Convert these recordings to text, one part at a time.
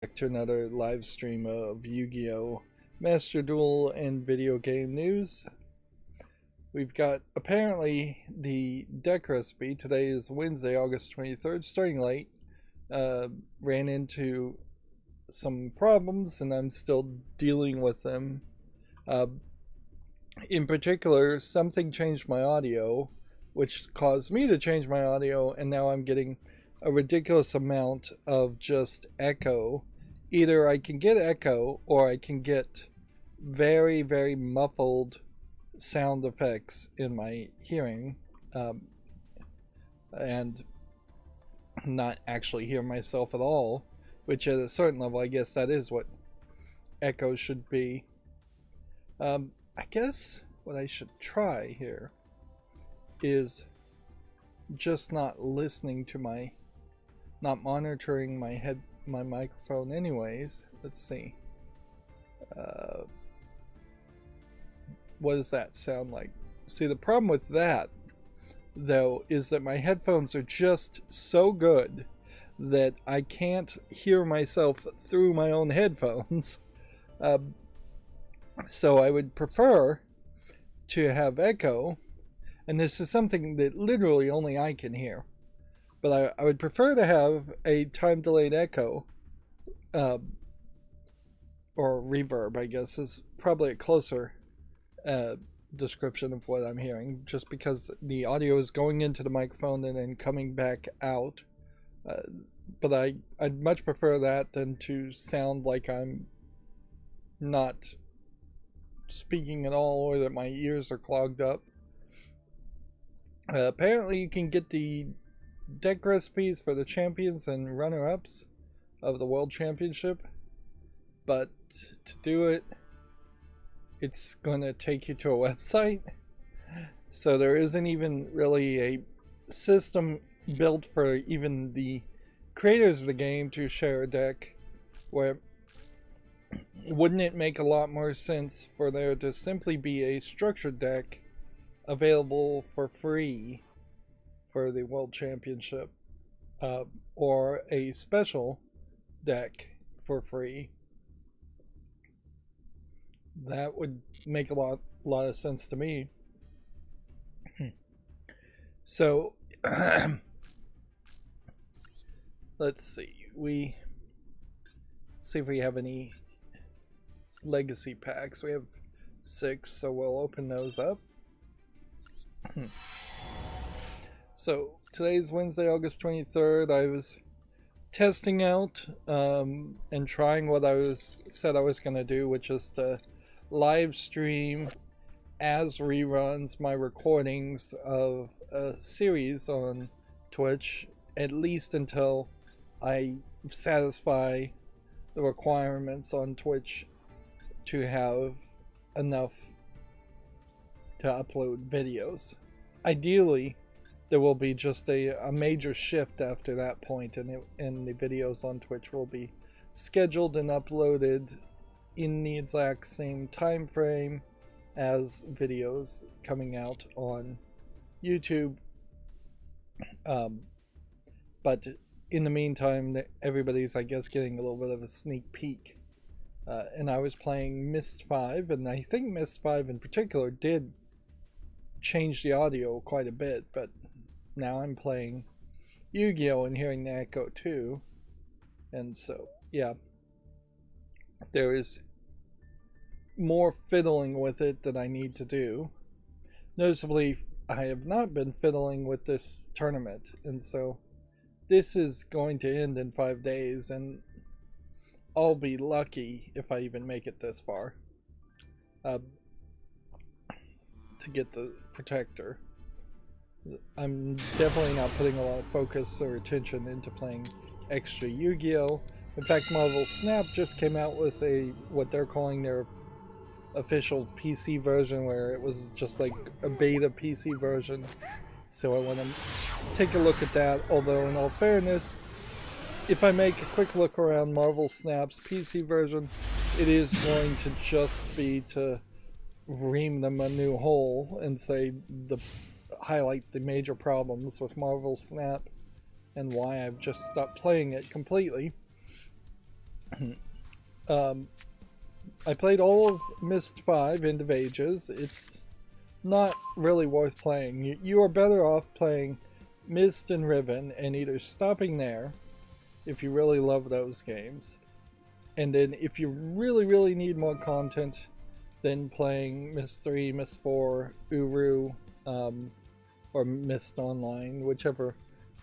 back to another live stream of Yu-Gi-Oh! Master Duel and video game news. We've got apparently the deck recipe. Today is Wednesday, August 23rd, starting late. Ran into some problems and I'm still dealing with them. In particular, something changed my audio, which caused me to change my audio, and now I'm getting a ridiculous amount of just echo. Either I can get echo or I can get very, very muffled sound effects in my hearing, and not actually hear myself at all, which at a certain level, I guess that is what echo should be. I guess what I should try here is just not listening to not monitoring my microphone anyways. Let's see. What does that sound like? See, the problem with that, though, is that my headphones are just so good that I can't hear myself through my own headphones. So I would prefer to have echo, and this is something that literally only I can hear. But I would prefer to have a time-delayed echo, or reverb, I guess, is probably a closer description of what I'm hearing, just because the audio is going into the microphone and then coming back out. But I'd much prefer that than to sound like I'm not speaking at all, or that my ears are clogged up. Apparently you can get the deck recipes for the champions and runner-ups of the World Championship, but to do it, it's going to take you to a website, so there isn't even really a system built for even the creators of the game to share a deck. Where wouldn't it make a lot more sense for there to simply be a structured deck available for free for the World Championship, or a special deck for free? That would make a lot of sense to me. So let's see. We see if we have any legacy packs. We have 6, so we'll open those up. So today's Wednesday, August 23rd. I was testing out and trying what said I was going to do, which is to live stream as reruns my recordings of a series on Twitch, at least until I satisfy the requirements on Twitch to have enough to upload videos. Ideally, there will be just a major shift after that point, and the videos on Twitch will be scheduled and uploaded in the exact same time frame as videos coming out on YouTube. But in the meantime, everybody's, I guess, getting a little bit of a sneak peek. And I was playing Myst 5, and I think Myst 5 in particular did change the audio quite a bit, but now I'm playing Yu-Gi-Oh! And hearing the echo too. And so, yeah, there is more fiddling with it that I need to do. Noticeably, I have not been fiddling with this tournament, and so this is going to end in 5 days, and I'll be lucky if I even make it this far to get the protector. I'm definitely not putting a lot of focus or attention into playing extra Yu-Gi-Oh! In fact, Marvel Snap just came out with what they're calling their official PC version, where it was just like a beta PC version. So I want to take a look at that, although in all fairness, if I make a quick look around Marvel Snap's PC version, it is going to just be to ream them a new hole and highlight the major problems with Marvel Snap and why I've just stopped playing it completely. um, I played all of Myst 5 End of Ages. It's not really worth playing. You are better off playing Myst and Riven and either stopping there if you really love those games, and then if you really need more content, then playing Myst 3, Myst 4, Uru, or Myst Online, whichever.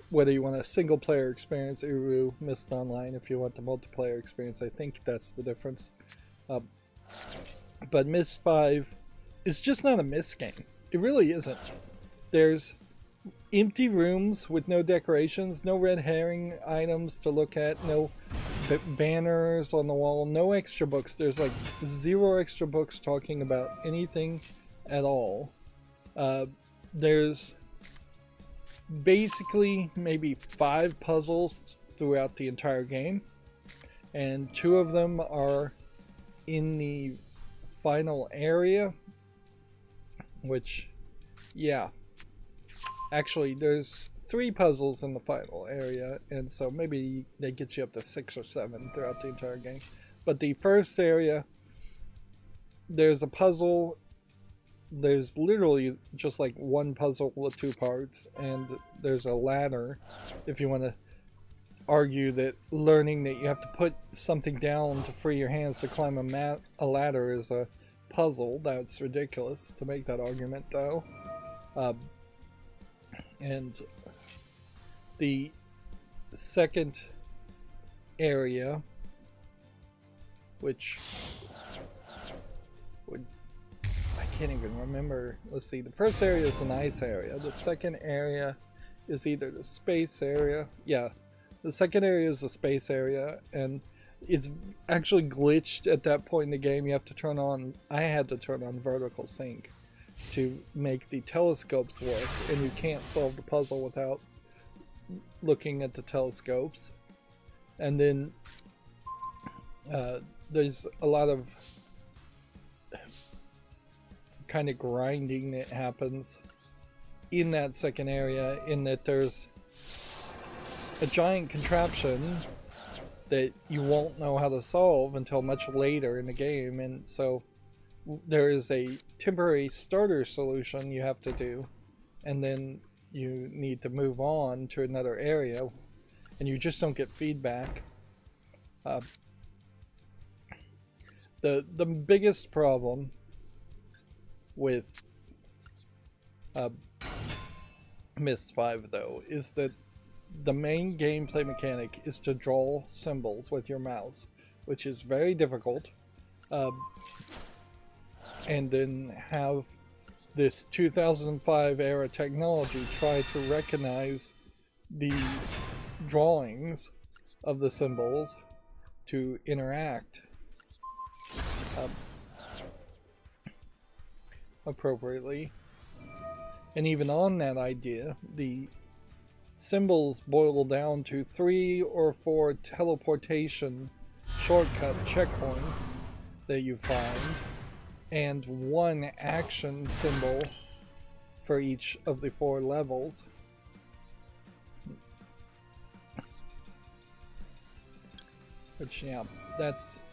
Whether you want a single player experience, Uru, Myst Online, if you want the multiplayer experience, I think that's the difference. But Myst 5 is just not a Myst game. It really isn't. There's empty rooms with no decorations, no red herring items to look at, no banners on the wall, no extra books. There's like 0 extra books talking about anything at all. There's basically maybe 5 puzzles throughout the entire game, and 2 of them are in the final area, which, yeah, actually there's 3 puzzles in the final area, and so maybe they get you up to 6 or 7 throughout the entire game. But the first area, there's a puzzle. There's literally just like 1 puzzle with 2 parts, and there's a ladder. If you want to argue that learning that you have to put something down to free your hands to climb a ladder is a puzzle, that's ridiculous to make that argument, though. And the second area, which would, I can't even remember. Let's see, the first area is the nice area. The second area is either the space area. Yeah, the second area is the space area, and it's actually glitched at that point in the game. You have to turn on, I had to turn on vertical sync to make the telescopes work, and you can't solve the puzzle without looking at the telescopes. And then there's a lot of kind of grinding that happens in that second area, in that there's a giant contraption that you won't know how to solve until much later in the game, and so there is a temporary starter solution you have to do, and then you need to move on to another area, and you just don't get feedback. The biggest problem with Myst 5, though, is that the main gameplay mechanic is to draw symbols with your mouse, which is very difficult, and then have this 2005 era technology try to recognize the drawings of the symbols to interact appropriately. And even on that idea, the symbols boil down to 3 or 4 teleportation shortcut checkpoints that you find, and 1 action symbol for each of the 4 levels. Which, yeah, that's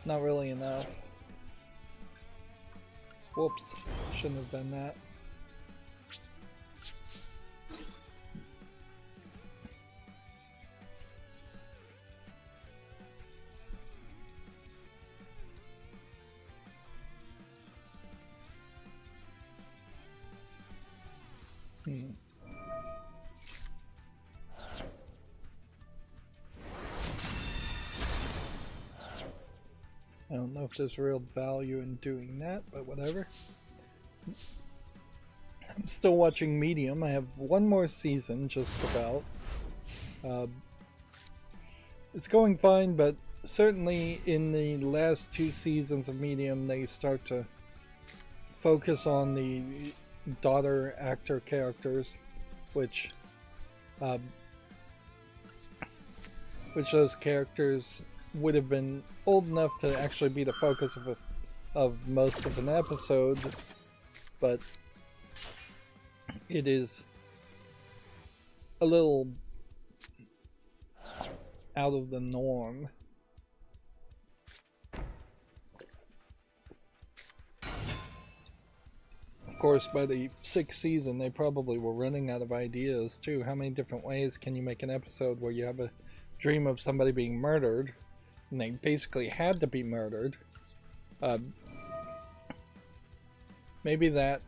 not really enough. Whoops, shouldn't have done that. I don't know if there's real value in doing that, but whatever. I'm still watching Medium. I have 1 more season, just about. It's going fine, but certainly in the last 2 seasons of Medium, they start to focus on the daughter actor characters, which those characters would have been old enough to actually be the focus of most of an episode, but it is a little out of the norm course, by the 6th season, they probably were running out of ideas, too. How many different ways can you make an episode where you have a dream of somebody being murdered, and they basically had to be murdered? Maybe that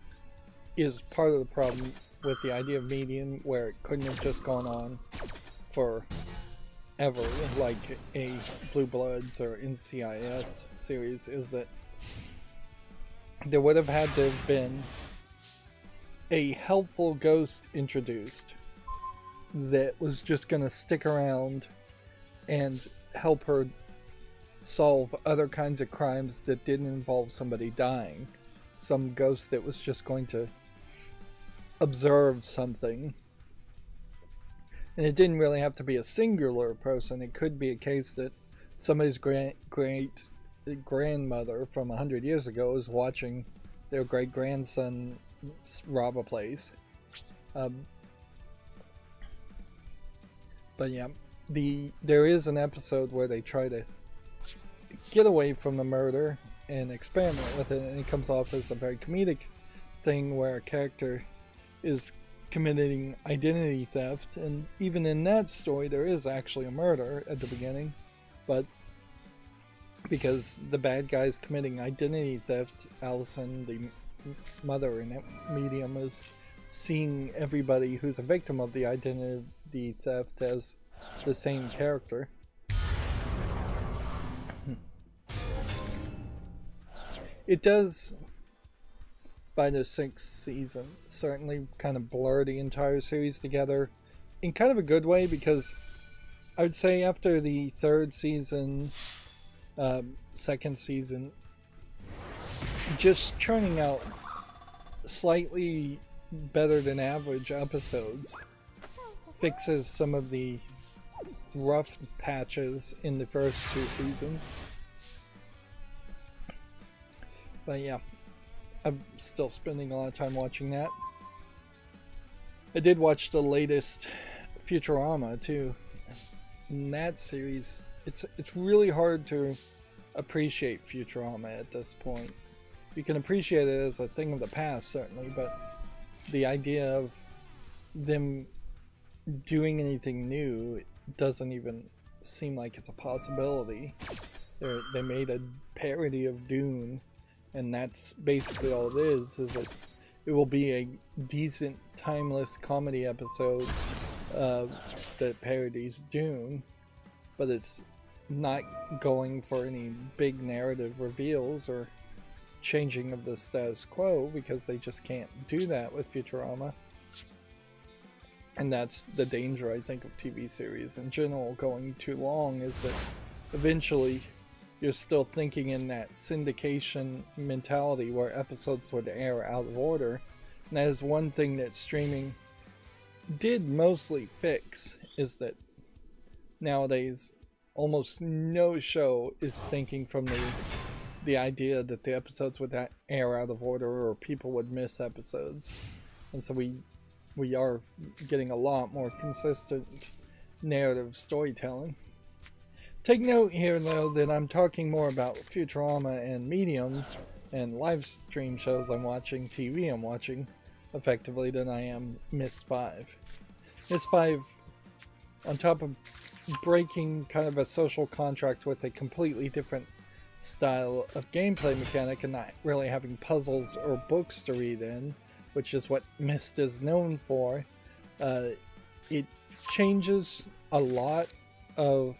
is part of the problem with the idea of Medium, where it couldn't have just gone on forever, like a Blue Bloods or NCIS series, is that there would have had to have been a helpful ghost introduced that was just going to stick around and help her solve other kinds of crimes that didn't involve somebody dying. Some ghost that was just going to observe something. And it didn't really have to be a singular person. It could be a case that somebody's great grandmother from 100 years ago is watching their great grandson rob a place. But yeah, there is an episode where they try to get away from the murder and experiment with it, and it comes off as a very comedic thing where a character is committing identity theft, and even in that story there is actually a murder at the beginning, but because the bad guy's committing identity theft, Allison, the mother in that medium, is seeing everybody who's a victim of the identity theft as the same character. It does, by the 6th season, certainly kind of blur the entire series together in kind of a good way, because I would say after the 3rd season, 2nd season, just churning out slightly better than average episodes fixes some of the rough patches in the first 2 seasons. But yeah, I'm still spending a lot of time watching that. I did watch the latest Futurama too. In that series, it's really hard to appreciate Futurama at this point. You can appreciate it as a thing of the past, certainly, but the idea of them doing anything new doesn't even seem like it's a possibility. They made a parody of Dune, and that's basically all it is that it will be a decent, timeless comedy episode that parodies Dune, but it's not going for any big narrative reveals or changing of the status quo, because they just can't do that with Futurama. And that's the danger, I think, of TV series in general going too long, is that eventually you're still thinking in that syndication mentality where episodes would air out of order. And that is one thing that streaming did mostly fix, is that nowadays almost no show is thinking from the idea that the episodes would air out of order or people would miss episodes. And so we are getting a lot more consistent narrative storytelling. Take note here, though, that I'm talking more about Futurama and Medium and live stream shows I'm watching, TV I'm watching, effectively, than I am Myst 5. Myst 5, on top of breaking kind of a social contract with a completely different style of gameplay mechanic and not really having puzzles or books to read in, which is what Myst is known for, it changes a lot of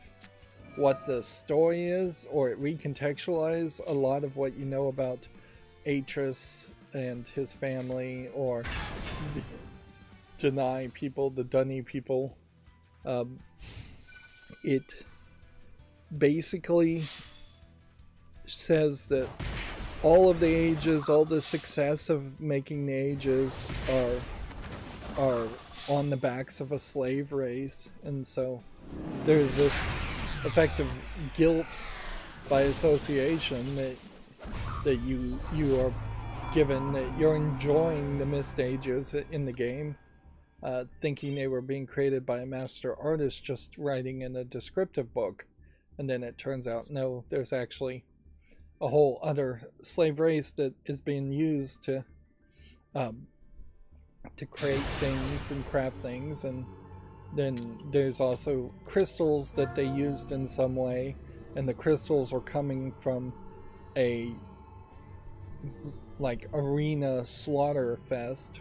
what the story is, or it recontextualizes a lot of what you know about Atris and his family, or the Dunny people. It basically says that all of the ages, all the success of making the ages are on the backs of a slave race, and so there's this effective guilt by association that you are given, that you're enjoying the missed ages in the game, thinking they were being created by a master artist just writing in a descriptive book, and then it turns out no, there's actually a whole other slave race that is being used to um, to create things and craft things. And then there's also crystals that they used in some way, and the crystals are coming from a like arena slaughter fest,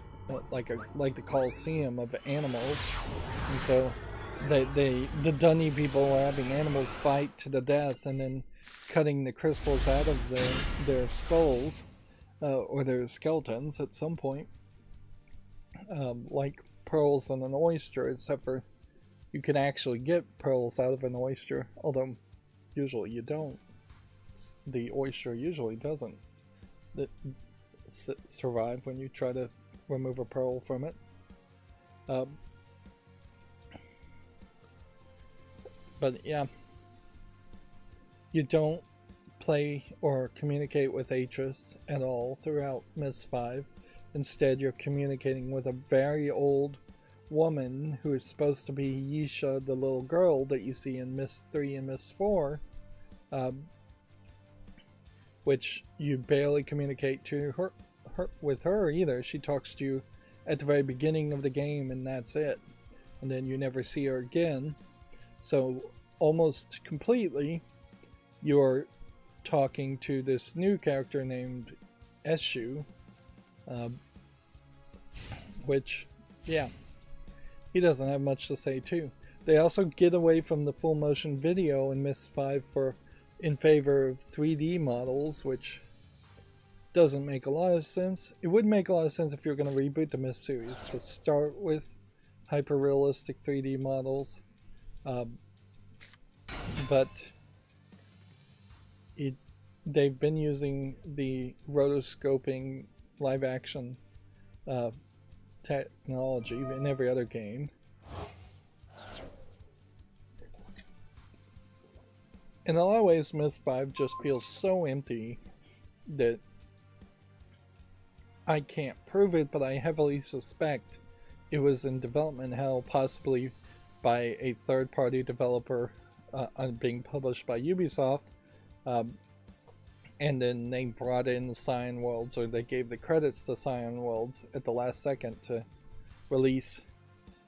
like the Coliseum of animals. And so the Dunny people are having animals fight to the death, and then cutting the crystals out of their skulls, or their skeletons at some point, like pearls in an oyster, except for you can actually get pearls out of an oyster, although usually you don't. The oyster usually doesn't survive when you try to remove a pearl from it. But yeah, you don't play or communicate with Atris at all throughout Myst 5. Instead, you're communicating with a very old woman who is supposed to be Yisha, the little girl that you see in Myst 3 and Myst 4, which you barely communicate to her with her either. She talks to you at the very beginning of the game, and that's it. And then you never see her again. So almost completely, you're talking to this new character named Eshu, which, yeah, he doesn't have much to say too. They also get away from the full motion video in Myst 5 in favor of 3D models, which doesn't make a lot of sense. It would make a lot of sense if you're going to reboot the Myst series to start with hyper-realistic 3D models, but they've been using the rotoscoping live-action technology in every other game. In a lot of ways, Myst 5 just feels so empty that I can't prove it, but I heavily suspect it was in development hell, possibly by a third-party developer, being published by Ubisoft, and then they brought in the Cyan Worlds, or they gave the credits to Cyan Worlds at the last second to release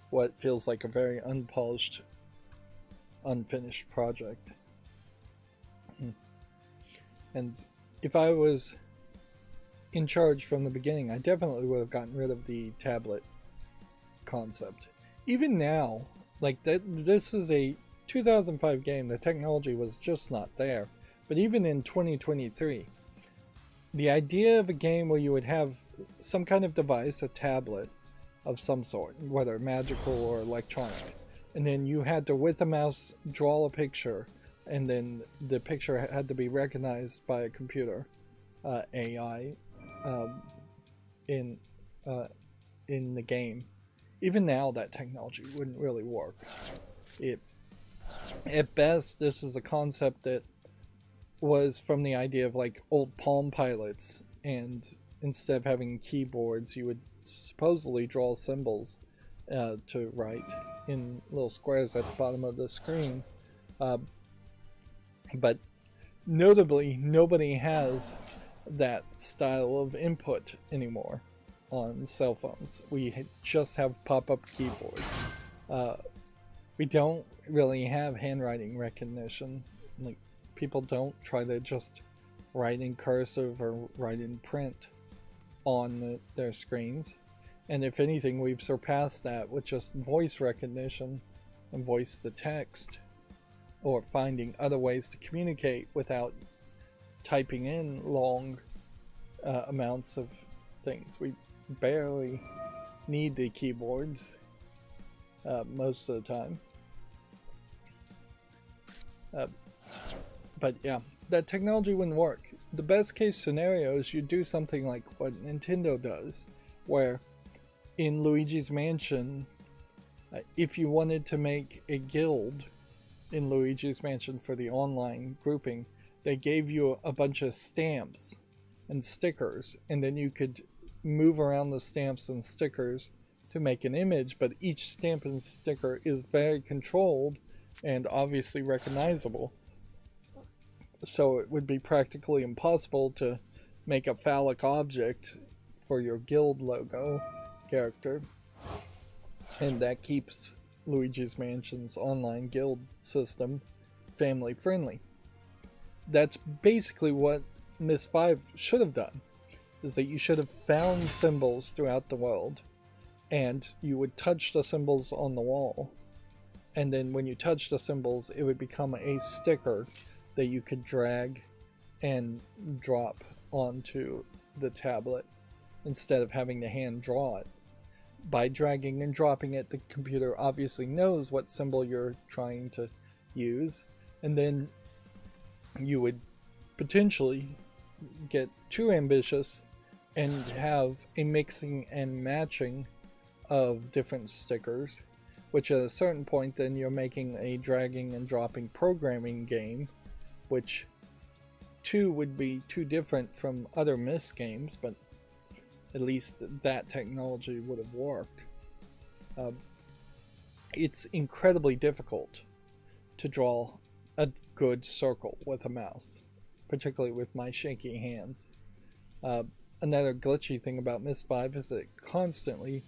what feels like a very unpolished, unfinished project. And if I was in charge from the beginning, I definitely would have gotten rid of the tablet concept. Even now, like this is a 2005 game, the technology was just not there. But even in 2023, the idea of a game where you would have some kind of device, a tablet of some sort, whether magical or electronic, and then you had to, with a mouse, draw a picture, and then the picture had to be recognized by a computer, AI, in the game. Even now, that technology wouldn't really work. At best, this is a concept that was from the idea of like old Palm Pilots, and instead of having keyboards, you would supposedly draw symbols to write in little squares at the bottom of the screen. But notably, nobody has that style of input anymore on cell phones. We just have pop-up keyboards. We don't really have handwriting recognition. Like, people don't try to just write in cursive or write in print on their screens. And if anything, we've surpassed that with just voice recognition and voice to text, or finding other ways to communicate without typing in long amounts of things. We barely need the keyboards most of the time. But yeah, that technology wouldn't work. The best case scenario is you do something like what Nintendo does, where in Luigi's Mansion, if you wanted to make a guild in Luigi's Mansion for the online grouping, they gave you a bunch of stamps and stickers, and then you could move around the stamps and stickers to make an image, but each stamp and sticker is very controlled and obviously recognizable. So it would be practically impossible to make a phallic object for your guild logo character, and that keeps Luigi's Mansion's online guild system family friendly. That's basically what Myst 5 should have done, is that you should have found symbols throughout the world, and you would touch the symbols on the wall, and then when you touch the symbols, it would become a sticker that you could drag and drop onto the tablet instead of having to hand draw it. By dragging and dropping it, the computer obviously knows what symbol you're trying to use, and then you would potentially get too ambitious and have a mixing and matching of different stickers, which at a certain point then you're making a dragging and dropping programming game, which too would be too different from other Myst games, but at least that technology would have worked. It's incredibly difficult to draw a good circle with a mouse, particularly with my shaky hands. Another glitchy thing about Myst 5 is that it constantly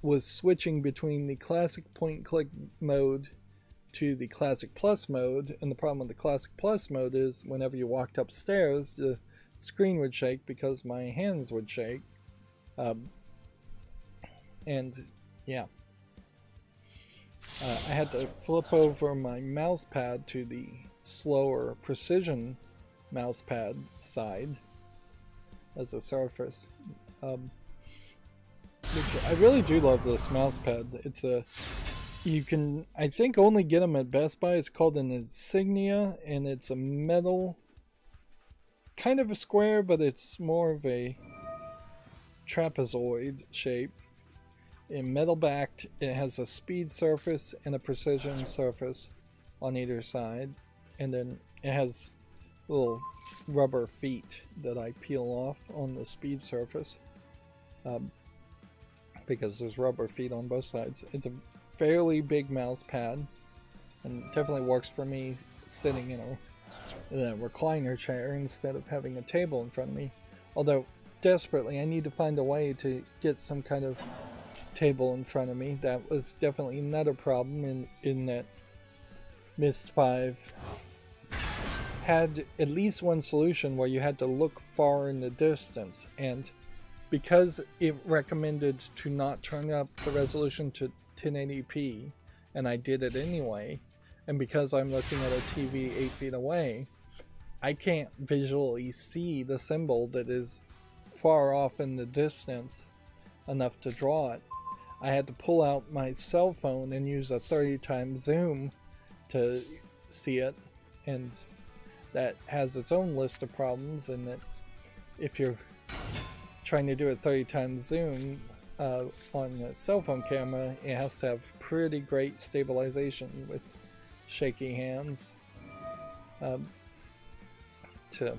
was switching between the classic point-and-click mode to the classic plus mode, and the problem with the classic plus mode is whenever you walked upstairs, the screen would shake because my hands would shake. And yeah, I had to flip over my mouse pad to the slower precision mouse pad side as a surface. Which I really do love this mouse pad. It's a, you can, I think, only get them at Best Buy. It's called an Insignia, and it's a metal, kind of a square, but it's more of a trapezoid shape. In metal backed, it has a speed surface and a precision surface on either side, and then it has little rubber feet that I peel off on the speed surface, because there's rubber feet on both sides. It's a fairly big mouse pad, and definitely works for me sitting in a recliner chair instead of having a table in front of me. Although desperately I need to find a way to get some kind of table in front of me. That was definitely another problem in that Myst 5 had at least one solution where you had to look far in the distance, and because it recommended to not turn up the resolution to 1080p, and I did it anyway, and because I'm looking at a TV 8 feet away, I can't visually see the symbol that is far off in the distance enough to draw it. I had to pull out my cell phone and use a 30 times zoom to see it, and that has its own list of problems, in that if you're trying to do a 30 times zoom on a cell phone camera, it has to have pretty great stabilization with shaky hands to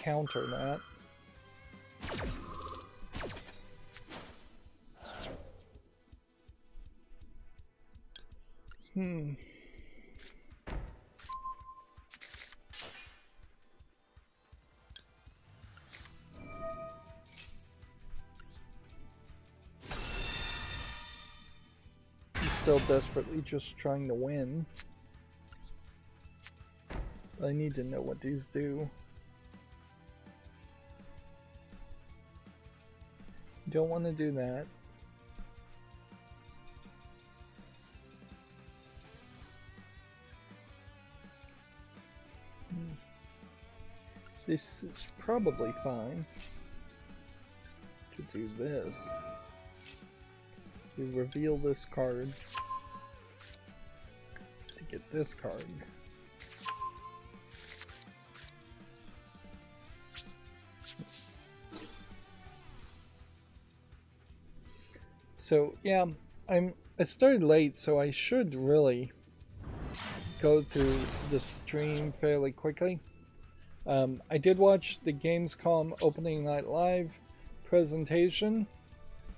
counter that. Still desperately just trying to win. I need to know what these do. Don't want to do that. This is probably fine to do this. To reveal this card. To get this card. So yeah, I started late, so I should really go through the stream fairly quickly. I did watch the Gamescom opening night live presentation.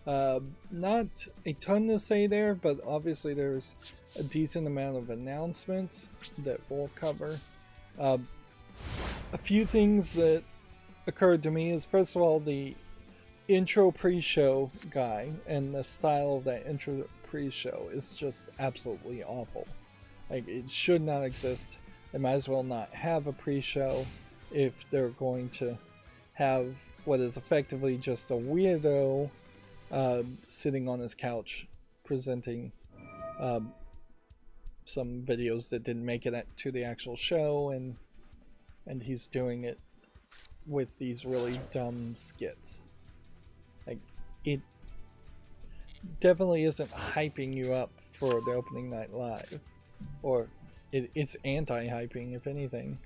Not a ton to say there, but obviously there's a decent amount of announcements that we'll cover. A few things that occurred to me is, first of all, the intro pre-show guy and the style of that intro pre-show is just absolutely awful. Like, it should not exist. They might as well not have a pre-show if they're going to have what is effectively just a weirdo sitting on his couch presenting some videos that didn't make it to the actual show, and he's doing it with these really dumb skits. Like, it definitely isn't hyping you up for the opening night live, or it's anti-hyping, if anything.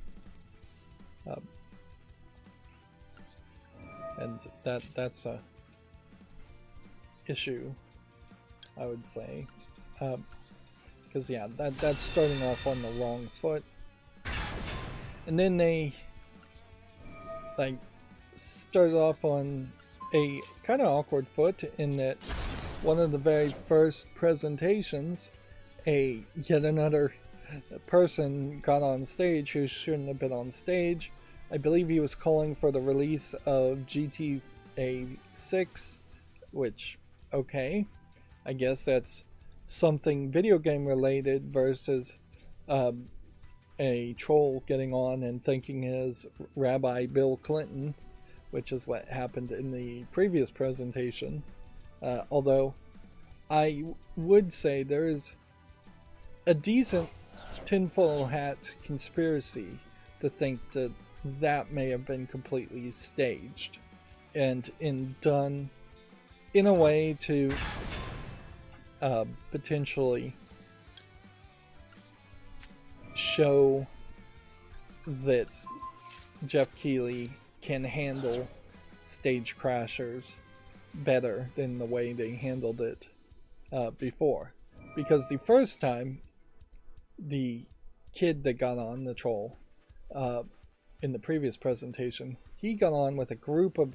And that's a issue, I would say, because yeah, that's starting off on the wrong foot. And then they like started off on a kind of awkward foot in that one of the very first presentations, yet another person got on stage who shouldn't have been on stage. I believe he was calling for the release of GTA 6, which, okay, I guess that's something video game related versus a troll getting on and thinking his Rabbi Bill Clinton, which is what happened in the previous presentation. Although I would say there is a decent tinfoil hat conspiracy to think that may have been completely staged and done in a way to potentially show that Jeff Keighley can handle stage crashers better than the way they handled it before. Because the first time, the kid that got on, the troll, in the previous presentation, he got on with a group of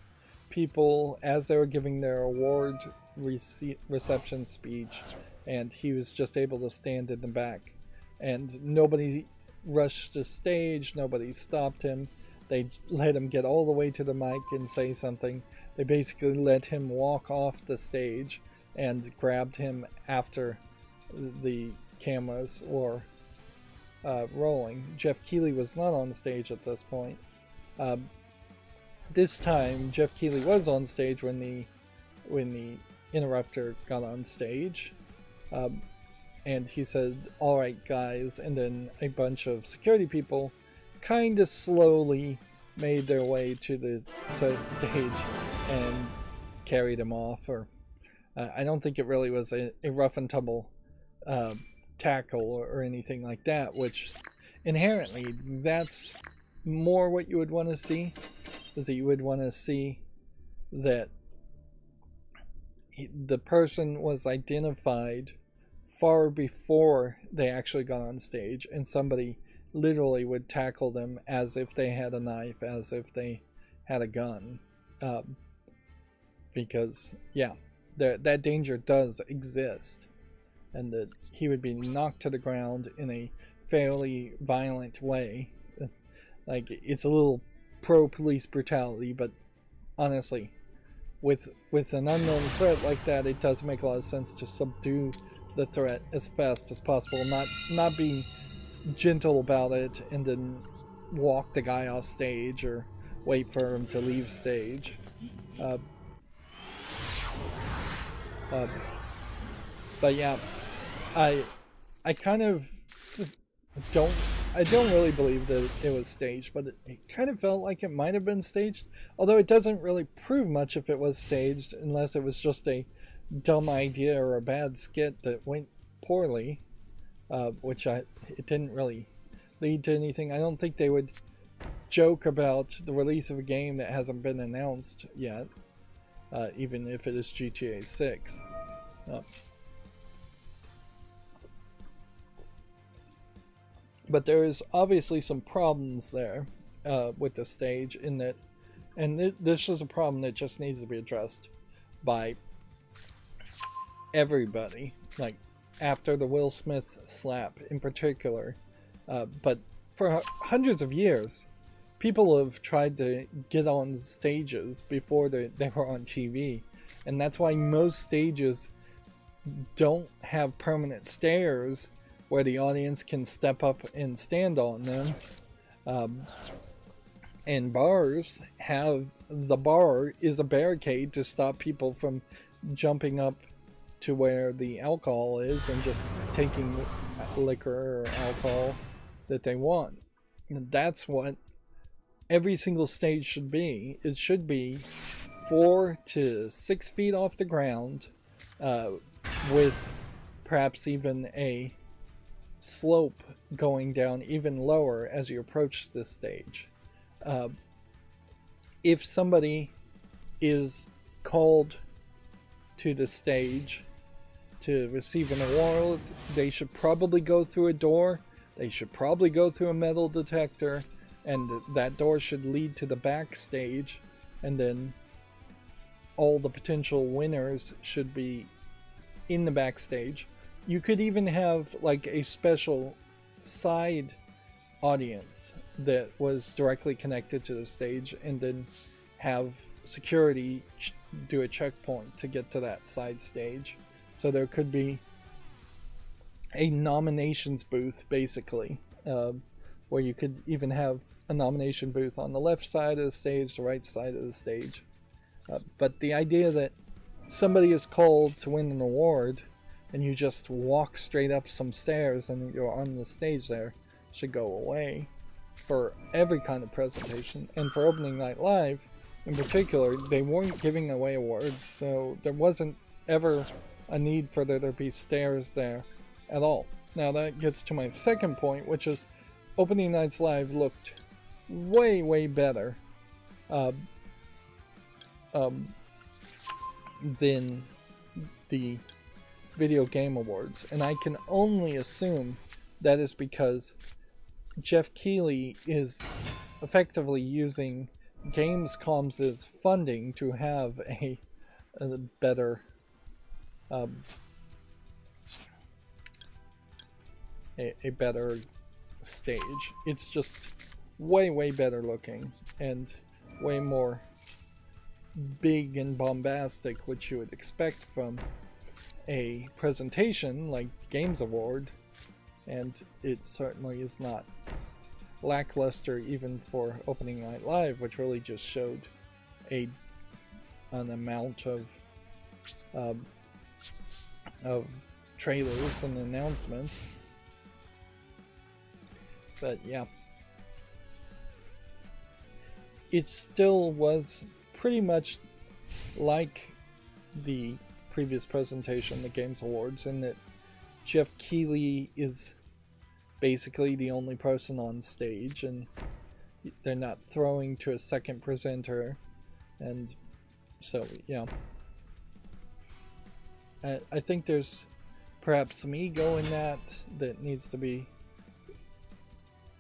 people as they were giving their award reception speech, and he was just able to stand in the back. And nobody rushed the stage, nobody stopped him. They let him get all the way to the mic and say something. They basically let him walk off the stage and grabbed him after the cameras were rolling. Jeff Keighley was not on stage at this point. This time, Jeff Keighley was on stage when the interrupter got on stage. And he said, "Alright guys," and then a bunch of security people kind of slowly made their way to the stage and carried him off. Or I don't think it really was a rough and tumble tackle or anything like that, which inherently that's more what you would want to see, is that you would want to see that the person was identified far before they actually got on stage, and somebody literally would tackle them as if they had a knife, as if they had a gun, because yeah, that danger does exist, and that he would be knocked to the ground in a fairly violent way. Like, it's a little pro-police brutality, but honestly, with an unknown threat like that, it does make a lot of sense to subdue the threat as fast as possible, not being gentle about it and then walk the guy off stage or wait for him to leave stage. But yeah, I kind of don't really believe that it was staged, but it kind of felt like it might have been staged, although it doesn't really prove much if it was staged, unless it was just a dumb idea or a bad skit that went poorly, which it didn't really lead to anything. I don't think they would joke about the release of a game that hasn't been announced yet, even if it is GTA 6. But there is obviously some problems there with the stage, in that, and this is a problem that just needs to be addressed by everybody, like after the Will Smith slap in particular, but for hundreds of years people have tried to get on stages before they were on TV, and that's why most stages don't have permanent stairs where the audience can step up and stand on them. And bars have, the bar is a barricade to stop people from jumping up to where the alcohol is and just taking liquor or alcohol that they want. And that's what every single stage should be. It should be 4 to 6 feet off the ground, with perhaps even a slope going down even lower as you approach the stage. If somebody is called to the stage to receive an award, they should probably go through a door, they should probably go through a metal detector, and that door should lead to the backstage, and then all the potential winners should be in the backstage. You could even have like a special side audience that was directly connected to the stage, and then have security do a checkpoint to get to that side stage. So there could be a nominations booth, basically, where you could even have a nomination booth on the left side of the stage, the right side of the stage. But the idea that somebody is called to win an award and you just walk straight up some stairs and you're on the stage there should go away for every kind of presentation. And for opening night live in particular, they weren't giving away awards, so there wasn't ever a need for there to be stairs there at all. Now that gets to my second point, which is opening nights live looked way better than the video game awards, and I can only assume that is because Jeff Keighley is effectively using Gamescom's funding to have a better a better stage. It's just way better looking and way more big and bombastic, which you would expect from a presentation like Games Award, and it certainly is not lackluster even for opening night live, which really just showed an amount of trailers and announcements. But yeah, it still was pretty much like the previous presentation, the Games Awards, in that Jeff Keighley is basically the only person on stage, and they're not throwing to a second presenter, and so yeah, I think there's perhaps some ego in that needs to be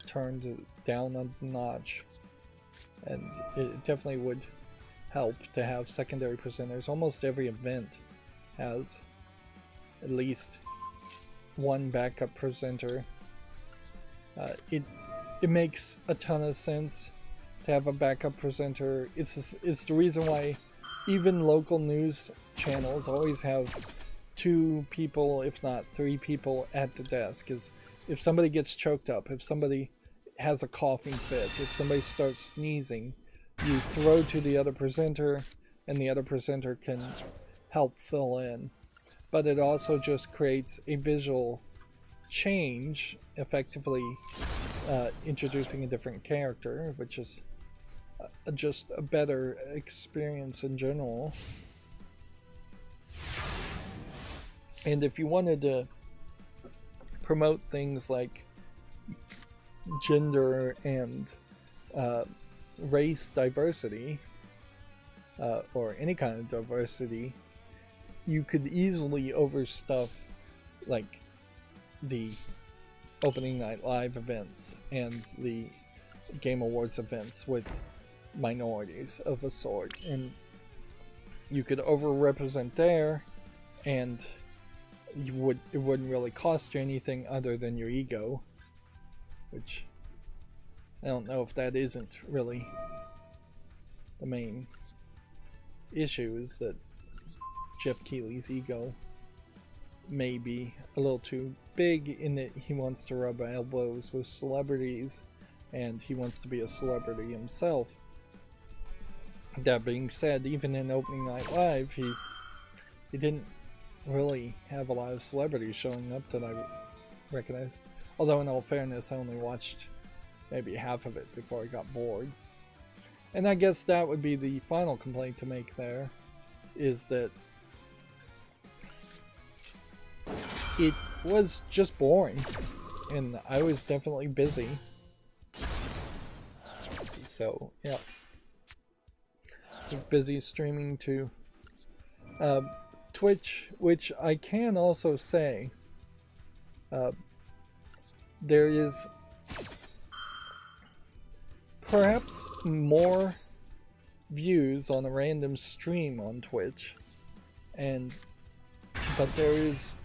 turned down a notch, and it definitely would help to have secondary presenters. Almost every event has at least one backup presenter. It makes a ton of sense to have a backup presenter. It's the reason why even local news channels always have 2 people, if not 3 people at the desk. Is if somebody gets choked up, if somebody has a coughing fit, if somebody starts sneezing, you throw to the other presenter, and the other presenter can help fill in. But it also just creates a visual change, effectively introducing a different character, which is just a better experience in general. And if you wanted to promote things like gender and race diversity, or any kind of diversity, you could easily overstuff like the opening night live events and the Game Awards events with minorities of a sort, and you could overrepresent there, and it wouldn't really cost you anything other than your ego, which I don't know if that isn't really the main issue, is that Jeff Keighley's ego may be a little too big in that he wants to rub elbows with celebrities and he wants to be a celebrity himself. That being said, even in Opening Night Live, he didn't really have a lot of celebrities showing up that I recognized. Although in all fairness, I only watched maybe half of it before I got bored. And I guess that would be the final complaint to make there, is that it was just boring, and I was definitely busy. So, yeah. I was busy streaming to Twitch, which I can also say there is perhaps more views on a random stream on Twitch, but there is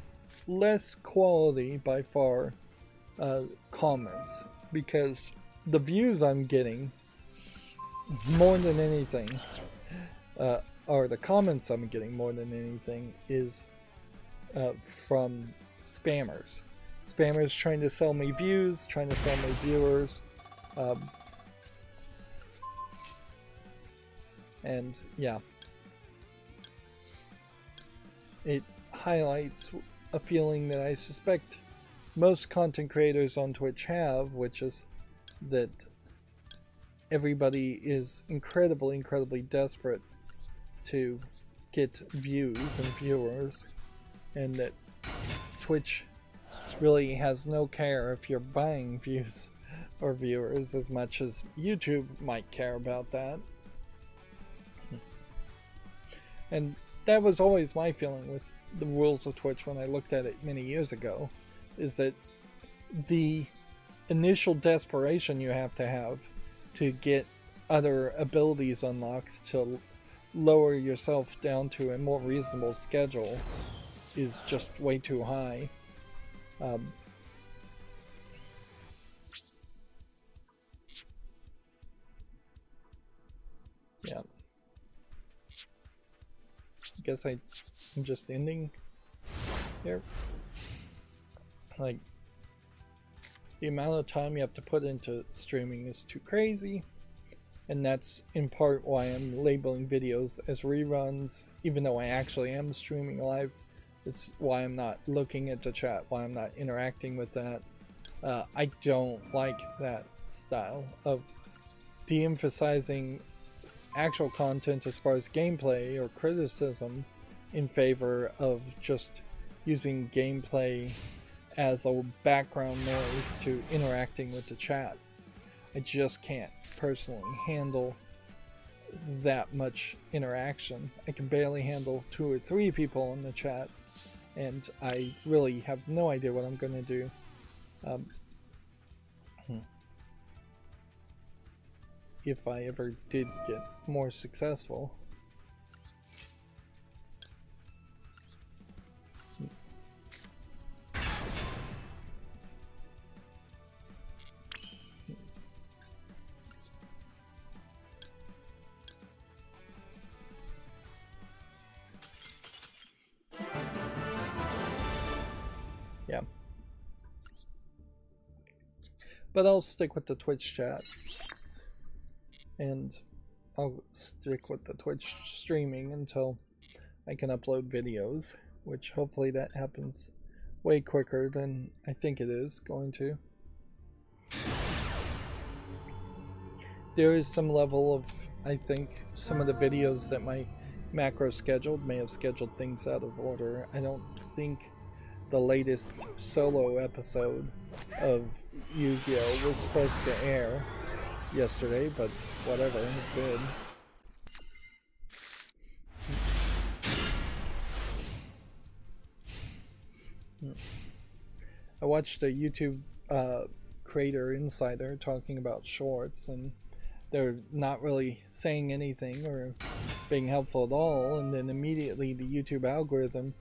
less quality by far comments, because the views I'm getting more than anything, or the comments I'm getting more than anything, is from spammers. Spammers trying to sell me views, trying to sell me viewers. And yeah, it highlights a feeling that I suspect most content creators on Twitch have, which is that everybody is incredibly desperate to get views and viewers, and that Twitch really has no care if you're buying views or viewers as much as YouTube might care about that. And that was always my feeling with the rules of Twitch when I looked at it many years ago, is that the initial desperation you have to get other abilities unlocked to lower yourself down to a more reasonable schedule is just way too high. Yeah. I guess I'm just ending here. Like, the amount of time you have to put into streaming is too crazy, and that's in part why I'm labeling videos as reruns, even though I actually am streaming live. It's why I'm not looking at the chat, why I'm not interacting with that. I don't like that style of de-emphasizing actual content as far as gameplay or criticism in favor of just using gameplay as a background noise to interacting with the chat. I just can't personally handle that much interaction. I can barely handle 2 or 3 people in the chat, and I really have no idea what I'm going to do. If I ever did get more successful. Yeah. But I'll stick with the Twitch chat. And I'll stick with the Twitch streaming until I can upload videos, which hopefully that happens way quicker than I think it is going to. There is some level of, I think, some of the videos that my macro scheduled may have scheduled things out of order. I don't think the latest solo episode of Yu-Gi-Oh! Was supposed to air yesterday, but whatever, it did. I watched a YouTube creator insider talking about shorts, and they're not really saying anything or being helpful at all, and then immediately the YouTube algorithm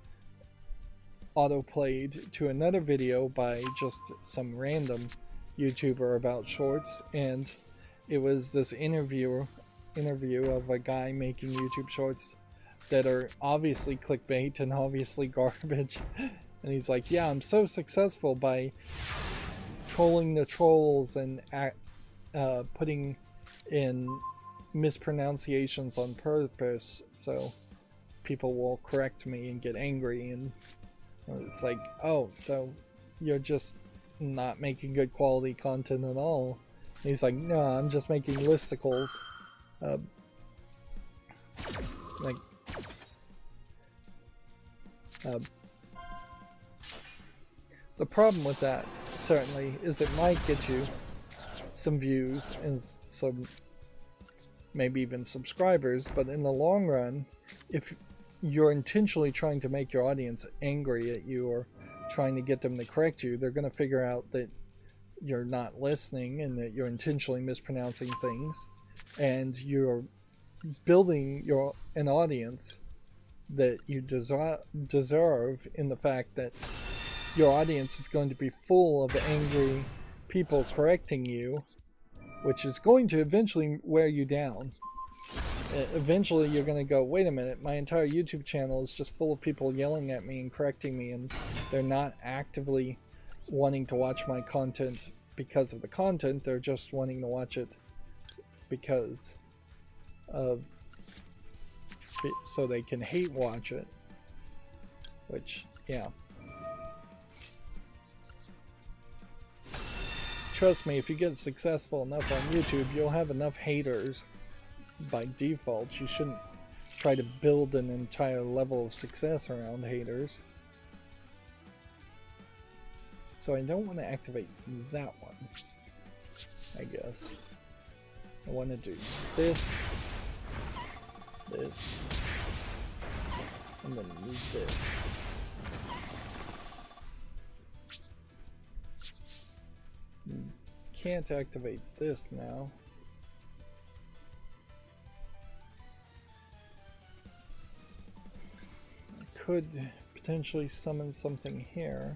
auto-played to another video by just some random YouTuber about shorts, and it was this interview of a guy making YouTube shorts that are obviously clickbait and obviously garbage. And he's like, yeah, I'm so successful by trolling the trolls and putting in mispronunciations on purpose so people will correct me and get angry. And it's like, oh, so you're just not making good quality content at all. And he's like, no, I'm just making listicles. Like, the problem with that, certainly, is it might get you some views and some, maybe even subscribers, but in the long run, if you're intentionally trying to make your audience angry at you or trying to get them to correct you, they're going to figure out that you're not listening and that you're intentionally mispronouncing things, and you're building an audience that you deserve in the fact that your audience is going to be full of angry people correcting you, which is going to eventually wear you down. Eventually you're going to go, wait a minute, my entire YouTube channel is just full of people yelling at me and correcting me, and they're not actively wanting to watch my content because of the content, they're just wanting to watch it because of, so they can hate watch it. Which, yeah. Trust me, if you get successful enough on YouTube, you'll have enough haters by default. You shouldn't try to build an entire level of success around haters. So I don't want to activate that one, I guess. I want to do this, this, and then move this. Can't activate this now. I could potentially summon something here.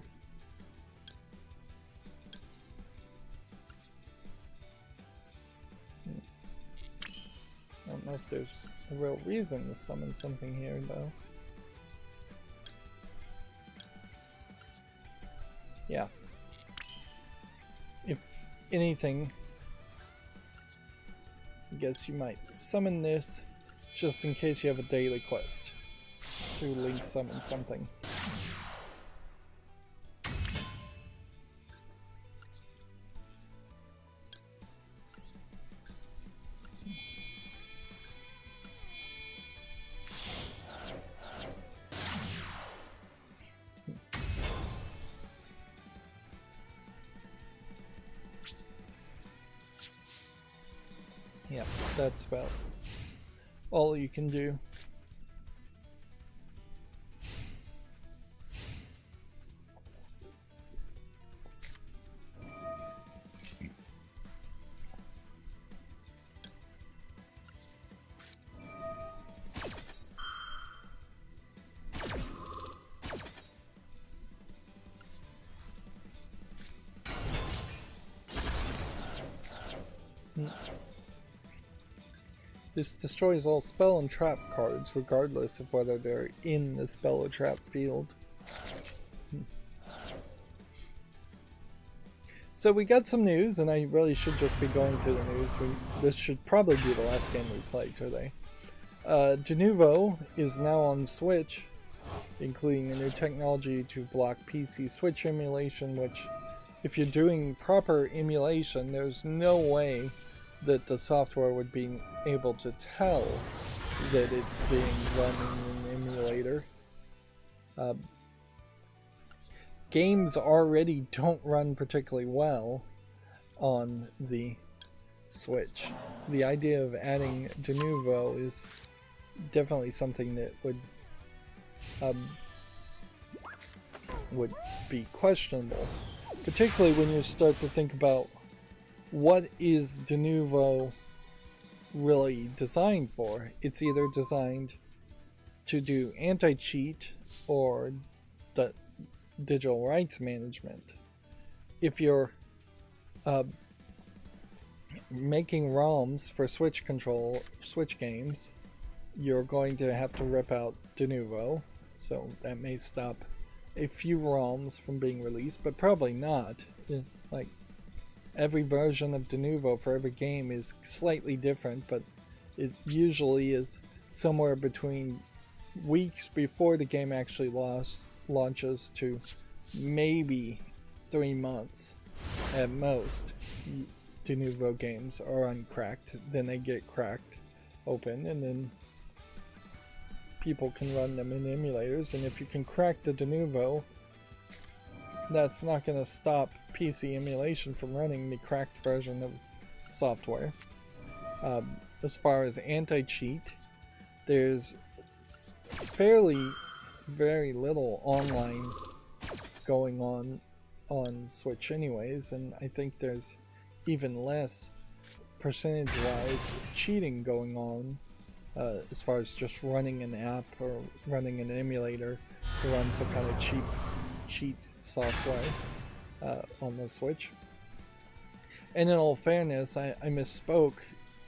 I don't know if there's a real reason to summon something here, though. Yeah. If anything, I guess you might summon this just in case you have a daily quest to link summon something. Yeah, that's about all you can do. This destroys all spell and trap cards, regardless of whether they're in the spell or trap field. So we got some news, and I really should just be going to the news. This should probably be the last game we play today. Denuvo is now on Switch, including a new technology to block PC Switch emulation, which, if you're doing proper emulation, there's no way that the software would be able to tell that it's being run in an emulator. Games already don't run particularly well on the Switch. The idea of adding Denuvo is definitely something that would be questionable, particularly when you start to think about what is Denuvo really designed for. It's either designed to do anti-cheat or digital rights management. If you're uh, making ROMs for Switch games, you're going to have to rip out de novo, so that may stop a few ROMs from being released, but probably not. Like, every version of de novo for every game is slightly different, but it usually is somewhere between weeks before the game actually launches to maybe 3 months at most. De novo games are uncracked, then they get cracked open, and then people can run them in emulators. And if you can crack the de novo, that's not going to stop PC emulation from running the cracked version of software. As far as anti-cheat, there's very little online going on Switch anyways, and I think there's even less percentage-wise cheating going on as far as just running an app or running an emulator to run some kind of cheat software on the Switch. And in all fairness, I misspoke.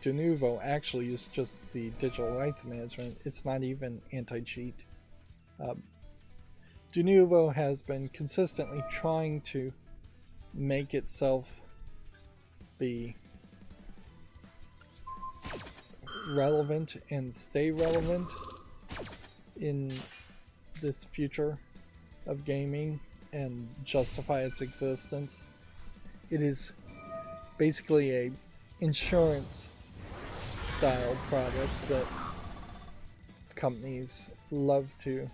De novo actually is just the digital rights management. It's not even anti-cheat. De novo has been consistently trying to make itself be relevant and stay relevant in this future of gaming and justify its existence. It is basically a insurance style product that companies love to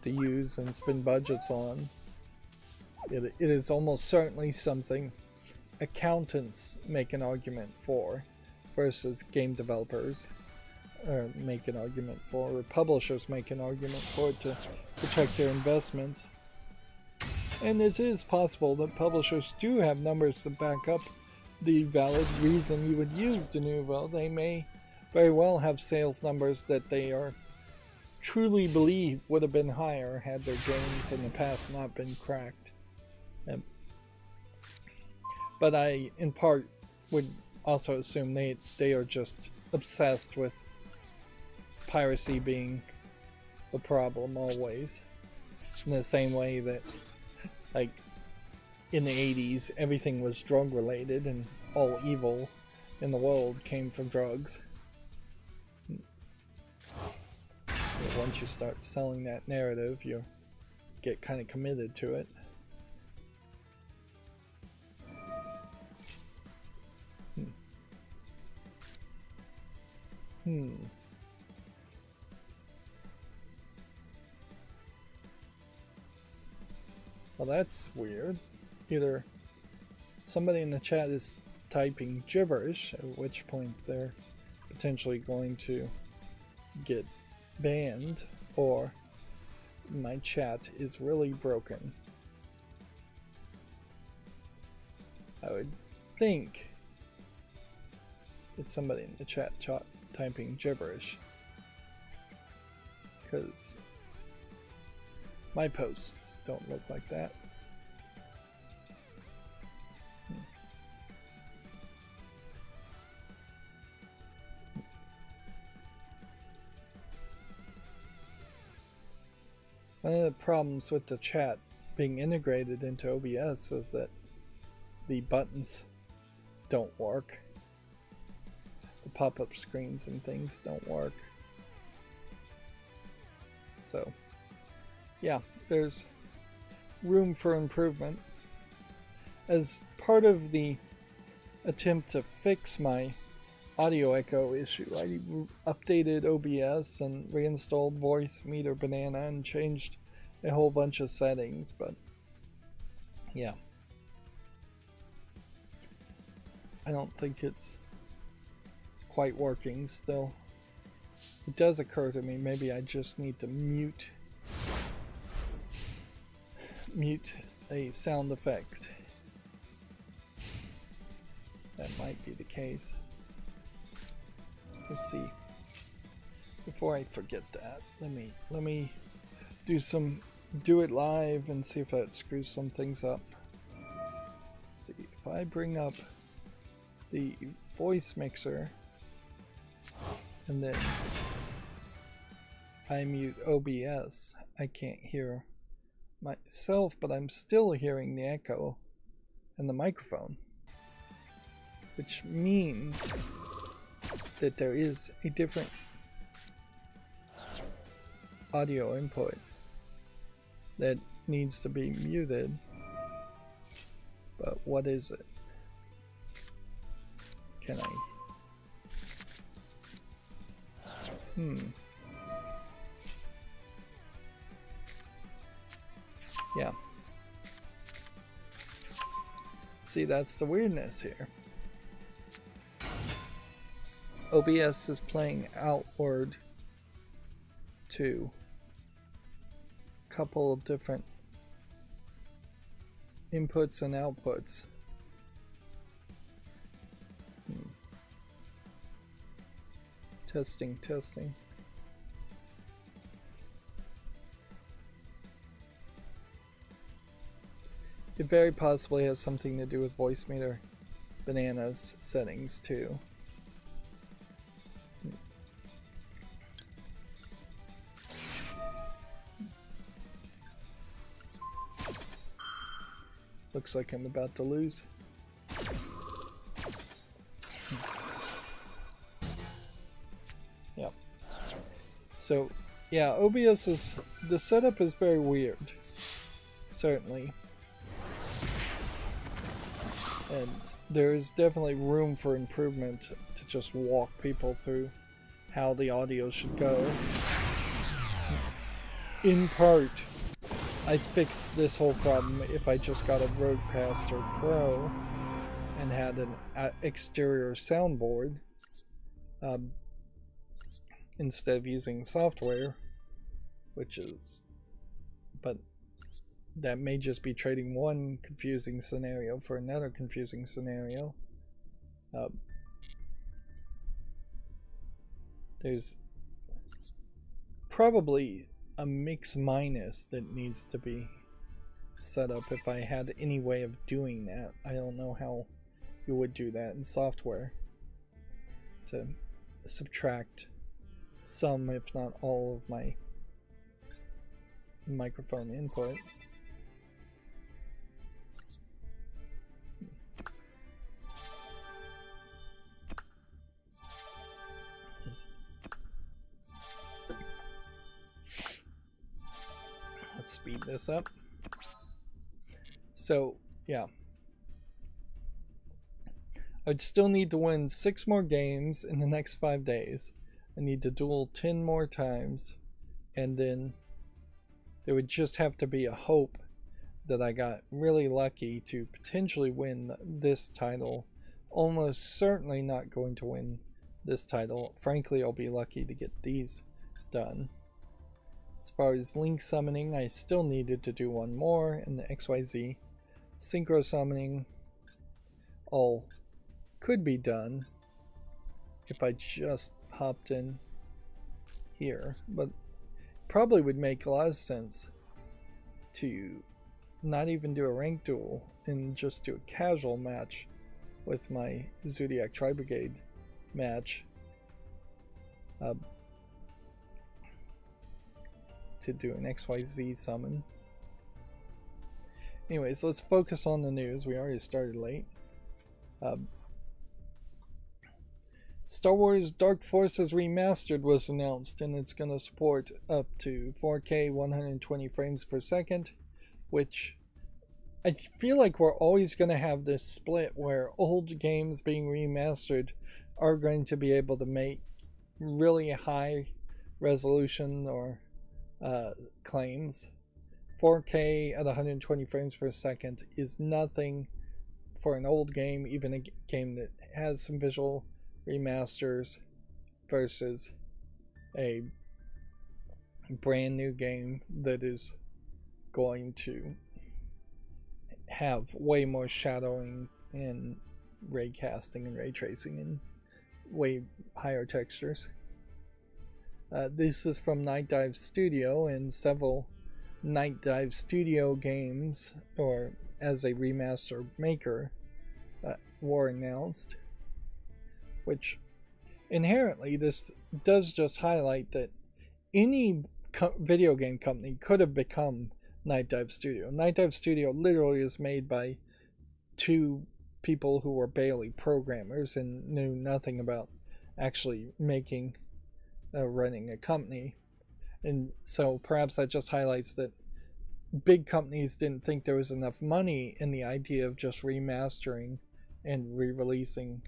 use and spend budgets on. It is almost certainly something accountants make an argument for versus game developers make an argument for, or publishers make an argument for, to protect their investments. And it is possible that publishers do have numbers to back up the valid reason you would use de novo. They may very well have sales numbers that they are truly believe would have been higher had their games in the past not been cracked. But I, in part, would also assume they are just obsessed with piracy being the problem always. In the same way that, like, in the 80s, everything was drug related and all evil in the world came from drugs. Once you start selling that narrative, you get kind of committed to it. Well, that's weird. Either somebody in the chat is typing gibberish, at which point they're potentially going to get banned, or my chat is really broken. I would think it's somebody in the chat typing gibberish, because my posts don't look like that. One of the problems with the chat being integrated into OBS is that the buttons don't work. The pop-up screens and things don't work. So, yeah, there's room for improvement. As part of the attempt to fix my audio echo issue, I updated OBS and reinstalled Voice Meter Banana and changed a whole bunch of settings, but yeah, I don't think it's quite working still. It does occur to me maybe I just need to mute a sound effect. That might be the case. Let's see. Before I forget that, let me do some do it live and see if that screws some things up. Let's see, if I bring up the voice mixer and then I mute OBS, I can't hear myself, but I'm still hearing the echo and the microphone, which means that there is a different audio input that needs to be muted. But what is it? Can I? Yeah. See, that's the weirdness here. OBS is playing outward to a couple of different inputs and outputs. Testing, testing. It very possibly has something to do with voice meter bananas settings too. Looks like I'm about to lose. Yep. So, yeah, OBS is, the setup is very weird. Certainly. And there is definitely room for improvement to just walk people through how the audio should go. In part, I fixed this whole problem if I just got a Rodecaster Pro and had an exterior soundboard instead of using software, which is, but that may just be trading one confusing scenario for another confusing scenario. There's probably a mix minus that needs to be set up if I had any way of doing that. I don't know how you would do that in software to subtract some, if not all, of my microphone input. Let's speed this up. So, yeah. I'd still need to win 6 more games in the next 5 days. I need to duel 10 more times. And then there would just have to be a hope that I got really lucky to potentially win this title. Almost certainly not going to win this title. Frankly, I'll be lucky to get these done. As far as link summoning, I still needed to do one more, and the XYZ synchro summoning all could be done if I just hopped in here, but probably would make a lot of sense to not even do a ranked duel and just do a casual match with my Zodiac Tri-Brigade match. To do an XYZ summon. Anyways, let's focus on the news. We already started late. Star Wars Dark Forces Remastered was announced, and it's going to support up to 4K 120 frames per second, which I feel like we're always going to have this split where old games being remastered are going to be able to make really high resolution or claims. 4K at 120 frames per second is nothing for an old game, even a game that has some visual remasters, versus a brand new game that is going to have way more shadowing and ray casting and ray tracing and way higher textures. This is from Night Dive Studio, and several Night Dive Studio games, or as a remaster maker, were announced, which inherently this does just highlight that any video game company could have become Night Dive Studio. Night Dive Studio literally is made by two people who were barely programmers and knew nothing about actually making running a company. And so perhaps that just highlights that big companies didn't think there was enough money in the idea of just remastering and re-releasing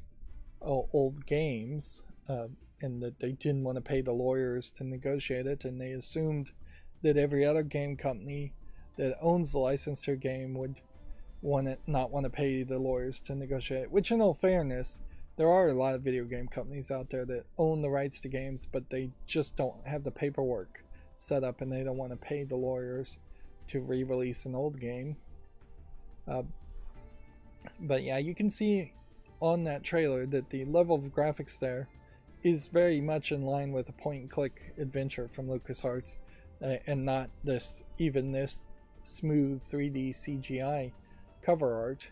old games, and that they didn't want to pay the lawyers to negotiate it, and they assumed that every other game company that owns the license to a game would not want to pay the lawyers to negotiate it. Which, in all fairness, there are a lot of video game companies out there that own the rights to games, but they just don't have the paperwork set up, and they don't want to pay the lawyers to re-release an old game. But yeah, you can see on that trailer that the level of graphics there is very much in line with a point-and-click adventure from LucasArts, and not this smooth 3D CGI cover art.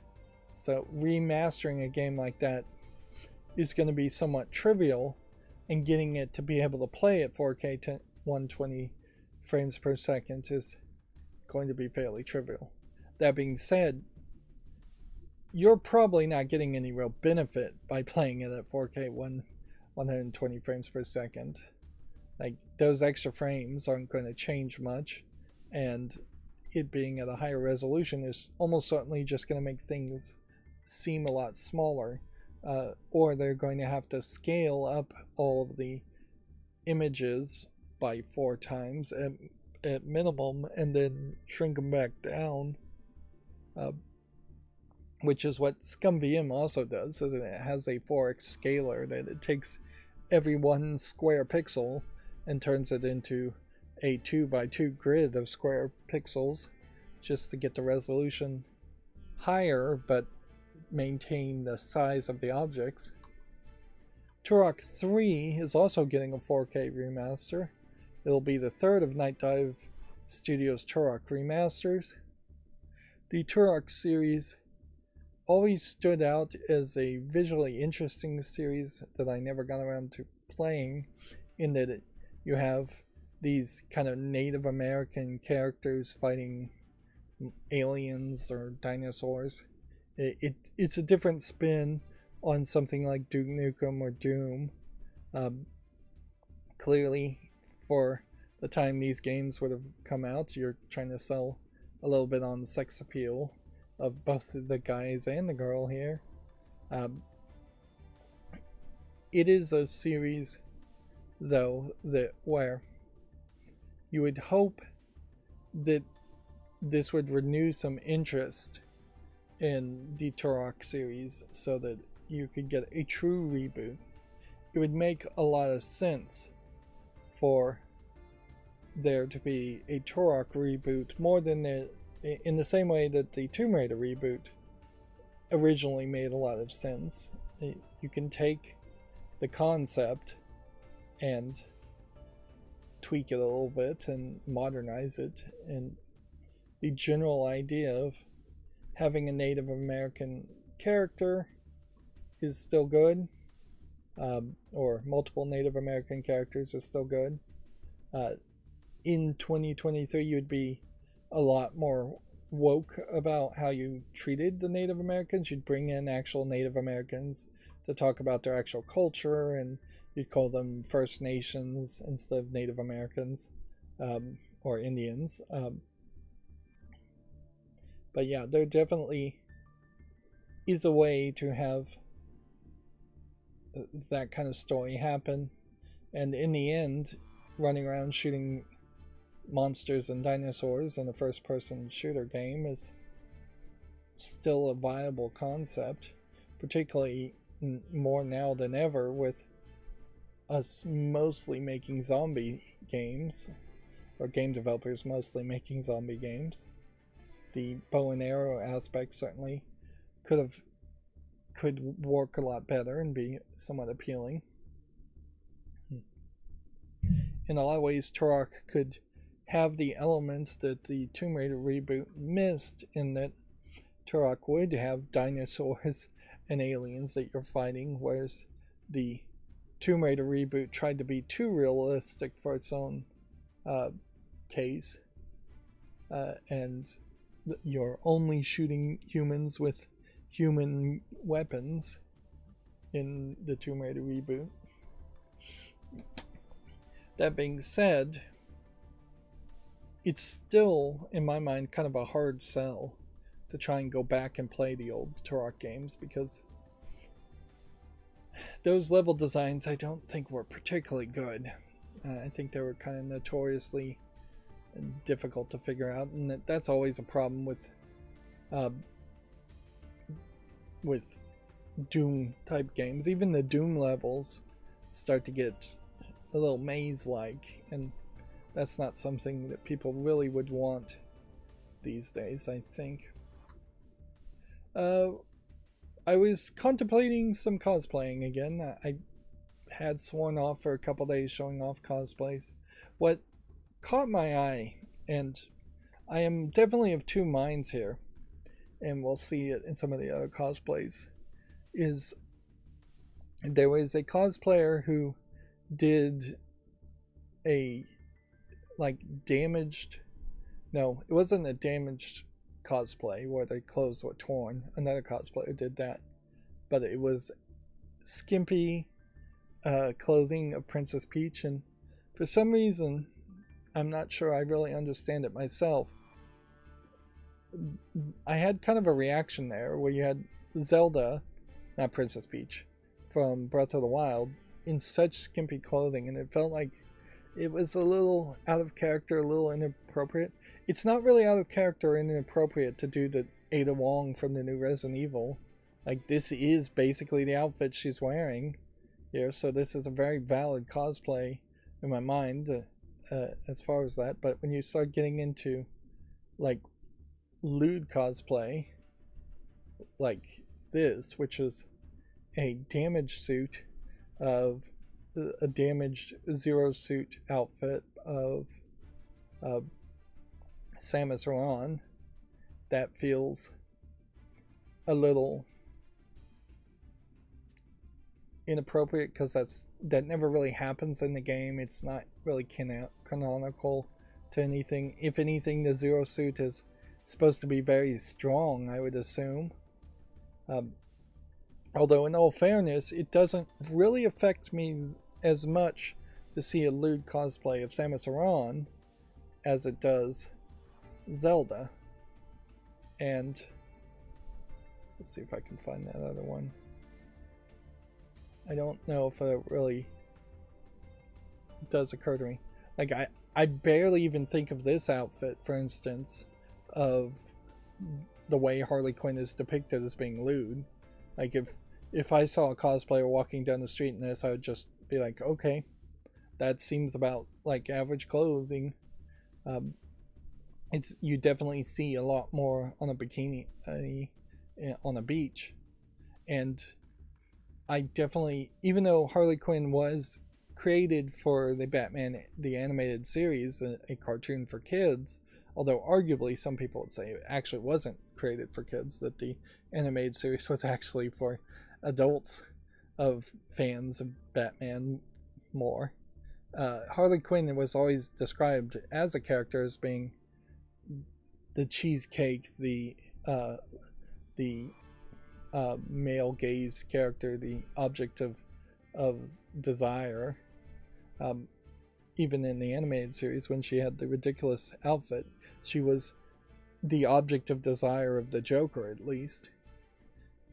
So remastering a game like that is going to be somewhat trivial, and getting it to be able to play at 4K 120 frames per second is going to be fairly trivial. That being said, you're probably not getting any real benefit by playing it at 4K 120 frames per second. Like, those extra frames aren't going to change much, and it being at a higher resolution is almost certainly just going to make things seem a lot smaller, or they're going to have to scale up all of the images by 4 times at minimum, and then shrink them back down, which is what ScumVM also does. Is it has a 4x scaler that it takes every 1 square pixel and turns it into a 2x2 grid of square pixels, just to get the resolution higher but maintain the size of the objects. Turok 3 is also getting a 4K remaster. It'll be the third of Night Dive Studios' Turok remasters. The Turok series always stood out as a visually interesting series that I never got around to playing, in that you have these kind of Native American characters fighting aliens or dinosaurs. It's a different spin on something like Duke Nukem or Doom. Clearly, for the time these games would have come out, you're trying to sell a little bit on the sex appeal of both the guys and the girl here. It is a series, though, that where you would hope that this would renew some interest in the Turok series so that you could get a true reboot. It would make a lot of sense for there to be a Turok reboot, more than in the same way that the Tomb Raider reboot originally made a lot of sense. You can take the concept and tweak it a little bit and modernize it, and the general idea of having a Native American character is still good, or multiple Native American characters is still good. In 2023, you'd be a lot more woke about how you treated the Native Americans. You'd bring in actual Native Americans to talk about their actual culture, and you'd call them First Nations instead of Native Americans, or Indians. But yeah, there definitely is a way to have that kind of story happen, and in the end, running around shooting monsters and dinosaurs in a first-person shooter game is still a viable concept, particularly more now than ever, with us mostly making zombie games, or game developers mostly making zombie games. The bow and arrow aspect certainly could work a lot better and be somewhat appealing. In a lot of ways, Turok could have the elements that the Tomb Raider reboot missed, in that Turok would have dinosaurs and aliens that you're fighting, whereas the Tomb Raider reboot tried to be too realistic for its own case, and you're only shooting humans with human weapons in the Tomb Raider reboot. That being said, it's still, in my mind, kind of a hard sell to try and go back and play the old Turok games, because those level designs I don't think were particularly good. I think they were kind of notoriously difficult to figure out, and that's always a problem with Doom type games. Even the Doom levels start to get a little maze-like, and that's not something that people really would want these days, I think. I was contemplating some cosplaying again. I had sworn off for a couple days showing off cosplays. What caught my eye, and I am definitely of two minds here, and we'll see it in some of the other cosplays, is there was a cosplayer who did a damaged, no, it wasn't a damaged cosplay where their clothes were torn. Another cosplayer did that, but it was skimpy clothing of Princess Peach, and for some reason, I'm not sure I really understand it myself, I had kind of a reaction there where you had Zelda, not Princess Peach, from Breath of the Wild in such skimpy clothing, and it felt like it was a little out of character, a little inappropriate. It's not really out of character and inappropriate to do the Ada Wong from the new Resident Evil. Like, this is basically the outfit she's wearing here, so this is a very valid cosplay in my mind as far as that. But when you start getting into like lewd cosplay like this, which is a damaged suit of a damaged Zero suit outfit of Samus Aran, that feels a little inappropriate, because that never really happens in the game. It's not really canonical to anything. If anything, the Zero suit is supposed to be very strong, I would assume. Although in all fairness, it doesn't really affect me as much to see a lewd cosplay of Samus Aran as it does Zelda. And let's see if I can find that other one. I don't know if it really does occur to me. Like, I barely even think of this outfit, for instance, of the way Harley Quinn is depicted as being lewd. Like, if I saw a cosplayer walking down the street in this, I would just be like, okay, that seems about like average clothing. You definitely see a lot more on a bikini on a beach, and I definitely, even though Harley Quinn was created for the Batman the Animated Series, a cartoon for kids, although arguably some people would say it actually wasn't created for kids, that the animated series was actually for adults of fans of Batman more. Harley Quinn was always described as a character as being the cheesecake, the male gaze character, the object of desire. Even in the animated series, when she had the ridiculous outfit, she was the object of desire of the Joker, at least.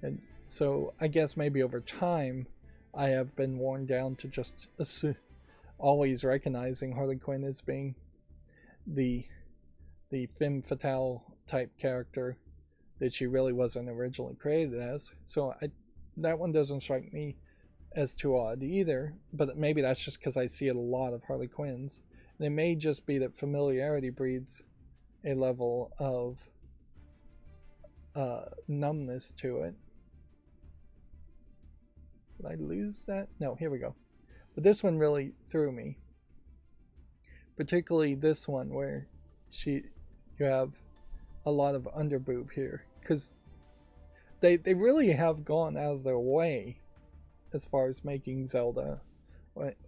And so I guess maybe over time I have been worn down to just always recognizing Harley Quinn as being the femme fatale type character that she really wasn't originally created as. So that one doesn't strike me as too odd either, but maybe that's just because I see a lot of Harley Quinns. And it may just be that familiarity breeds a level of numbness to it. Did I lose that? No, here we go. But this one really threw me, particularly this one where you have a lot of underboob here, because they really have gone out of their way as far as making Zelda,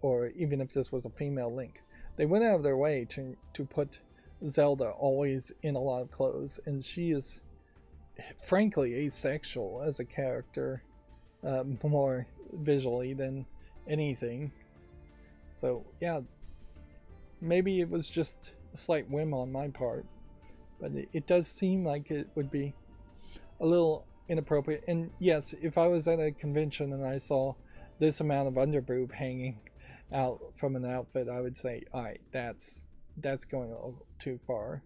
or even if this was a female Link, they went out of their way to put Zelda always in a lot of clothes, and she is frankly asexual as a character, more visually than anything. So yeah, maybe it was just a slight whim on my part, but it does seem like it would be a little inappropriate. And yes, if I was at a convention and I saw this amount of underboob hanging out from an outfit, I would say, all right, that's going a little too far.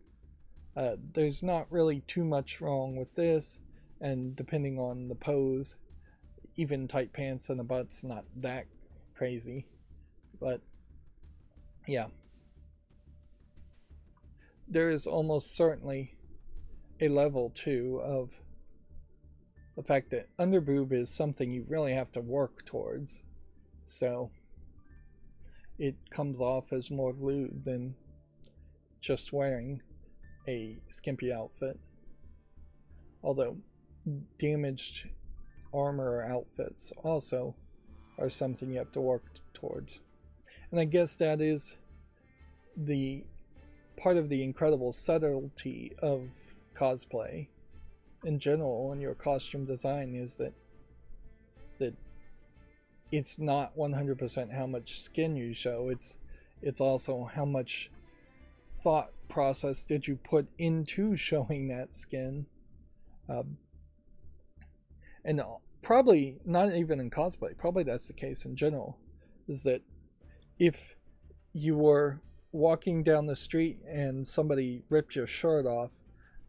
There's not really too much wrong with this, and depending on the pose, even tight pants and a butt's not that crazy. But yeah, there is almost certainly a level too of the fact that underboob is something you really have to work towards, so it comes off as more lewd than just wearing a skimpy outfit. Although damaged armor outfits also are something you have to work towards. And I guess that is the part of the incredible subtlety of cosplay in general and your costume design, is that it's not 100% how much skin you show, it's also how much thought process did you put into showing that skin. And probably not even in cosplay, probably that's the case in general, is that if you were walking down the street and somebody ripped your shirt off,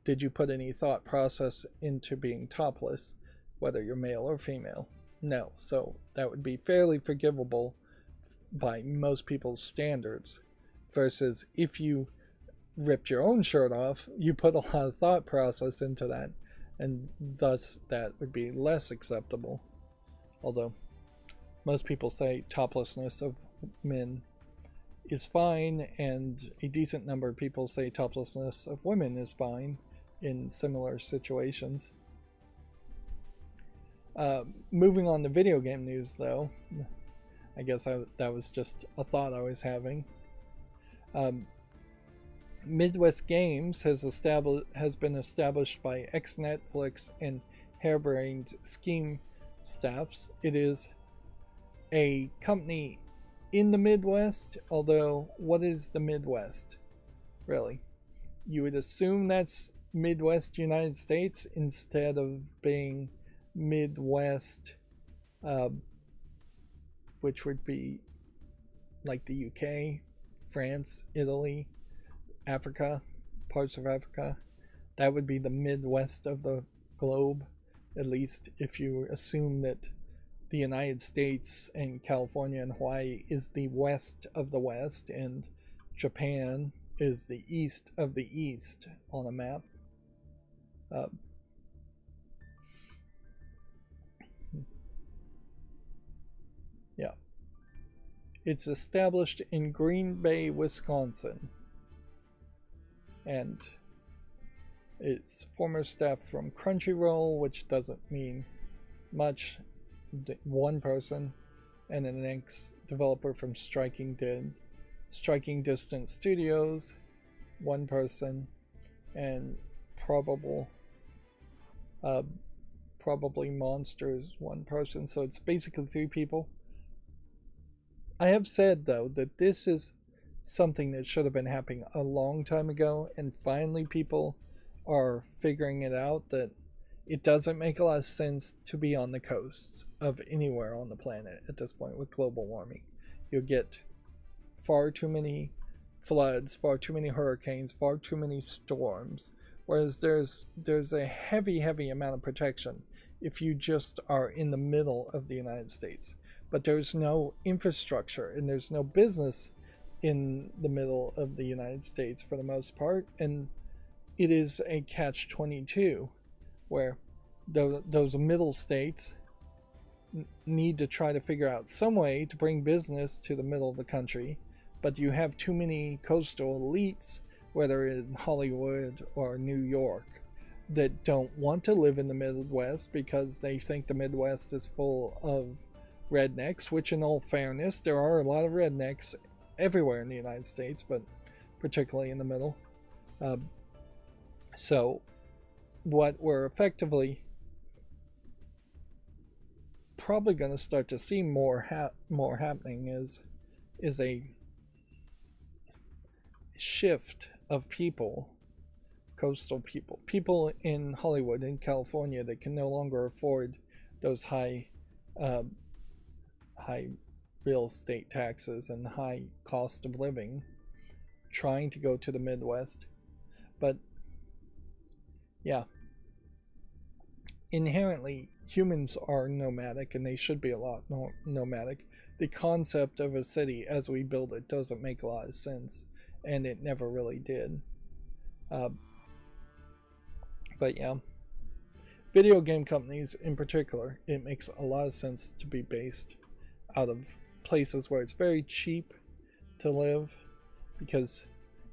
did you put any thought process into being topless, whether you're male or female? No. So that would be fairly forgivable by most people's standards, versus if you ripped your own shirt off, you put a lot of thought process into that, and thus that would be less acceptable. Although most people say toplessness of men is fine, and a decent number of people say toplessness of women is fine in similar situations. Moving on to video game news, though, I guess that was just a thought I was having. Midwest Games has been established by ex-Netflix and Harebrained Scheme staffs. It is a company in the Midwest, although what is the Midwest, really? You would assume that's Midwest United States instead of being Midwest, which would be like the UK, France, Italy, Africa, parts of Africa. That would be the Midwest of the globe, at least if you assume that the United States and California and Hawaii is the west of the West, and Japan is the east of the East on a map. Yeah. It's established in Green Bay, Wisconsin. And it's former staff from Crunchyroll, which doesn't mean much. One person, and an ex-developer from Striking Distance Studios, one person, and probably Monsters, one person. So it's basically 3 people. I have said, though, that this is something that should have been happening a long time ago, and finally people are figuring it out, that it doesn't make a lot of sense to be on the coasts of anywhere on the planet at this point with global warming. You'll get far too many floods, far too many hurricanes, far too many storms, whereas there's a heavy amount of protection if you just are in the middle of the United States. But there's no infrastructure and there's no business in the middle of the United States for the most part, and it is a catch-22 where those middle states need to try to figure out some way to bring business to the middle of the country, but you have too many coastal elites, whether in Hollywood or New York, that don't want to live in the Midwest because they think the Midwest is full of rednecks, which in all fairness, there are a lot of rednecks everywhere in the United States, but particularly in the middle. So what we're effectively probably going to start to see more happening is a shift of people, coastal people in Hollywood, in California, that can no longer afford those high real estate taxes and high cost of living, trying to go to the Midwest. But yeah, inherently humans are nomadic, and they should be a lot nomadic. The concept of a city as we build it doesn't make a lot of sense, and it never really did. But yeah, video game companies in particular, it makes a lot of sense to be based out of places where it's very cheap to live, because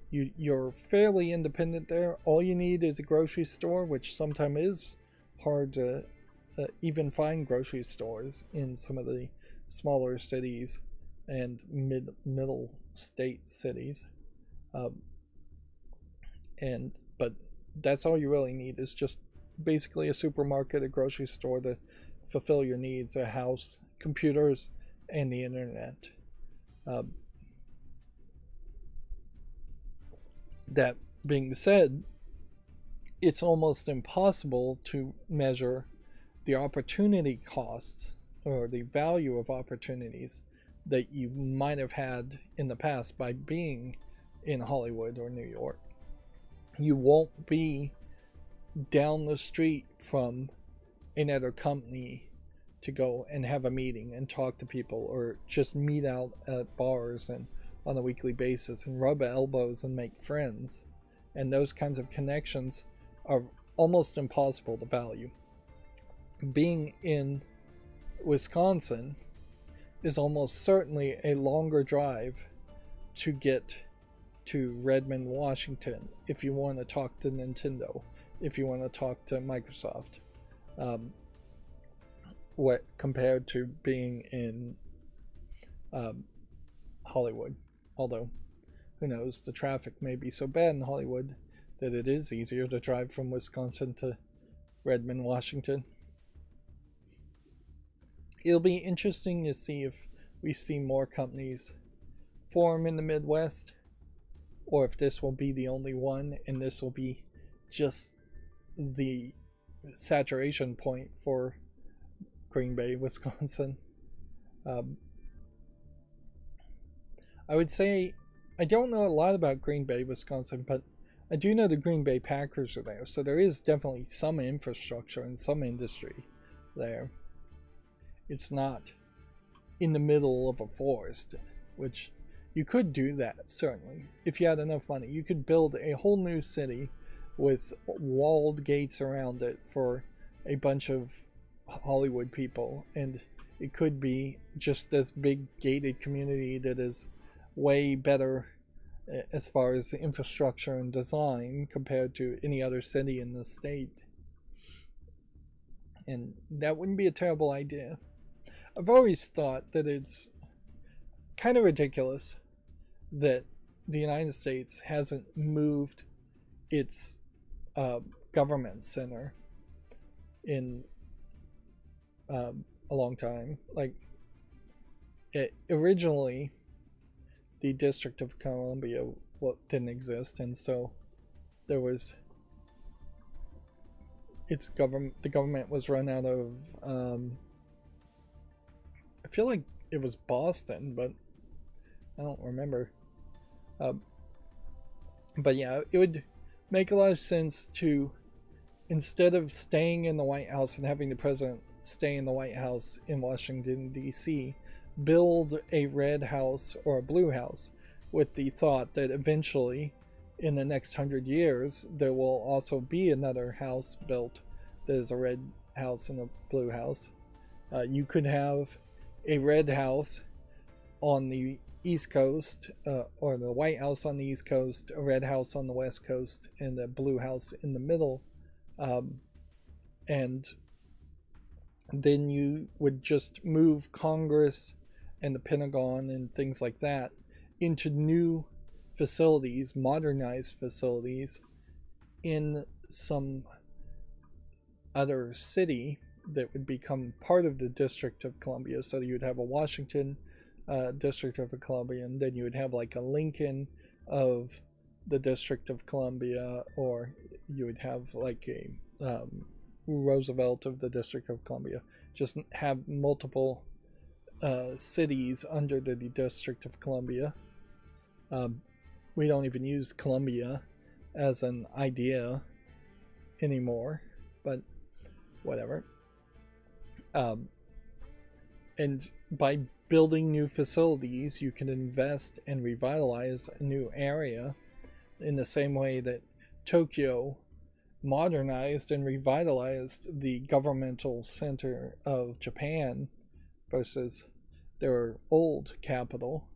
you're fairly independent there. All you need is a grocery store, which sometimes is hard to even find grocery stores in some of the smaller cities and middle state cities. But that's all you really need, is just basically a supermarket, a grocery store to fulfill your needs, a house, computers, and the internet. That being said, it's almost impossible to measure the opportunity costs or the value of opportunities that you might have had in the past by being in Hollywood or New York. You won't be down the street from another company to go and have a meeting and talk to people, or just meet out at bars and on a weekly basis and rub elbows and make friends. And those kinds of connections are almost impossible to value. Being in Wisconsin is almost certainly a longer drive to get to Redmond, Washington, if you want to talk to Nintendo, if you want to talk to Microsoft, what compared to being in Hollywood. Although, who knows, the traffic may be so bad in Hollywood that it is easier to drive from Wisconsin to Redmond, Washington. It'll be interesting to see if we see more companies form in the Midwest, or if this will be the only one and this will be just the saturation point for Green Bay, Wisconsin. I would say I don't know a lot about Green Bay, Wisconsin, but I do know the Green Bay Packers are there, so there is definitely some infrastructure and some industry there. It's not in the middle of a forest, which you could do that, certainly. If you had enough money, you could build a whole new city with walled gates around it for a bunch of Hollywood people, and it could be just this big gated community that is way better as far as infrastructure and design compared to any other city in the state. And that wouldn't be a terrible idea. I've always thought that it's kind of ridiculous that the United States hasn't moved its government center in a long time. Like, originally, the District of Columbia didn't exist, and so there was the government was run out of I feel like it was Boston, but I don't remember. But yeah, it would make a lot of sense to, instead of staying in the White House and having the president stay in the White House in Washington, D.C., build a red house or a blue house, with the thought that eventually, in the next 100 years, there will also be another house built that is a red house and a blue house. You could have a red house on the East Coast, or the White House on the East Coast, a Red House on the West Coast, and a Blue House in the middle. And then you would just move Congress and the Pentagon and things like that into new facilities, modernized facilities in some other city that would become part of the District of Columbia. So you'd have a Washington District of Columbia, and then you would have like a Lincoln of the District of Columbia, or you would have like a Roosevelt of the District of Columbia. Just have multiple cities under the District of Columbia. We don't even use Columbia as an idea anymore, but whatever. And by building new facilities, you can invest and revitalize a new area in the same way that Tokyo modernized and revitalized the governmental center of Japan versus their old capital.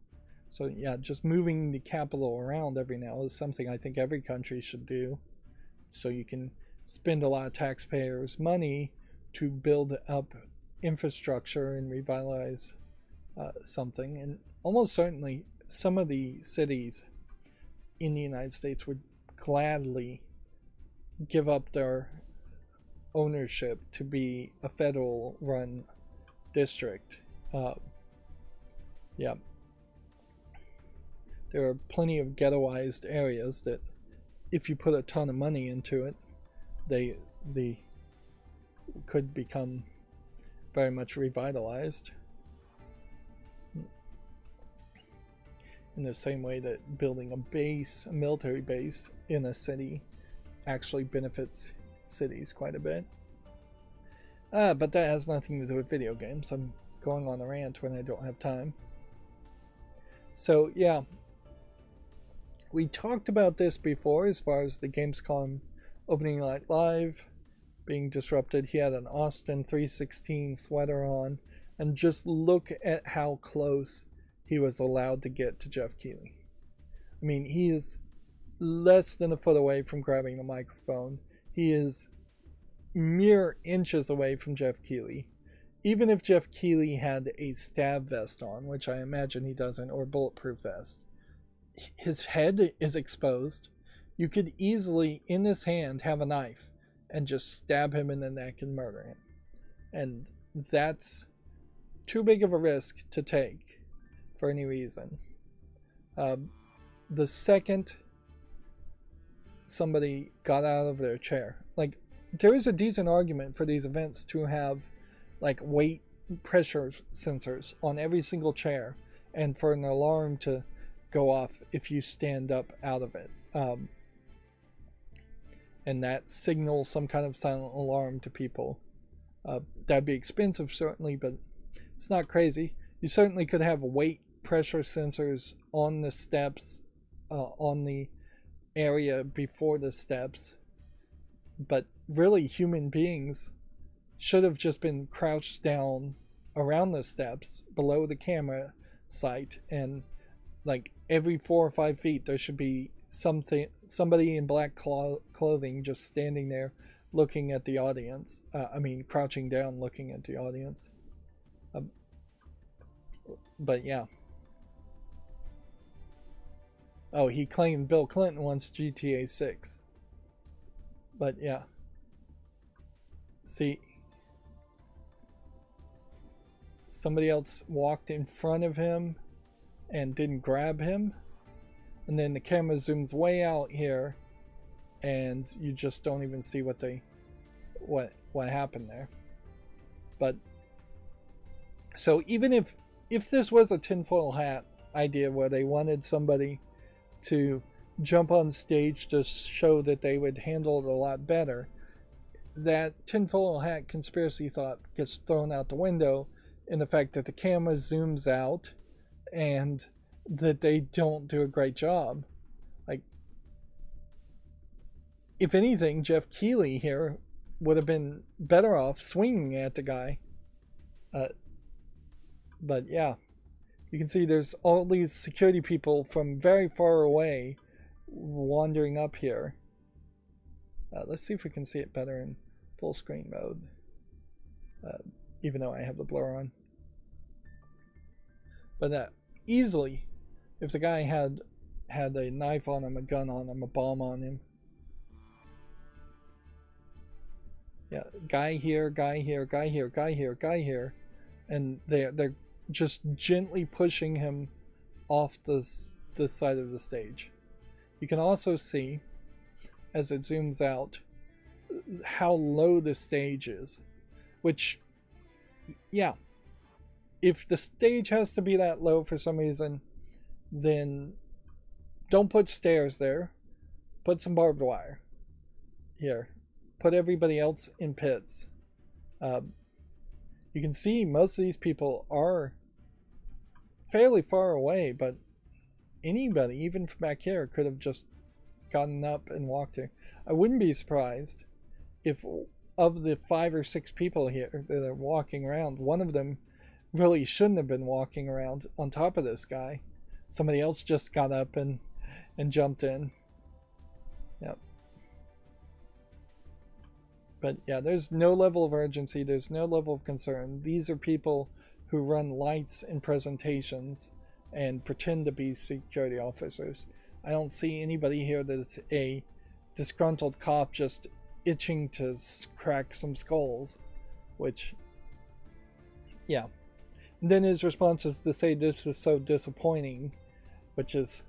So yeah, just moving the capital around every now is something I think every country should do, so you can spend a lot of taxpayers' money to build up infrastructure and revitalize something. And almost certainly some of the cities in the United States would gladly give up their ownership to be a federal run district. Yeah, there are plenty of ghettoized areas that if you put a ton of money into it, they could become very much revitalized. In the same way that building a base, a military base in a city, actually benefits cities quite a bit. But that has nothing to do with video games. I'm going on a rant when I don't have time. So yeah, we talked about this before as far as the Gamescom opening night live being disrupted. He had an Austin 316 sweater on, and just look at how close he was allowed to get to Jeff Keighley. I mean, he is less than a foot away from grabbing the microphone. He is mere inches away from Jeff Keighley. Even if Jeff Keighley had a stab vest on, which I imagine he doesn't, or bulletproof vest, his head is exposed. You could easily, in his hand, have a knife and just stab him in the neck and murder him. And that's too big of a risk to take for any reason. The second somebody got out of their chair, like, there is a decent argument for these events to have like weight pressure sensors on every single chair, and for an alarm to go off if you stand up out of it, and that signals some kind of silent alarm to people. That'd be expensive, certainly, but it's not crazy. You certainly could have weight pressure sensors on the steps, on the area before the steps, but really human beings should have just been crouched down around the steps below the camera site, and like every 4 or 5 feet there should be somebody in black clothing just standing there looking at the audience. Crouching down looking at the audience. But yeah. Oh, he claimed Bill Clinton wants GTA 6. But yeah. See, somebody else walked in front of him and didn't grab him, and then the camera zooms way out here and you just don't even see what happened there. But so even if this was a tinfoil hat idea where they wanted somebody to jump on stage to show that they would handle it a lot better, that tinfoil hat conspiracy thought gets thrown out the window in the fact that the camera zooms out and that they don't do a great job. Like, if anything, Jeff Keighley here would have been better off swinging at the guy. But yeah, You can see there's all these security people from very far away wandering up here. Let's see if we can see it better in full screen mode, even though I have the blur on. But easily, if the guy had a knife on him, a gun on him, a bomb on him. Yeah, guy here, guy here, guy here, guy here, guy here. And they're just gently pushing him off this side of the stage. You can also see, as it zooms out, how low the stage is. Which, yeah, if the stage has to be that low for some reason, then don't put stairs there. Put some barbed wire. Here. Put everybody else in pits. You can see most of these people are fairly far away, but anybody, even from back here, could have just gotten up and walked here. I wouldn't be surprised if of the 5 or 6 people here that are walking around, one of them really shouldn't have been walking around on top of this guy. Somebody else just got up and jumped in. Yep. But yeah, there's no level of urgency. There's no level of concern. These are people who run lights in presentations and pretend to be security officers. I don't see anybody here that's a disgruntled cop just itching to crack some skulls, which, yeah. And then his response is to say this is so disappointing, which is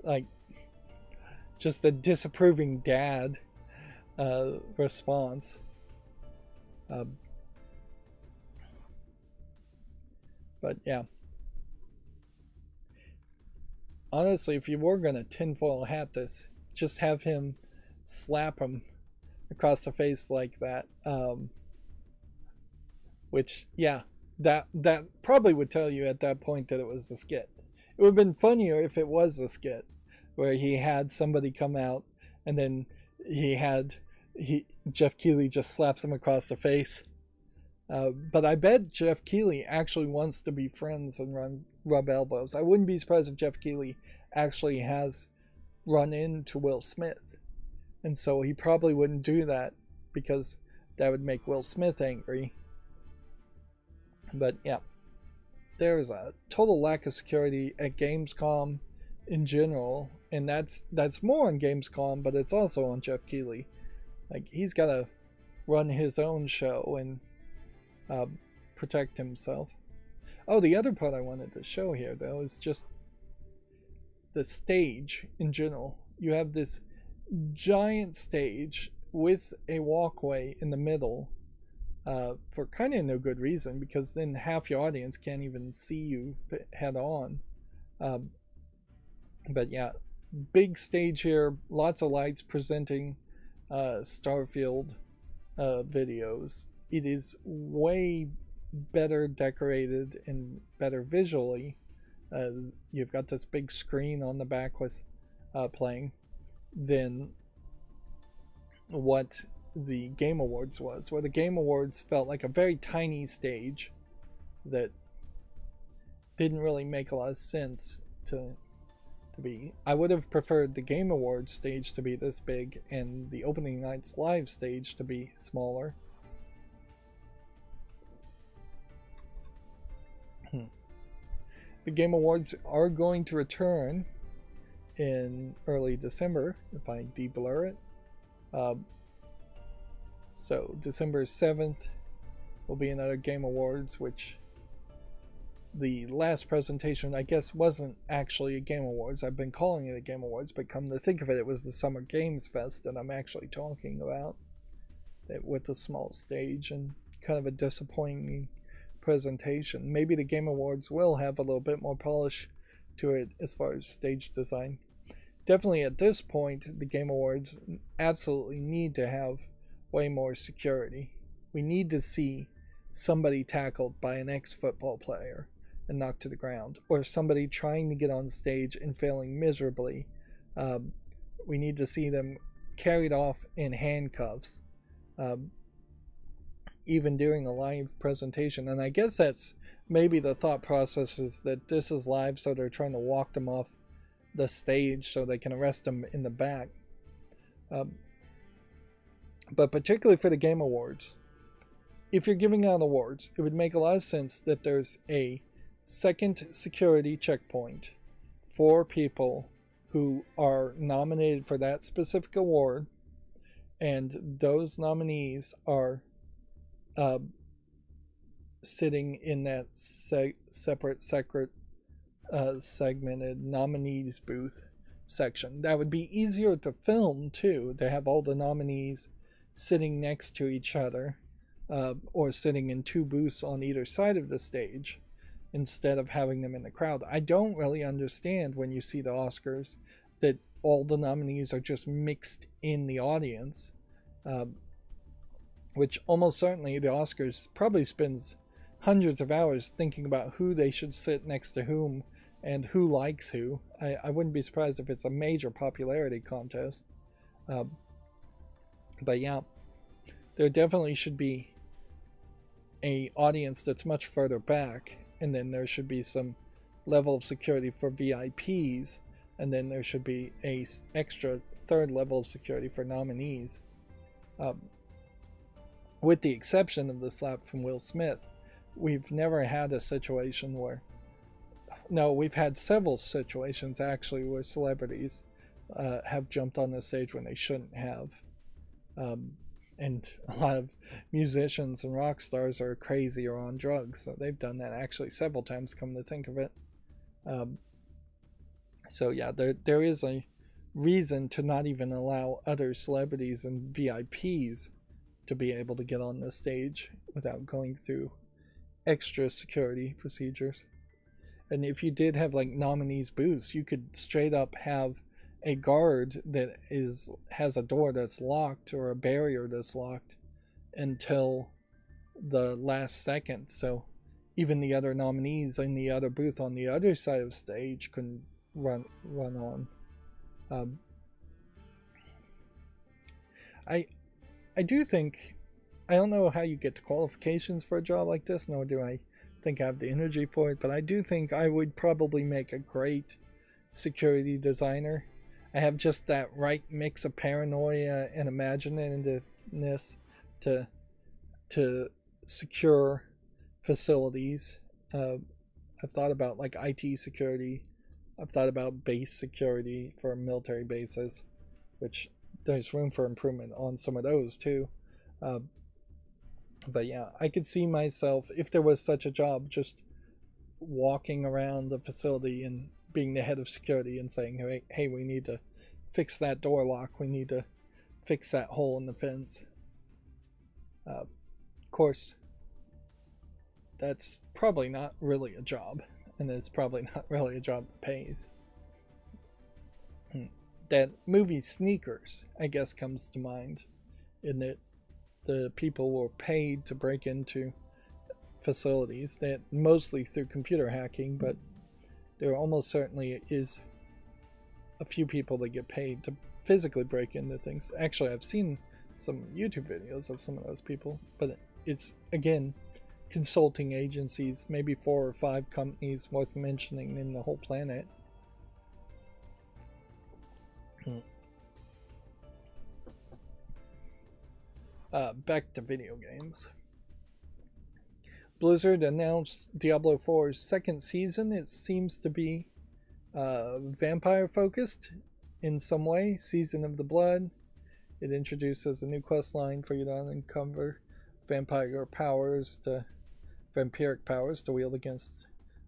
like just a disapproving dad response. But yeah, honestly, if you were gonna tinfoil hat this, just have him slap him across the face like that. Which, yeah, that probably would tell you at that point that it was a skit. It would have been funnier if it was a skit where he had somebody come out and then Jeff Keighley just slaps him across the face. But I bet Jeff Keighley actually wants to be friends and rub elbows. I wouldn't be surprised if Jeff Keighley actually has run into Will Smith. And so he probably wouldn't do that because that would make Will Smith angry. But yeah, there's a total lack of security at Gamescom in general. And that's more on Gamescom, but it's also on Jeff Keighley. Like, he's got to run his own show and protect himself. Oh, the other part I wanted to show here, though, is just the stage in general. You have this giant stage with a walkway in the middle for kind of no good reason, because then half your audience can't even see you head on. But yeah, big stage here, lots of lights presenting Starfield videos. It is way better decorated and better visually. You've got this big screen on the back with playing than what the Game Awards was, where the Game Awards felt like a very tiny stage that didn't really make a lot of sense to be. I would have preferred the Game Awards stage to be this big and the opening night's live stage to be smaller. The Game Awards are going to return in early December if I de-blur it. So December 7th will be another Game Awards, which the last presentation I guess wasn't actually a Game Awards. I've been calling it a Game Awards, but come to think of it, it was the Summer Games Fest that I'm actually talking about, with a small stage and kind of a disappointing presentation. Maybe the Game Awards will have a little bit more polish to it as far as stage design. Definitely at this point, the Game Awards absolutely need to have way more security. We need to see somebody tackled by an ex-football player and knocked to the ground, or somebody trying to get on stage and failing miserably. We need to see them carried off in handcuffs. even doing a live presentation. And I guess that's maybe the thought process, is that this is live, so they're trying to walk them off the stage so they can arrest them in the back. But particularly for the Game Awards, if you're giving out awards, it would make a lot of sense that there's a second security checkpoint for people who are nominated for that specific award, and those nominees are sitting in that separate segmented nominees booth section. That would be easier to film too, to have all the nominees sitting next to each other, or sitting in two booths on either side of the stage instead of having them in the crowd. I don't really understand when you see the Oscars that all the nominees are just mixed in the audience, which almost certainly the Oscars probably spends hundreds of hours thinking about who they should sit next to whom and who likes who. I wouldn't be surprised if it's a major popularity contest. But yeah, there definitely should be a audience that's much further back, and then there should be some level of security for VIPs, and then there should be a extra third level of security for nominees. With the exception of the slap from Will Smith, we've never had a situation where... No, we've had several situations actually where celebrities have jumped on the stage when they shouldn't have. And a lot of musicians and rock stars are crazy or on drugs, so they've done that actually several times, come to think of it. So yeah, there is a reason to not even allow other celebrities and VIPs to be able to get on the stage without going through extra security procedures. And if you did have like nominees booths, you could straight up have a guard that has a door that's locked or a barrier that's locked until the last second, so even the other nominees in the other booth on the other side of the stage couldn't run on. I do think, I don't know how you get the qualifications for a job like this, nor do I think I have the energy for it, but I do think I would probably make a great security designer. I have just that right mix of paranoia and imaginativeness to secure facilities. I've thought about like IT security. I've thought about base security for military bases, which there's room for improvement on some of those too. But yeah, I could see myself, if there was such a job, just walking around the facility and being the head of security and saying, hey, we need to fix that door lock, we need to fix that hole in the fence. Of course, that's probably not really a job, and it's probably not really a job that pays. That movie Sneakers, I guess, comes to mind, in that the people were paid to break into facilities, that mostly through computer hacking, but there almost certainly is a few people that get paid to physically break into things. Actually, I've seen some YouTube videos of some of those people, but it's, again, consulting agencies, maybe 4 or 5 companies worth mentioning in the whole planet. Back to video games. Blizzard announced Diablo 4's second season. It seems to be vampire focused in some way. Season of the Blood. It introduces a new quest line for you to uncover vampiric powers to wield against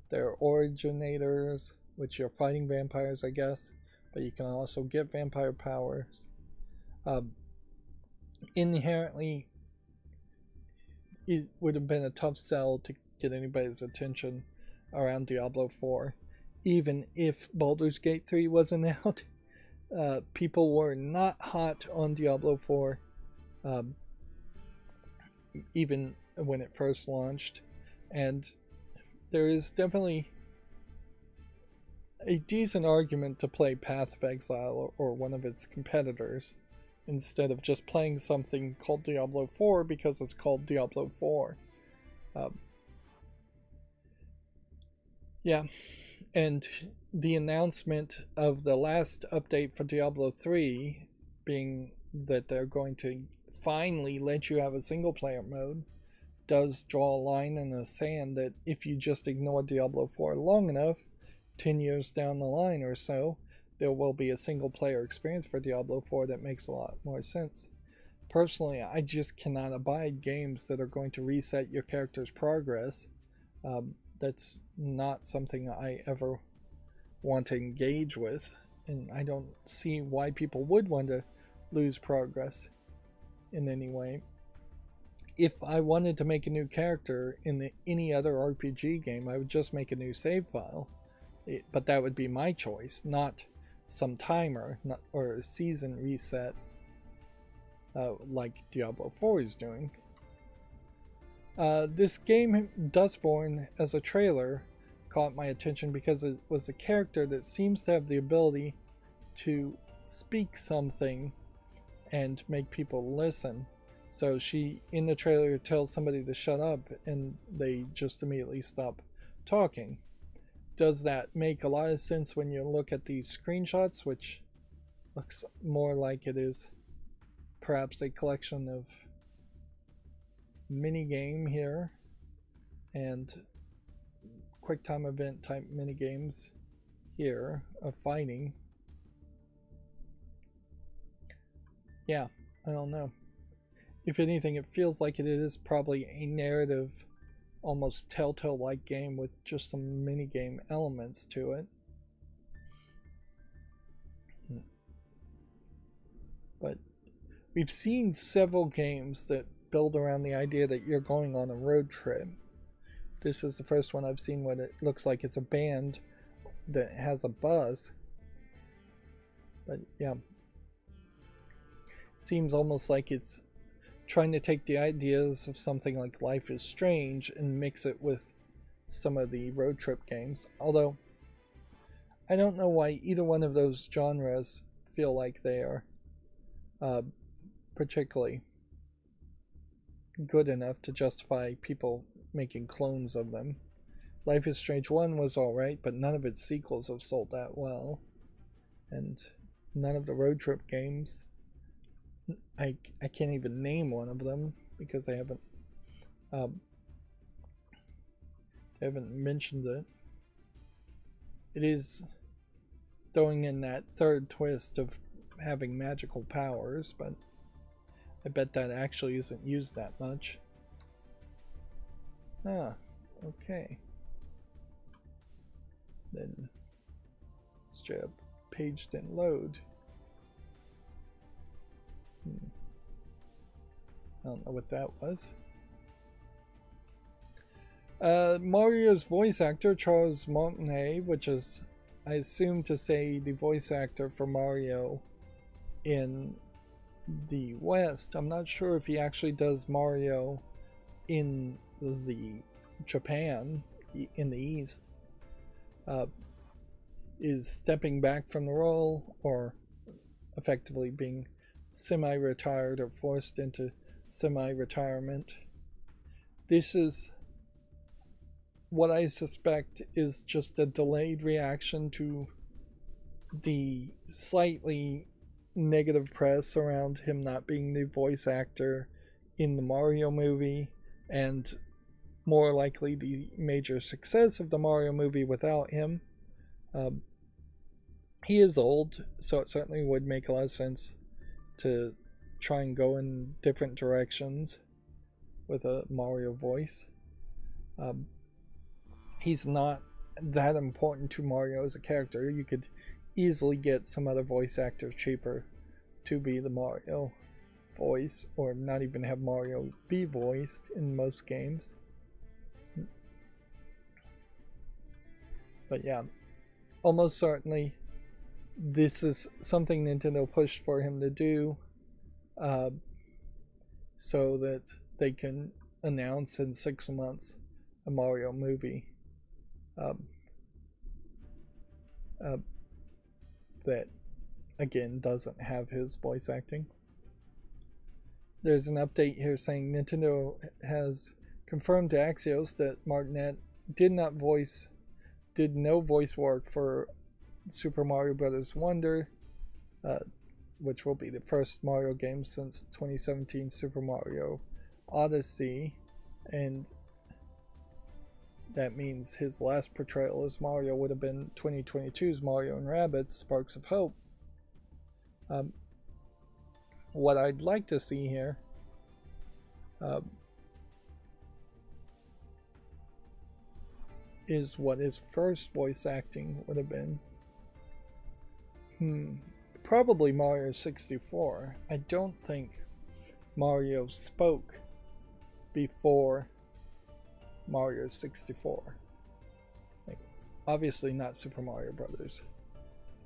their originators, which you're fighting vampires, I guess, but you can also get vampire powers. Inherently, it would have been a tough sell to get anybody's attention around Diablo 4, even if Baldur's Gate 3 wasn't out. People were not hot on Diablo 4, even when it first launched, and there is definitely a decent argument to play Path of Exile or one of its competitors instead of just playing something called Diablo 4 because it's called Diablo 4. Yeah, and the announcement of the last update for Diablo 3 being that they're going to finally let you have a single player mode does draw a line in the sand that if you just ignore Diablo 4 long enough, 10 years down the line or so, there will be a single player experience for Diablo 4 that makes a lot more sense. Personally, I just cannot abide games that are going to reset your character's progress. That's not something I ever want to engage with, and I don't see why people would want to lose progress in any way. If I wanted to make a new character in any other RPG game, I would just make a new save file. But that would be my choice, not some timer or a season reset like Diablo 4 is doing. This game, Dustborn, as a trailer, caught my attention because it was a character that seems to have the ability to speak something and make people listen. So she, in the trailer, tells somebody to shut up and they just immediately stop talking. Does that make a lot of sense when you look at these screenshots, which looks more like it is perhaps a collection of minigame here and quick time event type minigames here of fighting? Yeah, I don't know. If anything, it feels like it is probably a narrative, almost Telltale-like game with just some minigame elements to it. But we've seen several games that build around the idea that you're going on a road trip. This is the first one I've seen where it looks like it's a band that has a bus. But yeah, seems almost like it's trying to take the ideas of something like Life is Strange and mix it with some of the road trip games. Although, I don't know why either one of those genres feel like they are particularly good enough to justify people making clones of them. Life is Strange 1 was alright, but none of its sequels have sold that well. And none of the road trip games, I can't even name one of them because they haven't mentioned it. It is throwing in that third twist of having magical powers, but I bet that actually isn't used that much. Ah, okay. Then straight up page didn't load. I don't know what that was. Mario's voice actor, Charles Martinet, which is, I assume to say, the voice actor for Mario in the West. I'm not sure if he actually does Mario in the Japan, in the East. Is stepping back from the role or effectively being semi-retired or forced into semi-retirement. This is what I suspect is just a delayed reaction to the slightly negative press around him not being the voice actor in the Mario movie, and more likely the major success of the Mario movie without him. He is old, so it certainly would make a lot of sense to try and go in different directions with a Mario voice. He's not that important to Mario as a character. You could easily get some other voice actors cheaper to be the Mario voice, or not even have Mario be voiced in most games. But yeah, almost certainly this is something Nintendo pushed for him to do so that they can announce in 6 months a Mario movie that again doesn't have his voice acting. There's an update here saying Nintendo has confirmed to Axios that Martinet did no voice work for Super Mario Bros. Wonder, uh, which will be the first Mario game since 2017 Super Mario Odyssey, and that means his last portrayal as Mario would have been 2022's Mario and Rabbids Sparks of Hope. What I'd like to see here is what his first voice acting would have been. Probably Mario 64. I don't think Mario spoke before Mario 64. Like, obviously not Super Mario Brothers,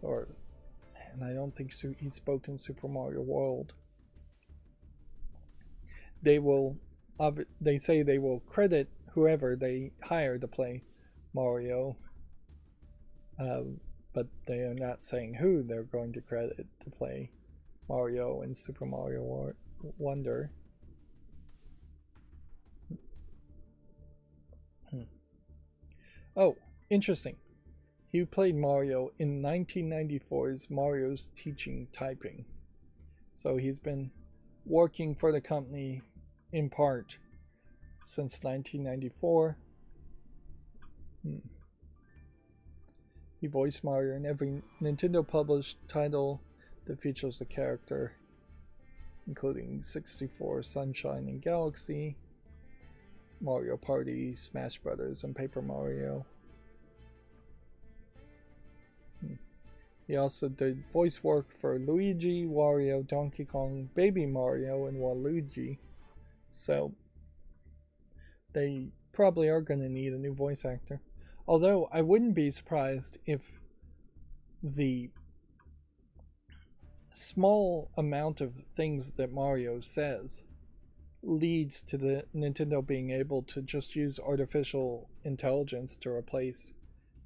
and I don't think he spoke in Super Mario World. They say they will credit whoever they hire to play Mario, but they are not saying who they're going to credit to play Mario in Super Mario Wonder. Oh, interesting. He played Mario in 1994's Mario's Teaching Typing. So he's been working for the company in part since 1994. He voiced Mario in every Nintendo published title that features the character, including 64, Sunshine and Galaxy, Mario Party, Smash Brothers, and Paper Mario. He also did voice work for Luigi, Wario, Donkey Kong, Baby Mario, and Waluigi. So they probably are going to need a new voice actor. Although I wouldn't be surprised if the small amount of things that Mario says leads to the Nintendo being able to just use artificial intelligence to replace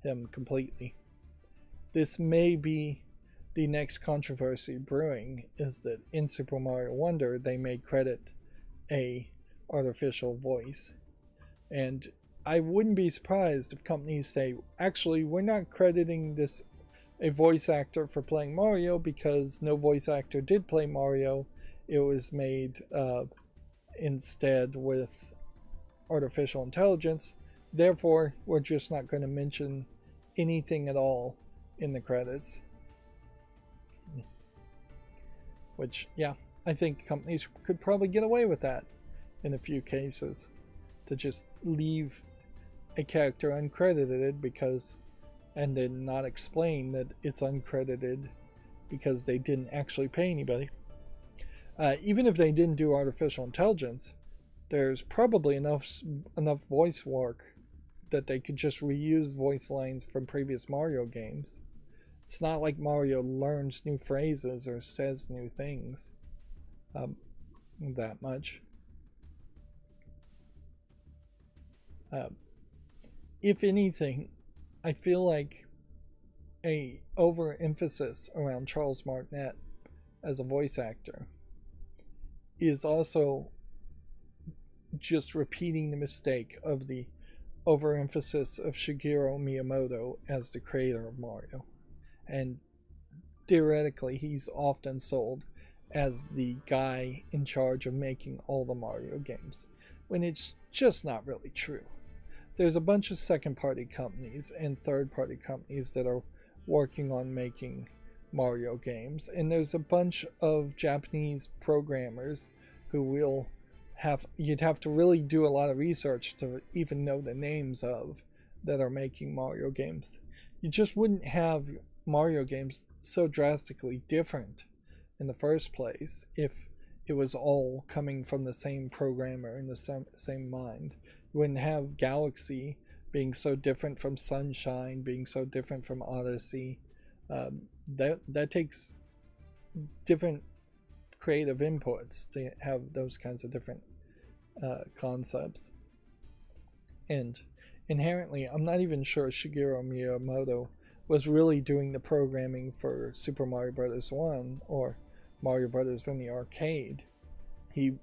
him completely. This may be the next controversy brewing, is that in Super Mario Wonder they may credit a artificial voice. And I wouldn't be surprised if companies say, actually, we're not crediting a voice actor for playing Mario because no voice actor did play Mario. It was made instead with artificial intelligence. Therefore, we're just not going to mention anything at all in the credits. Which, yeah, I think companies could probably get away with that in a few cases, to just leave a character uncredited and then not explain that it's uncredited because they didn't actually pay anybody. Even if they didn't do artificial intelligence, there's probably enough voice work that they could just reuse voice lines from previous Mario games. It's not like Mario learns new phrases or says new things that much. If anything, I feel like a overemphasis around Charles Martinet as a voice actor is also just repeating the mistake of the overemphasis of Shigeru Miyamoto as the creator of Mario. And theoretically, he's often sold as the guy in charge of making all the Mario games, when it's just not really true. There's a bunch of second-party companies and third-party companies that are working on making Mario games, and there's a bunch of Japanese programmers who you'd have to really do a lot of research to even know the names of, that are making Mario games. You just wouldn't have Mario games so drastically different in the first place if it was all coming from the same programmer in the same mind. You wouldn't have Galaxy being so different from Sunshine, being so different from Odyssey. That takes different creative inputs to have those kinds of different concepts. And inherently, I'm not even sure Shigeru Miyamoto was really doing the programming for Super Mario Bros. 1 or Mario Bros. In the arcade. He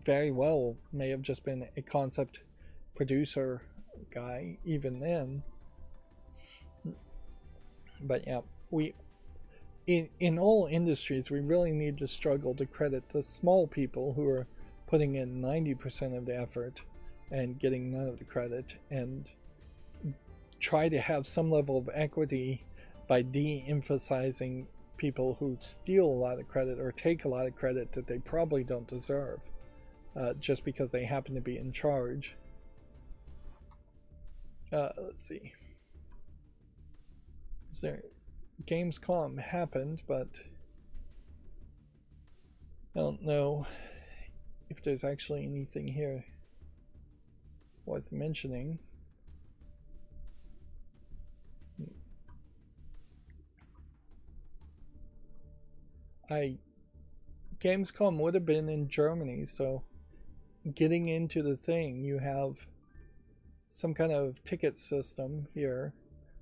very well may have just been a concept producer guy even then. But yeah, we in all industries we really need to struggle to credit the small people who are putting in 90% of the effort and getting none of the credit, and try to have some level of equity by de-emphasizing people who steal a lot of credit or take a lot of credit that they probably don't deserve, just because they happen to be in charge. Let's see. Is there Gamescom happened, but I don't know if there's actually anything here worth mentioning. Gamescom would have been in Germany, so getting into the thing, you have some kind of ticket system here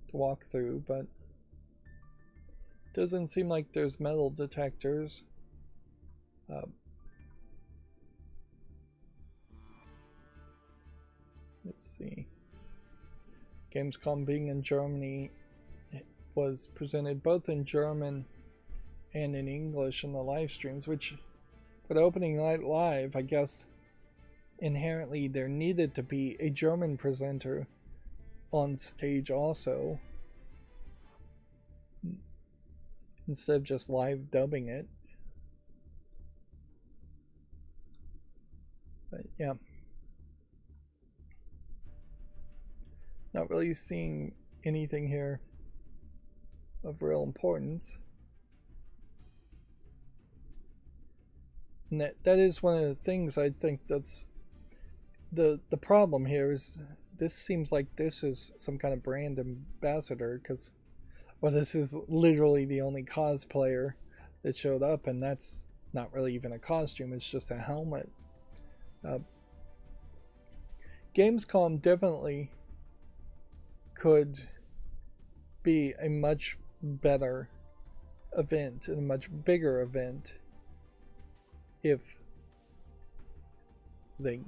to walk through, but doesn't seem like there's metal detectors. Let's see. Gamescom being in Germany, it was presented both in German and in English in the live streams, which for the opening night live, I guess inherently there needed to be a German presenter on stage also, instead of just live dubbing it. But yeah, not really seeing anything here of real importance. And that is one of the things I think that's the problem here is this seems like this is some kind of brand ambassador, because well, this is literally the only cosplayer that showed up, and that's not really even a costume, it's just a helmet. Gamescom definitely could be a much better event and a much bigger event if they,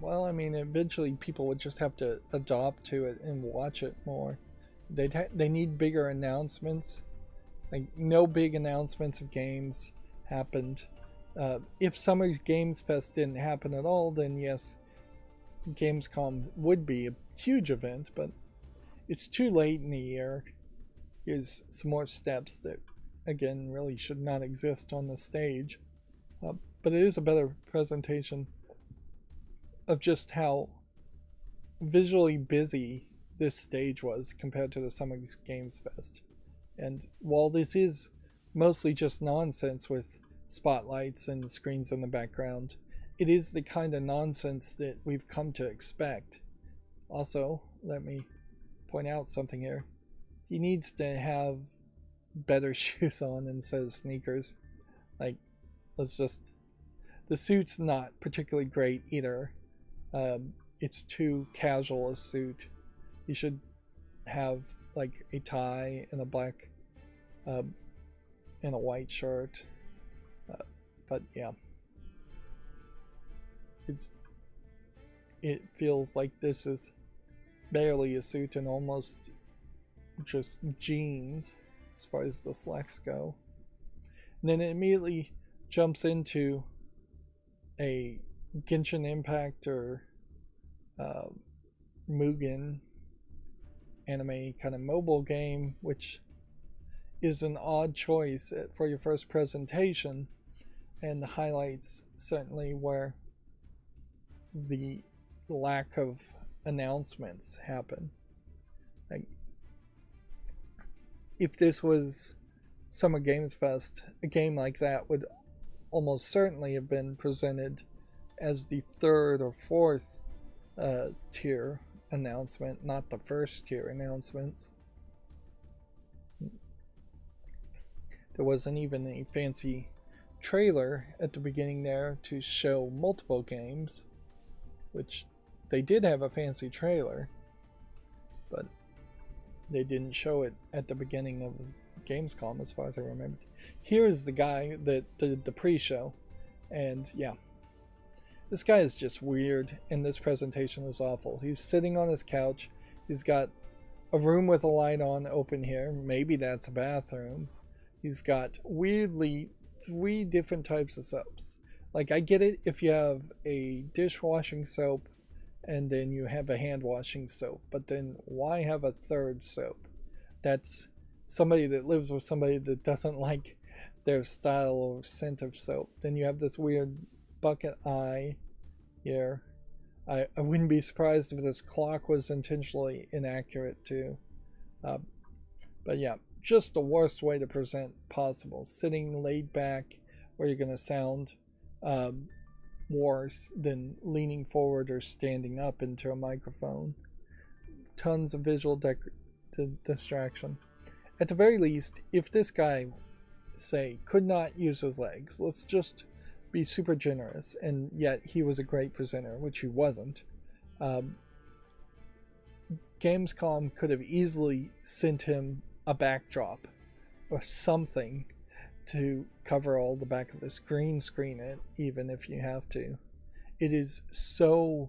well, I mean, eventually people would just have to adopt to it and watch it more. They need bigger announcements. Like, no big announcements of games happened. If Summer Games Fest didn't happen at all, then yes, Gamescom would be a huge event, but it's too late in the year. Here's some more steps that, again, really should not exist on the stage. But it is a better presentation of just how visually busy this stage was compared to the Summer Games Fest. And while this is mostly just nonsense with spotlights and screens in the background, it is the kind of nonsense that we've come to expect. Also, let me point out something here. He needs to have better shoes on instead of sneakers. Like, let's just... The suit's not particularly great either. It's too casual a suit. You should have like a tie and a black and a white shirt. But yeah, it feels like this is barely a suit and almost just jeans as far as the slacks go. And then it immediately jumps into a Genshin Impact or Mugen anime kind of mobile game, which is an odd choice for your first presentation, and highlights certainly where the lack of announcements happen. Like, if this was Summer Games Fest, a game like that would almost certainly have been presented as the third or fourth tier announcement, not the first tier announcements. There wasn't even a fancy trailer at the beginning there to show multiple games, which they did have a fancy trailer, but they didn't show it at the beginning of Gamescom, as far as I remember. Here's the guy that did the pre-show, and yeah, this guy is just weird, and this presentation is awful. He's sitting on his couch. He's got a room with a light on open here. Maybe that's a bathroom. He's got weirdly 3 different types of soaps. Like, I get it if you have a dishwashing soap and then you have a hand washing soap, but then why have a third soap? That's somebody that lives with somebody that doesn't like their style or scent of soap. Then you have this weird bucket eye here. I wouldn't be surprised if this clock was intentionally inaccurate too. But yeah, just the worst way to present possible. Sitting laid back where you're going to sound worse than leaning forward or standing up into a microphone. Tons of visual distraction. At the very least, if this guy, say, could not use his legs, let's just be super generous, and yet he was a great presenter, which he wasn't. Gamescom could have easily sent him a backdrop or something to cover all the back of this, green screen it, even if you have to. It is so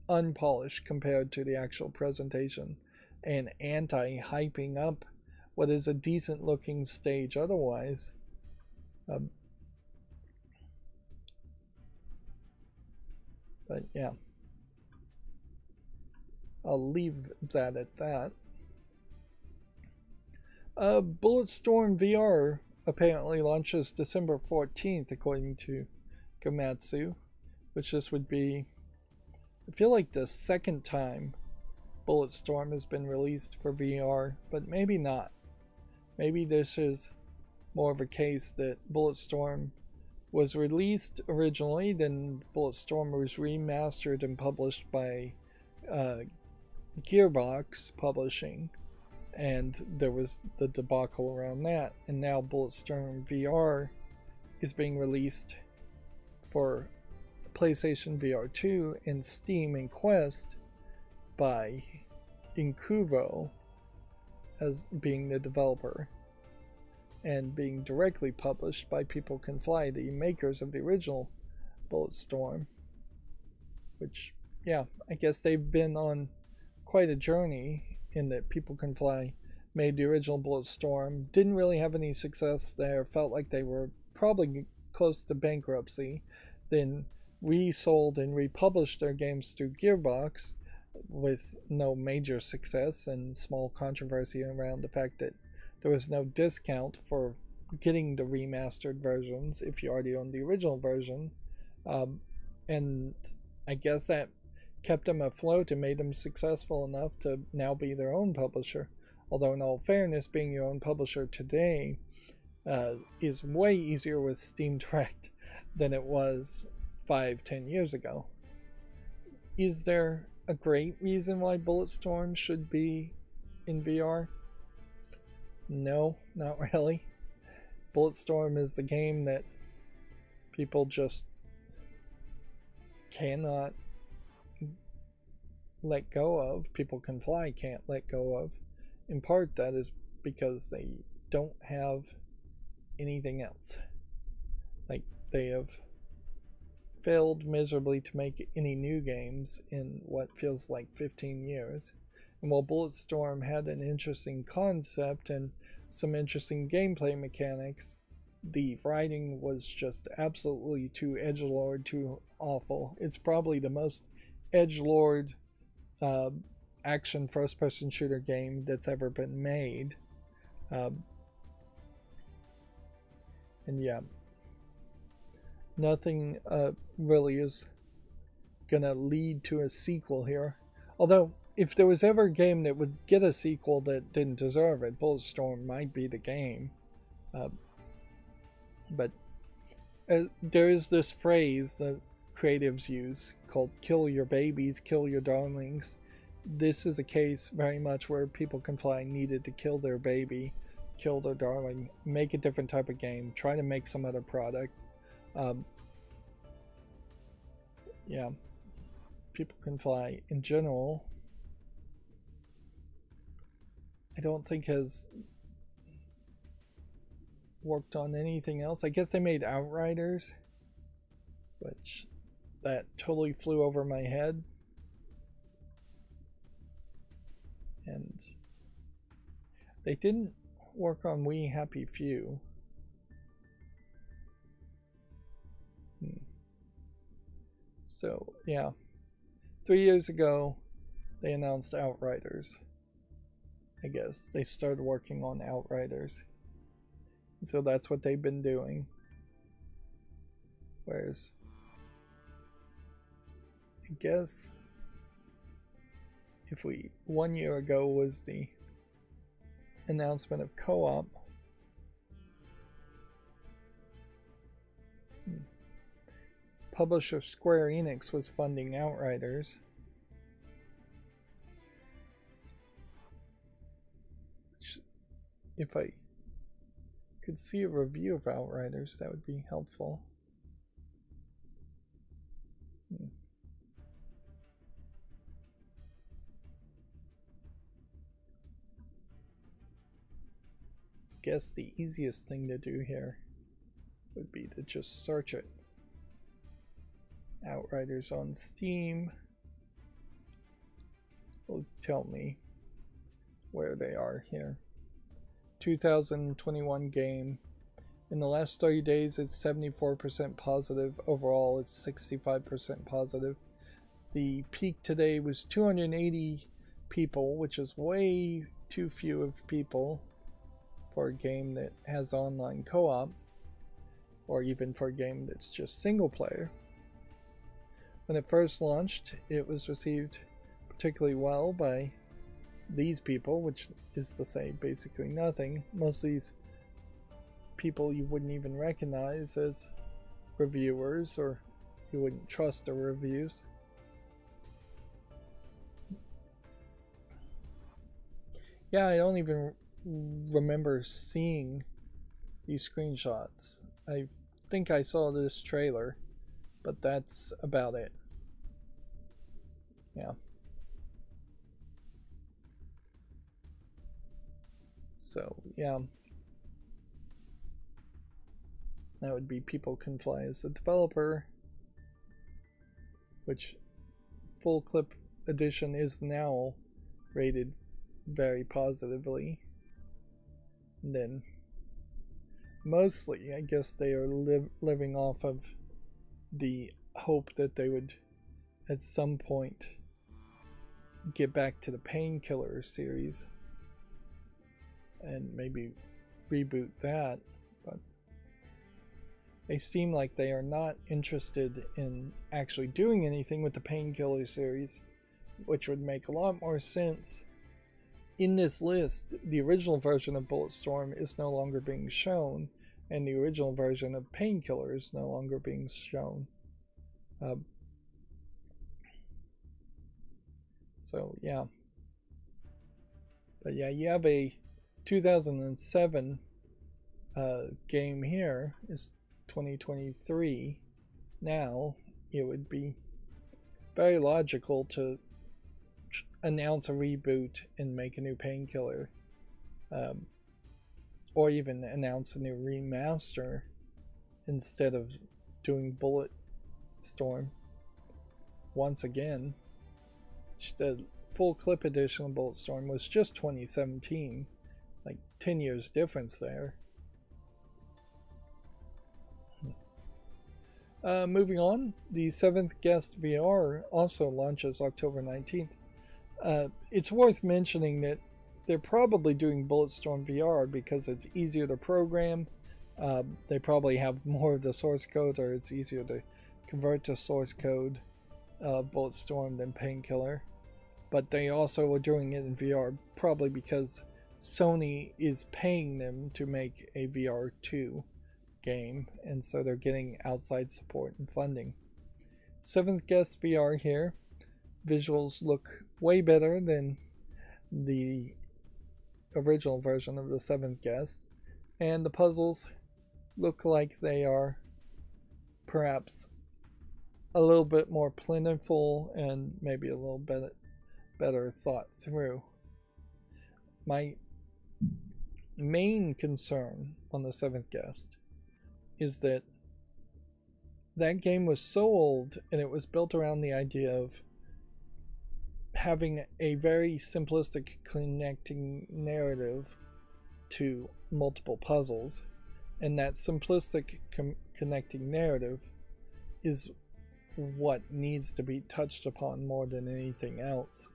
unpolished compared to the actual presentation, and anti-hyping up what is a decent looking stage otherwise. But yeah, I'll leave that at that. Bulletstorm VR apparently launches December 14th, according to Gamatsu, which this would be, I feel like, the second time Bulletstorm has been released for VR, but maybe not. Maybe this is more of a case that Bulletstorm was released originally, then Bulletstorm was remastered and published by Gearbox Publishing, and there was the debacle around that, and now Bulletstorm VR is being released for PlayStation VR 2 and Steam and Quest by Incuvo as being the developer, and being directly published by People Can Fly, the makers of the original Bulletstorm, which, yeah, I guess they've been on quite a journey in that People Can Fly made the original Bulletstorm, didn't really have any success there, felt like they were probably close to bankruptcy, then resold and republished their games through Gearbox with no major success and small controversy around the fact that there was no discount for getting the remastered versions if you already owned the original version. And I guess that kept them afloat and made them successful enough to now be their own publisher. Although, in all fairness, being your own publisher today is way easier with Steam Direct than it was 5-10 years ago. Is there a great reason why Bulletstorm should be in VR? No, not really. Bulletstorm is the game that people just cannot let go of. People Can Fly can't let go of. In part, that is because they don't have anything else. Like, they have failed miserably to make any new games in what feels like 15 years. And while Bulletstorm had an interesting concept and some interesting gameplay mechanics, the writing was just absolutely too edgelord, too awful. It's probably the most edgelord action first-person shooter game that's ever been made. And yeah, nothing really is gonna lead to a sequel here. Although, if there was ever a game that would get a sequel that didn't deserve it, Bulletstorm might be the game. But there is this phrase that creatives use called "kill your babies, kill your darlings." This is a case very much where People Can Fly needed to kill their baby, kill their darling, make a different type of game, try to make some other product. Yeah, People Can Fly in general, I don't think has worked on anything else. I guess they made Outriders, which that totally flew over my head. And they didn't work on We Happy Few. So, yeah. 3 years ago, they announced Outriders. I guess they started working on Outriders. So that's what they've been doing. Whereas, I guess, if 1 year ago was the announcement of co-op. Publisher Square Enix was funding Outriders. If I could see a review of Outriders, that would be helpful. Guess the easiest thing to do here would be to just search it. Outriders on Steam will tell me where they are here. 2021 game. In the last 30 days, it's 74% positive. Overall, it's 65% positive. The peak today was 280 people, which is way too few of people for a game that has online co-op, or even for a game that's just single player. When it first launched, it was received particularly well by these people, which is to say basically nothing. Most of these people you wouldn't even recognize as reviewers, or you wouldn't trust their reviews. Yeah, I don't even remember seeing these screenshots. I think I saw this trailer, but that's about it. Yeah. So, yeah. That would be People Can Fly as a developer, which full clip edition is now rated very positively. And then mostly, I guess they are living off of the hope that they would at some point get back to the Painkiller series and maybe reboot that, but they seem like they are not interested in actually doing anything with the Painkiller series, which would make a lot more sense. In this list, the original version of Bulletstorm is no longer being shown, and the original version of Painkiller is no longer being shown. So, yeah. But yeah, you have a 2007 game here. It's 2023 now. It would be very logical to announce a reboot and make a new Painkiller, or even announce a new remaster instead of doing Bulletstorm once again. The full clip edition of Bulletstorm was just 2017, like 10 years difference there. Moving on, the 7th Guest VR also launches October 19th. It's worth mentioning that they're probably doing Bulletstorm VR because it's easier to program. They probably have more of the source code, or it's easier to convert to source code Bulletstorm than Painkiller. But they also are doing it in VR probably because Sony is paying them to make a VR2 game, and so they're getting outside support and funding. 7th Guest VR here. Visuals look way better than the original version of the 7th Guest, and the puzzles look like they are perhaps a little bit more plentiful and maybe a little bit better thought through. My main concern on the Seventh Guest is that that game was so old, and it was built around the idea of having a very simplistic connecting narrative to multiple puzzles, and that simplistic connecting narrative is what needs to be touched upon more than anything else.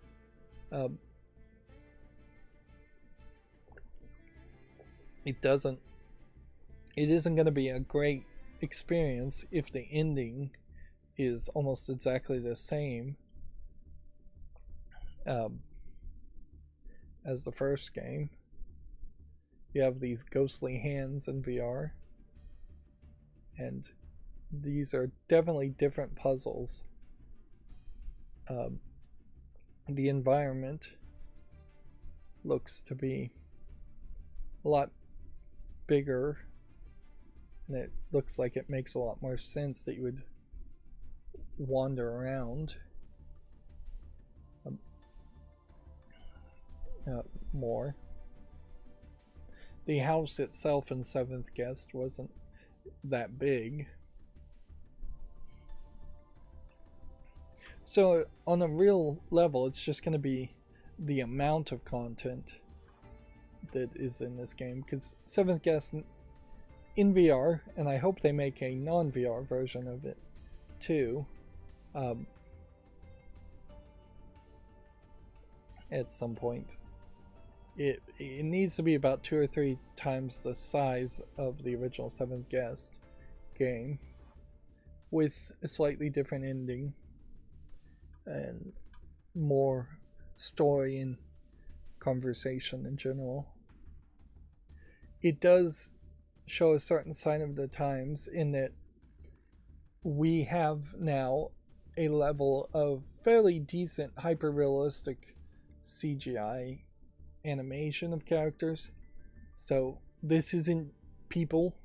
It isn't going to be a great experience if the ending is almost exactly the same as the first game. You have these ghostly hands in VR, and these are definitely different puzzles. The environment looks to be a lot bigger, and it looks like it makes a lot more sense that you would wander around more. The house itself in Seventh Guest wasn't that big. So on a real level, it's just going to be the amount of content that is in this game, because Seventh Guest in VR, and I hope they make a non-VR version of it too, at some point. It needs to be about 2 or 3 times the size of the original Seventh Guest game, with a slightly different ending and more story and conversation in general. It does show a certain sign of the times in that we have now a level of fairly decent hyper-realistic CGI animation of characters. So this isn't people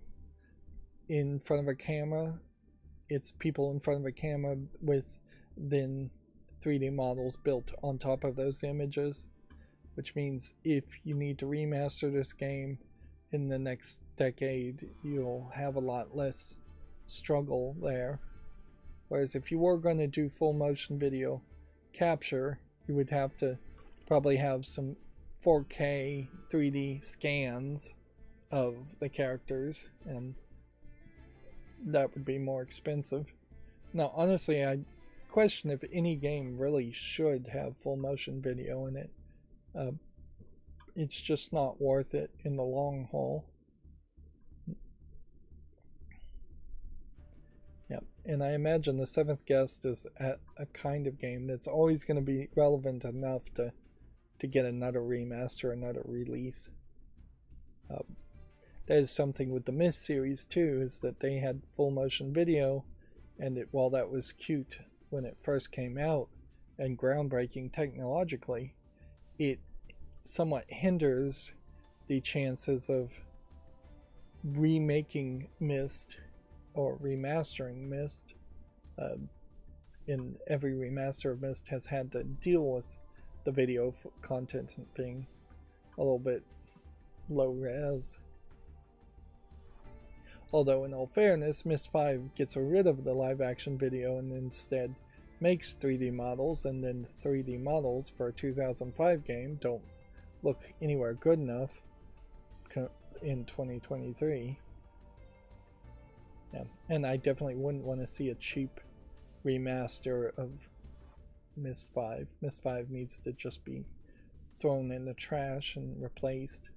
in front of a camera, it's people in front of a camera with then 3D models built on top of those images, which means if you need to remaster this game in the next decade, you'll have a lot less struggle there. Whereas if you were going to do full motion video capture, you would have to probably have some 4K 3D scans of the characters, and that would be more expensive. Now, honestly, I question if any game really should have full motion video in it. It's just not worth it in the long haul. Yeah, and I imagine the Seventh Guest is a kind of game that's always going to be relevant enough to get another remaster, another release. That is something with the Myst series too, is that they had full motion video, and while that was cute when it first came out and groundbreaking technologically, it somewhat hinders the chances of remaking Myst or remastering Myst. In every remaster of Myst has had to deal with the video content being a little bit low res. Although in all fairness, Myst 5 gets rid of the live action video and instead makes 3D models, and then 3D models for a 2005 game don't look anywhere good enough in 2023. Yeah, and I definitely wouldn't want to see a cheap remaster of Myst 5. Myst 5 needs to just be thrown in the trash and replaced.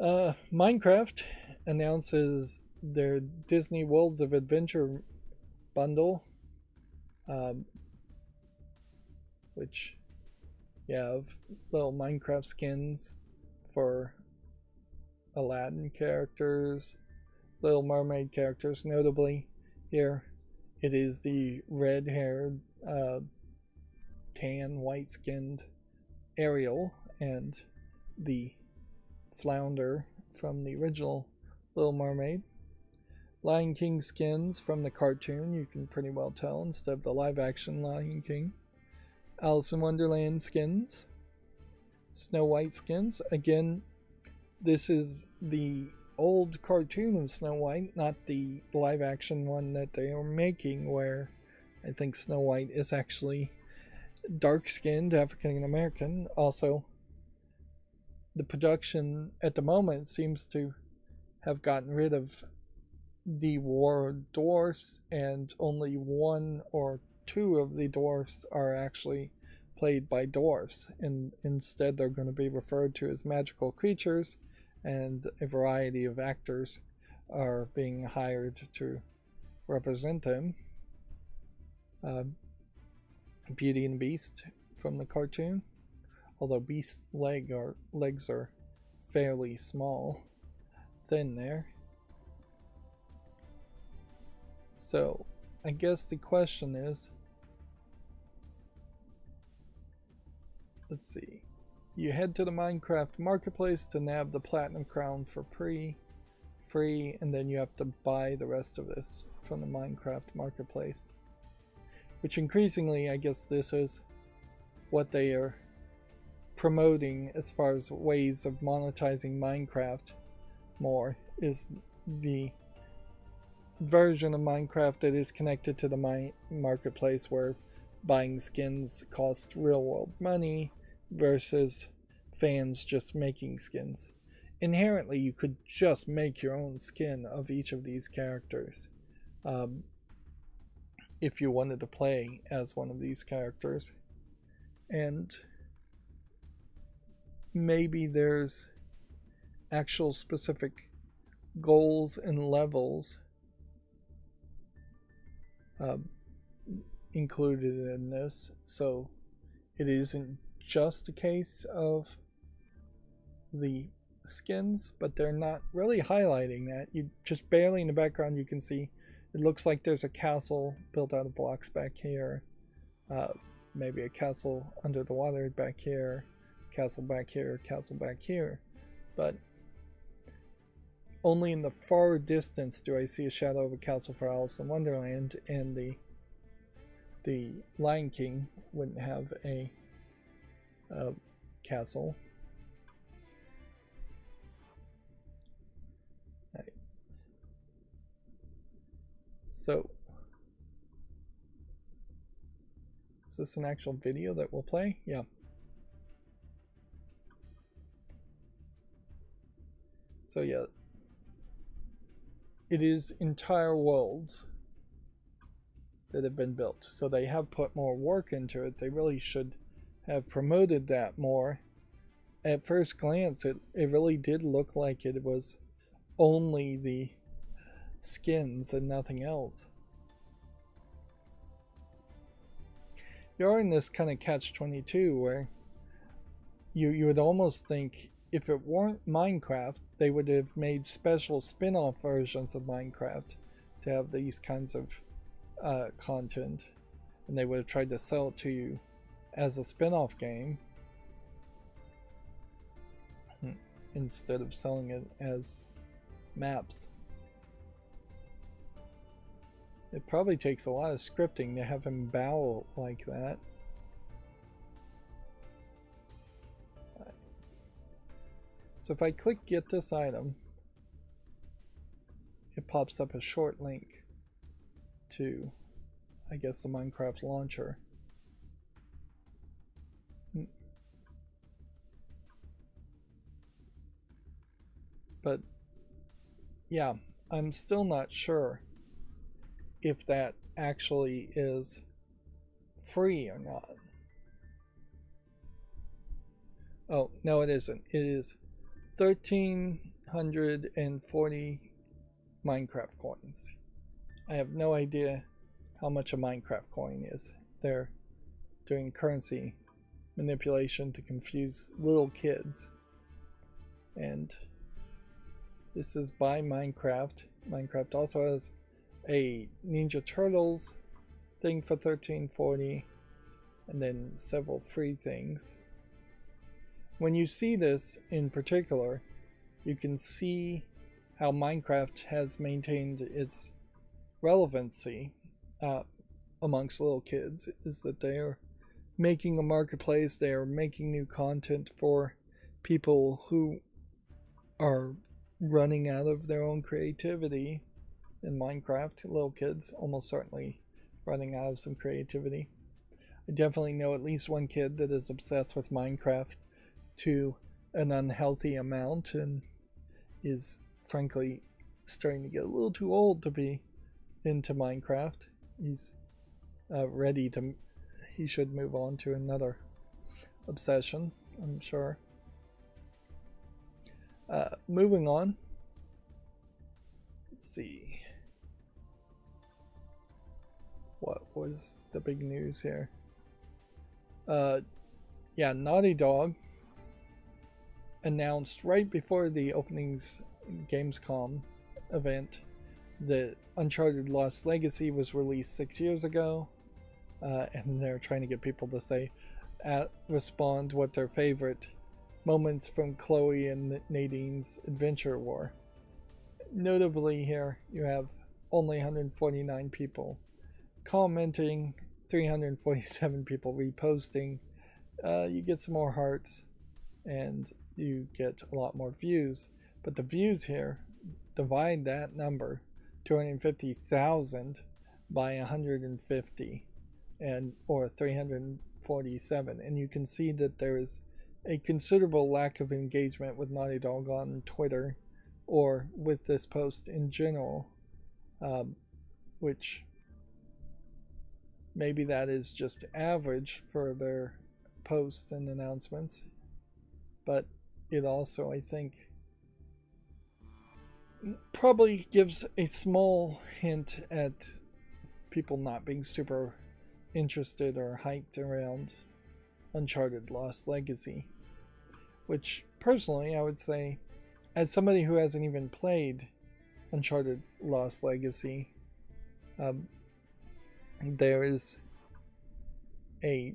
Minecraft announces their Disney Worlds of Adventure bundle, which you have little Minecraft skins for Aladdin characters, Little Mermaid characters. Notably here, it is the red-haired, tan, white-skinned Ariel and the Flounder from the original Little Mermaid. Lion King skins from the cartoon, you can pretty well tell, instead of the live-action Lion King. Alice in Wonderland skins. Snow White skins. Again, this is the old cartoon of Snow White, not the live action one that they are making, where I think Snow White is actually dark skinned African American. Also, the production at the moment seems to have gotten rid of the war dwarfs, and only one or two of the dwarfs are actually played by dwarfs, and instead they're going to be referred to as magical creatures, and a variety of actors are being hired to represent them. Beauty and Beast from the cartoon, although Beast's legs are fairly small, thin there. So I guess the question is, let's see, you head to the Minecraft marketplace to nab the platinum crown for free, and then you have to buy the rest of this from the Minecraft marketplace, which increasingly, I guess this is what they are promoting as far as ways of monetizing Minecraft more, is the version of Minecraft that is connected to the marketplace, where buying skins cost real world money versus fans just making skins. Inherently, you could just make your own skin of each of these characters if you wanted to play as one of these characters, and maybe there's actual specific goals and levels included in this, so it isn't just a case of the skins, but they're not really highlighting that. You just barely in the background you can see it looks like there's a castle built out of blocks back here, maybe a castle under the water back here, castle back here, but only in the far distance do I see a shadow of a castle for Alice in Wonderland, and the Lion King wouldn't have a castle. Right. So, is this an actual video that we'll play? Yeah. So yeah, it is entire worlds that have been built, so they have put more work into it. They really should have promoted that more. At first glance, it really did look like it was only the skins and nothing else. You're in this kind of catch-22 where you would almost think if it weren't Minecraft, they would have made special spin-off versions of Minecraft to have these kinds of content, and they would have tried to sell it to you as a spin-off game instead of selling it as maps. It probably takes a lot of scripting to have him bow like that. So if I click get this item, it pops up a short link to, I guess, the Minecraft launcher. But yeah, I'm still not sure if that actually is free or not. Oh, no, it isn't. It is 1,340 Minecraft coins. I have no idea how much a Minecraft coin is. They're doing currency manipulation to confuse little kids. And this is by Minecraft. Minecraft also has a Ninja Turtles thing for 1,340, and then several free things. When you see this in particular, you can see how Minecraft has maintained its relevancy amongst little kids, is that they are making a marketplace. They are making new content for people who are running out of their own creativity in Minecraft. Little kids almost certainly running out of some creativity. I definitely know at least one kid that is obsessed with Minecraft to an unhealthy amount and is frankly starting to get a little too old to be into Minecraft. He's ready to, he should move on to another obsession, I'm sure. Moving on. Let's see. What was the big news here? Yeah, Naughty Dog announced right before the openings Gamescom event that Uncharted Lost Legacy was released 6 years ago, and they're trying to get people to say, respond what their favorite moments from Chloe and Nadine's adventure were. Notably here, you have only 149 people commenting, 347 people reposting. You get some more hearts, and you get a lot more views. But the views here, divide that number, 250,000, by 150, or 347, and you can see that there is a considerable lack of engagement with Naughty Dog on Twitter or with this post in general, which maybe that is just average for their posts and announcements, but it also, I think, probably gives a small hint at people not being super interested or hyped around Uncharted Lost Legacy, which personally I would say, as somebody who hasn't even played Uncharted Lost Legacy, there is a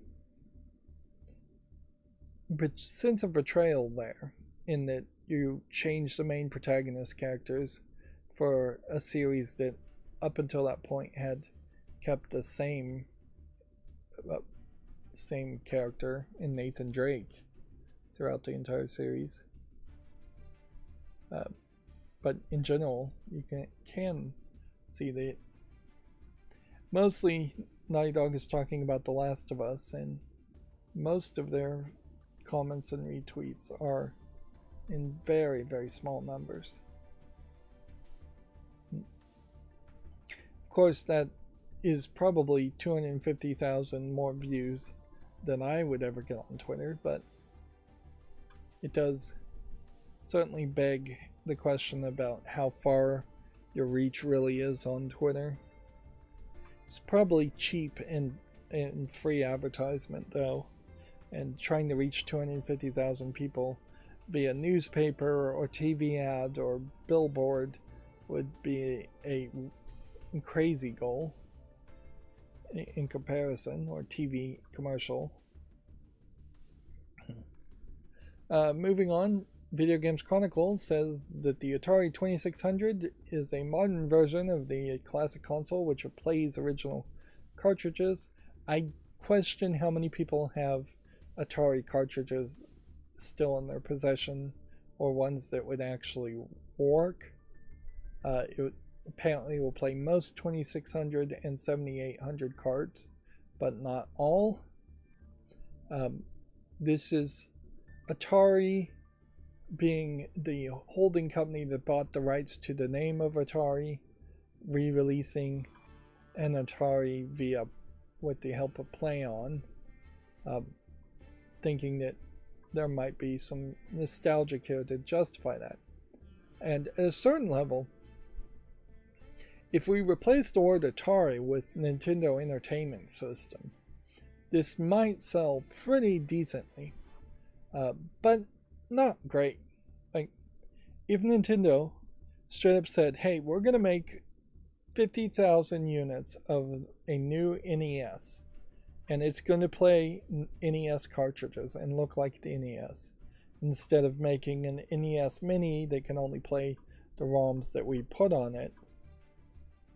sense of betrayal there, in that you change the main protagonist characters for a series that up until that point had kept the same character in Nathan Drake throughout the entire series. But in general, you can see that mostly Naughty Dog is talking about The Last of Us, and most of their comments and retweets are in very, very small numbers. Of course, that is probably 250,000 more views than I would ever get on Twitter, but it does certainly beg the question about how far your reach really is on Twitter. It's probably cheap and free advertisement, though, and trying to reach 250,000 people via newspaper or TV ad or billboard would be a crazy goal in comparison, or TV commercial. Moving on, Video Games Chronicle says that the Atari 2600 is a modern version of the classic console which plays original cartridges. I question how many people have Atari cartridges still in their possession, or ones that would actually work. It apparently will play most 2600 and 7800 cards, but not all. This is Atari being the holding company that bought the rights to the name of Atari, re-releasing an Atari via with the help of PlayOn, thinking that there might be some nostalgia here to justify that. And at a certain level, if we replace the word Atari with Nintendo Entertainment System, this might sell pretty decently, but not great. Like, if Nintendo straight up said, hey, we're going to make 50,000 units of a new NES, and it's going to play NES cartridges and look like the NES, instead of making an NES Mini that can only play the ROMs that we put on it,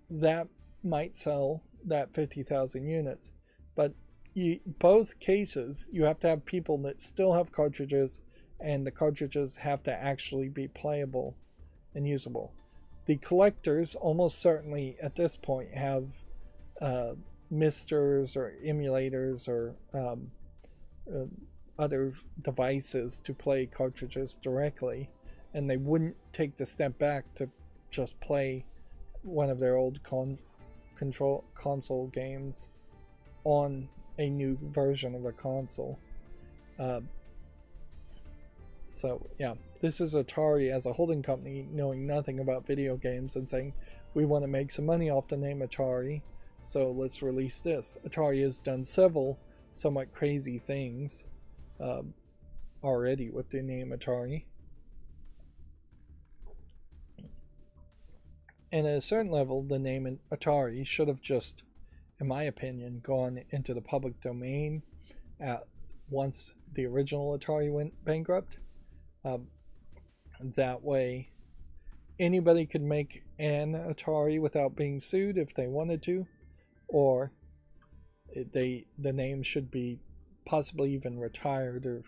that might sell that 50,000 units. But both cases, you have to have people that still have cartridges, and the cartridges have to actually be playable and usable. The collectors almost certainly at this point have uh, misters or emulators or uh, other devices to play cartridges directly, and they wouldn't take the step back to just play one of their old console games on a new version of a console. Uh, so yeah, this is Atari as a holding company knowing nothing about video games and saying, we want to make some money off the name Atari, so let's release this. Atari has done several somewhat crazy things already with the name Atari. And at a certain level, the name Atari should have just, in my opinion, gone into the public domain at once the original Atari went bankrupt. That way, anybody could make an Atari without being sued if they wanted to, or the name should be possibly even retired or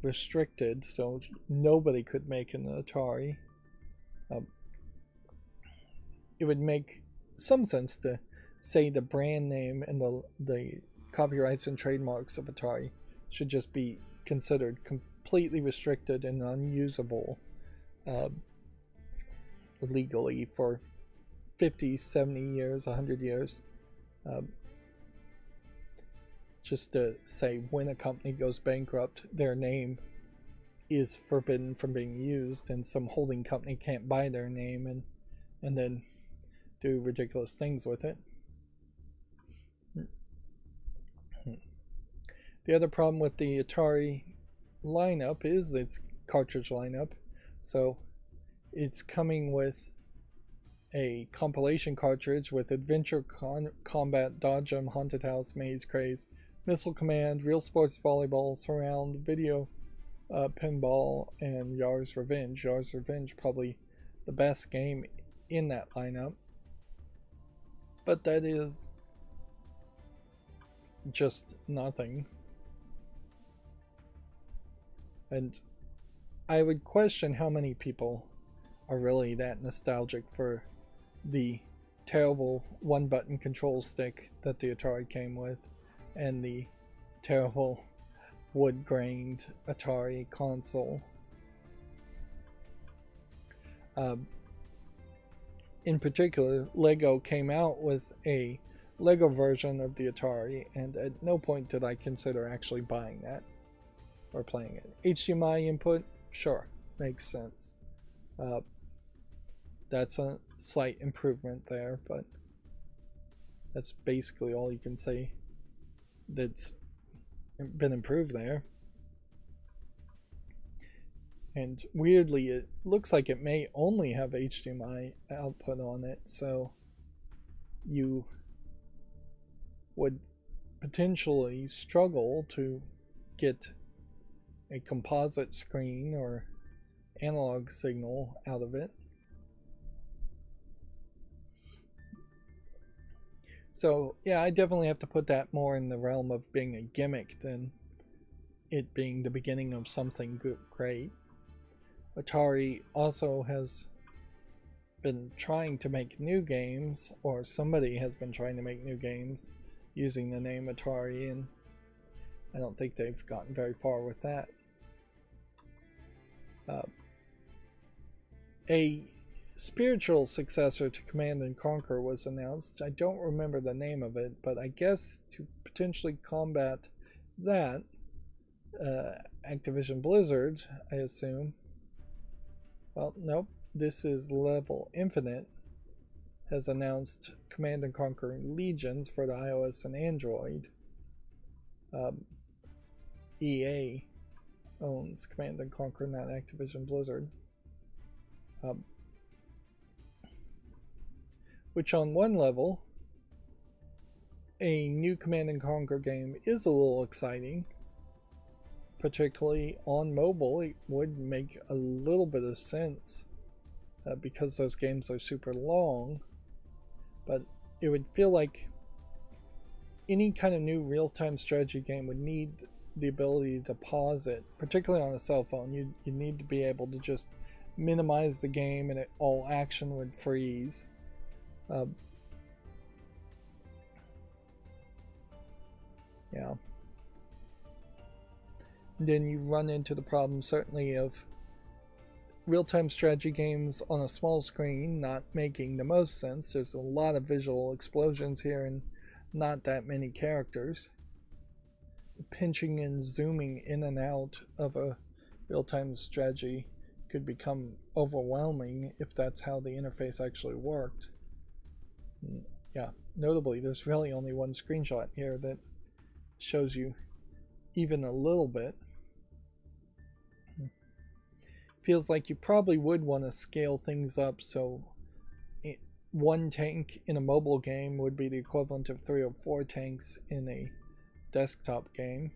restricted, so nobody could make an Atari. It would make some sense to say the brand name and the copyrights and trademarks of Atari should just be considered completely restricted and unusable legally for 50, 70 years, 100 years. Just to say when a company goes bankrupt, their name is forbidden from being used, and some holding company can't buy their name and then do ridiculous things with it. The other problem with the Atari lineup is its cartridge lineup. So it's coming with a compilation cartridge with Adventure Combat, Dodge 'em, Haunted House, Maze Craze, Missile Command, Real Sports Volleyball, Surround, Video Pinball, and Yar's Revenge. Yar's Revenge, probably the best game in that lineup. But that is just nothing. And I would question how many people are really that nostalgic for the terrible one-button control stick that the Atari came with and the terrible wood-grained Atari console. In particular, Lego came out with a Lego version of the Atari, and at no point did I consider actually buying that or playing it. HDMI input, sure, makes sense. That's a slight improvement there, but that's basically all you can say that's been improved there. And weirdly, it looks like it may only have HDMI output on it, so you would potentially struggle to get a composite screen or analog signal out of it. So yeah, I definitely have to put that more in the realm of being a gimmick than it being the beginning of something great. Atari also has been trying to make new games, or somebody has been trying to make new games using the name Atari, and I don't think they've gotten very far with that. A spiritual successor to Command and Conquer was announced. I don't remember the name of it, but I guess to potentially combat that, Activision Blizzard, I assume. Well, nope. This is Level Infinite has announced Command and Conquer Legions for the iOS and Android. EA owns Command and Conquer, not Activision Blizzard. Which on one level, a new Command and Conquer game is a little exciting. Particularly on mobile, it would make a little bit of sense because those games are super long. But it would feel like any kind of new real-time strategy game would need the ability to pause it, particularly on a cell phone. You need to be able to just minimize the game and all action would freeze. Yeah. And then you run into the problem, certainly, of real-time strategy games on a small screen not making the most sense. There's a lot of visual explosions here and not that many characters. The pinching and zooming in and out of a real-time strategy could become overwhelming if that's how the interface actually worked. Yeah, notably, there's really only one screenshot here that shows you even a little bit. Feels like you probably would want to scale things up, so one tank in a mobile game would be the equivalent of 3 or 4 tanks in a desktop game.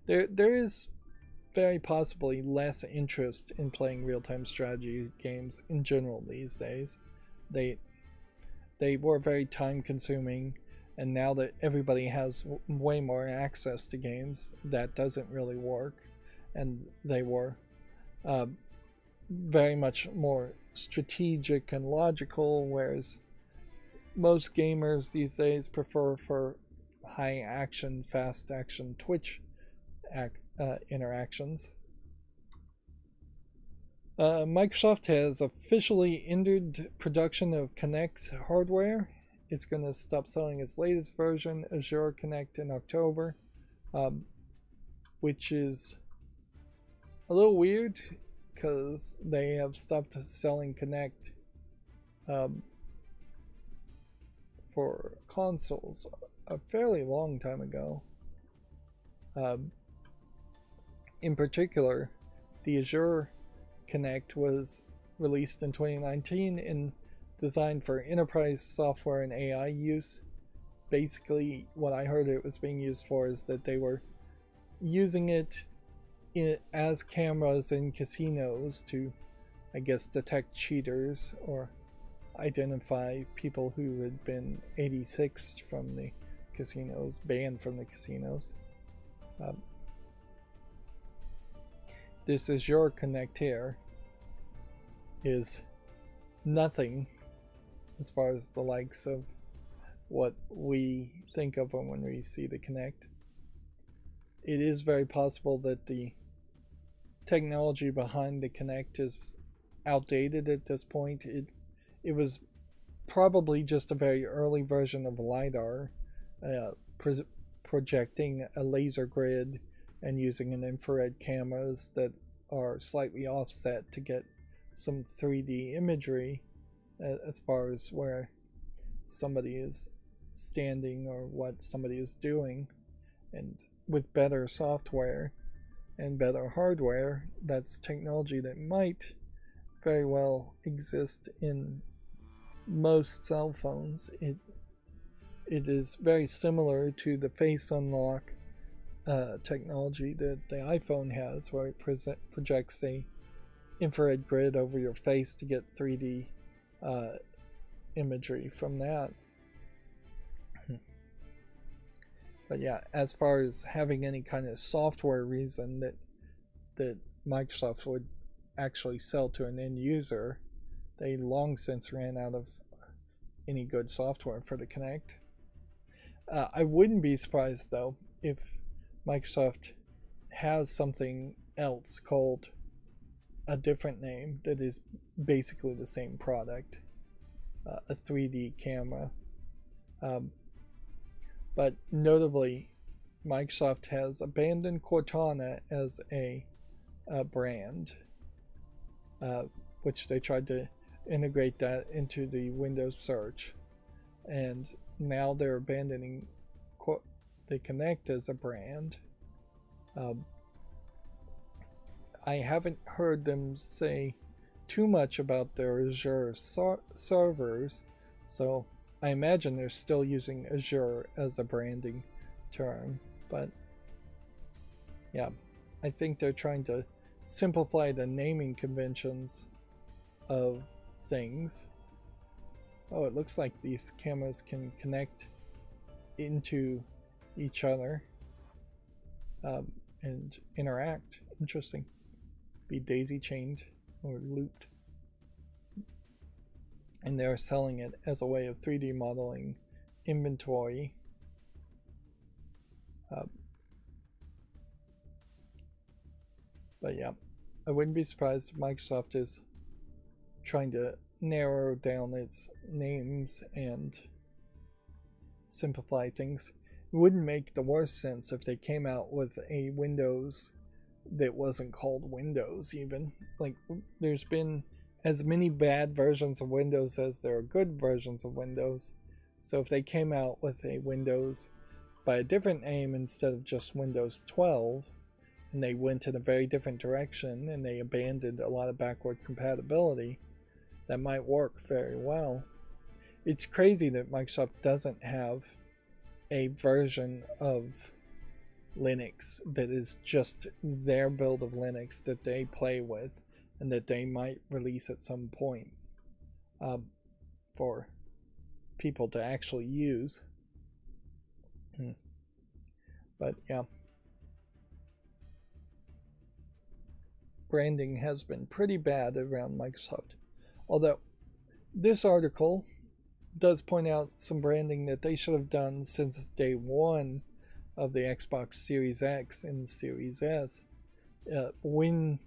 There is very possibly less interest in playing real-time strategy games in general these days. They were very time-consuming, and now that everybody has way more access to games, that doesn't really work. And they were very much more strategic and logical, whereas most gamers these days prefer for high action, fast action Twitch interactions. Microsoft has officially ended production of Kinect hardware. It's going to stop selling its latest version, Azure Kinect, in October, which is a little weird because they have stopped selling Kinect for consoles a fairly long time ago. In particular, the Azure Kinect was released in 2019 and designed for enterprise software and AI use. Basically, what I heard it was being used for is that they were using it as cameras in casinos to, I guess, detect cheaters or identify people who had been 86'd from the casinos, banned from the casinos. This Azure Kinect here is nothing as far as the likes of what we think of when we see the Kinect. It is very possible that the technology behind the Kinect is outdated at this point. It was probably just a very early version of LiDAR, projecting a laser grid and using an infrared cameras that are slightly offset to get some 3D imagery as far as where somebody is standing or what somebody is doing. And with better software and better hardware, that's technology that might very well exist in most cell phones. It is very similar to the face unlock technology that the iPhone has, where it projects a infrared grid over your face to get 3D imagery from that. But yeah, as far as having any kind of software reason that Microsoft would actually sell to an end user, they long since ran out of any good software for the Kinect. I wouldn't be surprised though if Microsoft has something else called a different name that is basically the same product, a 3D camera. But notably, Microsoft has abandoned Cortana as a brand, which they tried to integrate that into the Windows search, and now they're abandoning the Kinect as a brand. I haven't heard them say too much about their Azure servers, so I imagine they're still using Azure as a branding term. But yeah, I think they're trying to simplify the naming conventions of things. Oh, it looks like these cameras can connect into each other and interact. Interesting. Be daisy chained or looped. And they're selling it as a way of 3D modeling inventory. But yeah, I wouldn't be surprised if Microsoft is trying to narrow down its names and simplify things. It wouldn't make the worst sense if they came out with a Windows that wasn't called Windows even. Like, there's been as many bad versions of Windows as there are good versions of Windows. So if they came out with a Windows by a different name instead of just Windows 12, and they went in a very different direction and they abandoned a lot of backward compatibility, that might work very well. It's crazy that Microsoft doesn't have a version of Linux that is just their build of Linux that they play with and that they might release at some point for people to actually use. But yeah, branding has been pretty bad around Microsoft. Although this article does point out some branding that they should have done since day one of the Xbox Series X and Series S. When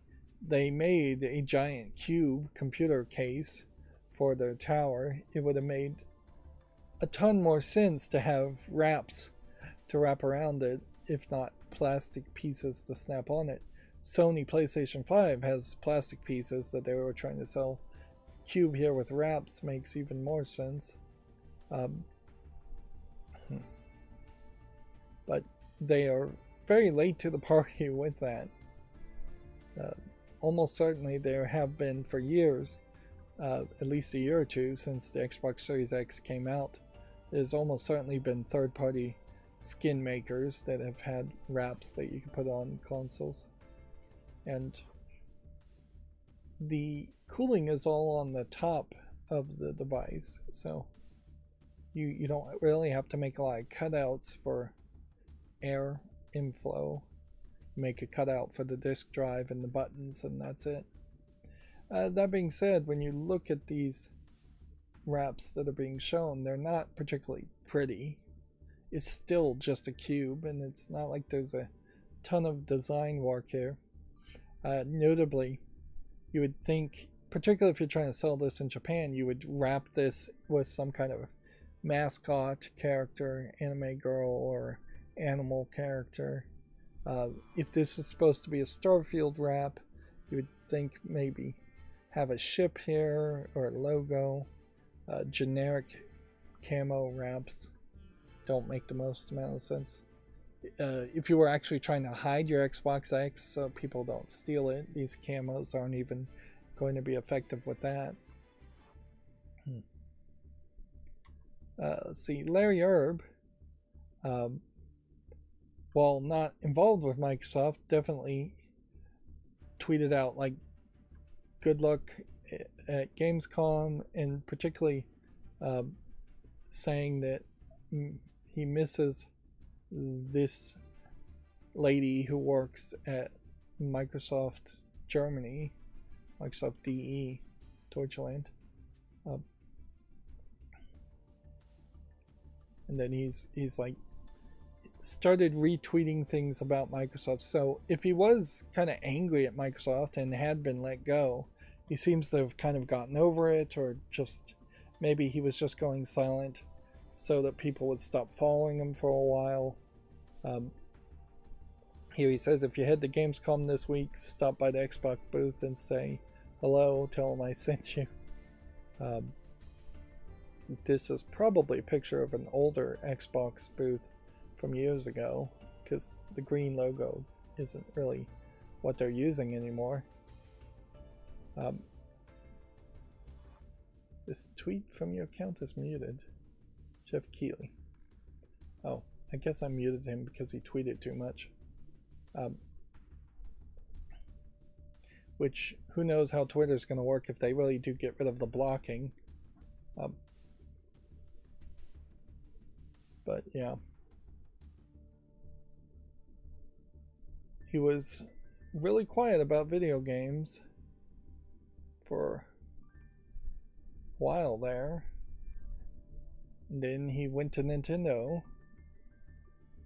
they made a giant cube computer case for their tower, it would have made a ton more sense to have wraps to wrap around it, if not plastic pieces to snap on it. Sony PlayStation 5 has plastic pieces that they were trying to sell. Cube here with wraps makes even more sense. But they are very late to the party with that. Almost certainly there have been for years, at least a year or two since the Xbox Series X came out, there's almost certainly been third-party skin makers that have had wraps that you can put on consoles. And the cooling is all on the top of the device, so you don't really have to make a lot of cutouts for air inflow. Make a cutout for the disk drive and the buttons, and that's it. That being said, when you look at these wraps that are being shown, they're not particularly pretty. It's still just a cube, and it's not like there's a ton of design work here. Notably, you would think, particularly if you're trying to sell this in Japan, you would wrap this with some kind of mascot character, anime girl or animal character. If this is supposed to be a Starfield wrap, you would think maybe have a ship here or a logo. Generic camo wraps don't make the most amount of sense. If you were actually trying to hide your Xbox X so people don't steal it, these camos aren't even going to be effective with that. Let's see, Larry Erb, while not involved with Microsoft, definitely tweeted out like good luck at Gamescom, and particularly saying that he misses this lady who works at Microsoft Germany, Microsoft DE, Deutschland. And then he's like started retweeting things about Microsoft. So if he was kind of angry at Microsoft and had been let go, he seems to have kind of gotten over it, or just maybe he was just going silent so that people would stop following him for a while. Here he says, if you head to Gamescom this week, stop by the Xbox booth and say hello, tell them I sent you. This is probably a picture of an older Xbox booth from years ago, because the green logo isn't really what they're using anymore. This tweet from your account is muted. Jeff Keighley. Oh, I guess I muted him because he tweeted too much. Which, who knows how Twitter's going to work if they really do get rid of the blocking. But yeah, he was really quiet about video games for a while there. And then he went to Nintendo,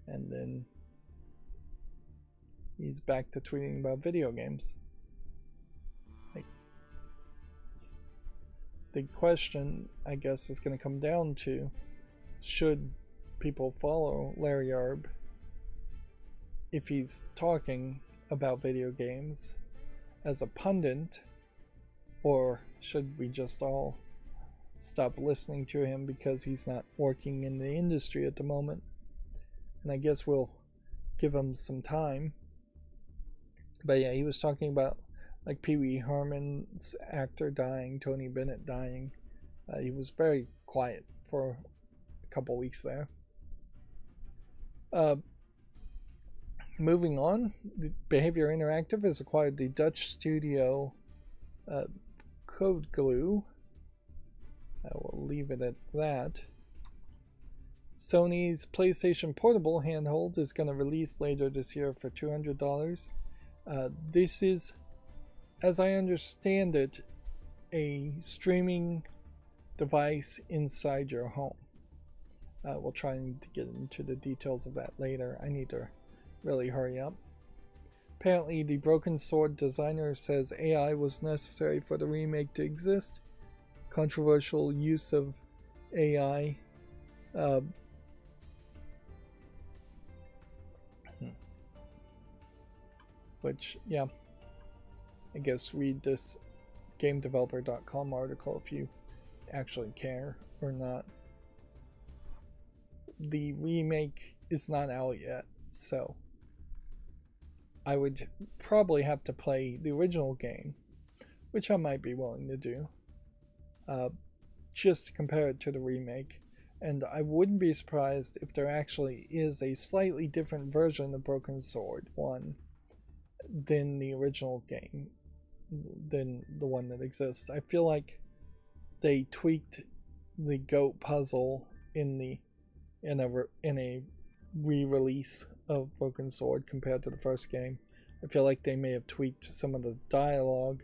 and then he's back to tweeting about video games. Like, the question, I guess, is going to come down to, should people follow Larry Arb if he's talking about video games as a pundit, or should we just all stop listening to him because he's not working in the industry at the moment? And I guess we'll give him some time. But yeah, he was talking about like Pee Wee Herman's actor dying, Tony Bennett dying. He was very quiet for a couple weeks there. Moving on, the Behavior Interactive has acquired the Dutch studio Code Glue. I will leave it at that. Sony's PlayStation Portable handheld is going to release later this year for $200. This is, as I understand it, a streaming device inside your home. We'll try to get into the details of that later. I need to really hurry up. Apparently, the Broken Sword designer says AI was necessary for the remake to exist. Controversial use of AI. Which, yeah, I guess read this GameDeveloper.com article if you actually care or not. The remake is not out yet, so I would probably have to play the original game, which I might be willing to do, just to compare it to the remake. And I wouldn't be surprised if there actually is a slightly different version of Broken Sword 1 than the original game, than the one that exists. I feel like they tweaked the goat puzzle in a re-release of Broken Sword compared to the first game. I feel like they may have tweaked some of the dialogue.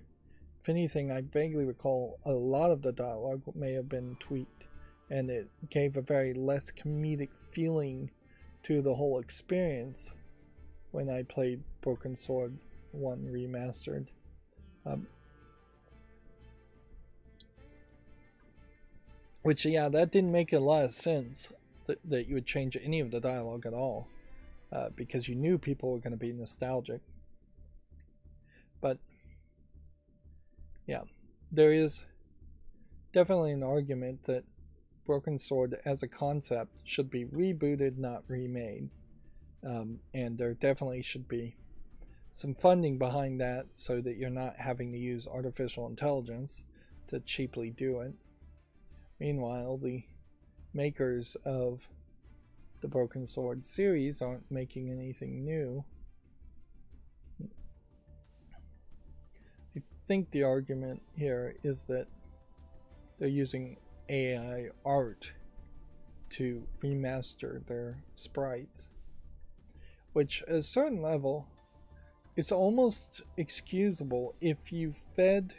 If anything, I vaguely recall a lot of the dialogue may have been tweaked, and it gave a very less comedic feeling to the whole experience when I played Broken Sword 1 Remastered. Which, yeah, that didn't make a lot of sense, that you would change any of the dialogue at all, because you knew people were going to be nostalgic. But, yeah, there is definitely an argument that Broken Sword as a concept should be rebooted, not remade. And there definitely should be some funding behind that so that you're not having to use artificial intelligence to cheaply do it. Meanwhile, the makers of the Broken Sword series aren't making anything new. I think the argument here is that they're using AI art to remaster their sprites, which at a certain level, it's almost excusable if you fed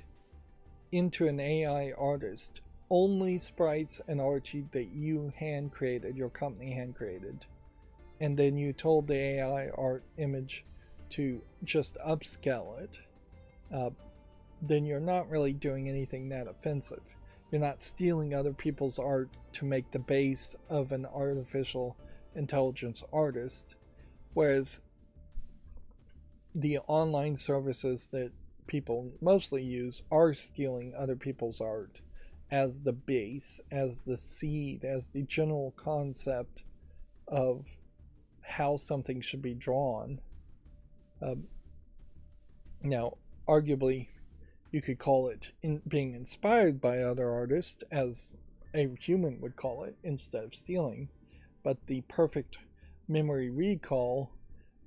into an AI artist only sprites and art that you hand created, your company hand created, and then you told the AI art image to just upscale it, then you're not really doing anything that offensive. You're not stealing other people's art to make the base of an artificial intelligence artist. Whereas the online services that people mostly use are stealing other people's art as the base, as the seed, as the general concept of how something should be drawn. Now, arguably, you could call it being inspired by other artists, as a human would call it, instead of stealing. But the perfect memory recall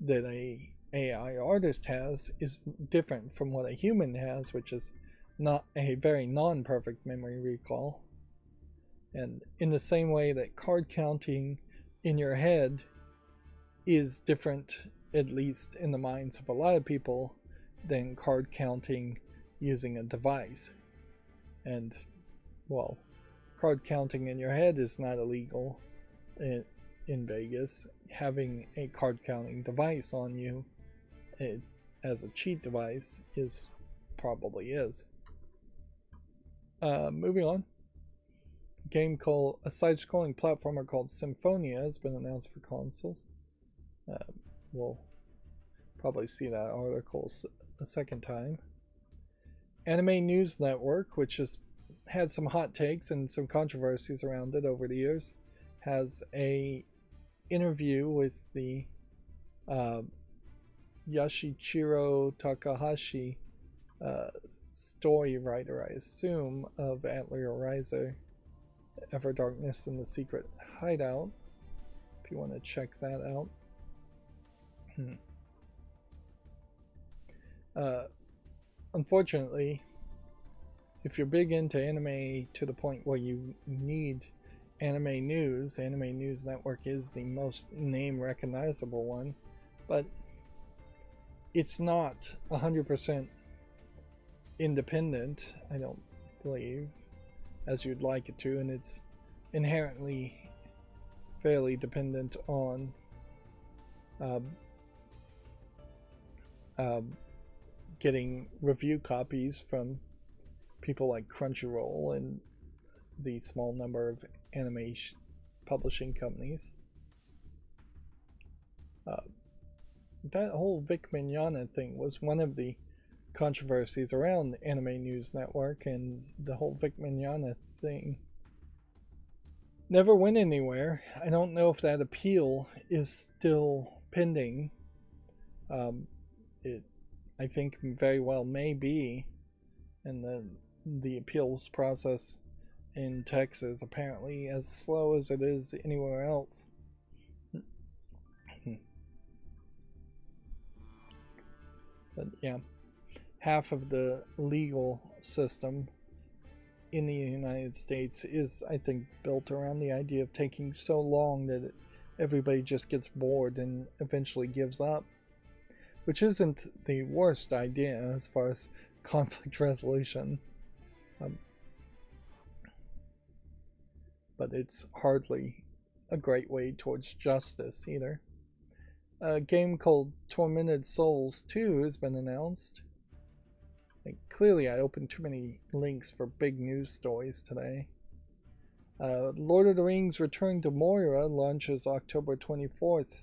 that a AI artist has is different from what a human has, which is not a very non-perfect memory recall. And in the same way that card counting in your head is different, at least in the minds of a lot of people, than card counting using a device. And, well, card counting in your head is not illegal in Vegas. Having a card counting device on you as a cheat device probably is. Moving on. A side-scrolling platformer called Symphonia has been announced for consoles. We'll probably see that article a second time. Anime News Network, which has had some hot takes and some controversies around it over the years, has a interview with the Yashichiro Takahashi story writer, I assume, of Atelier Ryzo, Ever Darkness and the Secret Hideout, if you want to check that out. Unfortunately, if you're big into anime to the point where you need Anime News Network is the most name recognizable one, but it's not 100% independent, I don't believe, as you'd like it to, and it's inherently fairly dependent on getting review copies from people like Crunchyroll and the small number of anime publishing companies. That whole Vic Mignogna thing was one of the controversies around Anime News Network, and the whole Vic Mignogna thing never went anywhere. I don't know if that appeal is still pending. I think very well may be, and the appeals process in Texas apparently as slow as it is anywhere else. But yeah, half of the legal system in the United States is, I think, built around the idea of taking so long that everybody just gets bored and eventually gives up, which isn't the worst idea as far as conflict resolution. But it's hardly a great way towards justice either. A game called Tormented Souls 2 has been announced. Clearly I opened too many links for big news stories today. Lord of the Rings Return to Moira launches October 24th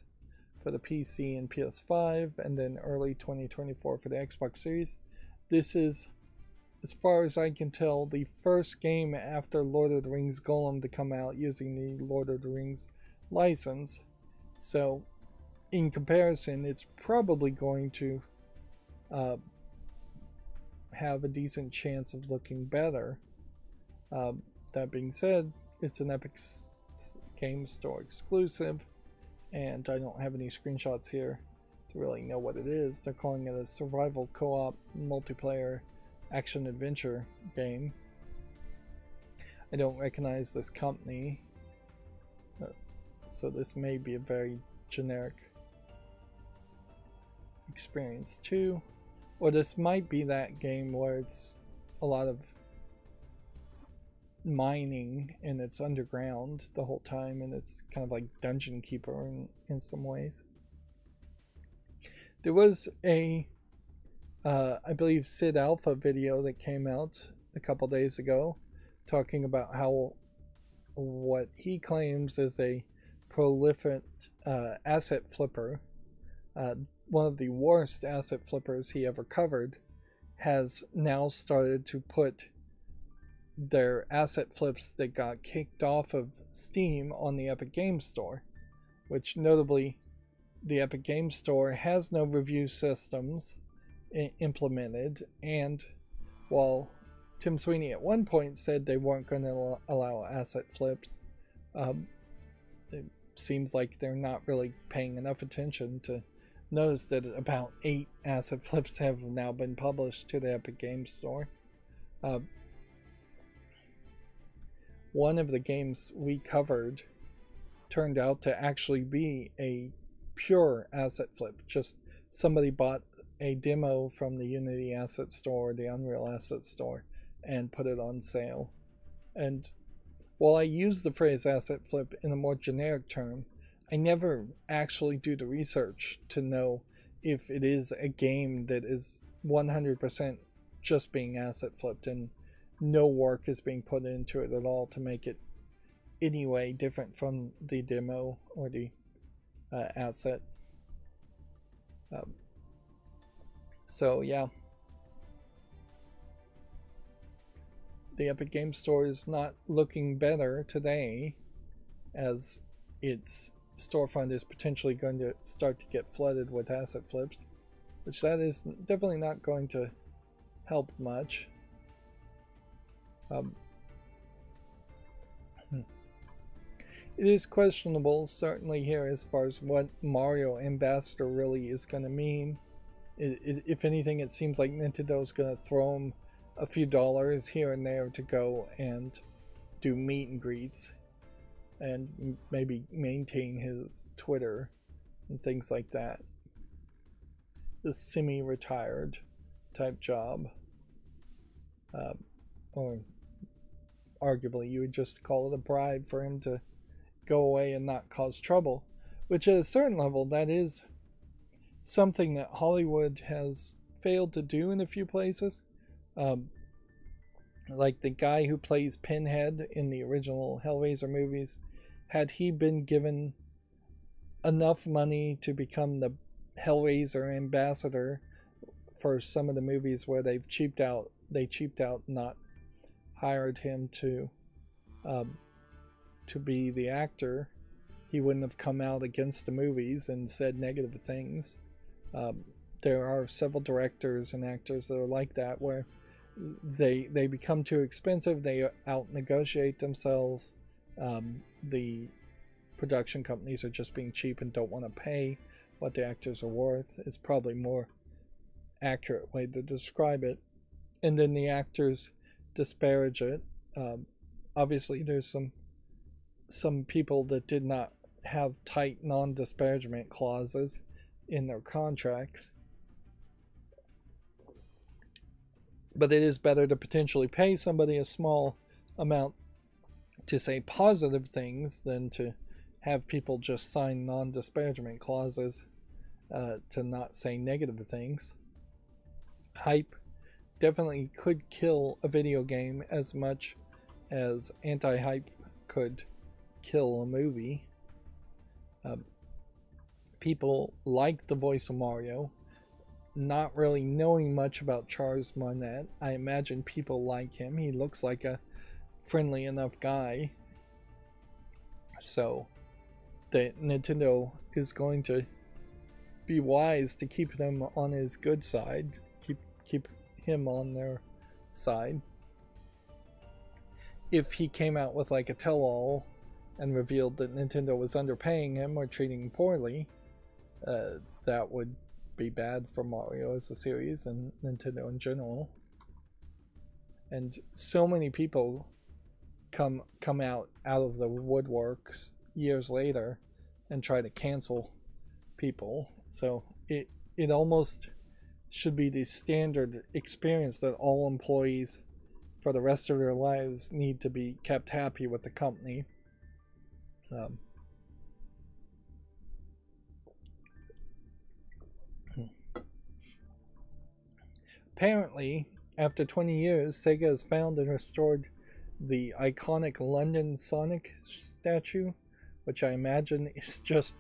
for the PC and PS5, and then early 2024 for the Xbox Series. This is, as far as I can tell, the first game after Lord of the Rings Golem to come out using the Lord of the Rings license. So, in comparison, it's probably going to have a decent chance of looking better. That being said, it's an Epic Games Store exclusive, and I don't have any screenshots here to really know what it is. They're calling it a survival co-op multiplayer action-adventure game. I don't recognize this company, so this may be a very generic experience too. Or this might be that game where it's a lot of mining and it's underground the whole time, and it's kind of like Dungeon Keeper in some ways. There was a I believe Sid Alpha video that came out a couple days ago talking about how what he claims is a prolific asset flipper, one of the worst asset flippers he ever covered, has now started to put their asset flips that got kicked off of Steam on the Epic Games Store, which notably the Epic Games Store has no review systems implemented, and while Tim Sweeney at one point said they weren't going to allow asset flips, it seems like they're not really paying enough attention to notice that about 8 asset flips have now been published to the Epic Games Store. One of the games we covered turned out to actually be a pure asset flip. Just somebody bought a demo from the Unity Asset Store, the Unreal Asset Store, and put it on sale. And while I use the phrase asset flip in a more generic term, I never actually do the research to know if it is a game that is 100% just being asset flipped and no work is being put into it at all to make it anyway different from the demo or the asset. So yeah, the Epic Game Store is not looking better today, as its storefront is potentially going to start to get flooded with asset flips, which that is definitely not going to help much. It is questionable, certainly here, as far as what Mario Ambassador really is going to mean. If anything, it seems like Nintendo's going to throw him a few dollars here and there to go and do meet and greets and maybe maintain his Twitter and things like that. The semi-retired type job. Or arguably you would just call it a bribe for him to go away and not cause trouble, which at a certain level that is something that Hollywood has failed to do in a few places. Like the guy who plays Pinhead in the original Hellraiser movies, had he been given enough money to become the Hellraiser ambassador for some of the movies where they cheaped out, not hired him to be the actor, he wouldn't have come out against the movies and said negative things. There are several directors and actors that are like that, where they become too expensive, they out negotiate themselves. The production companies are just being cheap and don't want to pay what the actors are worth, is probably more accurate way to describe it. And then the actors disparage it. Obviously there's some people that did not have tight non-disparagement clauses in their contracts, but it is better to potentially pay somebody a small amount to say positive things than to have people just sign non-disparagement clauses to not say negative things. Hype definitely could kill a video game as much as anti-hype could kill a movie. People like the voice of Mario, not really knowing much about Charles Martinet. I imagine people like him. He looks like a friendly enough guy. So that Nintendo is going to be wise to keep them on his good side, keep him on their side. If he came out with like a tell-all and revealed that Nintendo was underpaying him or treating him poorly, that would be bad for Mario as a series and Nintendo in general. And so many people come out of the woodworks years later and try to cancel people. So it almost should be the standard experience that all employees for the rest of their lives need to be kept happy with the company. Apparently, after 20 years, Sega has found and restored the iconic London Sonic statue, which I imagine is just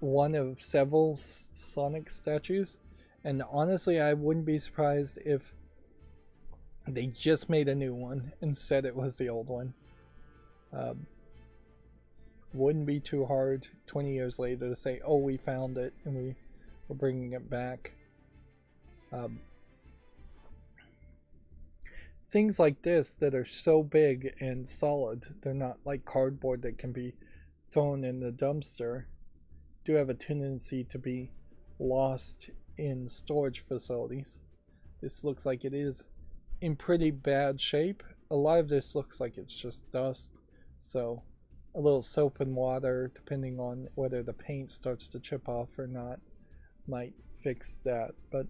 one of several Sonic statues. And honestly, I wouldn't be surprised if they just made a new one and said it was the old one. Wouldn't be too hard 20 years later to say, oh, we found it and we're bringing it back. Things like this that are so big and solid, they're not like cardboard that can be thrown in the dumpster, do have a tendency to be lost in storage facilities. This looks like it is in pretty bad shape. A lot of this looks like it's just dust, so a little soap and water, depending on whether the paint starts to chip off or not, might fix that. But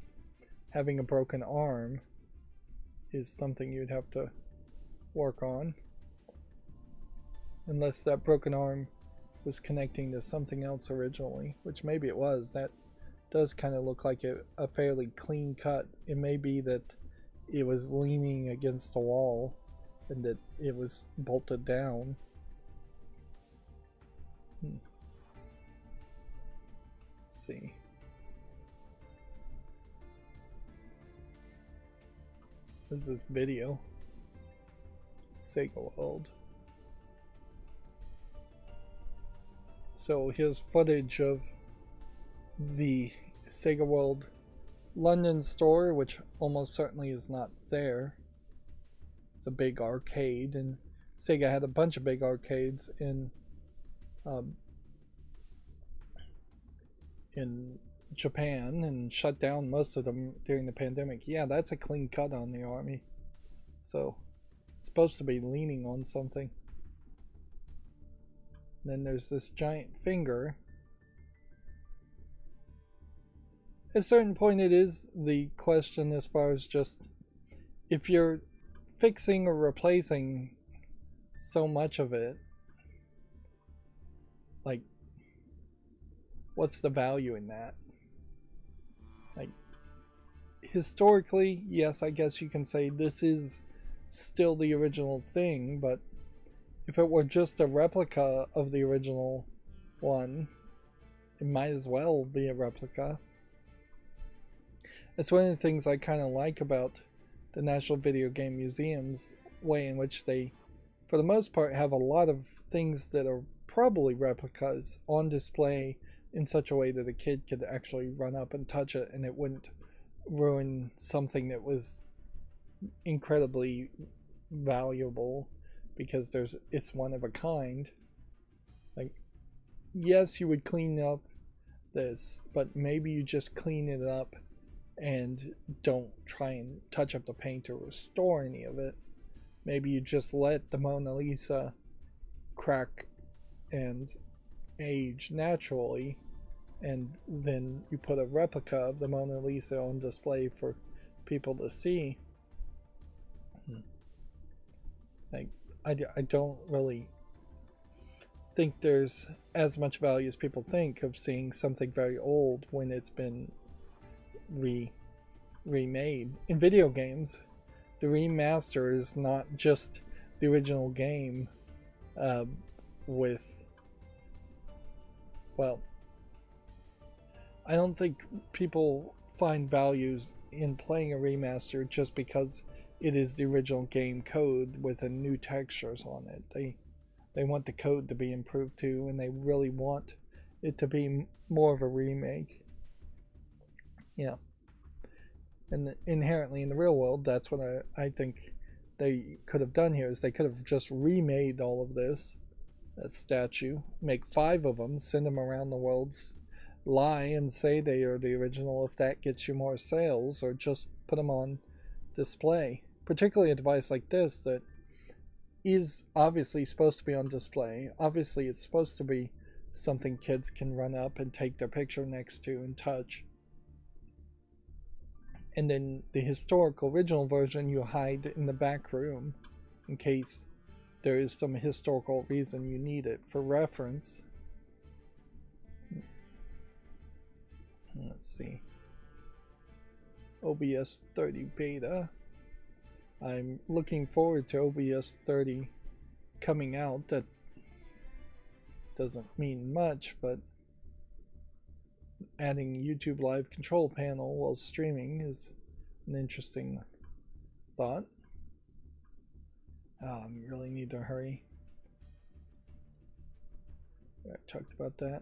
having a broken arm is something you'd have to work on. Unless that broken arm was connecting to something else originally, which maybe it was. That does kind of look like a fairly clean cut. It may be that it was leaning against the wall and that it was bolted down. Let's see. This is this video. Sega World. So here's footage of the Sega World London store, which almost certainly is not there. It's a big arcade, and Sega had a bunch of big arcades in Japan and shut down most of them during the pandemic. Yeah, that's a clean cut on the Army. So it's supposed to be leaning on something. And then there's this giant finger. At a certain point, it is the question as far as just if you're fixing or replacing so much of it, like, what's the value in that? Like, historically, yes, I guess you can say this is still the original thing, but if it were just a replica of the original one, it might as well be a replica. It's one of the things I kind of like about the National Video Game Museum's way in which they, for the most part, have a lot of things that are probably replicas on display in such a way that a kid could actually run up and touch it and it wouldn't ruin something that was incredibly valuable because it's one of a kind. Like, yes, you would clean up this, but maybe you just clean it up and don't try and touch up the paint or restore any of it. Maybe you just let the Mona Lisa crack and age naturally, and then you put a replica of the Mona Lisa on display for people to see. Like, I don't really think there's as much value as people think of seeing something very old when it's been remade. In video games, the remaster is not just the original game with, well, I don't think people find values in playing a remaster just because it is the original game code with a new textures on it. They want the code to be improved too, and they really want it to be more of a remake. Yeah. And inherently in the real world, that's what I think they could have done here, is they could have just remade all of this, that statue, make 5 of them, send them around the world, lie and say they are the original if that gets you more sales, or just put them on display. Particularly a device like this that is obviously supposed to be on display. Obviously it's supposed to be something kids can run up and take their picture next to and touch. And then the historical original version you hide in the back room in case there is some historical reason you need it for reference. Let's see. OBS 30 beta. I'm looking forward to OBS 30 coming out. That doesn't mean much, but adding YouTube Live control panel while streaming is an interesting thought. I really need to hurry. I talked about that.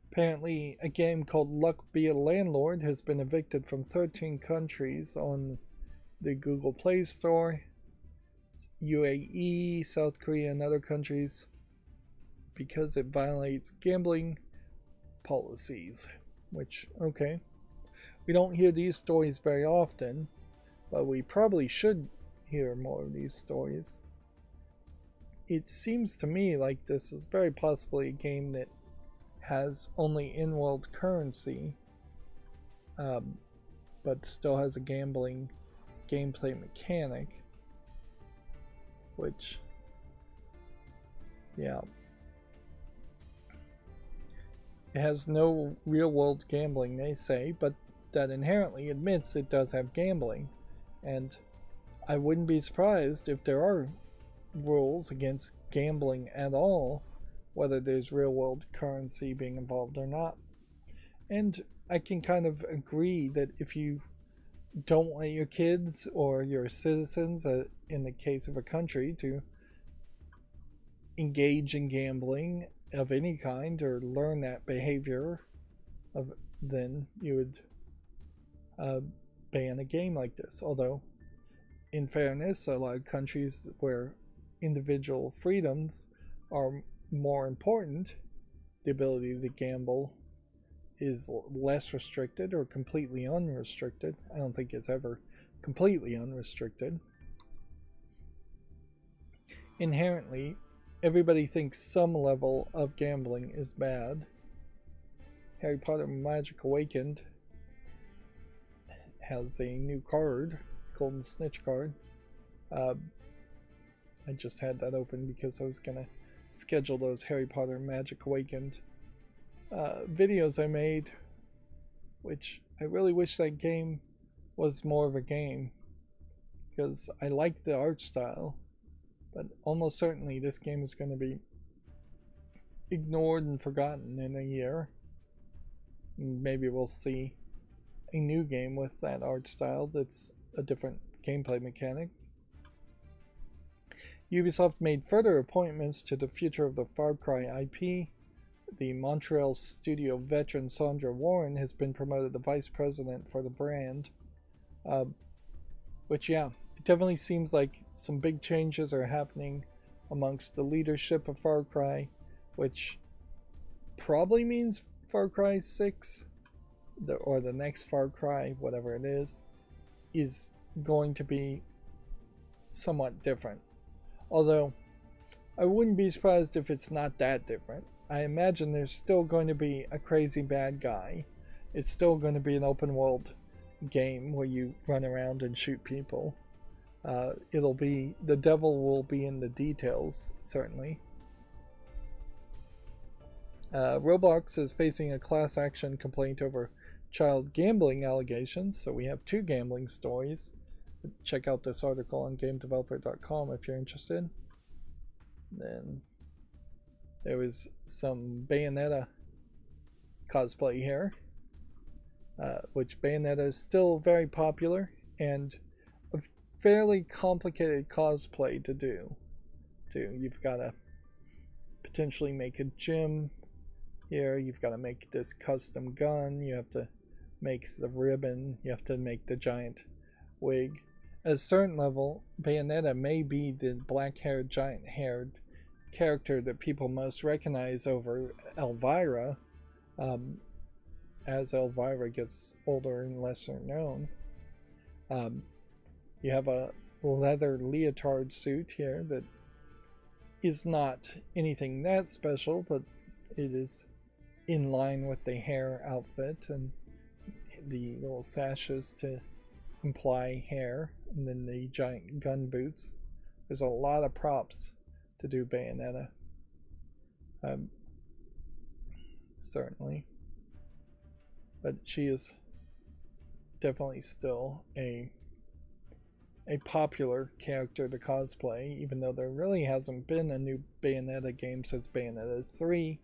Apparently, a game called Luck Be a Landlord has been evicted from 13 countries on the Google Play Store, UAE, South Korea, and other countries because it violates gambling policies. Which, okay, we don't hear these stories very often, but we probably should hear more of these stories. it seems to me like this is very possibly a game that has only in-world currency, but still has a gambling gameplay mechanic, which, yeah, it has no real-world gambling, they say, but that inherently admits it does have gambling, and I wouldn't be surprised if there are rules against gambling at all, whether there's real-world currency being involved or not. And I can kind of agree that if you don't want your kids or your citizens, in the case of a country, to engage in gambling of any kind or learn that behavior, then you would ban a game like this. Although, in fairness, a lot of countries where individual freedoms are more important, the ability to gamble is less restricted or completely unrestricted. I don't think it's ever completely unrestricted. Inherently, everybody thinks some level of gambling is bad. Harry Potter Magic Awakened has a new card, Golden Snitch card. I just had that open because I was going to schedule those Harry Potter Magic Awakened videos I made, which I really wish that game was more of a game, because I like the art style, but almost certainly this game is going to be ignored and forgotten in a year. Maybe we'll see a new game with that art style that's a different gameplay mechanic. Ubisoft made further appointments to the future of the Far Cry IP. The Montreal studio veteran Sandra Warren has been promoted to vice president for the brand. Which, yeah, it definitely seems like some big changes are happening amongst the leadership of Far Cry, which probably means Far Cry 6, or the next Far Cry, whatever it is going to be somewhat different. Although, I wouldn't be surprised if it's not that different. I imagine there's still going to be a crazy bad guy. It's still going to be an open world game where you run around and shoot people. It'll be, the devil will be in the details, certainly. Roblox is facing a class action complaint over child gambling allegations, so we have two gambling stories. Check out this article on gamedeveloper.com if you're interested. Then there was some Bayonetta cosplay here, which Bayonetta is still very popular and a fairly complicated cosplay to do. You've got to potentially make a gym here, you've got to make this custom gun, you have to make the ribbon, you have to make the giant wig. At a certain level, Bayonetta may be the black-haired, giant-haired character that people most recognize over Elvira, as Elvira gets older and lesser known. You have a leather leotard suit here that is not anything that special, but it is in line with the hair outfit and the little sashes to imply hair, and then the giant gun boots. There's a lot of props to do Bayonetta. Certainly. But she is definitely still a popular character to cosplay, even though there really hasn't been a new Bayonetta game since Bayonetta 3,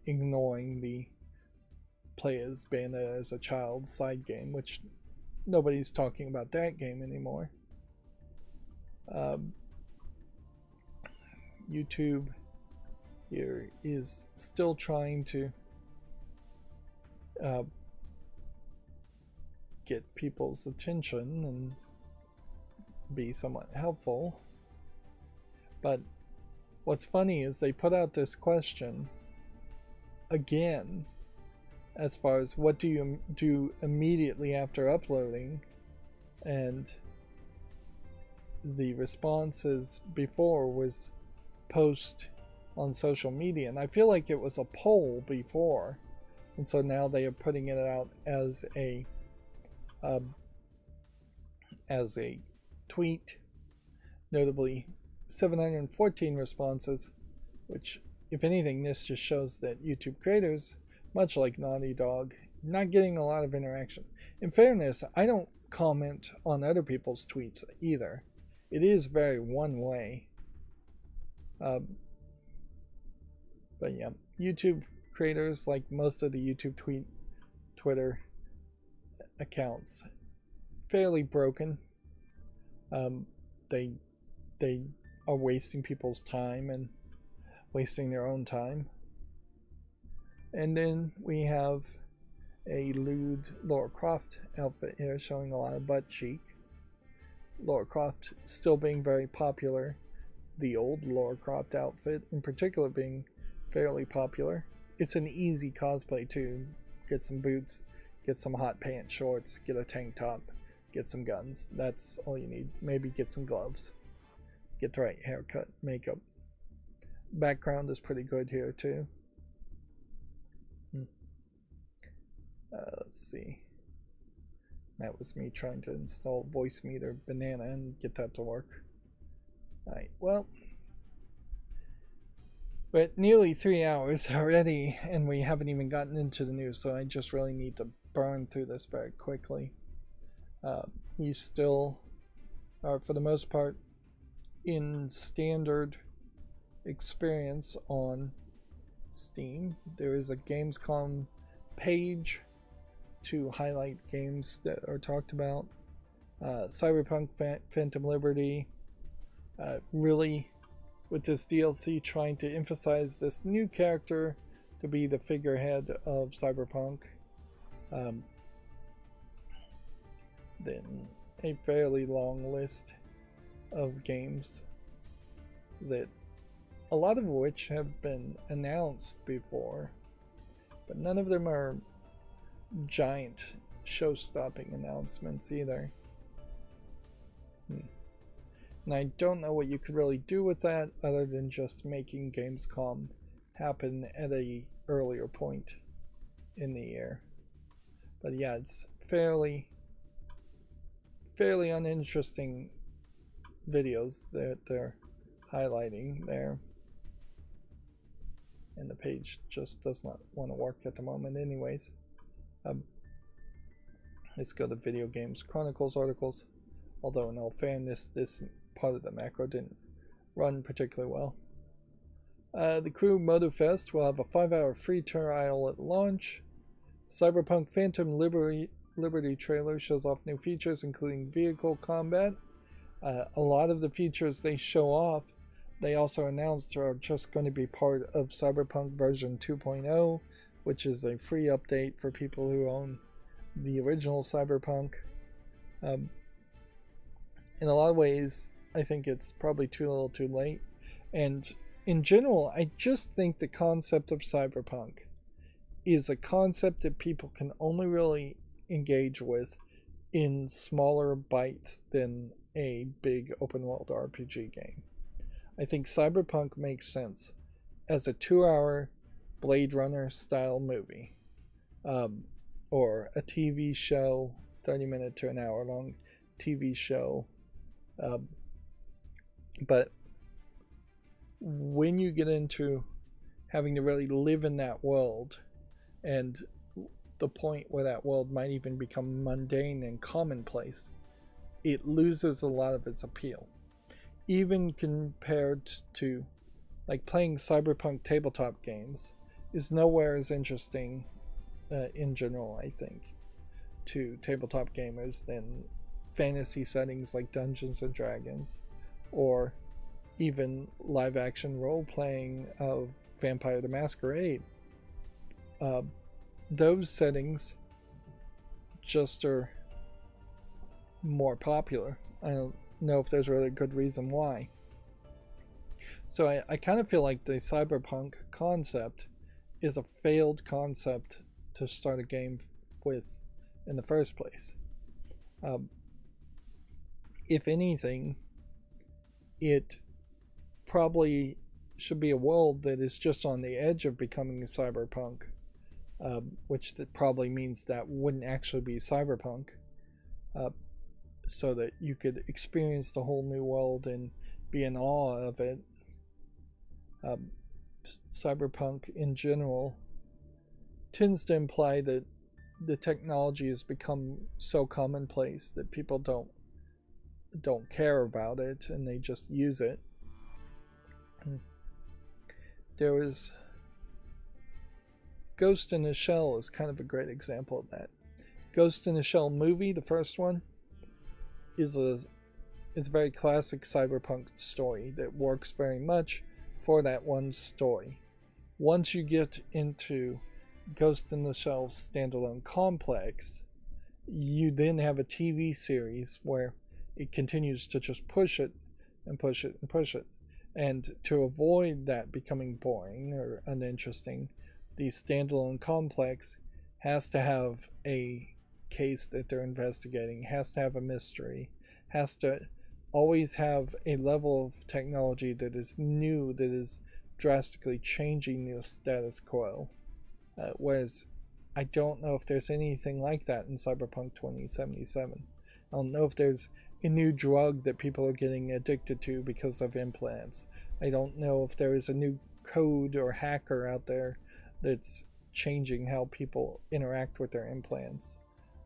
ignoring the play as Bayonetta as a child side game, which nobody's talking about that game anymore. YouTube here is still trying to get people's attention and be somewhat helpful. But what's funny is they put out this question again, as far as what do you do immediately after uploading, and the responses before was post on social media, and I feel like it was a poll before, and so now they are putting it out as a tweet. Notably, 714 responses, which, if anything, this just shows that YouTube creators, much like Naughty Dog, not getting a lot of interaction. In fairness, I don't comment on other people's tweets either. It is very one way. But yeah, YouTube creators, like most of the YouTube Twitter accounts, fairly broken. They are wasting people's time and wasting their own time. And then we have a lewd Lara Croft outfit here showing a lot of butt cheek. Lara Croft still being very popular. The old Lara Croft outfit in particular being fairly popular. It's an easy cosplay too. Get some boots, get some hot pants, shorts, get a tank top, get some guns. That's all you need. Maybe get some gloves. Get the right haircut, makeup. Background is pretty good here too. Let's see. That was me trying to install Voice Meter Banana and get that to work. Alright, well, we're at nearly 3 hours already, and we haven't even gotten into the news, so I just really need to burn through this very quickly. We still are, for the most part, in standard experience on Steam. There is a Gamescom page to highlight games that are talked about. Cyberpunk Phantom Liberty, really with this DLC trying to emphasize this new character to be the figurehead of Cyberpunk. Then a fairly long list of games that a lot of which have been announced before, but none of them are giant show-stopping announcements either. And I don't know what you could really do with that other than just making Gamescom happen at a earlier point in the year. But yeah, it's fairly uninteresting videos that they're highlighting there. And the page just does not want to work at the moment anyways. Let's go to Video Games Chronicles articles. Although in all fairness, this part of the macro didn't run particularly well. The Crew MotoFest will have a 5-hour free trial at launch. Cyberpunk Phantom Liberty trailer shows off new features including vehicle combat. A lot of the features they show off, they also announced are just going to be part of Cyberpunk version 2.0, which is a free update for people who own the original Cyberpunk. In a lot of ways, I think it's probably too little too late. And in general, I just think the concept of Cyberpunk is a concept that people can only really engage with in smaller bites than a big open world RPG game. I think Cyberpunk makes sense as a 2-hour Blade Runner style movie, or a TV show, 30-minute to an hour long TV show. But when you get into having to really live in that world, and the point where that world might even become mundane and commonplace, it loses a lot of its appeal. Even compared to like playing Cyberpunk tabletop games is nowhere as interesting in general, I think, to tabletop gamers than fantasy settings like Dungeons and Dragons, or even live action role playing of Vampire the Masquerade. Those settings just are more popular. I don't know if there's really a good reason why. So I kind of feel like the Cyberpunk concept is a failed concept to start a game with in the first place. If anything, it probably should be a world that is just on the edge of becoming cyberpunk, which probably means that wouldn't actually be cyberpunk, uh, so that you could experience the whole new world and be in awe of it. Um, Cyberpunk in general tends to imply that the technology has become so commonplace that people don't care about it and they just use it. There was Ghost in the Shell is kind of a great example of that. Ghost in the Shell movie, the first one, is a very classic cyberpunk story that works very much for that one story. Once you get into Ghost in the Shell standalone complex, you then have a TV series where it continues to just push it and push it and push it. And to avoid that becoming boring or uninteresting, the standalone complex has to have a case that they're investigating, has to have a mystery, has to always have a level of technology that is new, that is drastically changing the status quo. Whereas I don't know if there's anything like that in Cyberpunk 2077. I don't know if there's a new drug that people are getting addicted to because of implants. I don't know if there is a new code or hacker out there that's changing how people interact with their implants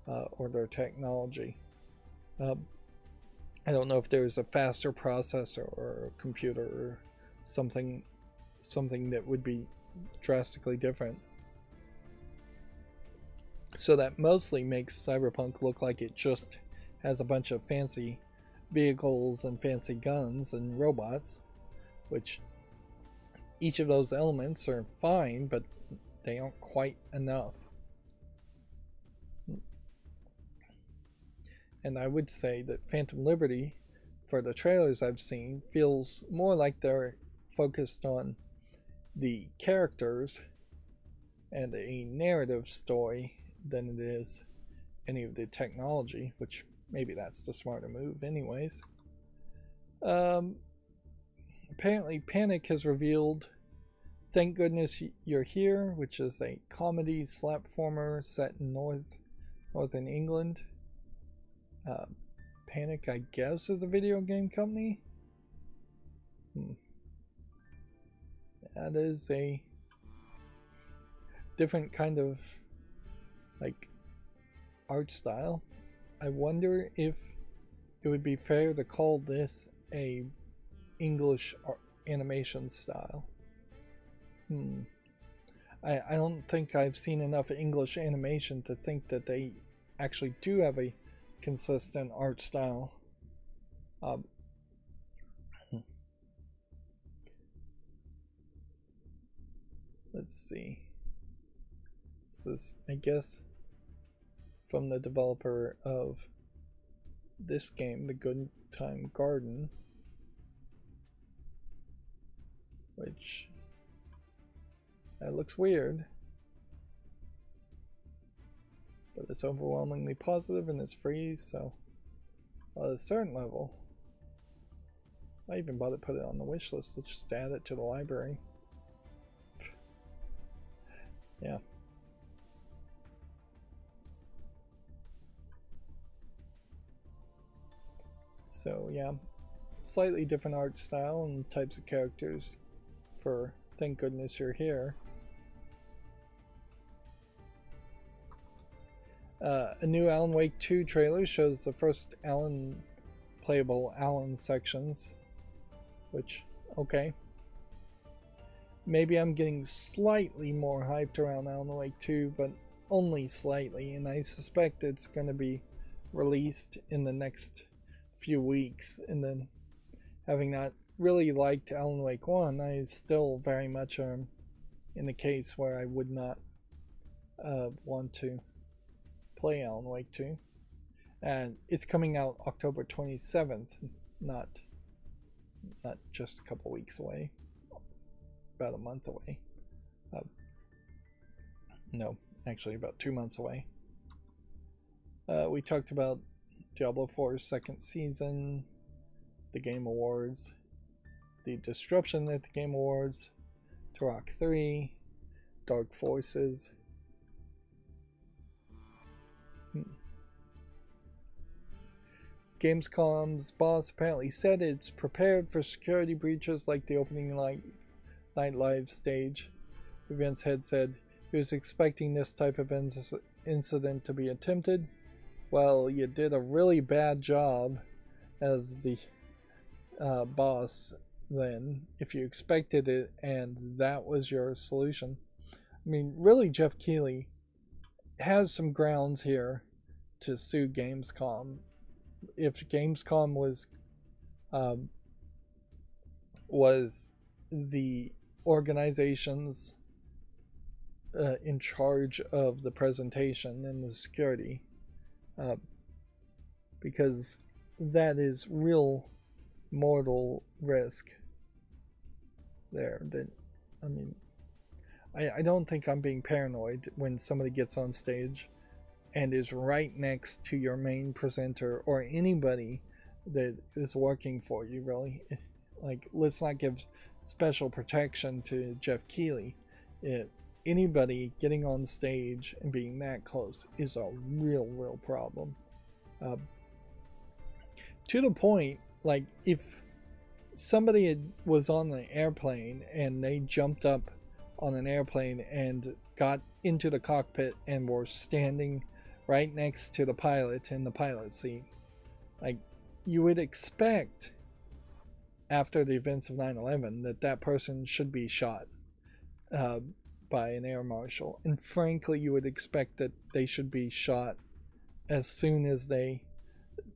or their technology. I don't know if there's a faster processor or a computer or something that would be drastically different. So that mostly makes Cyberpunk look like it just has a bunch of fancy vehicles and fancy guns and robots, which each of those elements are fine, but they aren't quite enough. And I would say that Phantom Liberty, for the trailers I've seen, feels more like they're focused on the characters and a narrative story than it is any of the technology, which maybe that's the smarter move anyways. Apparently Panic has revealed Thank Goodness You're Here, which is a comedy slapformer set in northern England. Panic, I guess, is a video game company. That is a different kind of like art style. I wonder if it would be fair to call this a English animation style. I don't think I've seen enough English animation to think that they actually do have a consistent art style. Let's see. This is, I guess, from the developer of this game, The Good Time Garden, which that looks weird, but it's overwhelmingly positive and it's free, so at a certain level, I even bother to put it on the wish list. Let's just add it to the library. Yeah. So yeah, slightly different art style and types of characters for Thank Goodness You're Here. A new Alan Wake 2 trailer shows the first playable Alan sections, which, okay. Maybe I'm getting slightly more hyped around Alan Wake 2, but only slightly, and I suspect it's going to be released in the next few weeks. And then, having not really liked Alan Wake 1, I still very much am in the case where I would not want to play Alan Wake 2. And it's coming out October 27th, not just a couple weeks away, about a month away. No, actually about 2 months away. We talked about Diablo 4's second season, the Game Awards, the Disruption at the Game Awards, Turok 3, Dark Forces. Gamescom's boss apparently said it's prepared for security breaches like the opening night live stage. Events head said he was expecting this type of incident to be attempted. Well, you did a really bad job as the boss then, if you expected it and that was your solution. I mean, really, Jeff Keighley has some grounds here to sue Gamescom. If Gamescom was the organizations in charge of the presentation and the security, because that is real mortal risk there. That, I mean, I don't think I'm being paranoid when somebody gets on stage and is right next to your main presenter or anybody that is working for you, really. Like, let's not give special protection to Jeff Keighley. Anybody getting on stage and being that close is a real problem. To the point, like, if somebody was on the airplane and they jumped up on an airplane and got into the cockpit and were standing right next to the pilot in the pilot seat, like, you would expect after the events of 9/11 that person should be shot by an air marshal, and frankly you would expect that they should be shot as soon as they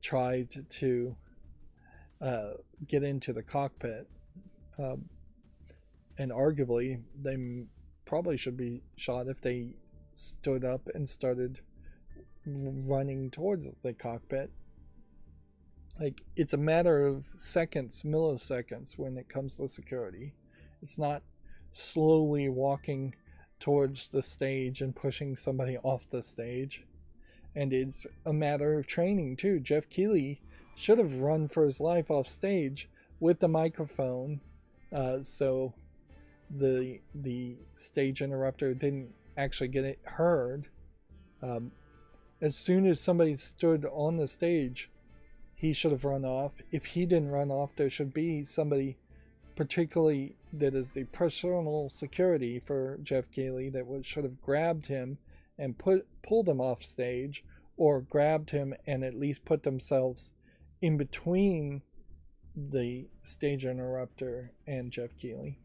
tried to get into the cockpit, and arguably they probably should be shot if they stood up and started running towards the cockpit. Like, it's a matter of seconds, milliseconds when it comes to security. It's not slowly walking towards the stage and pushing somebody off the stage. And it's a matter of training too. Jeff Keighley should have run for his life off stage with the microphone, so the stage interrupter didn't actually get it heard. As soon as somebody stood on the stage, he should have run off. If he didn't run off, there should be somebody, particularly that is the personal security for Jeff Keighley, that should have grabbed him and pulled him off stage, or grabbed him and at least put themselves in between the stage interrupter and Jeff Keighley.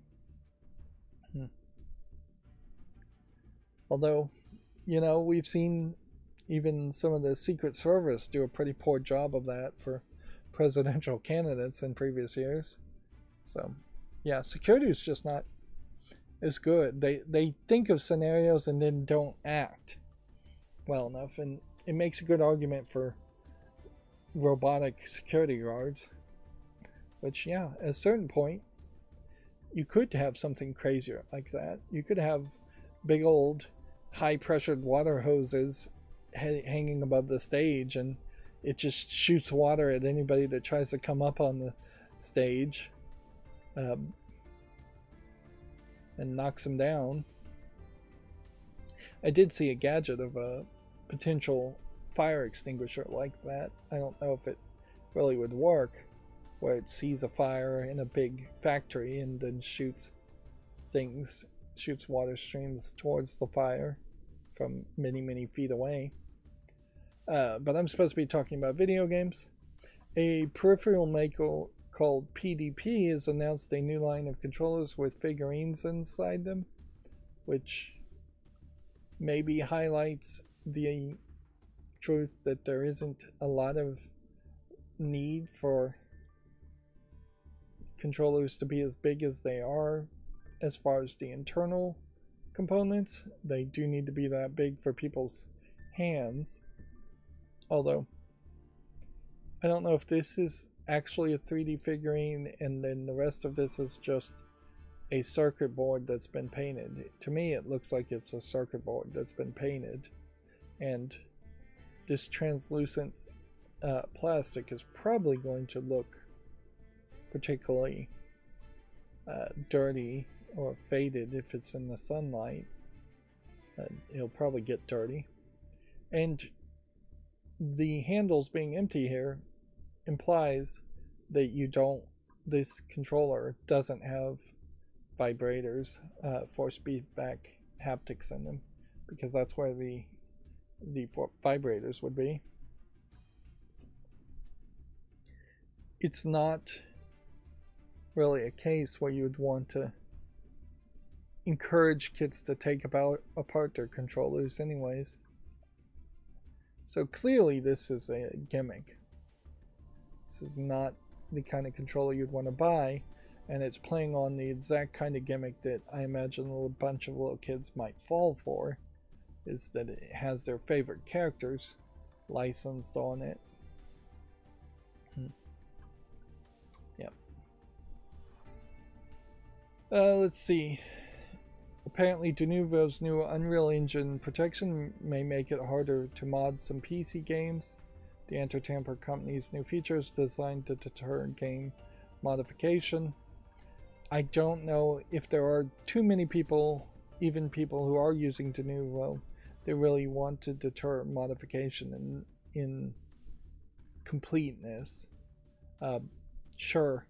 Although, you know, we've seen even some of the Secret Service do a pretty poor job of that for presidential candidates in previous years. So, yeah, security is just not as good. They think of scenarios and then don't act well enough, and it makes a good argument for robotic security guards. Which, yeah, at a certain point, you could have something crazier like that. You could have big old high-pressured water hoses hanging above the stage, and it just shoots water at anybody that tries to come up on the stage, and knocks them down. I did see a gadget of a potential fire extinguisher like that. I don't know if it really would work, where it sees a fire in a big factory and then shoots water streams towards the fire from many feet away. But I'm supposed to be talking about video games. A peripheral maker called PDP has announced a new line of controllers with figurines inside them, which maybe highlights the truth that there isn't a lot of need for controllers to be as big as they are as far as the internal components. They do need to be that big for people's hands. Although, I don't know if this is actually a 3D figurine and then the rest of this is just a circuit board that's been painted. To me, it looks like it's a circuit board that's been painted. And this translucent plastic is probably going to look particularly dirty or faded if it's in the sunlight. It'll probably get dirty. And the handles being empty here implies that this controller doesn't have vibrators, force feedback haptics in them, because that's where the vibrators would be. It's not really a case where you would want to encourage kids to take apart their controllers anyways. So clearly this is a gimmick. This is not the kind of controller you'd want to buy, and it's playing on the exact kind of gimmick that I imagine a bunch of little kids might fall for, is that it has their favorite characters licensed on it. Yep. Let's see. Apparently Denuvo's new Unreal Engine protection may make it harder to mod some PC games. The Anti-Tamper company's new features designed to deter game modification. I don't know if there are too many people, even people who are using Denuvo, they really want to deter modification in completeness. Sure,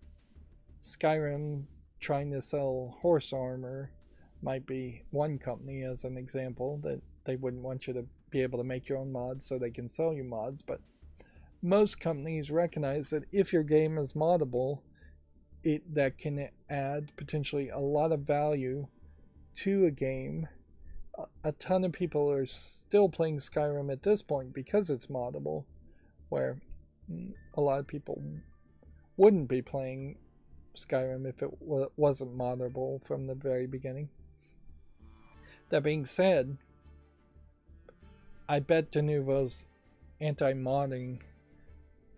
Skyrim trying to sell horse armor might be one company as an example, that they wouldn't want you to be able to make your own mods so they can sell you mods, but most companies recognize that if your game is moddable, that can add potentially a lot of value to a game. A ton of people are still playing Skyrim at this point because it's moddable, where a lot of people wouldn't be playing Skyrim if it wasn't moddable from the very beginning. That being said, I bet Denuvo's anti-modding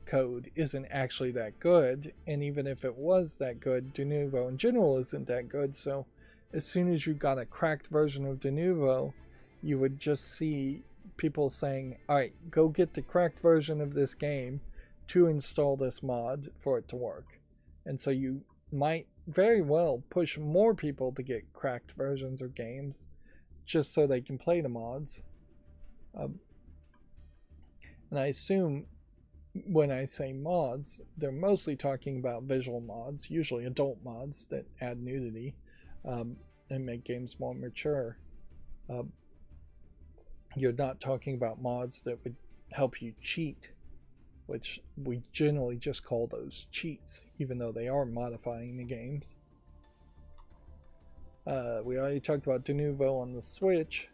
code isn't actually that good, and even if it was that good, Denuvo in general isn't that good, so as soon as you got a cracked version of Denuvo, you would just see people saying, alright, go get the cracked version of this game to install this mod for it to work. And so you might very well push more people to get cracked versions of games just so they can play the mods. And I assume when I say mods, they're mostly talking about visual mods, usually adult mods that add nudity and make games more mature. You're not talking about mods that would help you cheat, which we generally just call those cheats, even though they are modifying the games. We already talked about Denuvo on the Switch.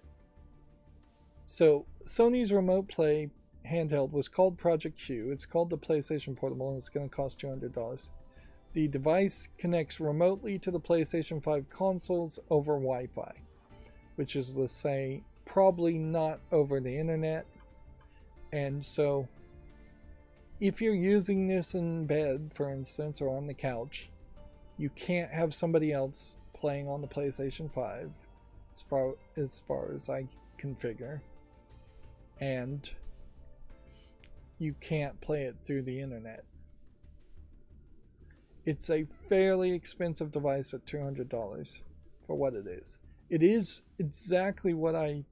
So Sony's Remote Play handheld was called Project Q. It's called the PlayStation Portable, and it's going to cost $200. The device connects remotely to the PlayStation 5 consoles over Wi-Fi, which is to say probably not over the internet. And so if you're using this in bed, for instance, or on the couch, you can't have somebody else playing on the PlayStation 5 as far as I can figure. And you can't play it through the internet. It's a fairly expensive device at $200 for what it is. It is exactly what I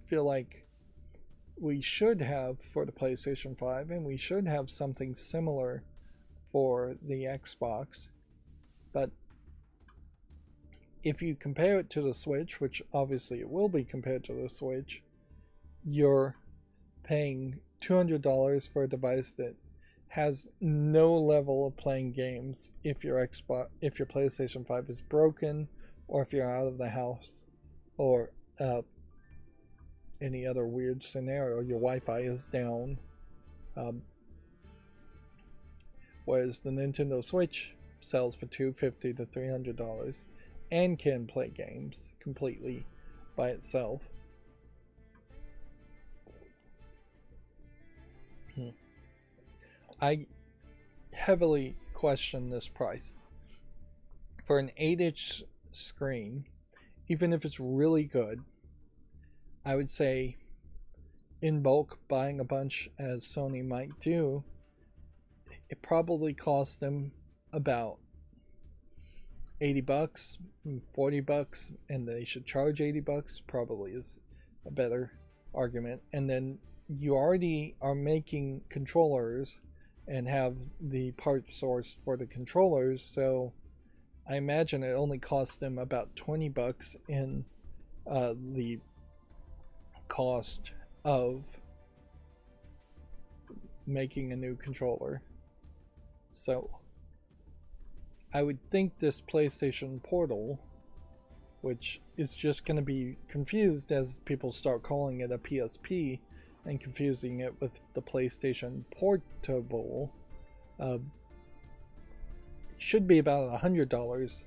feel like we should have for the PlayStation 5, and we should have something similar for the Xbox. But if you compare it to the Switch, which obviously it will be compared to the Switch, you're paying $200 for a device that has no level of playing games if your PlayStation 5 is broken, or if you're out of the house, or any other weird scenario, your Wi-Fi is down. Whereas the Nintendo Switch sells for $250 to $300 and can play games completely by itself. I heavily question this price. For an 8-inch screen, even if it's really good, I would say in bulk, buying a bunch as Sony might do, it probably cost them about $80, $40, and they should charge $80 probably is a better argument. And then you already are making controllers and have the parts sourced for the controllers, so I imagine it only costs them about $20 in the cost of making a new controller. So I would think this PlayStation Portal, which is just going to be confused as people start calling it a PSP and confusing it with the PlayStation Portable, should be about $100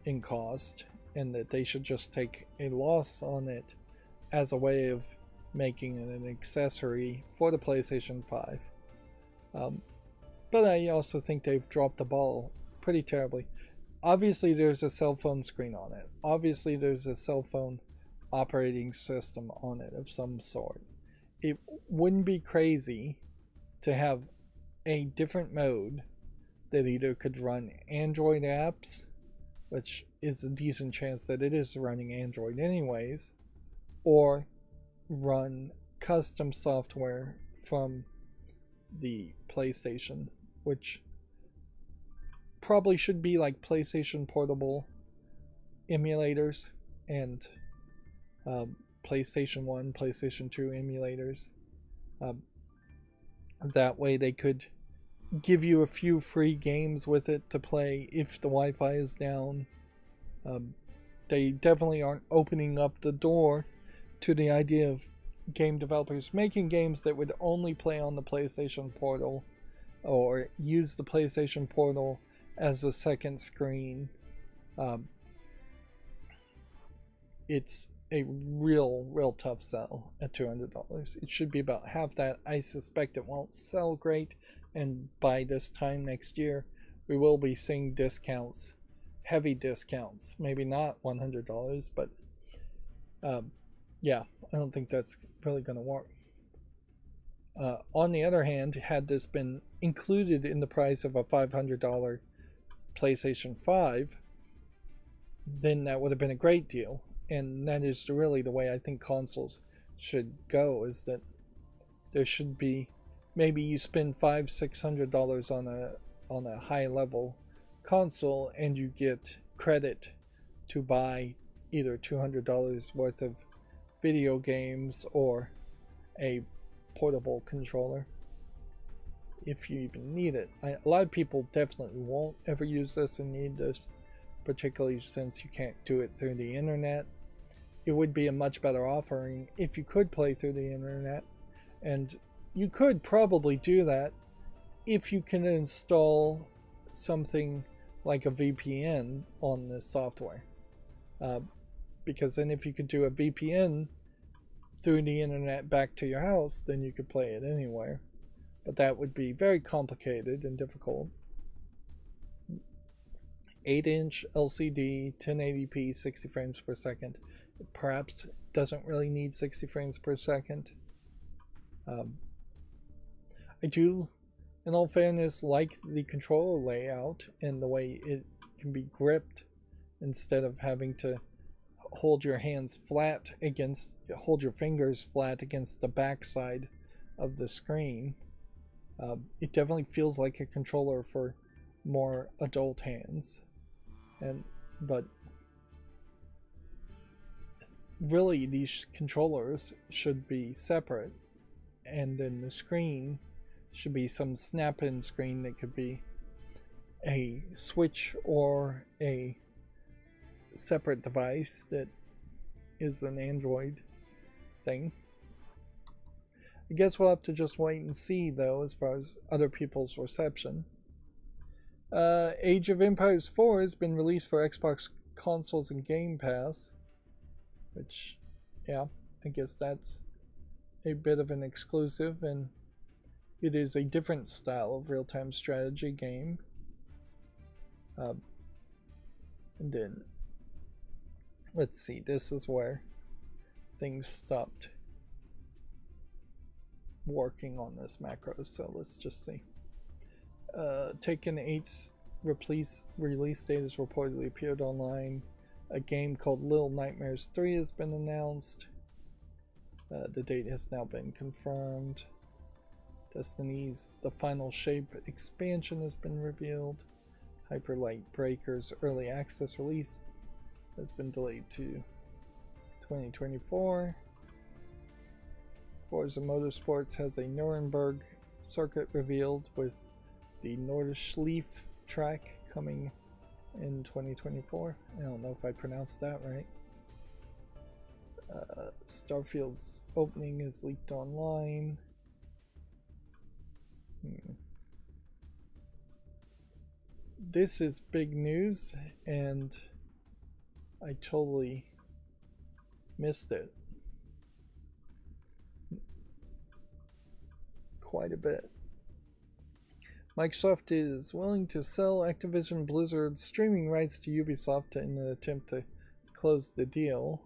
in cost, and that they should just take a loss on it as a way of making it an accessory for the PlayStation 5. But I also think they've dropped the ball pretty terribly. Obviously there's a cell phone screen on it. Obviously there's a cell phone operating system on it of some sort. It wouldn't be crazy to have a different mode that either could run Android apps, which is a decent chance that it is running Android anyways, or run custom software from the PlayStation, which probably should be like PlayStation Portable emulators and PlayStation 1, PlayStation 2 emulators. That way they could give you a few free games with it to play if the Wi-Fi is down. They definitely aren't opening up the door to the idea of game developers making games that would only play on the PlayStation Portal or use the PlayStation Portal as a second screen. It's a real tough sell at $200. It should be about half that. I suspect it won't sell great, and by this time next year we will be seeing discounts, heavy discounts, maybe not $100, but yeah, I don't think that's really going to work. On the other hand, had this been included in the price of a $500 PlayStation 5, then that would have been a great deal. And that is really the way I think consoles should go, is that there should be, maybe you spend $500-600 on a high level console and you get credit to buy either $200 worth of video games or a portable controller if you even need it. A lot of people definitely won't ever use this and need this, particularly since you can't do it through the internet. It would be a much better offering if you could play through the internet, and you could probably do that if you can install something like a VPN on this software, because then if you could do a VPN through the internet back to your house, then you could play it anywhere, but that would be very complicated and difficult. 8-inch LCD, 1080p, 60 frames per second. It perhaps doesn't really need 60 frames per second. I do, in all fairness, like the controller layout and the way it can be gripped instead of having to hold your hands flat against, hold your fingers flat against the backside of the screen. It definitely feels like a controller for more adult hands. But really these controllers should be separate, and then the screen should be some snap-in screen that could be a Switch or a separate device that is an Android thing. I guess we'll have to just wait and see though as far as other people's reception. Age of Empires 4 has been released for Xbox consoles and Game Pass, which, yeah, I guess that's a bit of an exclusive, and it is a different style of real-time strategy game. And then, let's see, this is where things stopped working on this macro, so let's just see. Taken 8 release date has reportedly appeared online. A game called Little Nightmares 3 has been announced. The date has now been confirmed. Destiny's The Final Shape expansion has been revealed. Hyper Light Breakers early access release has been delayed to 2024. Forza Motorsports has a Nuremberg circuit revealed with the Nordschleife track coming in 2024. I don't know if I pronounced that right. Starfield's opening is leaked online. This is big news, and I totally missed it. Quite a bit. Microsoft is willing to sell Activision Blizzard's streaming rights to Ubisoft in an attempt to close the deal.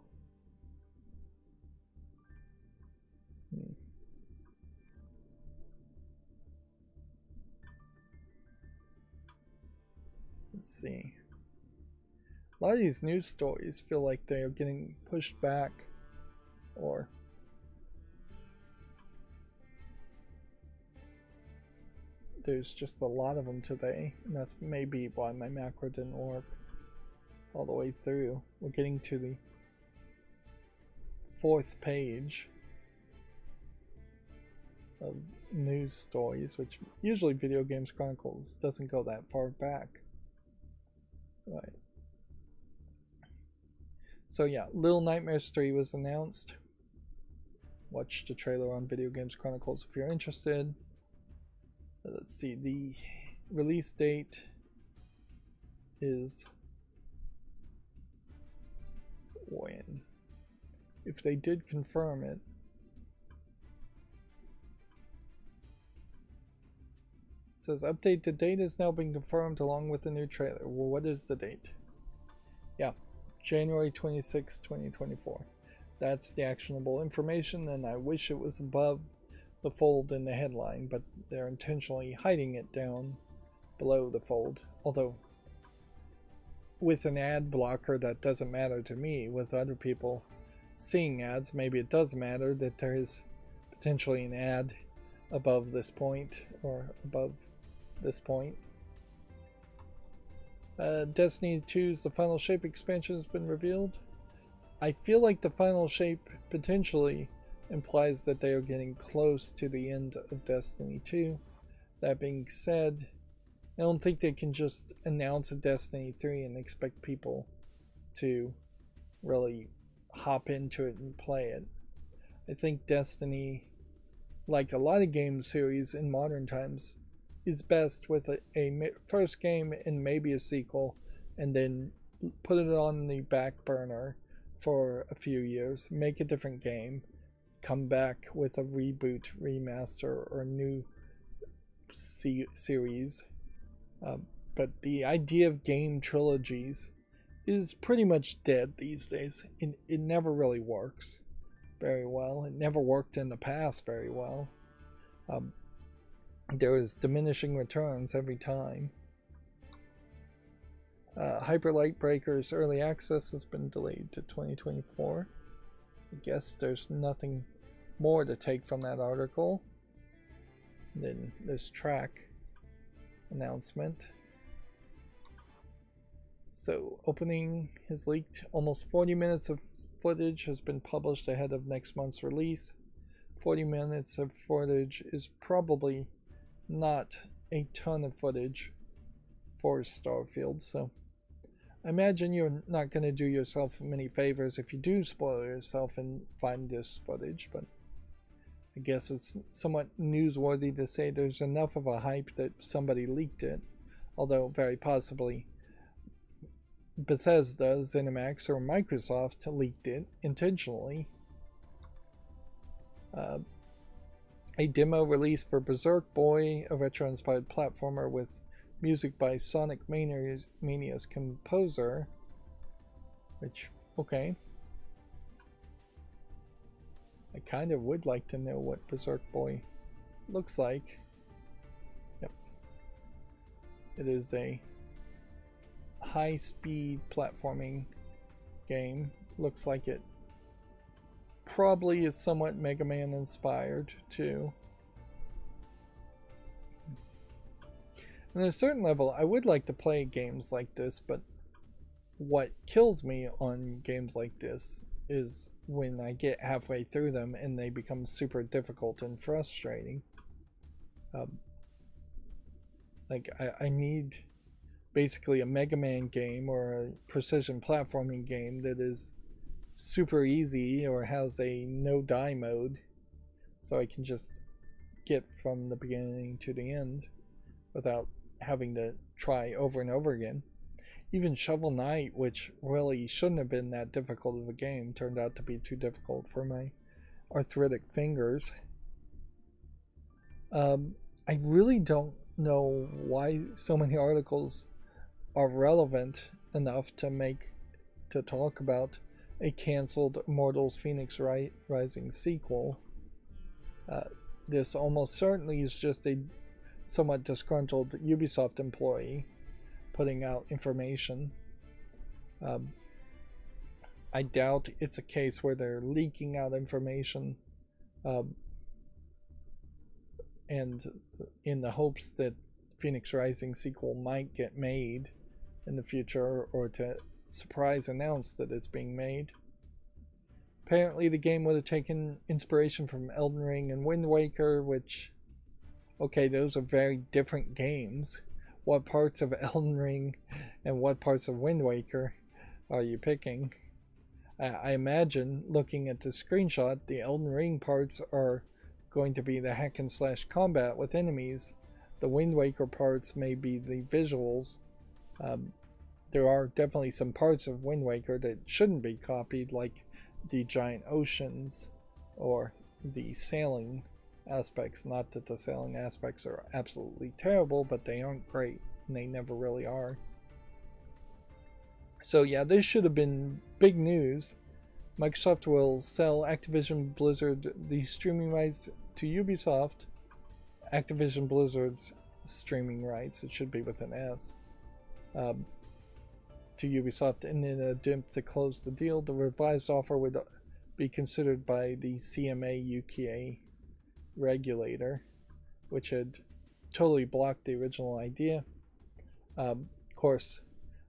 Let's see. A lot of these news stories feel like they are getting pushed back, or there's just a lot of them today, and that's maybe why my macro didn't work all the way through. We're getting to the 4th page of news stories, which usually Video Games Chronicles doesn't go that far back. Right. So yeah, Little Nightmares 3 was announced. Watch the trailer on Video Games Chronicles if you're interested. Let's see, the release date is when? If they did confirm it, it says update, the date has now been confirmed along with the new trailer. Well, what is the date? Yeah, January 26, 2024. That's the actionable information, and I wish it was above the fold in the headline, but they're intentionally hiding it down below the fold. Although, with an ad blocker, that doesn't matter to me. With other people seeing ads, maybe it does matter that there is potentially an ad above this point, or above this point. Destiny 2's The Final Shape expansion has been revealed. I feel like The Final Shape potentially implies that they are getting close to the end of Destiny 2. That being said, I don't think they can just announce a Destiny 3 and expect people to really hop into it and play it. I think Destiny, like a lot of game series in modern times, is best with a first game and maybe a sequel, and then put it on the back burner for a few years, make a different game, come back with a reboot, remaster, or new series. But the idea of game trilogies is pretty much dead these days. It never really works very well. It never worked in the past very well. There is diminishing returns every time. Hyper Light Breakers early access has been delayed to 2024. I guess there's nothing more to take from that article than this track announcement. So, opening has leaked. Almost 40 minutes of footage has been published ahead of next month's release. 40 minutes of footage is probably not a ton of footage for Starfield, so I imagine you're not going to do yourself many favors if you do spoil yourself and find this footage, but I guess it's somewhat newsworthy to say there's enough of a hype that somebody leaked it, although very possibly Bethesda, ZeniMax, or Microsoft leaked it intentionally. A demo release for Berserk Boy, a retro-inspired platformer with music by Sonic Mania's composer, which, okay. I kind of would like to know what Berserk Boy looks like. Yep. It is a high-speed platforming game. Looks like it probably is somewhat Mega Man inspired too. And at a certain level, I would like to play games like this, but what kills me on games like this is when I get halfway through them and they become super difficult and frustrating. Like I need basically a Mega Man game or a precision platforming game that is super easy or has a no die mode, so I can just get from the beginning to the end without having to try over and over again. Even Shovel Knight, which really shouldn't have been that difficult of a game, turned out to be too difficult for my arthritic fingers. I really don't know why so many articles are relevant enough to talk about a canceled Immortals Phoenix Rising sequel. This almost certainly is just a somewhat disgruntled Ubisoft employee putting out information. I doubt it's a case where they're leaking out information and in the hopes that Phoenix Rising sequel might get made in the future, or to surprise announce that it's being made. Apparently the game would have taken inspiration from Elden Ring and Wind Waker, which, okay, those are very different games. What parts of Elden Ring and what parts of Wind Waker are you picking? I imagine, looking at the screenshot, the Elden Ring parts are going to be the hack and slash combat with enemies. The Wind Waker parts may be the visuals. There are definitely some parts of Wind Waker that shouldn't be copied, like the giant oceans or the sailing aspects. Not that the sailing aspects are absolutely terrible, but they aren't great, and they never really are. So yeah, this should have been big news. Microsoft will sell Activision Blizzard the streaming rights to Ubisoft. Activision Blizzard's streaming rights, it should be with an S, to Ubisoft in an attempt to close the deal. The revised offer would be considered by the CMA UK regulator, which had totally blocked the original idea. Of course,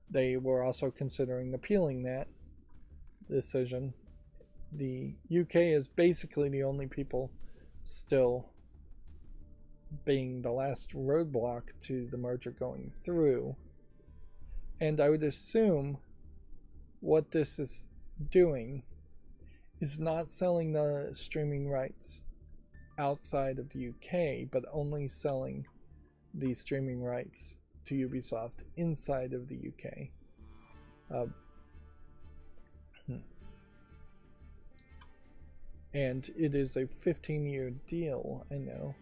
they were also considering appealing that decision. The UK is basically the only people still being the last roadblock to the merger going through. And I would assume what this is doing is not selling the streaming rights outside of the UK, but only selling the streaming rights to Ubisoft inside of the UK. And it is a 15-year deal, I know.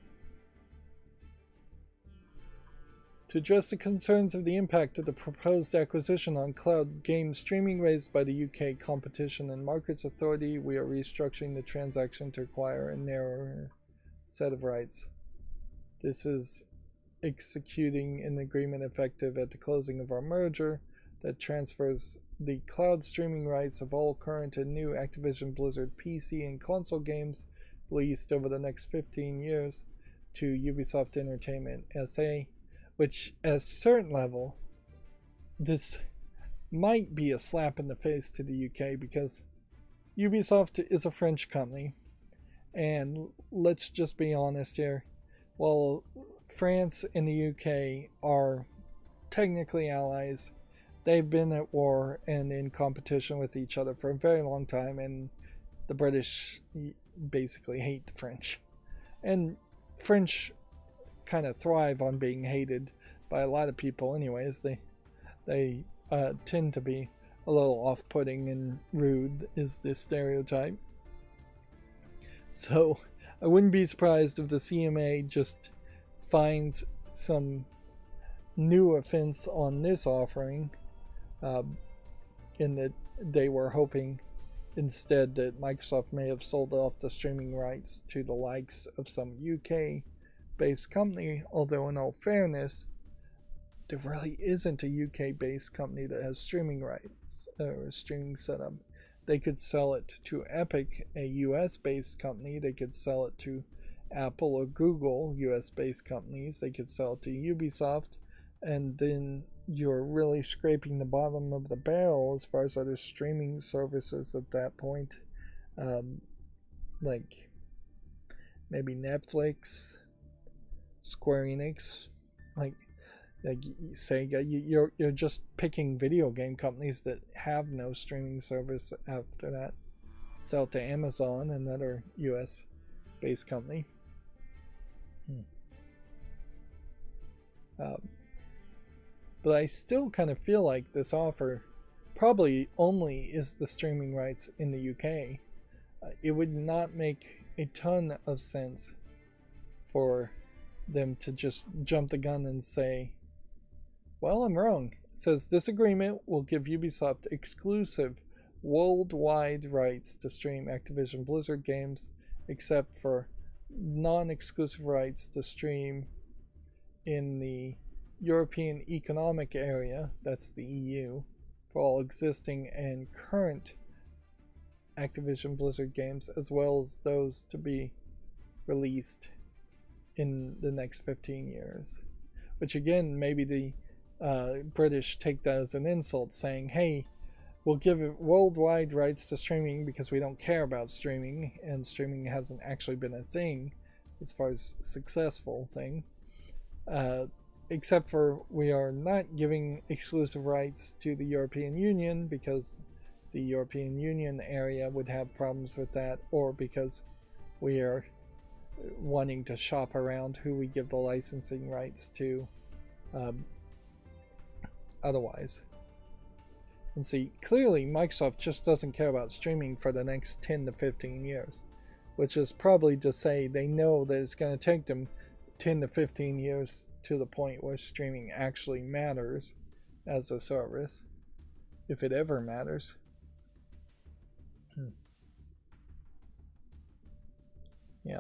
To address the concerns of the impact of the proposed acquisition on cloud game streaming raised by the UK Competition and Markets Authority, we are restructuring the transaction to acquire a narrower set of rights. This is executing an agreement effective at the closing of our merger that transfers the cloud streaming rights of all current and new Activision Blizzard PC and console games leased over the next 15 years to Ubisoft Entertainment SA, which at a certain level, this might be a slap in the face to the UK, because Ubisoft is a French company, and let's just be honest here, while France and the UK are technically allies, they've been at war and in competition with each other for a very long time, and the British basically hate the French. And French kind of thrive on being hated by a lot of people anyways. They tend to be a little off-putting and rude, is the stereotype. So I wouldn't be surprised if the CMA just finds some new offense on this offering, in that they were hoping instead that Microsoft may have sold off the streaming rights to the likes of some UK based company, although in all fairness, there really isn't a UK-based company that has streaming rights or streaming setup. They could sell it to Epic, a US-based company. They could sell it to Apple or Google, US-based companies. They could sell it to Ubisoft, and then you're really scraping the bottom of the barrel as far as other streaming services at that point, like maybe Netflix, Square Enix, like Sega. You're just picking video game companies that have no streaming service after that. Sell to Amazon, another U.S. based company. But I still kind of feel like this offer probably only is the streaming rights in the UK. It would not make a ton of sense for them to just jump the gun and say, well, I'm wrong. It says this agreement will give Ubisoft exclusive worldwide rights to stream Activision Blizzard games, except for non-exclusive rights to stream in the European Economic Area, that's the EU, for all existing and current Activision Blizzard games, as well as those to be released in the next 15 years. Which again, maybe the British take that as an insult, saying, hey, we'll give it worldwide rights to streaming because we don't care about streaming, and streaming hasn't actually been a thing as far as successful thing. Except for we are not giving exclusive rights to the European Union because the European Union area would have problems with that, or because we are wanting to shop around who we give the licensing rights to otherwise. And see, clearly Microsoft just doesn't care about streaming for the next 10 to 15 years, which is probably to say they know that it's going to take them 10 to 15 years to the point where streaming actually matters as a service, if it ever matters. Yeah.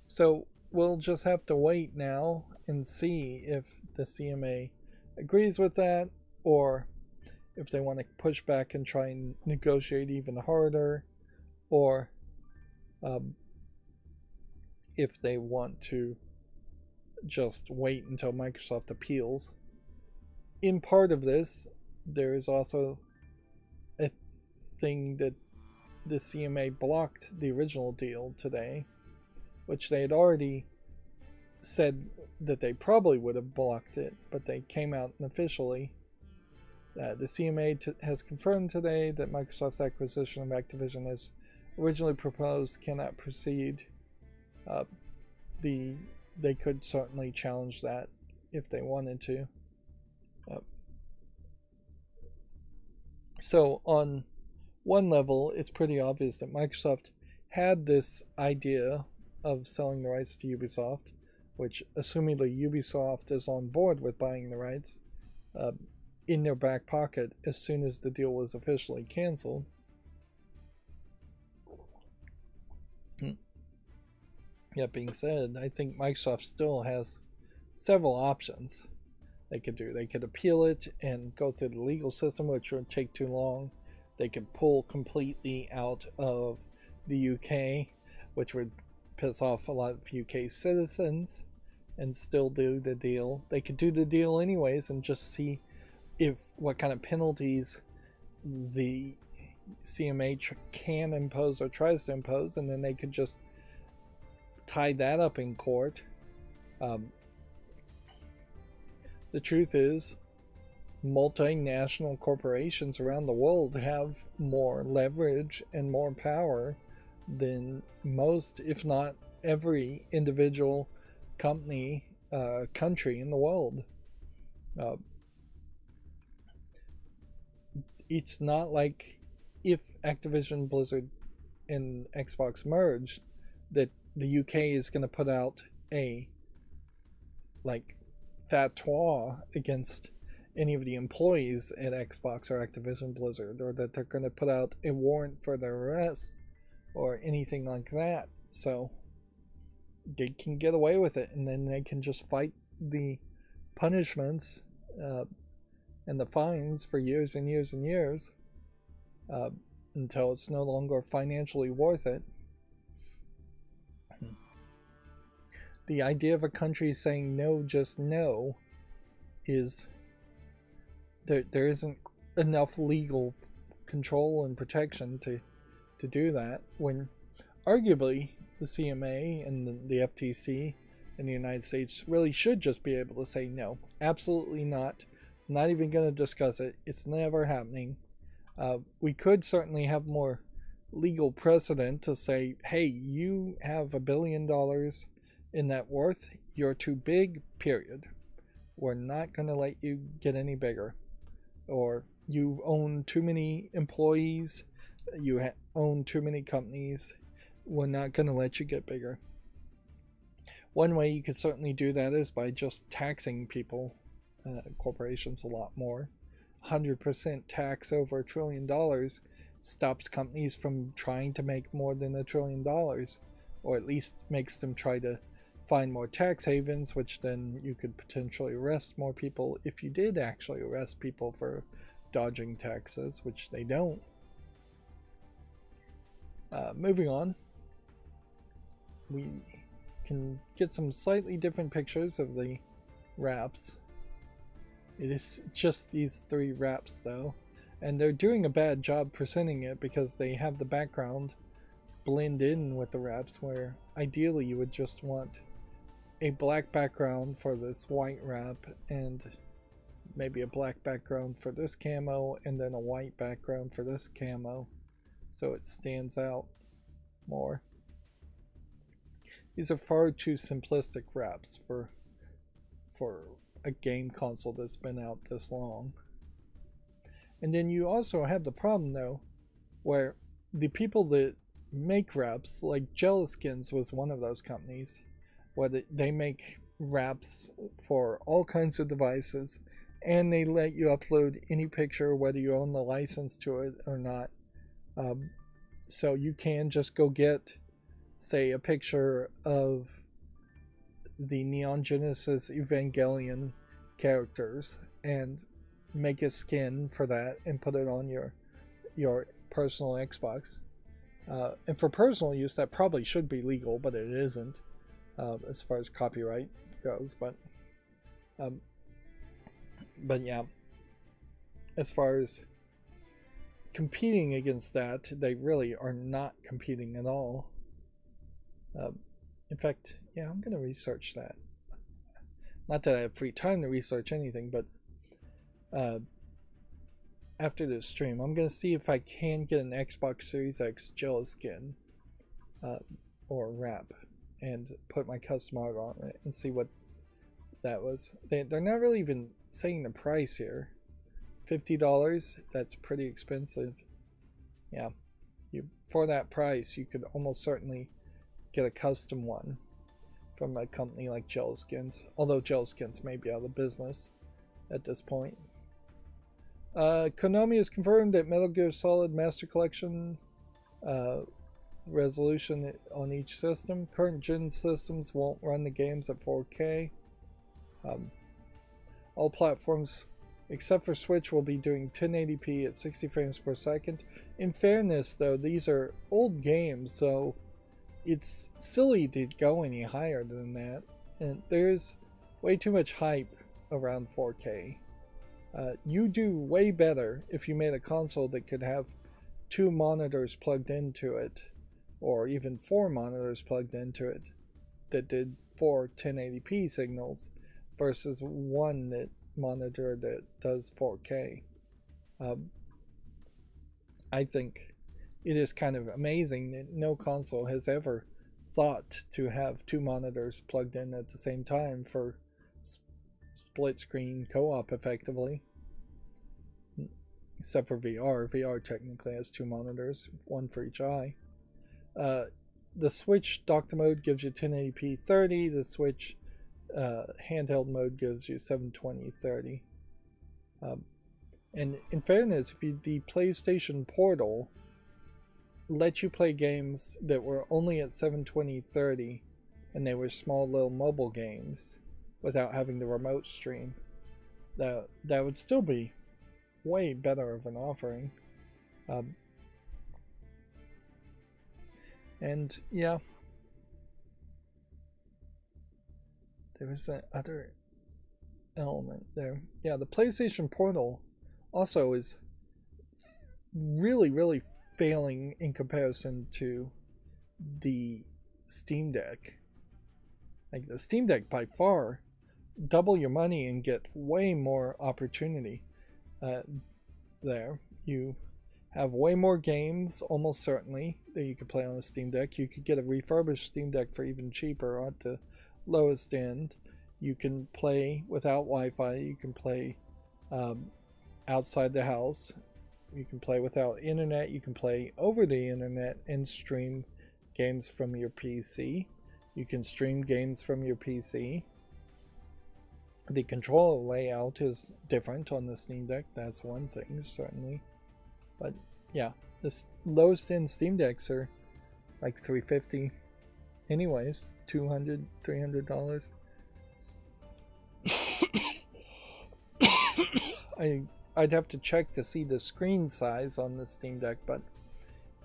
So we'll just have to wait now and see if the CMA agrees with that, or if they want to push back and try and negotiate even harder, or if they want to just wait until Microsoft appeals. In part of this, there is also a thing that the CMA blocked the original deal today, which they had already said that they probably would have blocked it, but they came out and officially. The CMA has confirmed today that Microsoft's acquisition of Activision as originally proposed cannot proceed. They could certainly challenge that if they wanted to. So on one level, it's pretty obvious that Microsoft had this idea of selling the rights to Ubisoft, which assumingly Ubisoft is on board with buying the rights, in their back pocket as soon as the deal was officially canceled. That being said, I think Microsoft still has several options they could do. They could appeal it and go through the legal system, which would take too long. They could pull completely out of the UK, which would piss off a lot of UK citizens, and still do the deal. They could do the deal anyways and just see what kind of penalties the CMA can impose or tries to impose, and then they could just tie that up in court. The truth is, multinational corporations around the world have more leverage and more power than most, if not every individual country in the world. It's not like if Activision Blizzard and Xbox merged that the UK is going to put out a fatwa against any of the employees at Xbox or Activision Blizzard, or that they're going to put out a warrant for their arrest or anything like that. So they can get away with it, and then they can just fight the punishments and the fines for years and years and years uh, until it's no longer financially worth it. The idea of a country saying no, just no, is there isn't enough legal control and protection to do that, when arguably the CMA and the FTC in the United States really should just be able to say no, absolutely not, not even going to discuss it, it's never happening. We could certainly have more legal precedent to say, hey, you have $1 billion in net worth, you're too big, period. We're not going to let you get any bigger. Or you own too many employees, you own too many companies, we're not going to let you get bigger. One way you could certainly do that is by just taxing people, corporations, a lot more. 100% tax over $1 trillion stops companies from trying to make more than $1 trillion, or at least makes them try to find more tax havens, which then you could potentially arrest more people if you did actually arrest people for dodging taxes, which they don't. Moving on, we can get some slightly different pictures of the wraps. It is just these 3 wraps though, and they're doing a bad job presenting it because they have the background blend in with the wraps, where ideally you would just want a black background for this white wrap and maybe a black background for this camo and then a white background for this camo, so it stands out more. These are far too simplistic wraps for a game console that's been out this long. And then you also have the problem though, where the people that make wraps, like Duelist was one of those companies, where they make wraps for all kinds of devices, and they let you upload any picture whether you own the license to it or not. So you can just go get, say, a picture of the Neon Genesis Evangelion characters and make a skin for that and put it on your personal Xbox. And for personal use, that probably should be legal, but it isn't, as far as copyright goes. But yeah, as far as competing against that, they really are not competing at all. In fact, yeah, I'm going to research that. Not that I have free time to research anything, but after this stream, I'm going to see if I can get an Xbox Series X gel skin or wrap and put my custom art on it and see what that was. They're not really even saying the price here. $50, that's pretty expensive. Yeah, for that price, you could almost certainly get a custom one from a company like Duelist, although Duelist may be out of business at this point. Konami has confirmed that Metal Gear Solid Master Collection resolution on each system. Current gen systems won't run the games at 4K. All platforms except for Switch will be doing 1080p at 60 frames per second. In fairness though, these are old games, so it's silly to go any higher than that, and there's way too much hype around 4K. You do way better if you made a console that could have 2 monitors plugged into it, or even 4 monitors plugged into it, that did 4 1080p signals versus one monitor that does 4K. I think it is kind of amazing that no console has ever thought to have 2 monitors plugged in at the same time for split screen co-op effectively, except for VR. VR technically has 2 monitors, one for each eye. The Switch docked mode gives you 1080p 30. The Switch handheld mode gives you 720 30. And in fairness, if the PlayStation Portal let you play games that were only at 720 30 and they were small little mobile games without having the remote stream, that would still be way better of an offering. And yeah, there was that other element there. Yeah, the PlayStation Portal also is really failing in comparison to the Steam Deck. Like the Steam Deck by far double your money and get way more opportunity. There you have way more games almost certainly that you could play on the Steam Deck. You could get a refurbished Steam Deck for even cheaper at the lowest end. You can play without Wi-Fi. You can play outside the house. You can play without internet. You can play over the internet and stream games from your PC. You can stream games from your PC. The controller layout is different on the Steam Deck. That's one thing, certainly. But yeah, the lowest end Steam Decks are like $350 anyways, $200, $300. I'd have to check to see the screen size on the Steam Deck, but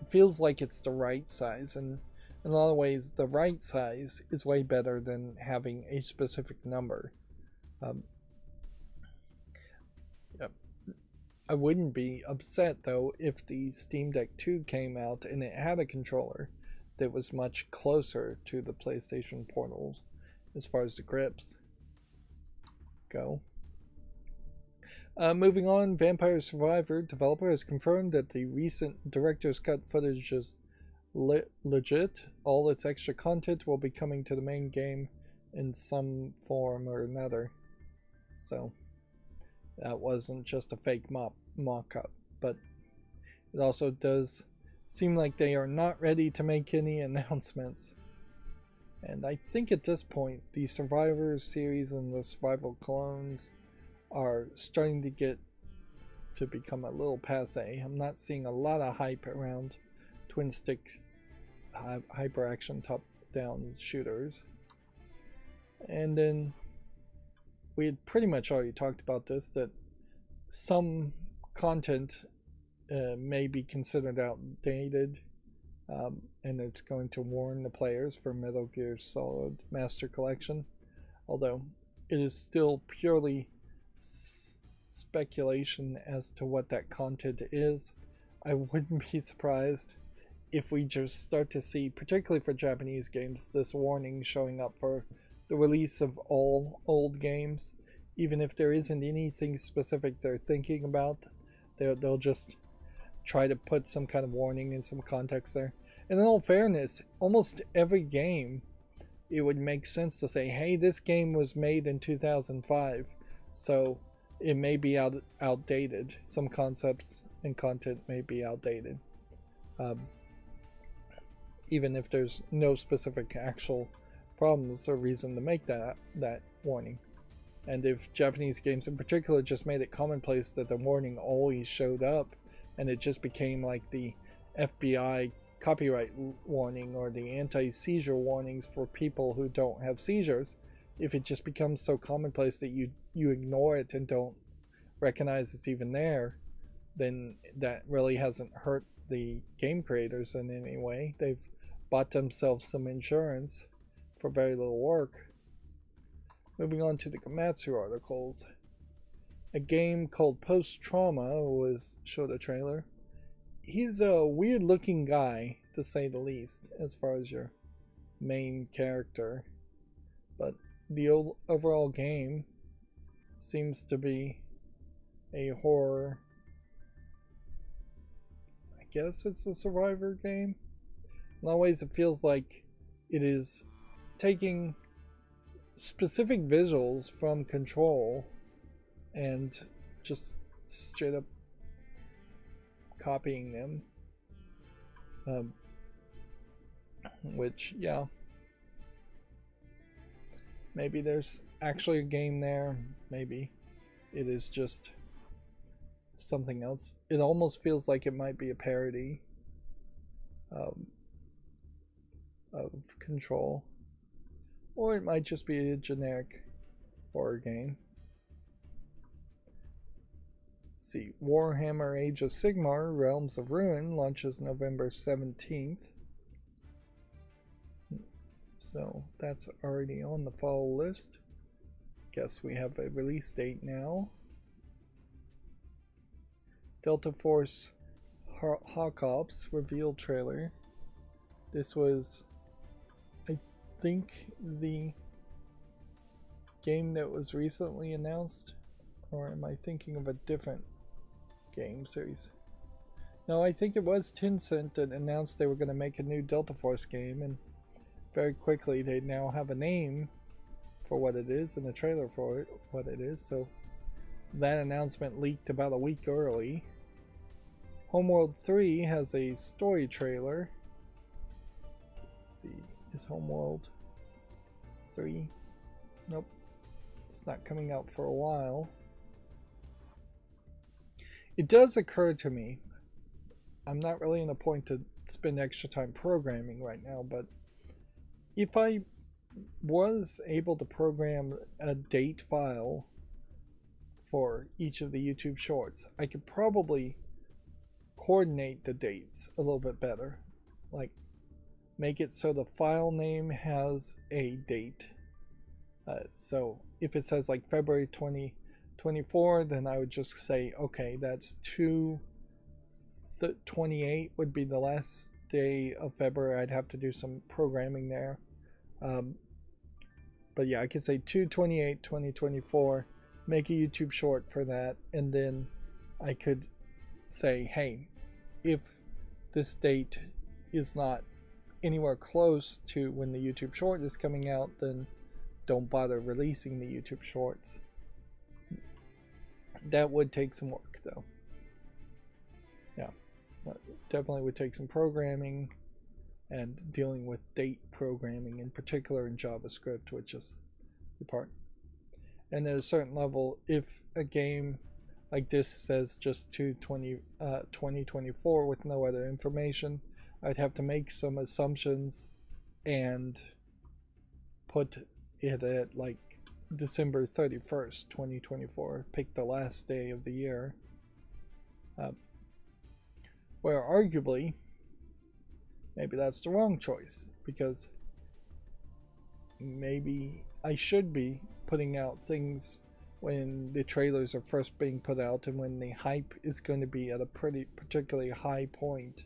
it feels like it's the right size, and in a lot of ways the right size is way better than having a specific number. Yeah. I wouldn't be upset though if the Steam Deck 2 came out and it had a controller that was much closer to the PlayStation Portal as far as the grips go. Moving on, Vampire Survivor developer has confirmed that the recent director's cut footage is legit. All its extra content will be coming to the main game in some form or another. So that wasn't just a fake mock-up, but it also does seem like they are not ready to make any announcements. And I think at this point, the Survivor series and the Survival clones are starting to become a little passe. I'm not seeing a lot of hype around twin stick hyper action top down shooters. And then we had pretty much already talked about this, that some content may be considered outdated, and it's going to warn the players for Metal Gear Solid Master Collection, although it is still purely speculation as to what that content is. I wouldn't be surprised if we just start to see, particularly for Japanese games, this warning showing up for the release of all old games. Even if there isn't anything specific they're thinking about, they'll just try to put some kind of warning and some context there. And in all fairness, almost every game, it would make sense to say, hey, this game was made in 2005, so it may be outdated. Some concepts and content may be outdated. Even if there's no specific actual problems or reason to make that warning. And if Japanese games in particular just made it commonplace that the warning always showed up, and it just became like the FBI copyright warning or the anti-seizure warnings for people who don't have seizures, if it just becomes so commonplace that you ignore it and don't recognize it's even there, then that really hasn't hurt the game creators in any way. They've bought themselves some insurance for very little work. Moving on to the Gamatsu articles. A game called Post Trauma was showed a trailer. He's a weird looking guy, to say the least, as far as your main character. But the overall game seems to be a horror. I guess it's a survivor game. In a lot of ways it feels like it is taking specific visuals from Control and just straight up copying them, which, yeah, maybe there's actually a game there, maybe it is just something else. It almost feels like it might be a parody of Control. or it might just be a generic horror game. Let's see, Warhammer Age of Sigmar Realms of Ruin launches November 17th. So that's already on the fall list. Guess we have a release date now. Delta Force Hawk Ops reveal trailer. This was, I think, the game that was recently announced, or am I thinking of a different game series? No, I think it was Tencent that announced they were going to make a new Delta Force game, and very quickly they now have a name for what it is and a trailer for it, what it is. So that announcement leaked about a week early. Homeworld 3 has a story trailer. Let's see, is Homeworld 3? Nope, it's not coming out for a while. It does occur to me, I'm not really in a point to spend extra time programming right now, but if I was able to program a date file for each of the YouTube shorts, I could probably coordinate the dates a little bit better. Like, make it so the file name has a date. So if it says like February 2024, then I would just say, okay, that's 2/28 would be the last day of February. I'd have to do some programming there. But yeah, I could say 2/28/2024, make a YouTube short for that, and then I could say, hey, if this date is not anywhere close to when the YouTube short is coming out, then don't bother releasing the YouTube shorts. That would take some work, though. Yeah, definitely would take some programming and dealing with date programming, in particular in JavaScript, which is the part. And at a certain level, if a game like this says just 2024 with no other information, I'd have to make some assumptions and put it at like December 31st, 2024, pick the last day of the year. Where arguably, maybe that's the wrong choice, because maybe I should be putting out things when the trailers are first being put out and when the hype is going to be at a particularly high point.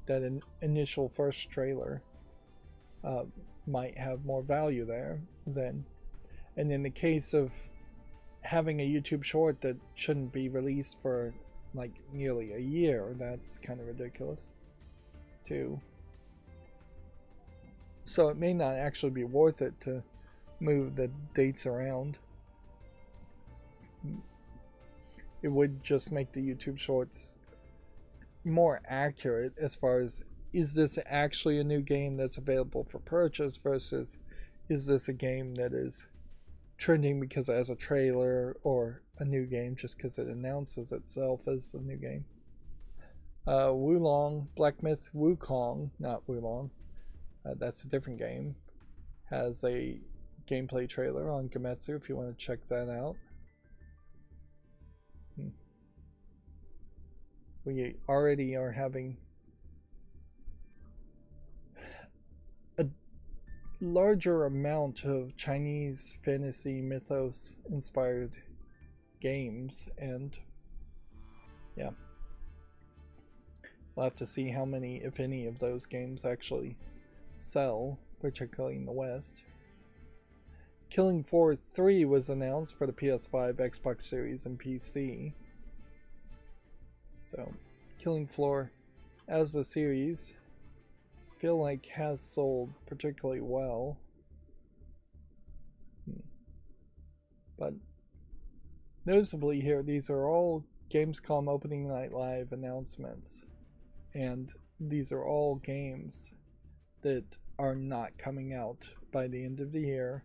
That an initial first trailer might have more value there than, and in the case of having a YouTube short that shouldn't be released for like nearly a year, that's kind of ridiculous too. So it may not actually be worth it to move the dates around. It would just make the YouTube shorts more accurate as far as, is this actually a new game that's available for purchase versus is this a game that is trending because it has a trailer, or a new game just because it announces itself as a new game. Wulong, Black Myth Wukong, not Wulong, that's a different game, has a gameplay trailer on Gametsu if you want to check that out. We already are having a larger amount of Chinese fantasy mythos inspired games, and yeah, we'll have to see how many, if any, of those games actually sell, particularly in the West. Killing Floor 3 was announced for the PS5, Xbox Series, and PC. So, Killing Floor as a series, I feel like has sold particularly well. But noticeably here, these are all Gamescom Opening Night Live announcements. And these are all games that are not coming out by the end of the year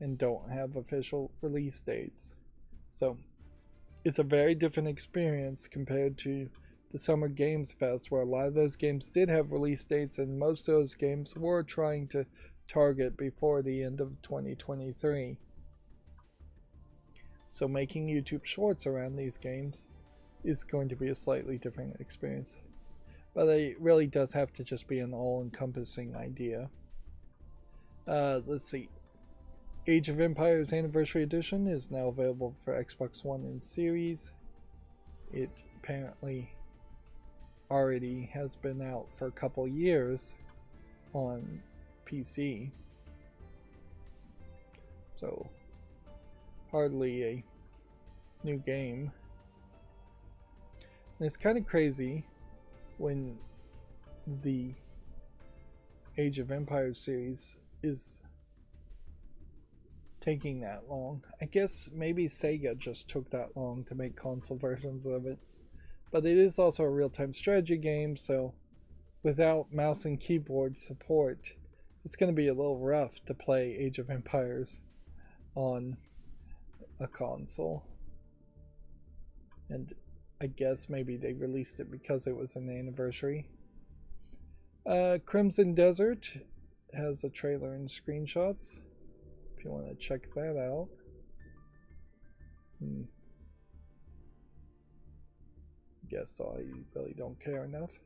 and don't have official release dates. So it's a very different experience compared to the Summer Games Fest, where a lot of those games did have release dates, and most of those games were trying to target before the end of 2023. So making YouTube shorts around these games is going to be a slightly different experience. But it really does have to just be an all-encompassing idea. Let's see. Age of Empires Anniversary Edition is now available for Xbox One and Series. It apparently already has been out for a couple years on PC. So, hardly a new game. And it's kind of crazy when the Age of Empires series is taking that long. I guess maybe Sega just took that long to make console versions of it. But it is also a real-time strategy game, so without mouse and keyboard support, it's going to be a little rough to play Age of Empires on a console. And I guess maybe they released it because it was an anniversary. Crimson Desert has a trailer and screenshots if you want to check that out. Guess I really don't care enough.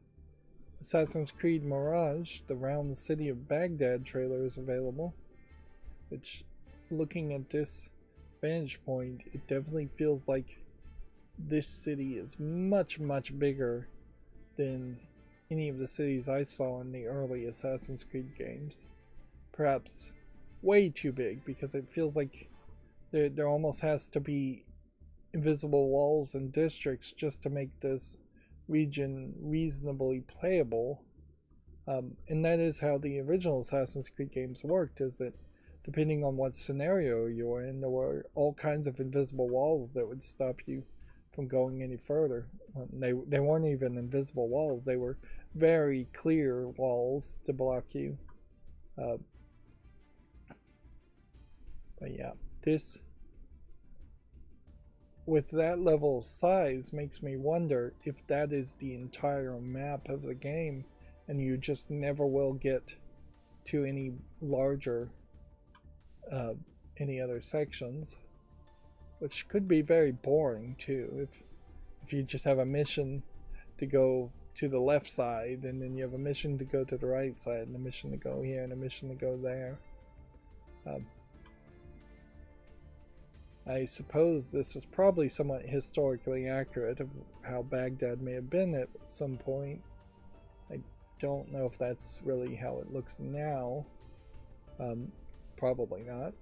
Assassin's Creed Mirage, the Round the City of Baghdad trailer is available, which, looking at this vantage point, it definitely feels like this city is much, much bigger than any of the cities I saw in the early Assassin's Creed games. Perhaps way too big, because it feels like there almost has to be invisible walls and districts just to make this region reasonably playable. And that is how the original Assassin's Creed games worked, is that depending on what scenario you were in, there were all kinds of invisible walls that would stop you from going any further. They weren't even invisible walls, they were very clear walls to block you. But yeah, this, with that level of size, makes me wonder if that is the entire map of the game and you just never will get to any larger any other sections, which could be very boring too. If you just have a mission to go to the left side, and then you have a mission to go to the right side, and a mission to go here, and a mission to go there. I suppose this is probably somewhat historically accurate of how Baghdad may have been at some point. I don't know if that's really how it looks now. Probably not.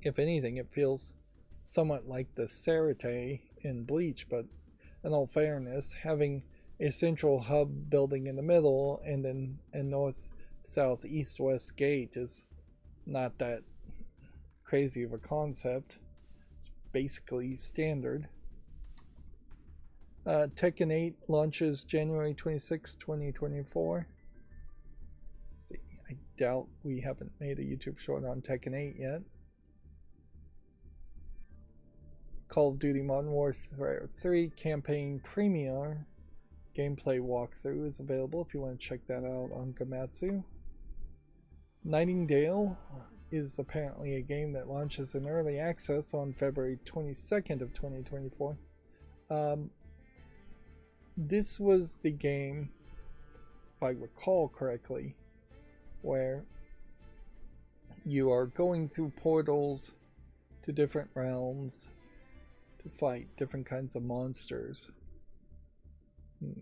If anything, it feels somewhat like the Sarate in Bleach, but in all fairness, having a central hub building in the middle and then a north, south, east, west gate is not that crazy of a concept. It's basically standard. Tekken 8 launches January 26, 2024. Let's see, I doubt we haven't made a YouTube short on Tekken 8 yet. Call of Duty Modern Warfare 3 Campaign Premiere gameplay walkthrough is available if you want to check that out on Gamatsu. Nightingale is apparently a game that launches in early access on February 22nd of 2024. This was the game, if I recall correctly, where you are going through portals to different realms to fight different kinds of monsters. Let's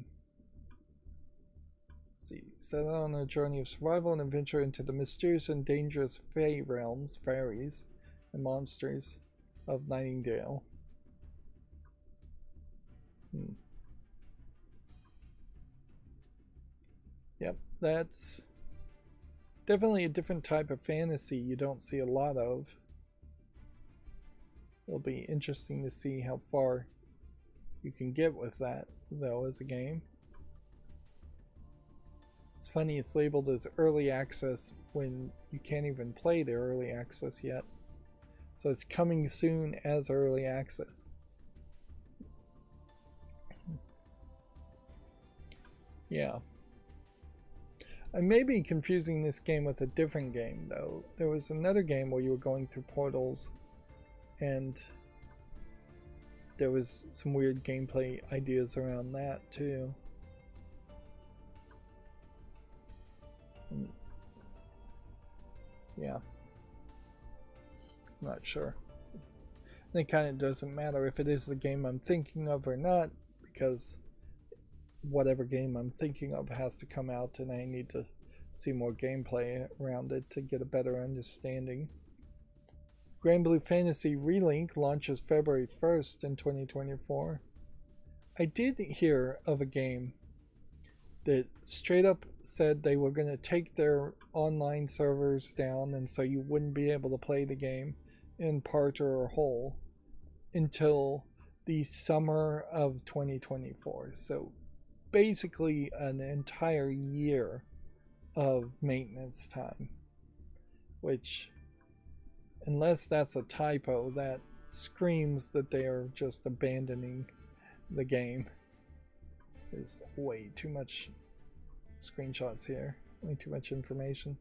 see, set out on a journey of survival and adventure into the mysterious and dangerous Fae realms, fairies, and monsters of Nightingale. Yep, that's definitely a different type of fantasy you don't see a lot of. It'll be interesting to see how far you can get with that, though, as a game. It's funny it's labeled as early access when you can't even play the early access yet. So it's coming soon as early access. Yeah. I may be confusing this game with a different game, though. There was another game where you were going through portals, and there was some weird gameplay ideas around that, too. Yeah. I'm not sure. And it kind of doesn't matter if it is the game I'm thinking of or not, because whatever game I'm thinking of has to come out, and I need to see more gameplay around it to get a better understanding. Grand Blue Fantasy Relink launches February 1st in 2024. I did hear of a game that straight up said they were going to take their online servers down, and so you wouldn't be able to play the game in part or whole until the summer of 2024. So basically an entire year of maintenance time, which, unless that's a typo, that screams that they are just abandoning the game. There's way too much screenshots here, way too much information.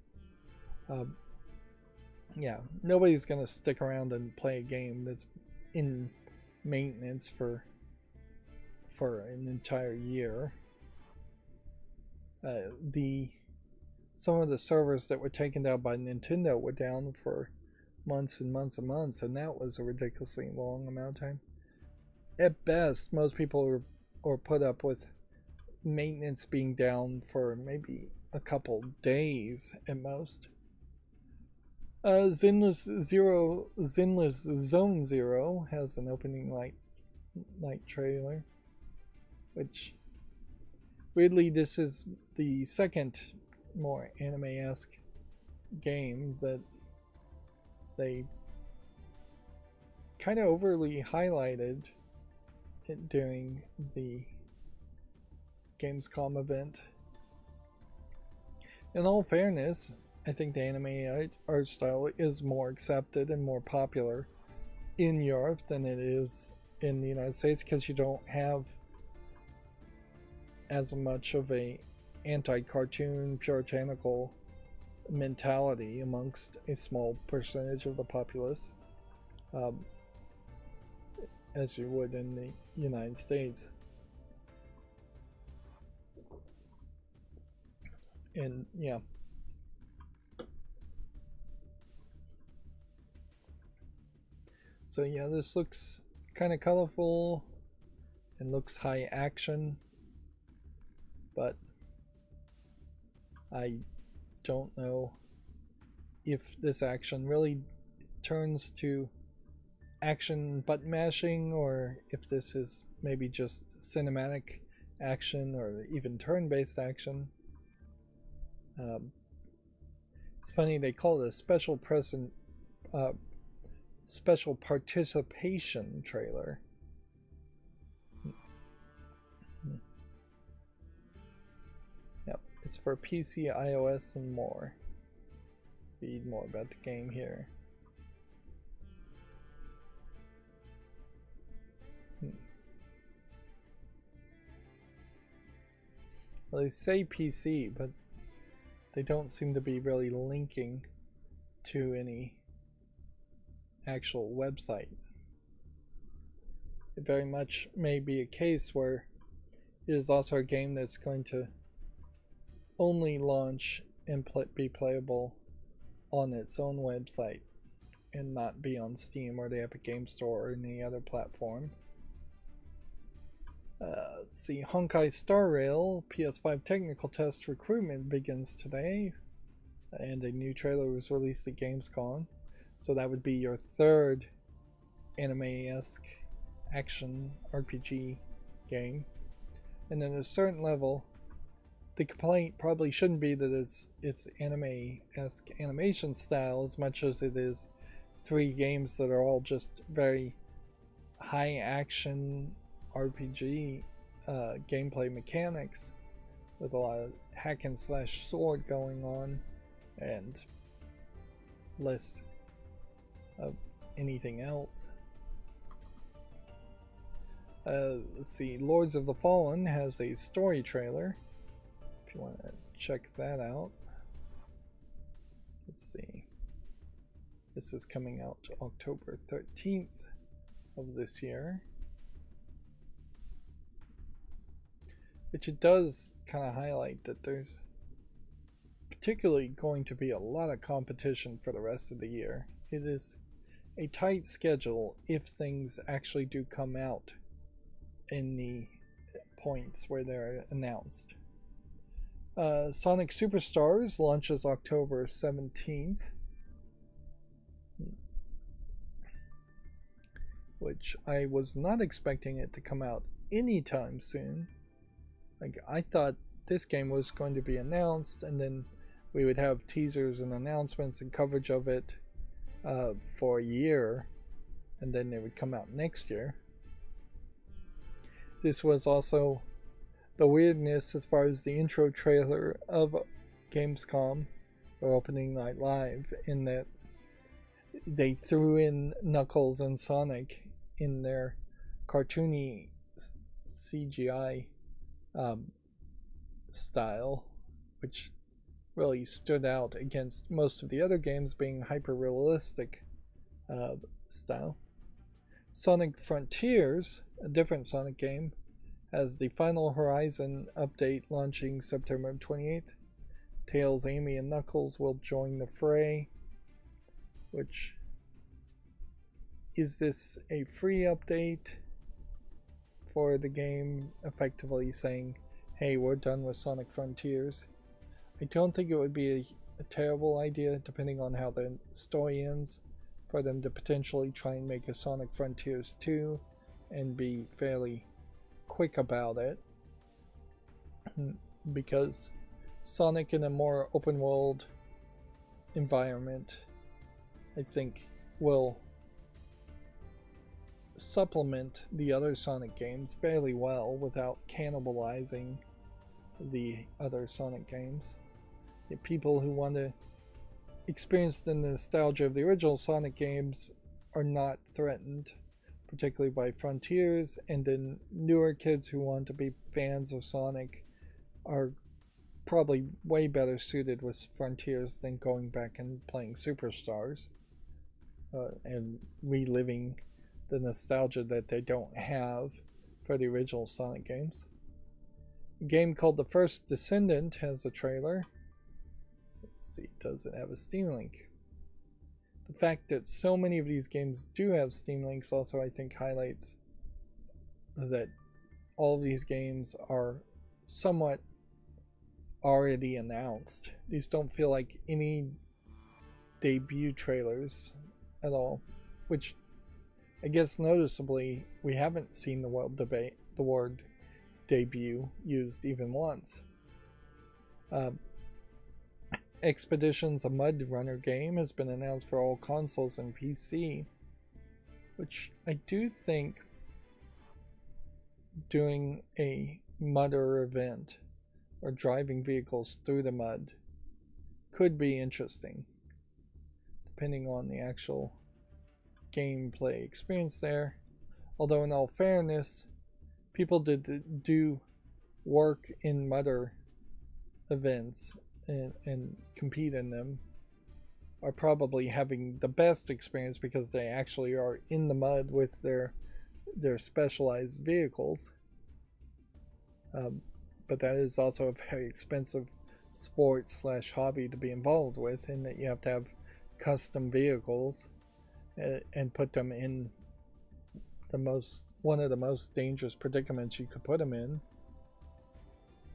Yeah, nobody's gonna stick around and play a game that's in maintenance for an entire year. Some of the servers that were taken down by Nintendo were down for months and months and months, and that was a ridiculously long amount of time. At best, most people are put up with maintenance being down for maybe a couple days at most. Zinless Zone Zero has an opening night trailer, which weirdly this is the second more anime-esque game that they kind of overly highlighted during the Gamescom event. In all fairness, I think the anime art style is more accepted and more popular in Europe than it is in the United States, because you don't have as much of a anti-cartoon puritanical mentality amongst a small percentage of the populace as you would in the United States. And yeah, so yeah, this looks kind of colorful and looks high action, but I don't know if this action really turns to action button mashing, or if this is maybe just cinematic action or even turn-based action. It's funny they call it a special participation trailer. Yep, it's for PC, iOS, and more. Read more about the game here. Well, they say PC, but they don't seem to be really linking to any actual website. It very much may be a case where it is also a game that's going to only launch and be playable on its own website and not be on Steam or the Epic Game Store or any other platform. Let's see, Honkai Star Rail PS5 technical test recruitment begins today, and a new trailer was released at Gamescom. So that would be your third anime-esque action RPG game. And at a certain level, the complaint probably shouldn't be that it's anime-esque animation style as much as it is 3 games that are all just very high action RPG gameplay mechanics with a lot of hack and slash sword going on and less of anything else. Let's see, Lords of the Fallen has a story trailer if you want to check that out. Let's see. This is coming out October 13th of this year. Which it does kind of highlight that there's particularly going to be a lot of competition for the rest of the year. It is a tight schedule if things actually do come out in the points where they're announced. Sonic Superstars launches October 17th, which I was not expecting it to come out anytime soon. Like, I thought this game was going to be announced and then we would have teasers and announcements and coverage of it for a year, and then they would come out next year. This was also the weirdness as far as the intro trailer of Gamescom or Opening Night Live, in that they threw in Knuckles and Sonic in their cartoony CGI style, which really stood out against most of the other games being hyper-realistic style. Sonic Frontiers, a different Sonic game, has the Final Horizon update launching September 28th. Tails, Amy, and Knuckles will join the fray. Which, is this a free update for the game, effectively saying, hey, we're done with Sonic Frontiers? I don't think it would be a terrible idea, depending on how the story ends, for them to potentially try and make a Sonic Frontiers 2 and be fairly quick about it, because Sonic in a more open world environment, I think, will supplement the other Sonic games fairly well without cannibalizing the other Sonic games. The people who want to experience the nostalgia of the original Sonic games are not threatened, particularly by Frontiers, and then newer kids who want to be fans of Sonic are probably way better suited with Frontiers than going back and playing Superstars and reliving the nostalgia that they don't have for the original Sonic games. A game called The First Descendant has a trailer. Let's see, does it have a Steam link? The fact that so many of these games do have Steam links also, I think, highlights that all of these games are somewhat already announced. These don't feel like any debut trailers at all, which I guess noticeably we haven't seen the word debut used even once. Expeditions, a Mud Runner game, has been announced for all consoles and PC, which I do think doing a mudder event or driving vehicles through the mud could be interesting, depending on the actual gameplay experience there. Although in all fairness, people did do work in mudder events and compete in them are probably having the best experience because they actually are in the mud with their specialized vehicles. But that is also a very expensive sport / hobby to be involved with, in that you have to have custom vehicles and put them in one of the most dangerous predicaments you could put them in.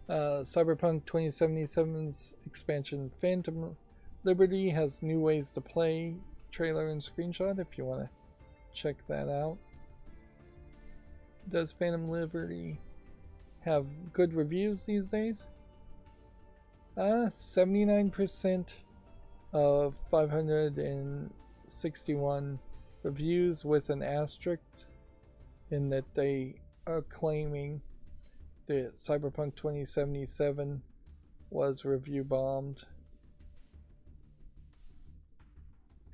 Cyberpunk 2077's expansion Phantom Liberty has new ways to play trailer and screenshot if you want to check that out. Does Phantom Liberty have good reviews these days? 79% of 561 reviews with an asterisk, in that they are claiming that Cyberpunk 2077 was review bombed.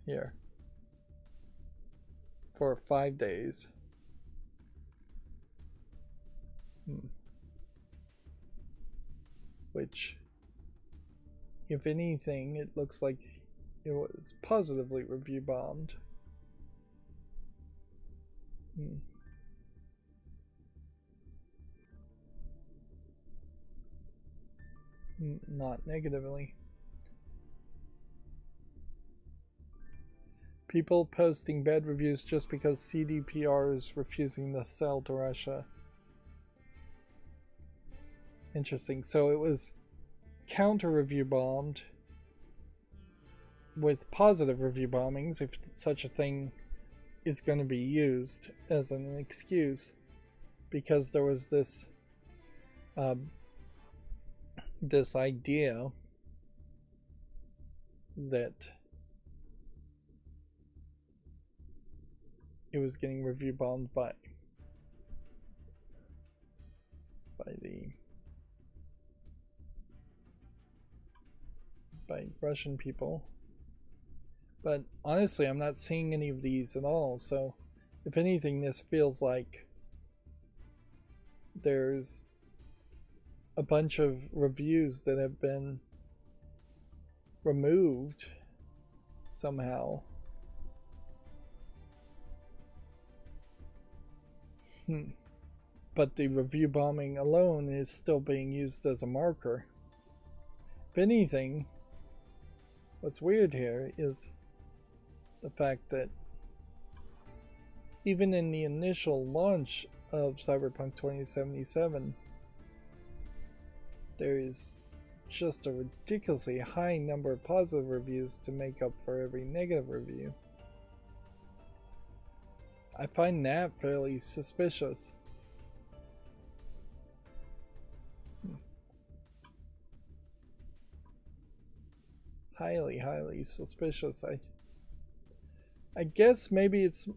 Here. For 5 days. Which if anything, it looks like it was positively review bombed. Not negatively. People posting bad reviews just because CDPR is refusing to sell to Russia. Interesting. So it was counter review bombed with positive review bombings, if such a thing is going to be used as an excuse, because there was this this idea that it was getting review bombed by Russian people. But honestly, I'm not seeing any of these at all, so if anything, this feels like there's a bunch of reviews that have been removed somehow. But the review bombing alone is still being used as a marker. If anything, what's weird here is the fact that even in the initial launch of Cyberpunk 2077, there is just a ridiculously high number of positive reviews to make up for every negative review. I find that fairly suspicious. Highly suspicious. I guess maybe it's,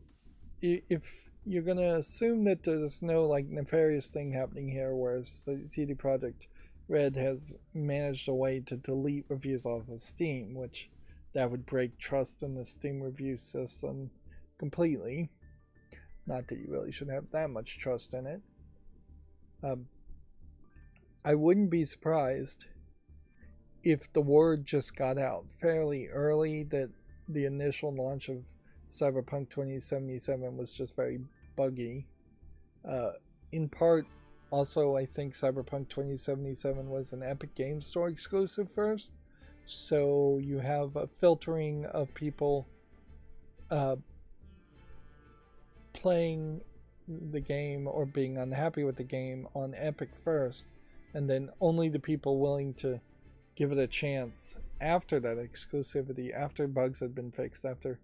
if you're gonna assume that there's no like nefarious thing happening here where CD Projekt Red has managed a way to delete reviews off of Steam, which that would break trust in the Steam review system completely. Not that you really should have that much trust in it. I wouldn't be surprised if the word just got out fairly early that the initial launch of Cyberpunk 2077 was just very buggy. In part, also, I think Cyberpunk 2077 was an Epic Games Store exclusive first, so you have a filtering of people playing the game or being unhappy with the game on Epic first, and then only the people willing to give it a chance after that exclusivity, after bugs had been fixed, after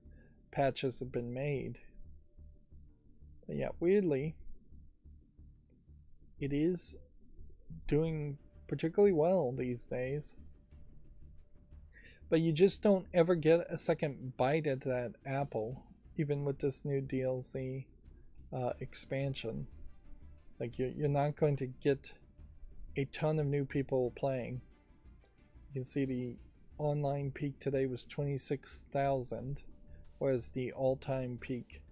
patches had been made. But yeah, weirdly, it is doing particularly well these days. But you just don't ever get a second bite at that apple, even with this new DLC expansion. Like, you're not going to get a ton of new people playing. You can see the online peak today was 26,000, whereas the all-time peak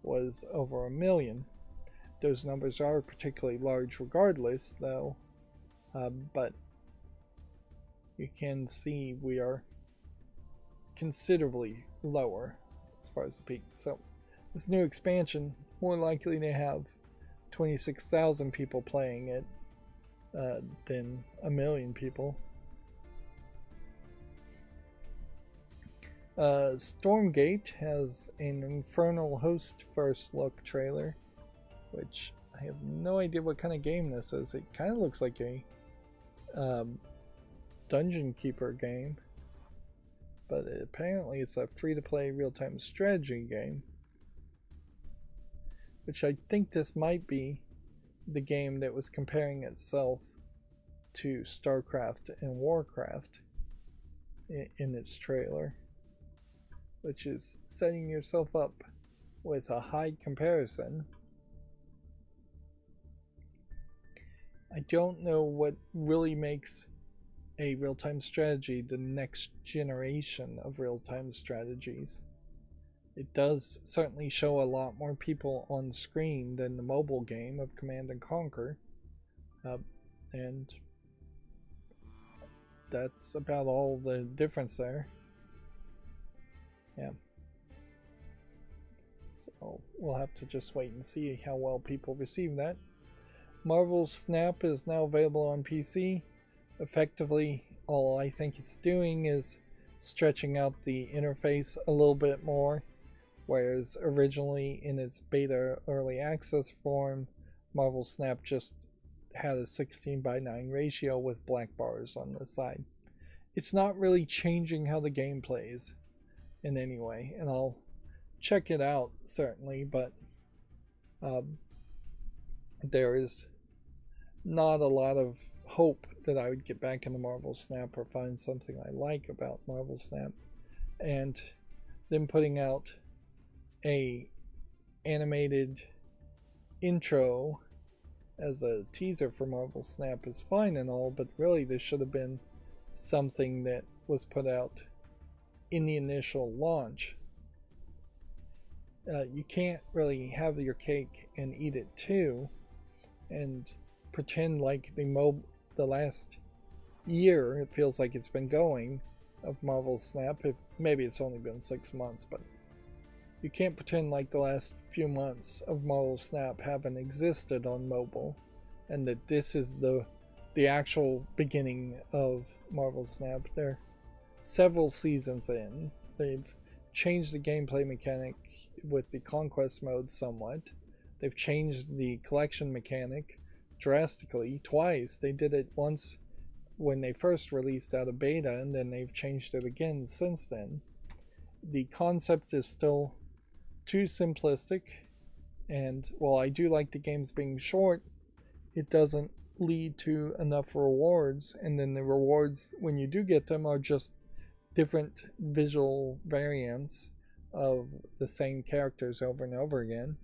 was over 1 million. Those numbers are particularly large regardless, though, but you can see we are considerably lower as far as the peak. So this new expansion, more likely to have 26,000 people playing it than 1 million people. Stormgate has an Infernal Host first look trailer, which I have no idea what kind of game this is. It kind of looks like a Dungeon Keeper game, but apparently it's a free-to-play real-time strategy game, which I think this might be the game that was comparing itself to StarCraft and Warcraft in its trailer, which is setting yourself up with a high comparison. I don't know what really makes a real-time strategy the next generation of real-time strategies. It does certainly show a lot more people on screen than the mobile game of Command and Conquer, and that's about all the difference there. Yeah. So we'll have to just wait and see how well people receive that. Marvel's Snap is now available on PC. Effectively, all I think it's doing is stretching out the interface a little bit more, whereas originally in its beta early access form, Marvel Snap just had a 16:9 ratio with black bars on the side. It's not really changing how the game plays in any way, and I'll check it out certainly, but there is not a lot of hope that I would get back into Marvel Snap or find something I like about Marvel Snap. And them putting out a animated intro as a teaser for Marvel Snap is fine and all, but really this should have been something that was put out in the initial launch. You can't really have your cake and eat it too, and pretend like the last year it feels like it's been going of Marvel Snap. Maybe it's only been 6 months, but you can't pretend like the last few months of Marvel Snap haven't existed on mobile, and that this is the actual beginning of Marvel Snap. They're several seasons in. They've changed the gameplay mechanic with the conquest mode somewhat. They've changed the collection mechanic drastically twice. They did it once when they first released out of beta, and then they've changed it again since then. The concept is still too simplistic, and while I do like the games being short, it doesn't lead to enough rewards, and then the rewards, when you do get them, are just different visual variants of the same characters over and over again.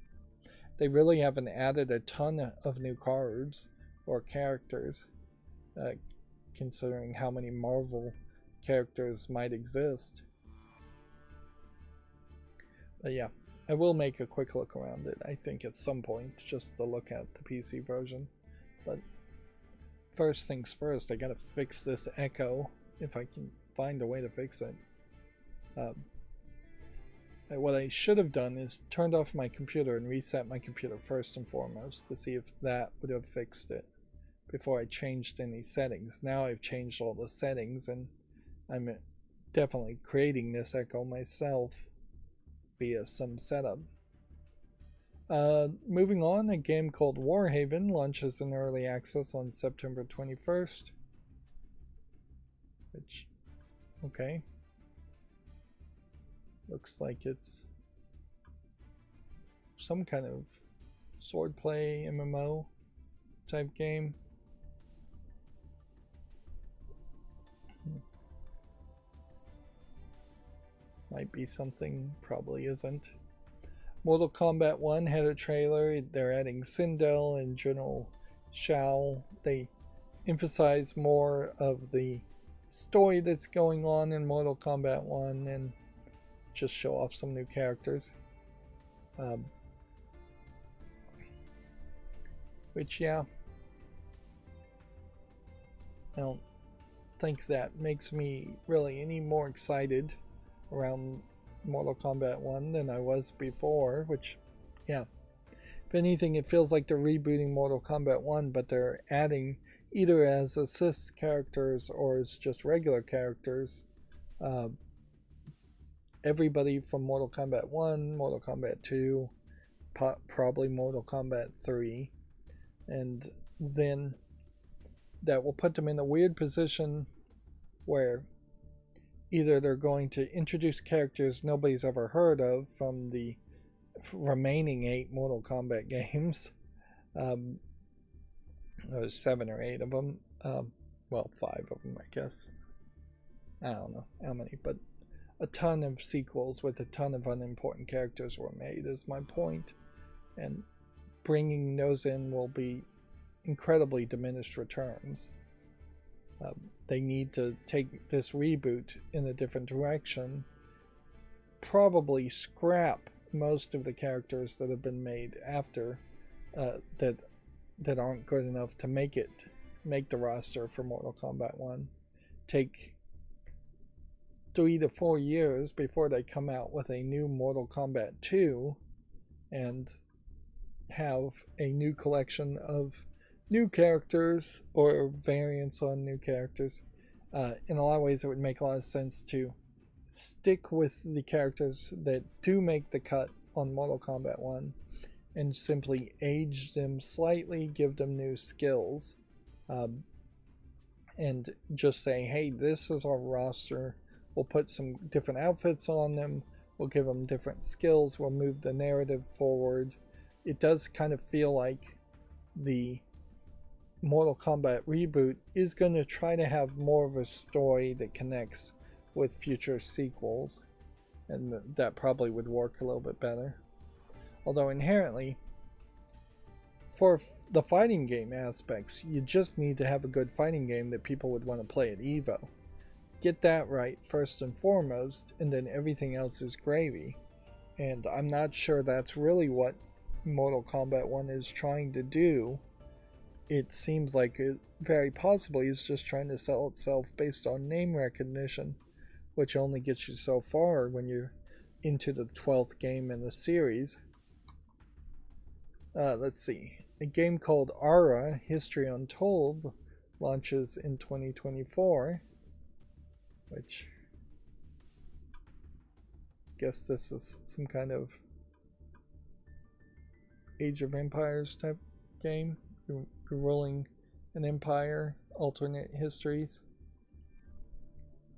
They really haven't added a ton of new cards or characters, considering how many Marvel characters might exist. But yeah, I will make a quick look around it, I think, at some point, just to look at the PC version. But first things first, I gotta fix this echo, if I can find a way to fix it. What I should have done is turned off my computer and reset my computer first and foremost to see if that would have fixed it before I changed any settings. Now I've changed all the settings, and I'm definitely creating this echo myself via some setup. Moving on, a game called Warhaven launches in early access on September 21st. Which, okay. Looks like it's some kind of swordplay MMO type game. Might be something, probably isn't. Mortal Kombat 1 had a trailer. They're adding Sindel and General Shao. They emphasize more of the story that's going on in Mortal Kombat 1 and just show off some new characters. Which, yeah, I don't think that makes me really any more excited around Mortal Kombat 1 than I was before, which, yeah, if anything, it feels like they're rebooting Mortal Kombat 1, but they're adding either as assist characters or as just regular characters everybody from Mortal Kombat 1, Mortal Kombat 2, probably Mortal Kombat 3, and then that will put them in a weird position where either they're going to introduce characters nobody's ever heard of from the remaining 8 Mortal Kombat games. There's 7 or 8 of them. Well, 5 of them, I guess. I don't know how many, but a ton of sequels with a ton of unimportant characters were made, is my point. And bringing those in will be incredibly diminished returns. They need to take this reboot in a different direction. Probably scrap most of the characters that have been made after that aren't good enough to make the roster for Mortal Kombat 1. take 3 to 4 years before they come out with a new Mortal Kombat 2 and have a new collection of new characters or variants on new characters. In a lot of ways, it would make a lot of sense to stick with the characters that do make the cut on Mortal Kombat 1 and simply age them slightly, give them new skills, and just say, hey, this is our roster. We'll put some different outfits on them. We'll give them different skills. We'll move the narrative forward. It does kind of feel like the Mortal Kombat reboot is going to try to have more of a story that connects with future sequels, and that probably would work a little bit better. Although inherently, for the fighting game aspects, you just need to have a good fighting game that people would want to play at EVO. Get that right first and foremost, and then everything else is gravy. And I'm not sure that's really what Mortal Kombat 1 is trying to do. It seems like it very possibly is just trying to sell itself based on name recognition, which only gets you so far when you're into the 12th game in the series. Let's see. A game called Ara, History Untold, launches in 2024, which I guess this is some kind of Age of Empires type game. You're ruling an empire, alternate histories.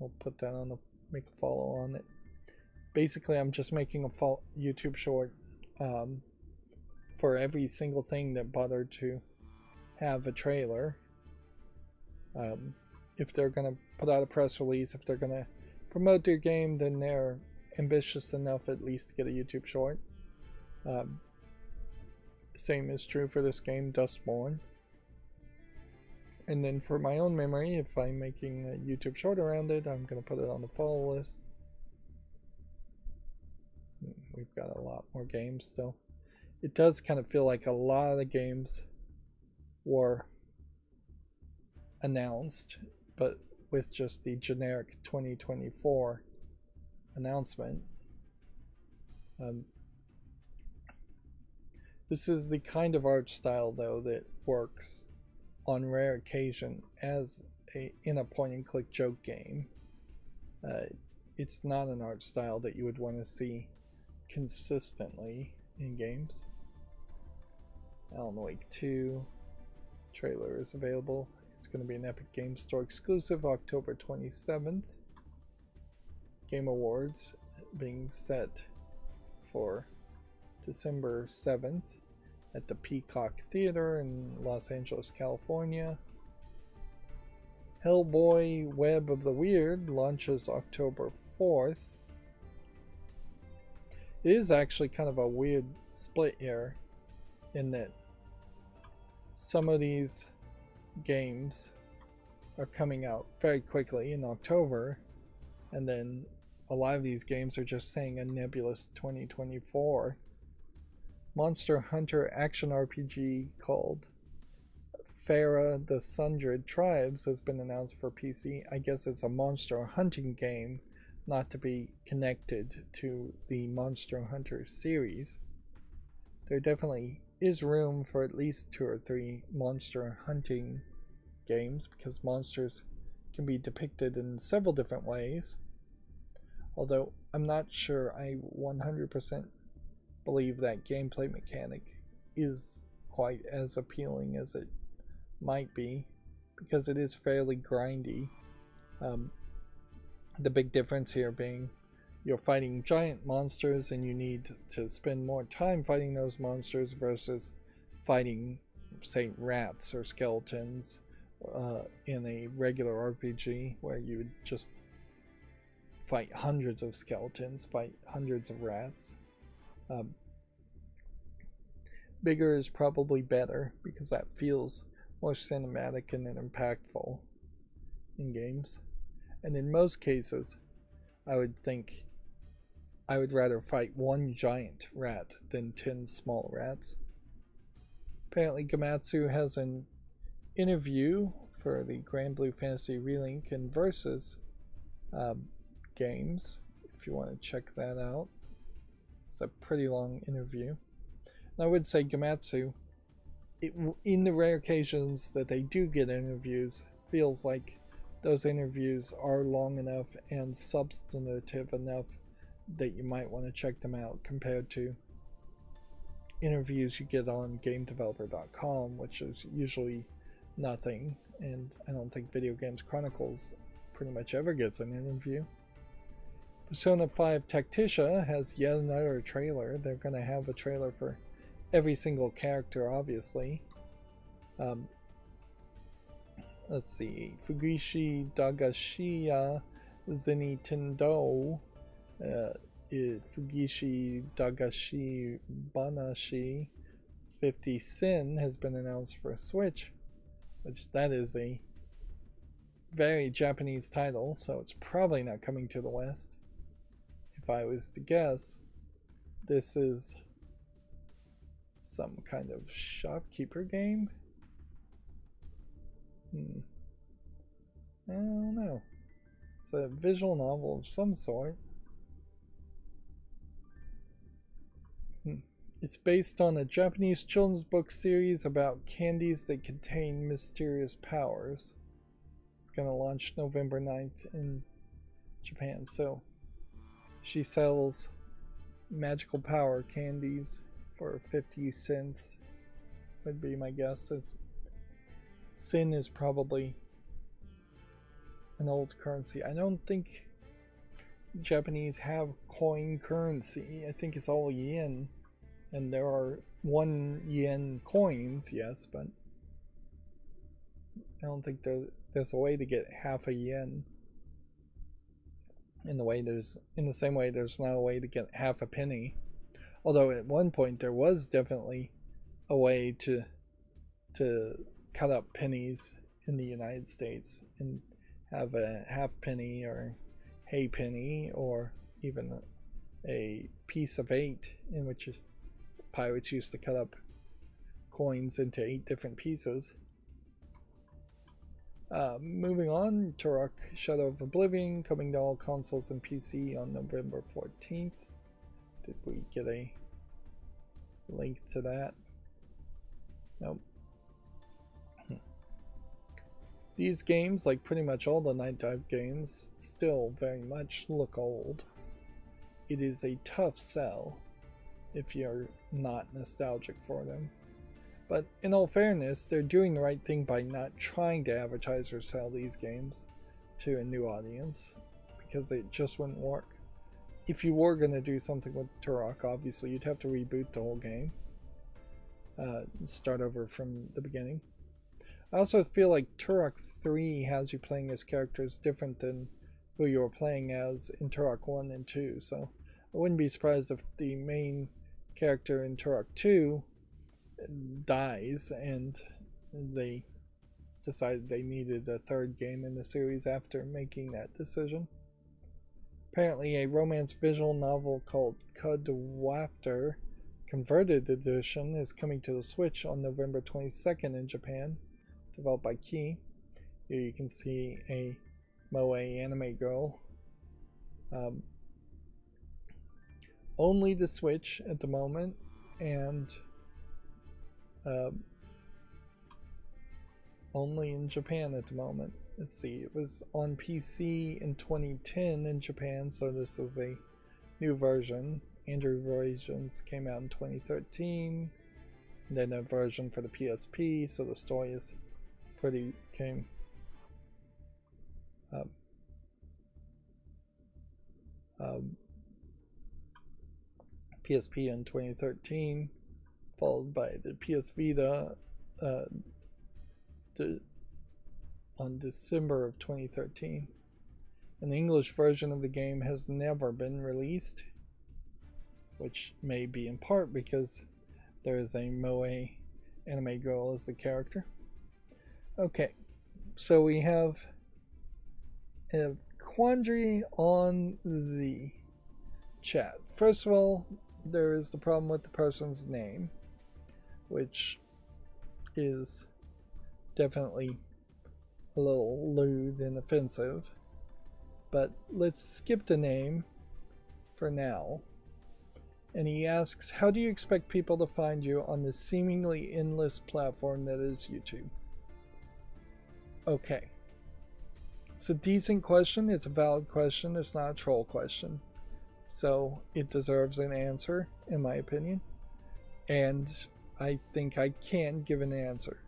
I'll put that on the, make a follow on it. Basically, I'm just making a YouTube short for every single thing that bothered to have a trailer. If they're going to put out a press release, if they're going to promote their game, then they're ambitious enough at least to get a YouTube short. Same is true for this game, Dustborn. And then for my own memory, if I'm making a YouTube short around it, I'm going to put it on the follow list. We've got a lot more games still. It does kind of feel like a lot of the games were announced, but with just the generic 2024 announcement. This is the kind of art style, though, that works on rare occasion as in a point-and-click joke game. It's not an art style that you would want to see consistently in games. Alan Wake 2 trailer is available. It's going to be an Epic Games Store exclusive October 27th. Game Awards being set for December 7th at the Peacock Theater in Los Angeles, California. Hellboy Web of the Weird launches October 4th. It is actually kind of a weird split here in that some of these games are coming out very quickly in October, and then a lot of these games are just saying a nebulous 2024. Monster Hunter action RPG called Farah the Sundred Tribes has been announced for PC. I guess it's a monster hunting game, not to be connected to the Monster Hunter series. There definitely is room for at least 2 or 3 monster hunting games, because monsters can be depicted in several different ways. Although I'm not sure I 100% believe that gameplay mechanic is quite as appealing as it might be, because it is fairly grindy. The big difference here being you're fighting giant monsters and you need to spend more time fighting those monsters versus fighting, say, rats or skeletons in a regular RPG where you would just fight hundreds of skeletons, fight hundreds of rats. Bigger is probably better because that feels more cinematic and impactful in games. And in most cases, I would think I would rather fight one giant rat than 10 small rats. Apparently Gamatsu has an interview for the Grand Blue Fantasy Relink and Versus games, if you want to check that out. It's a pretty long interview. And I would say Gamatsu, in the rare occasions that they do get interviews, feels like those interviews are long enough and substantive enough that you might want to check them out compared to interviews you get on GameDeveloper.com, which is usually nothing, and I don't think Video Games Chronicles pretty much ever gets an interview. Persona 5 Tacticia has yet another trailer. They're going to have a trailer for every single character, obviously. Let's see. Fugishi Dagashiya Zenitendo. Fugishi Dagashi Banashi 50 Sin has been announced for Switch, which that is a very Japanese title, so it's probably not coming to the West. If I was to guess, this is some kind of shopkeeper game. I don't know. It's a visual novel of some sort. It's based on a Japanese children's book series about candies that contain mysterious powers. It's going to launch November 9th in Japan. So she sells magical power candies for 50 cents, would be my guess. As Sin is probably an old currency. I don't think Japanese have coin currency. I think it's all yen. And there are 1 yen coins, yes, but I don't think there's a way to get half a yen. In the same way there's not a way to get half a penny. Although at one point there was definitely a way to cut up pennies in the United States and have a half penny or hay penny, or even a piece of 8, in which pirates used to cut up coins into 8 different pieces. Moving on, Turok Shadow of Oblivion coming to all consoles and PC on November 14th. Did we get a link to that? Nope. These games, like pretty much all the Night Dive games, still very much look old. It is a tough sell if you're not nostalgic for them. But in all fairness, they're doing the right thing by not trying to advertise or sell these games to a new audience, because it just wouldn't work. If you were going to do something with Turok, obviously you'd have to reboot the whole game. Start over from the beginning. I also feel like Turok 3 has you playing as characters different than who you were playing as in Turok 1 and 2, so I wouldn't be surprised if the main character in Turok 2 dies and they decided they needed a third game in the series after making that decision. Apparently a romance visual novel called Cudwafter Converted Edition is coming to the Switch on November 22nd in Japan, developed by Key. Here you can see a moe anime girl. Only the Switch at the moment, and only in Japan at the moment. Let's see, it was on PC in 2010 in Japan, so this is a new version. Android versions came out in 2013, and then a version for the PSP, so the story is pretty came PSP in 2013, followed by the PS Vita on December of 2013. An English version of the game has never been released, which may be in part because there is a moe anime girl as the character. Okay, so we have a quandary on the chat. First of all, there is the problem with the person's name, which is definitely a little lewd and offensive. But let's skip the name for now. And he asks, how do you expect people to find you on the seemingly endless platform that is YouTube? Okay. It's a decent question. It's a valid question. It's not a troll question. So it deserves an answer, in my opinion. And I think I can give an answer.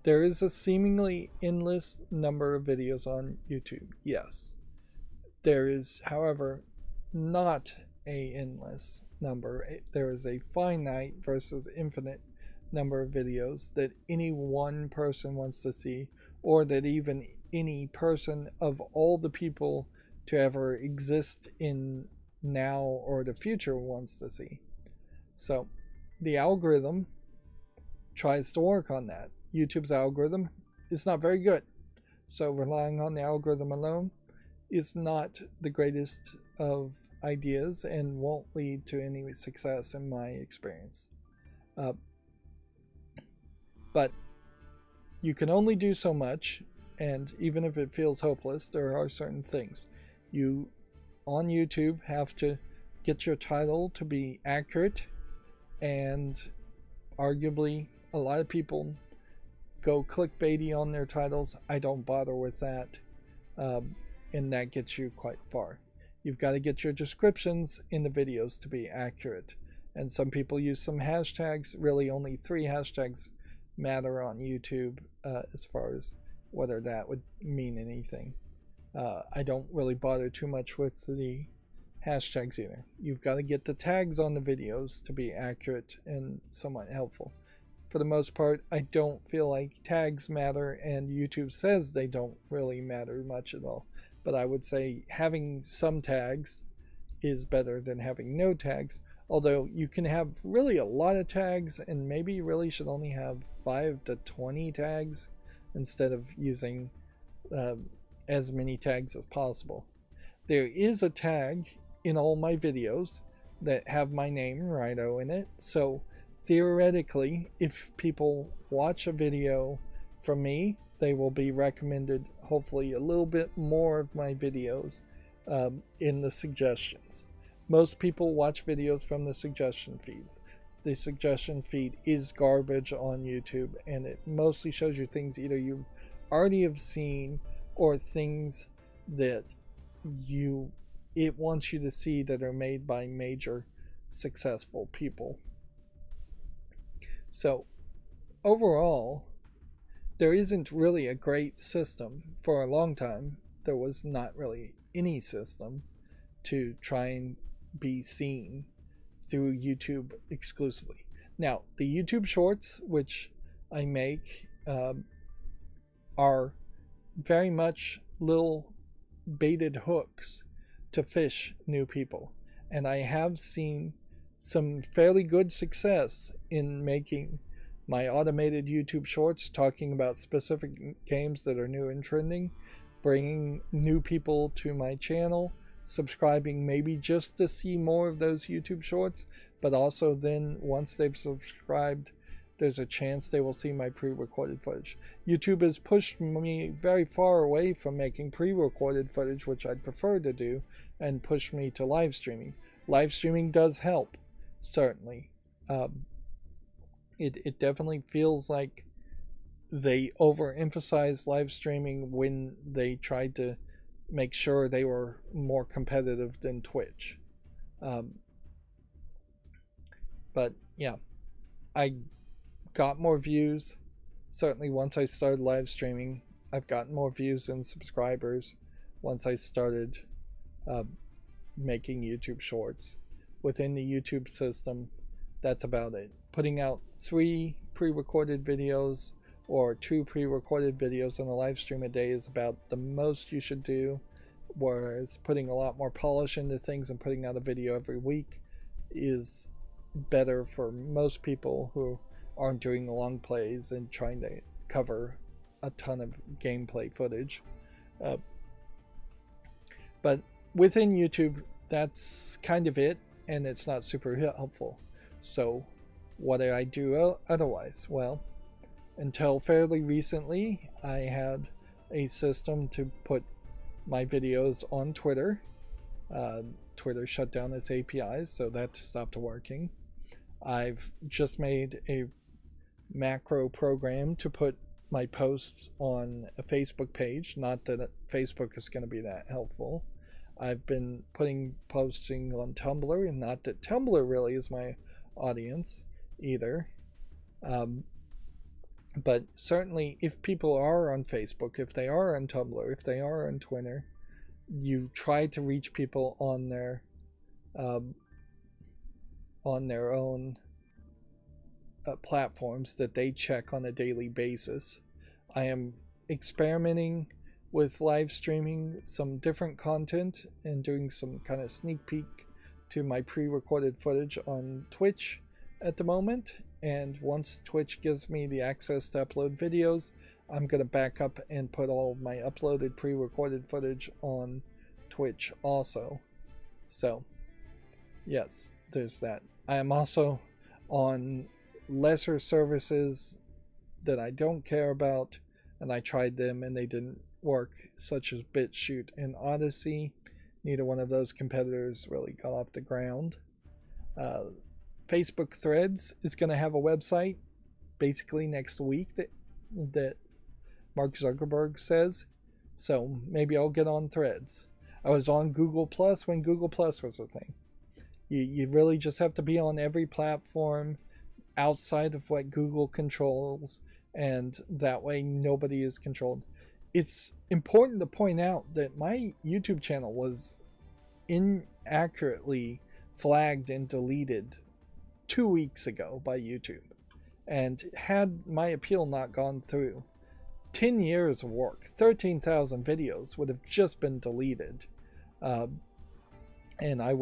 There is a seemingly endless number of videos on YouTube, yes. There is, however, not a endless number. There is a finite versus infinite number of videos that any one person wants to see, or that even any person of all the people to ever exist in now or the future wants to see. So the algorithm tries to work on that. YouTube's algorithm is not very good. So relying on the algorithm alone is not the greatest of ideas and won't lead to any success in my experience. But you can only do so much, and even if it feels hopeless, there are certain things. You, on YouTube, have to get your title to be accurate, and arguably a lot of people go clickbaity on their titles. I don't bother with that, and that gets you quite far. You've got to get your descriptions in the videos to be accurate, and some people use some hashtags. Really only 3 hashtags matter on YouTube as far as whether that would mean anything. I don't really bother too much with the hashtags either. You've got to get the tags on the videos to be accurate and somewhat helpful. For the most part, I don't feel like tags matter, and YouTube says they don't really matter much at all. But I would say having some tags is better than having no tags, although you can have really a lot of tags, and maybe you really should only have 5 to 20 tags instead of using as many tags as possible. There is a tag in all my videos that have my name, Rydo, in it, so theoretically, if people watch a video from me, they will be recommended hopefully a little bit more of my videos in the suggestions. Most people watch videos from the suggestion feeds. The suggestion feed is garbage on YouTube, and it mostly shows you things either you already have seen or things that it wants you to see that are made by major successful people. So overall, there isn't really a great system. For a long time, there was not really any system to try and be seen through YouTube exclusively. Now, the YouTube shorts, which I make, are very much little baited hooks to fish new people. And I have seen some fairly good success in making my automated YouTube shorts talking about specific games that are new and trending, bringing new people to my channel, subscribing maybe just to see more of those YouTube shorts, but also then once they've subscribed, there's a chance they will see my pre-recorded footage. YouTube has pushed me very far away from making pre-recorded footage, which I'd prefer to do, and pushed me to live streaming. Live streaming does help, certainly. It definitely feels like they overemphasized live streaming when they tried to make sure they were more competitive than Twitch. But yeah, I got more views. Certainly once I started live streaming, I've gotten more views and subscribers once I started making YouTube shorts. Within the YouTube system, that's about it. Putting out 3 pre-recorded videos or 2 pre-recorded videos on a live stream a day is about the most you should do, whereas putting a lot more polish into things and putting out a video every week is better for most people who aren't doing long plays and trying to cover a ton of gameplay footage. But within YouTube, that's kind of it, and it's not super helpful. So what do I do otherwise? Well, until fairly recently, I had a system to put my videos on Twitter. Twitter shut down its APIs, so that stopped working. I've just made a macro program to put my posts on a Facebook page. Not that Facebook is going to be that helpful. I've been posting on Tumblr, and not that Tumblr really is my audience either. But certainly, if people are on Facebook, if they are on Tumblr, if they are on Twitter, you try to reach people on their own platforms that they check on a daily basis. I am experimenting with live streaming some different content and doing some kind of sneak peek to my pre-recorded footage on Twitch at the moment. And once Twitch gives me the access to upload videos, I'm going to back up and put all of my uploaded pre-recorded footage on Twitch also. So, yes, there's that. I am also on lesser services that I don't care about, and I tried them and they didn't work, such as BitChute and Odyssey. Neither one of those competitors really got off the ground. Facebook Threads is going to have a website basically next week that Mark Zuckerberg says. So maybe I'll get on Threads. I was on Google Plus when Google Plus was a thing. You really just have to be on every platform outside of what Google controls, and that way nobody is controlled. It's important to point out that my YouTube channel was inaccurately flagged and deleted 2 weeks ago by YouTube. And had my appeal not gone through, 10 years of work, 13,000 videos would have just been deleted. And I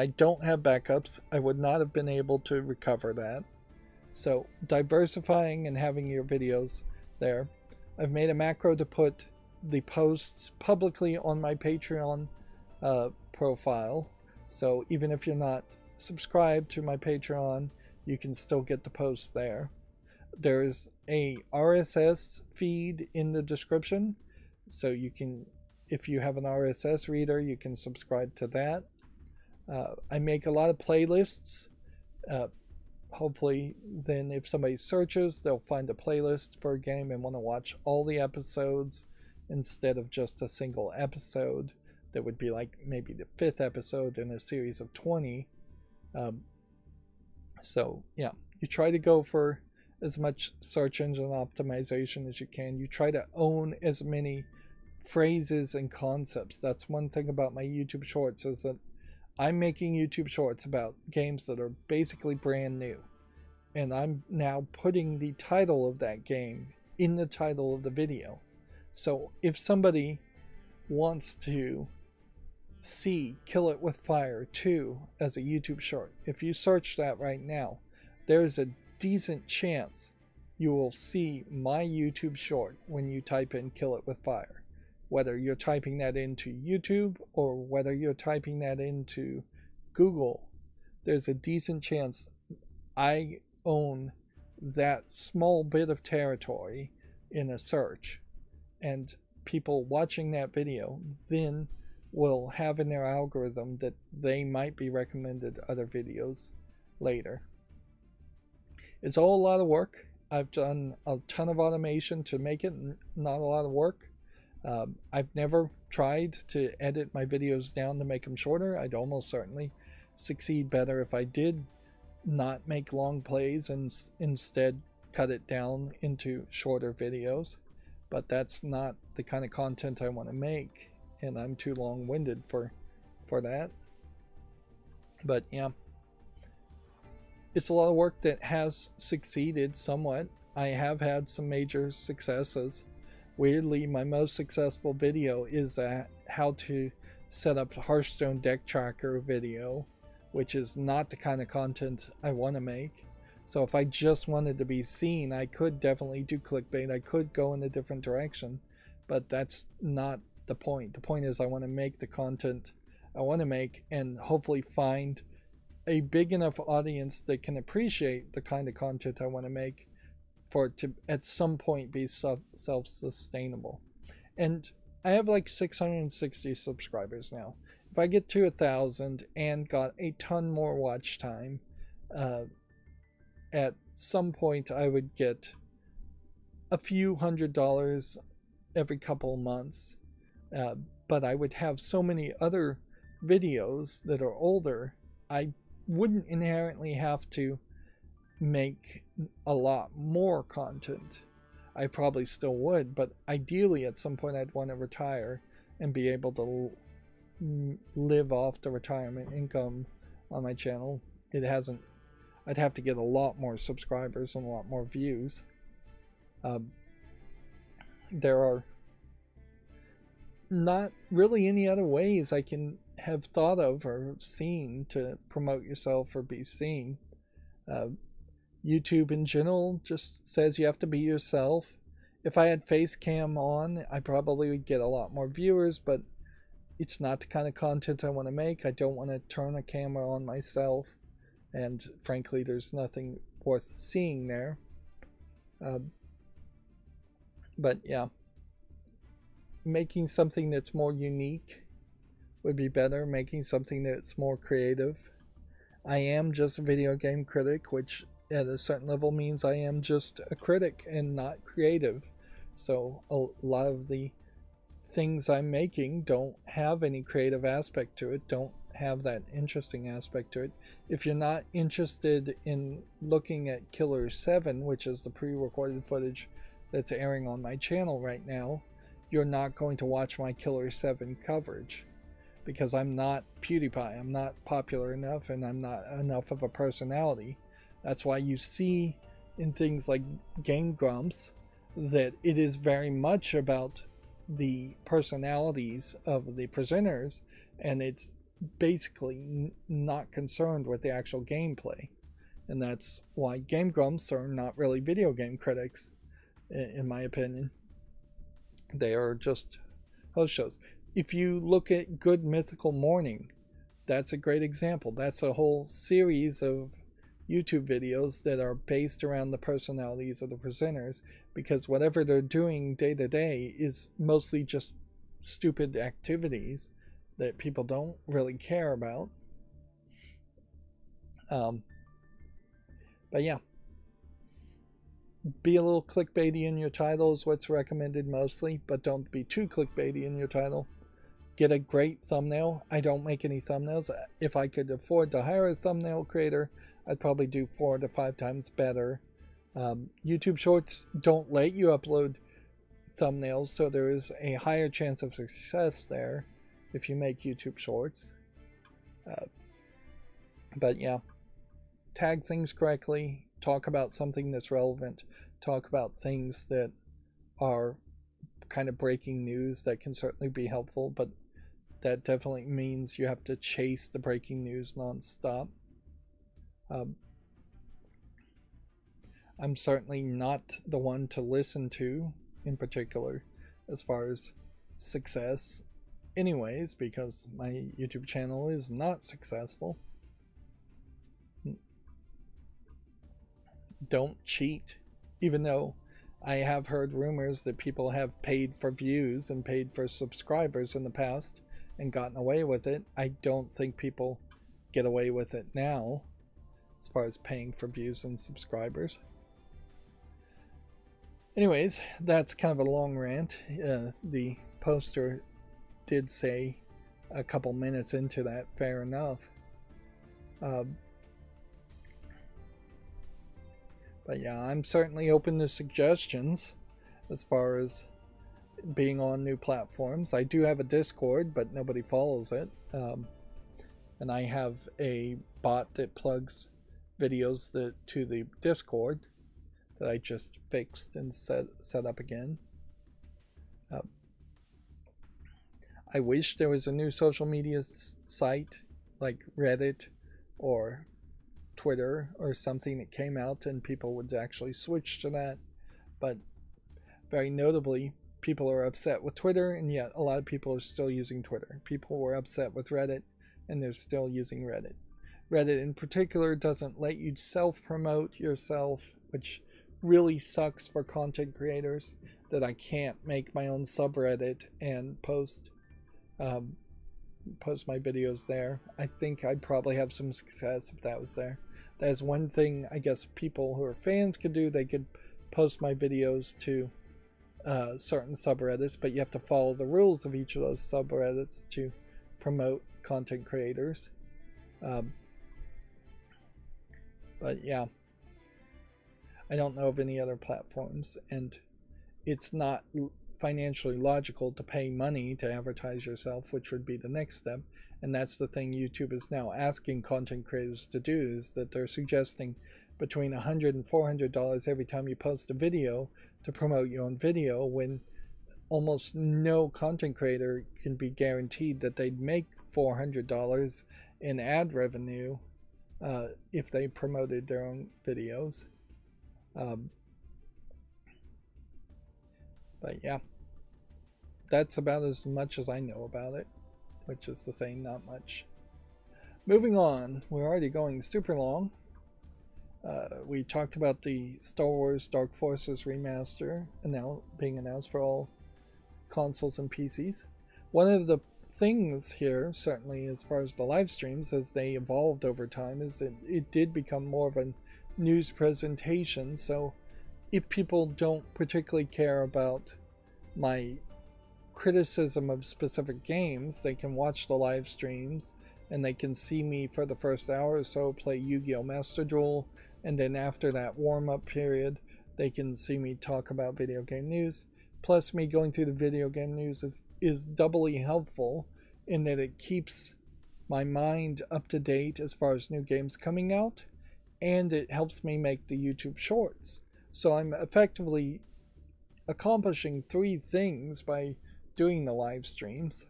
don't have backups. I would not have been able to recover that. So diversifying and having your videos there. I've made a macro to put the posts publicly on my Patreon profile. So even if you're not subscribed to my Patreon, you can still get the posts there. There's a RSS feed in the description, so you can, if you have an RSS reader, you can subscribe to that. I make a lot of playlists. Hopefully then if somebody searches, they'll find a playlist for a game and want to watch all the episodes instead of just a single episode that would be like maybe the 5th episode in a series of 20. So yeah, you try to go for as much search engine optimization as you can. You try to own as many phrases and concepts. That's one thing about my YouTube shorts, is that I'm making YouTube shorts about games that are basically brand new, and I'm now putting the title of that game in the title of the video. So if somebody wants to see Kill It With Fire 2 as a YouTube short, if you search that right now, there's a decent chance you will see my YouTube short when you type in Kill It With Fire. Whether you're typing that into YouTube or whether you're typing that into Google, there's a decent chance I own that small bit of territory in a search, and people watching that video then will have in their algorithm that they might be recommended other videos later. It's all a lot of work. I've done a ton of automation to make it not a lot of work. I've never tried to edit my videos down to make them shorter. I'd almost certainly succeed better if I did not make long plays and instead cut it down into shorter videos. But that's not the kind of content I want to make, and I'm too long-winded for that. But yeah, it's a lot of work that has succeeded somewhat. I have had some major successes. Weirdly, my most successful video is how to set up a Hearthstone deck tracker video, which is not the kind of content I want to make. So if I just wanted to be seen, I could definitely do clickbait. I could go in a different direction, but that's not the point. The point is I want to make the content I want to make and hopefully find a big enough audience that can appreciate the kind of content I want to make for it to at some point be self-sustainable. And I have like 660 subscribers now. If I get to 1,000 and got a ton more watch time, at some point I would get a few $100s every couple of months. But I would have so many other videos that are older, I wouldn't inherently have to make a lot more content. I probably still would, but ideally at some point I'd want to retire and be able to live off the retirement income on my channel. I'd have to get a lot more subscribers and a lot more views. There are not really any other ways I can have thought of or seen to promote yourself or be seen. YouTube in general just says you have to be yourself. If I had face cam on, I probably would get a lot more viewers, but it's not the kind of content I want to make. I don't want to turn a camera on myself, and frankly there's nothing worth seeing there. But yeah, making something that's more unique would be better. Making something that's more creative. I am just a video game critic, which at a certain level means I am just a critic and not creative. So a lot of the things I'm making don't have any creative aspect to it, don't have that interesting aspect to it. If you're not interested in looking at Killer 7, which is the pre-recorded footage that's airing on my channel right now, you're not going to watch my Killer 7 coverage, because I'm not PewDiePie. I'm not popular enough, and I'm not enough of a personality. That's why you see in things like Game Grumps that it is very much about the personalities of the presenters, and it's basically not concerned with the actual gameplay. And that's why Game Grumps are not really video game critics, in my opinion. They are just host shows. If you look at Good Mythical Morning, that's a great example. That's a whole series of YouTube videos that are based around the personalities of the presenters, because whatever they're doing day to day is mostly just stupid activities that people don't really care about. But yeah, be a little clickbaity in your title is what's recommended mostly, but don't be too clickbaity in your title. Get a great thumbnail. I don't make any thumbnails. If I could afford to hire a thumbnail creator, I'd probably do 4 to 5 times better. YouTube Shorts don't let you upload thumbnails, so there is a higher chance of success there if you make YouTube Shorts. But yeah, tag things correctly, talk about something that's relevant, talk about things that are kind of breaking news. That can certainly be helpful, but that definitely means you have to chase the breaking news nonstop. I'm certainly not the one to listen to in particular as far as success anyways, because my YouTube channel is not successful. Don't cheat. Even though I have heard rumors that people have paid for views and paid for subscribers in the past and gotten away with it, I don't think people get away with it now as far as paying for views and subscribers. Anyways, that's kind of a long rant. The poster did say a couple minutes into that, fair enough. But yeah, I'm certainly open to suggestions as far as being on new platforms. I do have a Discord, but nobody follows it. And I have a bot that plugs videos to the Discord that I just fixed and set up again. I wish there was a new social media site like Reddit or Twitter or something that came out and people would actually switch to that. But very notably, people are upset with Twitter, and yet a lot of people are still using Twitter. People were upset with Reddit, and they're still using Reddit. Reddit in particular doesn't let you self-promote yourself, which really sucks for content creators that I can't make my own subreddit and post my videos there. I think I'd probably have some success if that was there. That is one thing I guess people who are fans could do. They could post my videos to certain subreddits, but you have to follow the rules of each of those subreddits to promote content creators. But yeah, I don't know of any other platforms, and it's not financially logical to pay money to advertise yourself, which would be the next step. And that's the thing YouTube is now asking content creators to do, is that they're suggesting between $100 and $400 every time you post a video to promote your own video, when almost no content creator can be guaranteed that they'd make $400 in ad revenue if they promoted their own videos. But yeah, that's about as much as I know about it, which is to say not much. Moving on, we're already going super long. We talked about the Star Wars Dark Forces remaster being announced for all consoles and PCs. One of the things here, certainly as far as the live streams, as they evolved over time, is that it did become more of a news presentation. So if people don't particularly care about my criticism of specific games, they can watch the live streams and they can see me for the first hour or so play Yu-Gi-Oh! Master Duel, and then after that warm-up period they can see me talk about video game news. Plus, me going through the video game news is doubly helpful in that it keeps my mind up to date as far as new games coming out, and it helps me make the YouTube shorts. So I'm effectively accomplishing 3 things by doing the live streams,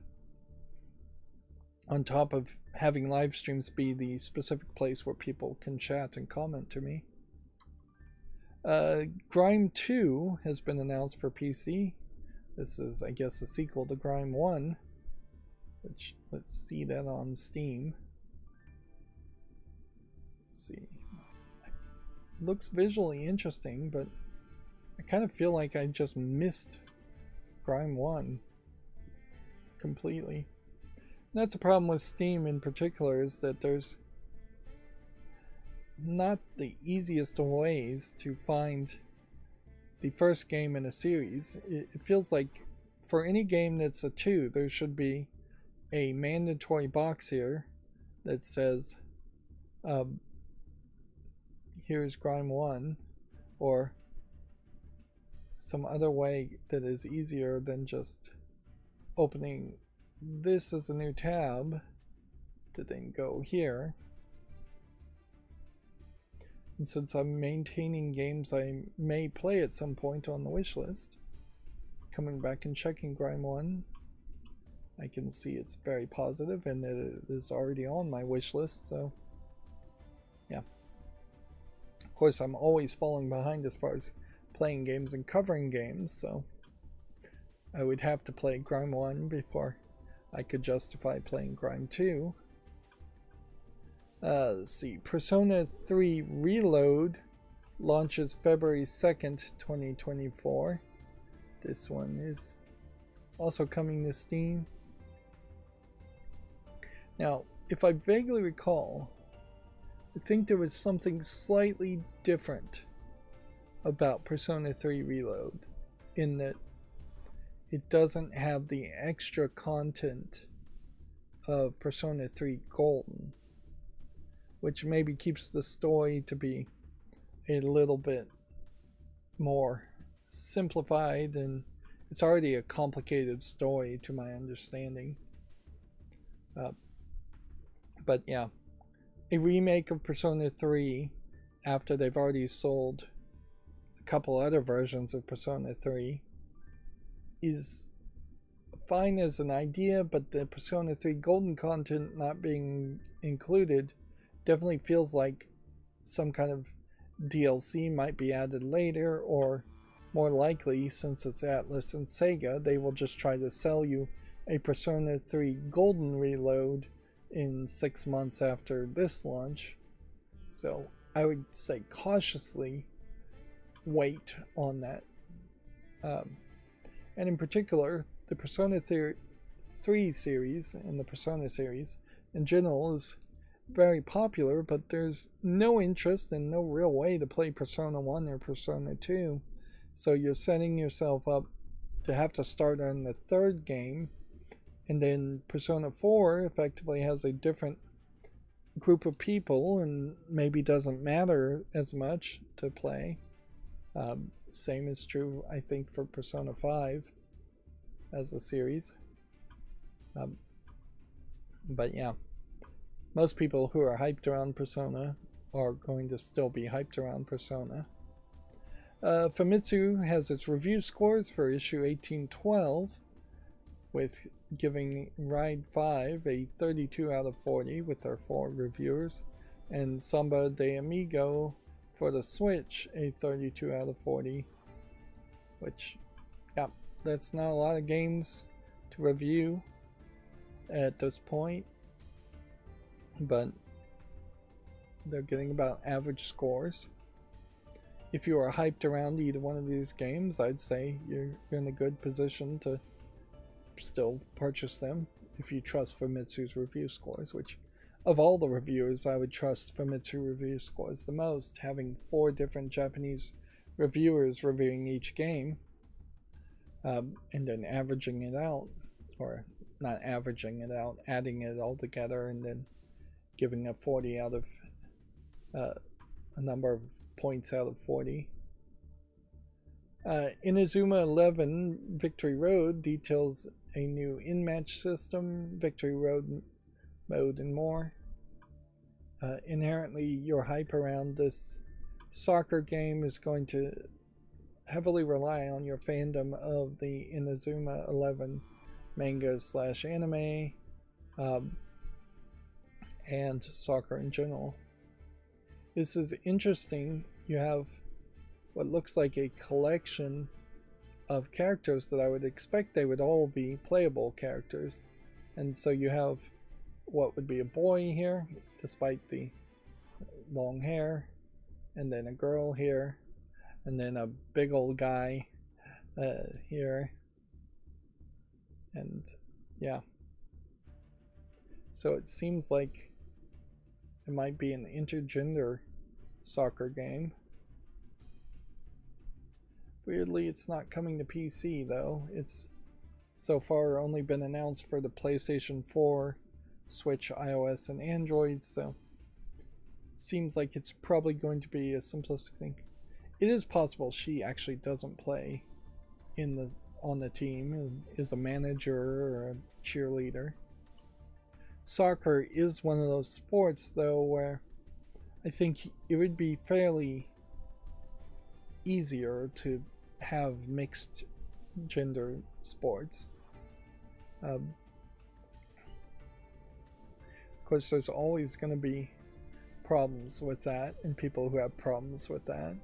on top of having live streams be the specific place where people can chat and comment to me. Grime 2 has been announced for PC. This is, I guess, a sequel to Grime 1, which, let's see that on Steam. Let's see. It looks visually interesting, but I kind of feel like I just missed Grime 1 completely. And that's a problem with Steam in particular, is that there's not the easiest of ways to find the first game in a series. It feels like for any game that's a 2, there should be a mandatory box here that says here's Grime 1, or some other way that is easier than just opening this as a new tab to then go here. And since I'm maintaining games I may play at some point on the wish list, coming back and checking Grime 1, I can see it's very positive and that it is already on my wish list. So yeah, of course I'm always falling behind as far as playing games and covering games, so I would have to play Grime 1 before I could justify playing Grime 2. Let's see, Persona 3 Reload launches February 2nd, 2024. This one is also coming to Steam. Now, if I vaguely recall, I think there was something slightly different about Persona 3 Reload, in that it doesn't have the extra content of Persona 3 Golden, which maybe keeps the story to be a little bit more simplified, and it's already a complicated story to my understanding. But yeah, a remake of Persona 3 after they've already sold a couple other versions of Persona 3 is fine as an idea, but the Persona 3 Golden content not being included definitely feels like some kind of DLC might be added later, or more likely, since it's Atlas and Sega, they will just try to sell you a Persona 3 Golden Reload in 6 months after this launch. So I would say cautiously weight on that. And in particular, the Persona 3 series and the Persona series in general is very popular, but there's no interest and no real way to play Persona 1 or Persona 2. So you're setting yourself up to have to start on the third game, and then Persona 4 effectively has a different group of people and maybe doesn't matter as much to play. Same is true, I think, for Persona 5 as a series. But yeah, most people who are hyped around Persona are going to still be hyped around Persona. Famitsu has its review scores for issue 1812, with giving Ride 5 a 32 out of 40 with their 4 reviewers, and Samba de Amigo for the Switch a 32 out of 40, which, yeah, that's not a lot of games to review at this point, but they're getting about average scores. If you are hyped around either one of these games, I'd say you're in a good position to still purchase them if you trust Famitsu's review scores, which of all the reviewers I would trust Famitsu review scores the most, having 4 different Japanese reviewers reviewing each game, and then averaging it out, or not averaging it out, adding it all together and then giving a 40 out of a number of points out of 40. Inazuma 11 Victory Road details a new in-match system, Victory Road mode, and more. Inherently, your hype around this soccer game is going to heavily rely on your fandom of the Inazuma 11 manga / anime, and soccer in general. This is interesting. You have what looks like a collection of characters that I would expect they would all be playable characters. And so you have what would be a boy here, despite the long hair, and then a girl here, and then a big old guy here. And yeah. So it seems like it might be an intergender soccer game. Weirdly, it's not coming to PC though. It's so far only been announced for the PlayStation 4, Switch, iOS, and Android, so it seems like it's probably going to be a simplistic thing. It is possible she actually doesn't play on the team and is a manager or a cheerleader. Soccer is one of those sports though where I think it would be fairly easier to have mixed gender sports. Of course, there's always going to be problems with that and people who have problems with that.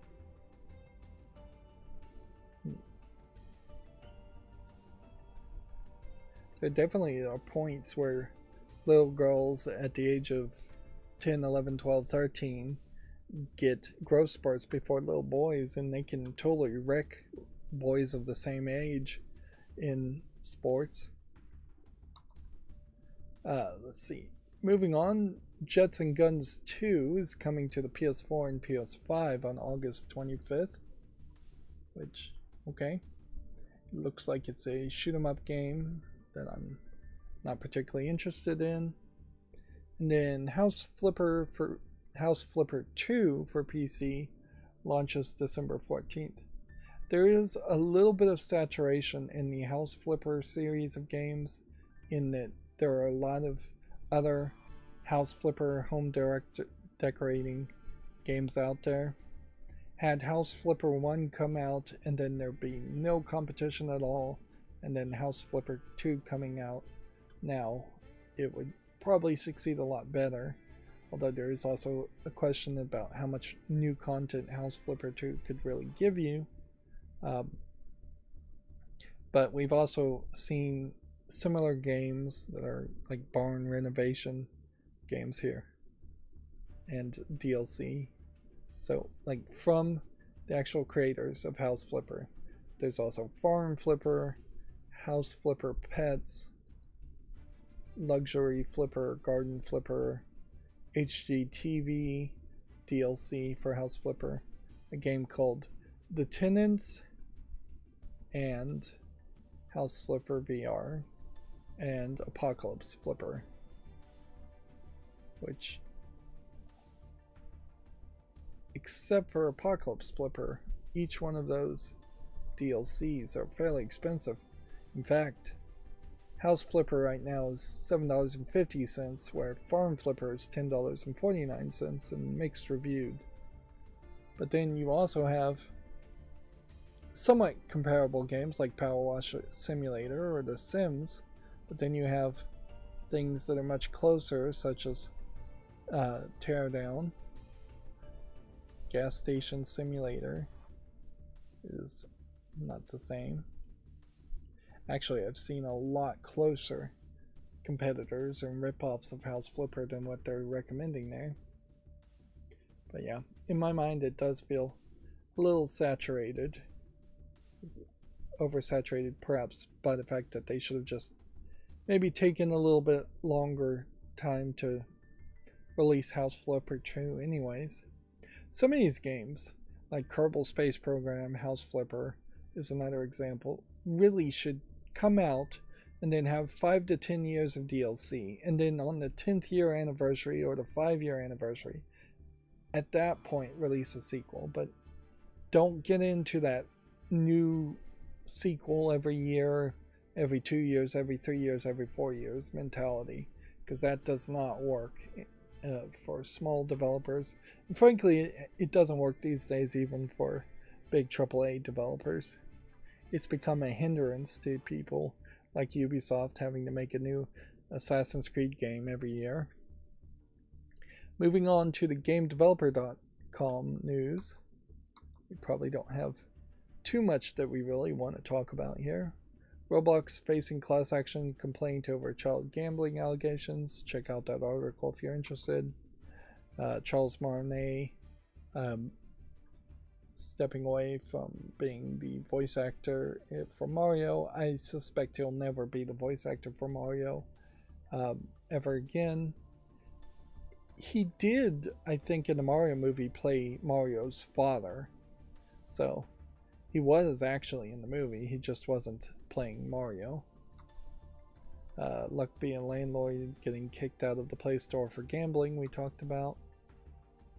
There definitely are points where little girls at the age of 10, 11, 12, 13 get growth spurts before little boys, and they can totally wreck boys of the same age in sports. Let's see. Moving on, Jets and Guns 2 is coming to the PS4 and PS5 on August 25th. Which, okay. Looks like it's a shoot 'em up game that I'm not particularly interested in. And then House Flipper 2 for PC launches December 14th. There is a little bit of saturation in the House Flipper series of games in that there are a lot of other House Flipper home decorating games out there. Had House Flipper 1 come out and then there'd be no competition at all, and then House Flipper 2 coming out now, it would probably succeed a lot better. Although there is also a question about how much new content House Flipper 2 could really give you. But we've also seen similar games that are like barn renovation games here and DLC. So like from the actual creators of House Flipper. There's also Farm Flipper, House Flipper Pets, Luxury Flipper, Garden Flipper, HGTV, DLC for House Flipper, a game called The Tenants, and House Flipper VR, and Apocalypse Flipper, which, except for Apocalypse Flipper, each one of those DLCs are fairly expensive. In fact, House Flipper right now is $7.50, where Farm Flipper is $10.49 and mixed reviewed. But then you also have somewhat comparable games like Power Wash Simulator or The Sims, but then you have things that are much closer, such as Teardown. Gas Station Simulator is not the same. Actually, I've seen a lot closer competitors and rip-offs of House Flipper than what they're recommending there. But yeah, in my mind it does feel a little saturated. Oversaturated perhaps by the fact that they should have just maybe taken a little bit longer time to release House Flipper 2 anyways. Some of these games, like Kerbal Space Program, House Flipper is another example, really should come out and then have 5 to 10 years of DLC, and then on the 10th year anniversary or the 5-year anniversary, at that point release a sequel. But don't get into that new sequel every year, every 2 years, every 3 years, every 4 years mentality, because that does not work for small developers. And frankly, it doesn't work these days even for big AAA developers. It's become a hindrance to people like Ubisoft having to make a new Assassin's Creed game every year. Moving on to the GameDeveloper.com news. We probably don't have too much that we really want to talk about here. Roblox facing class action complaint over child gambling allegations. Check out that article if you're interested. Charles Martinet stepping away from being the voice actor for Mario. I suspect he'll never be the voice actor for Mario ever again. He did, I think, in the Mario movie play Mario's father. So he was actually in the movie, he just wasn't playing Mario. Luck being landlord getting kicked out of the Play Store for gambling, we talked about.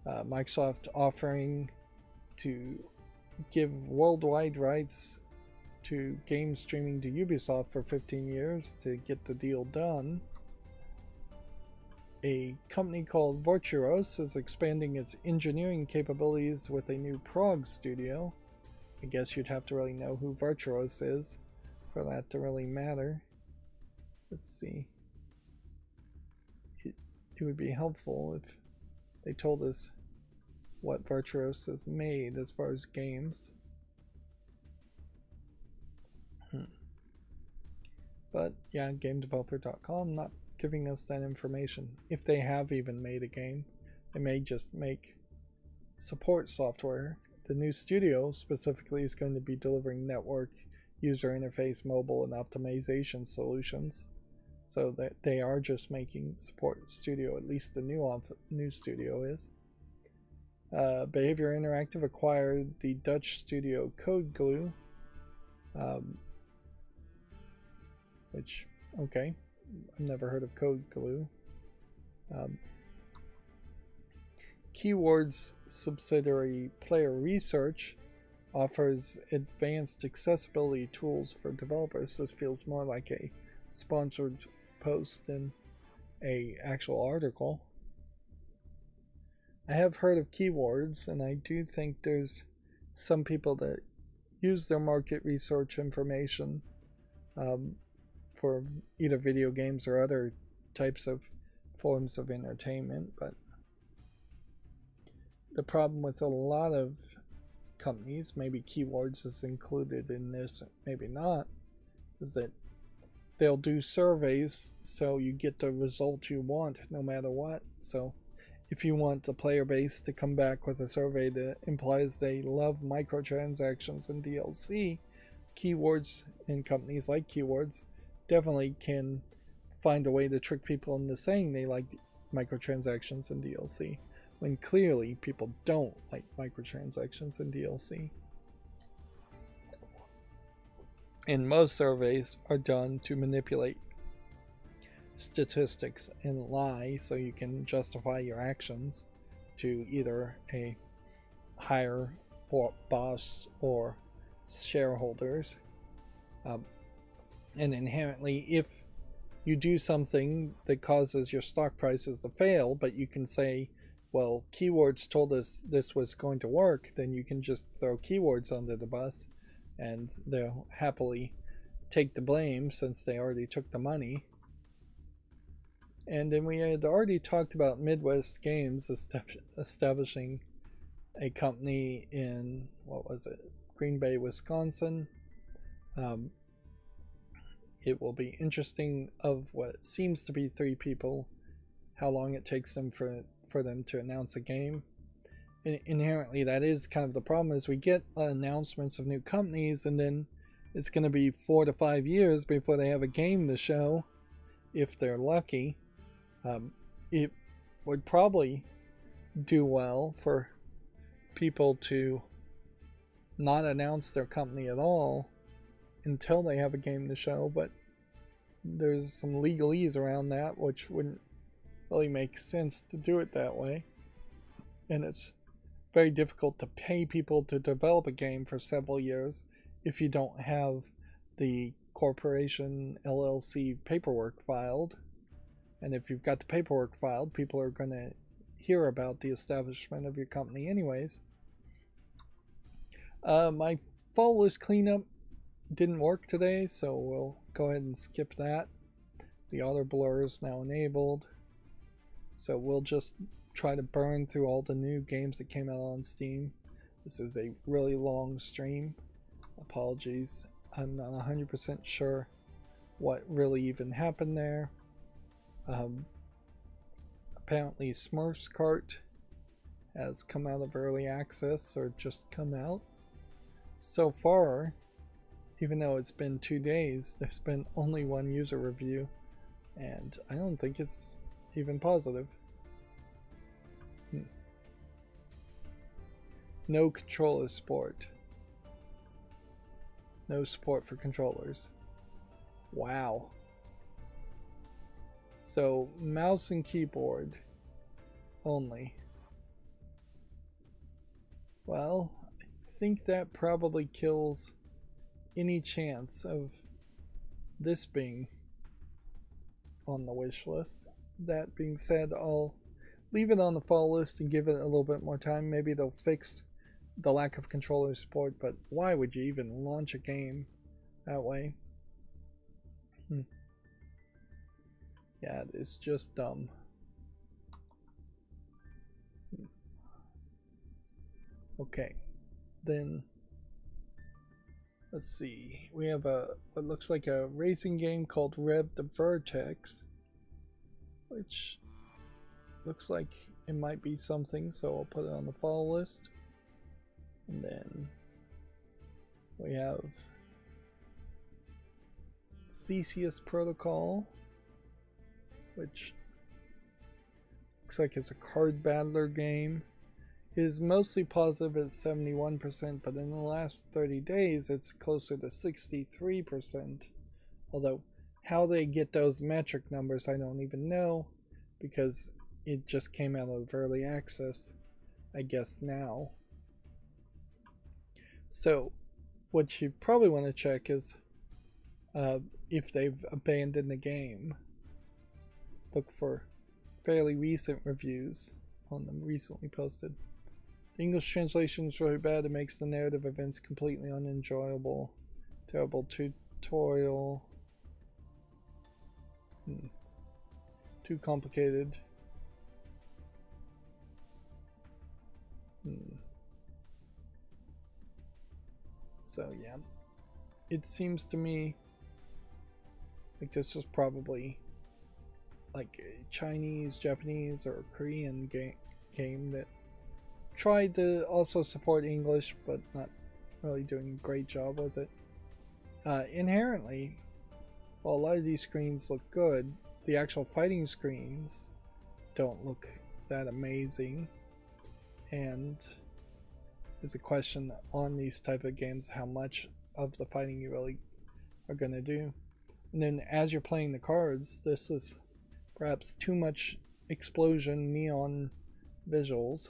Microsoft offering to give worldwide rights to game streaming to Ubisoft for 15 years to get the deal done. A company called Virtuos is expanding its engineering capabilities with a new Prague studio. I guess you'd have to really know who Virtuos is for that to really matter. Let's see. It would be helpful if they told us what Virtuos has made as far as games. But yeah, GameDeveloper.com not giving us that information. If they have even made a game, they may just make support software. The new studio specifically is going to be delivering network, user interface, mobile, and optimization solutions. So that they are just making support studio, at least the new studio is. Behavior Interactive acquired the Dutch studio Code Glue, which, okay, I've never heard of Code Glue. Keywords subsidiary Player Research offers advanced accessibility tools for developers. This feels more like a sponsored post than an actual article. I have heard of Keywords, and I do think there's some people that use their market research information for either video games or other types of forms of entertainment. But the problem with a lot of companies, maybe Keywords is included in this, maybe not, is that they'll do surveys so you get the result you want no matter what. So if you want the player base to come back with a survey that implies they love microtransactions and DLC, keywords and companies like keywords definitely can find a way to trick people into saying they like microtransactions and DLC, when clearly people don't like microtransactions and DLC. And most surveys are done to manipulate statistics and lie so you can justify your actions to either a higher boss or shareholders. And inherently, if you do something that causes your stock prices to fail, but you can say, well, keywords told us this was going to work, then you can just throw keywords under the bus and they'll happily take the blame since they already took the money. And then we had already talked about Midwest Games establishing a company in, what was it, Green Bay, Wisconsin. It will be interesting of what seems to be 3 people, how long it takes them for them to announce a game. And inherently, that is kind of the problem, is we get announcements of new companies and then it's going to be 4 to 5 years before they have a game to show, if they're lucky. It would probably do well for people to not announce their company at all until they have a game to show, but there's some legalese around that which wouldn't really make sense to do it that way, and it's very difficult to pay people to develop a game for several years if you don't have the corporation LLC paperwork filed. And if you've got the paperwork filed, people are going to hear about the establishment of your company anyways. My fall list cleanup didn't work today, so we'll go ahead and skip that. The auto blur is now enabled, so we'll just try to burn through all the new games that came out on Steam. This is a really long stream. Apologies. I'm not 100% sure what really even happened there. Apparently Smurfs Cart has come out of early access, or just come out. So far, even though it's been 2 days, there's been only 1 user review, and I don't think it's even positive. No controller support. No support for controllers. Wow. So, mouse and keyboard only. Well, I think that probably kills any chance of this being on the wish list. That being said, I'll leave it on the fall list and give it a little bit more time. Maybe they'll fix the lack of controller support, but why would you even launch a game that way? Yeah, it's just dumb. Okay, then let's see. We have what looks like a racing game called Rev the Vertex, which looks like it might be something, so I'll put it on the fall list. And then we have Theseus Protocol, which looks like it's a card battler game. It is mostly positive at 71%, but in the last 30 days it's closer to 63%. Although how they get those metric numbers I don't even know, because it just came out of early access, I guess, now. So what you probably want to check is if they've abandoned the game. Look for fairly recent reviews on them, recently posted. The English translation is really bad. It makes the narrative events completely unenjoyable. Terrible tutorial. Too complicated. So yeah, it seems to me like this was probably like a Chinese, Japanese, or Korean game that tried to also support English, but not really doing a great job with it. Inherently, while a lot of these screens look good, the actual fighting screens don't look that amazing, and there's a question on these type of games how much of the fighting you really are going to do. And then as you're playing the cards, this is perhaps too much explosion neon visuals.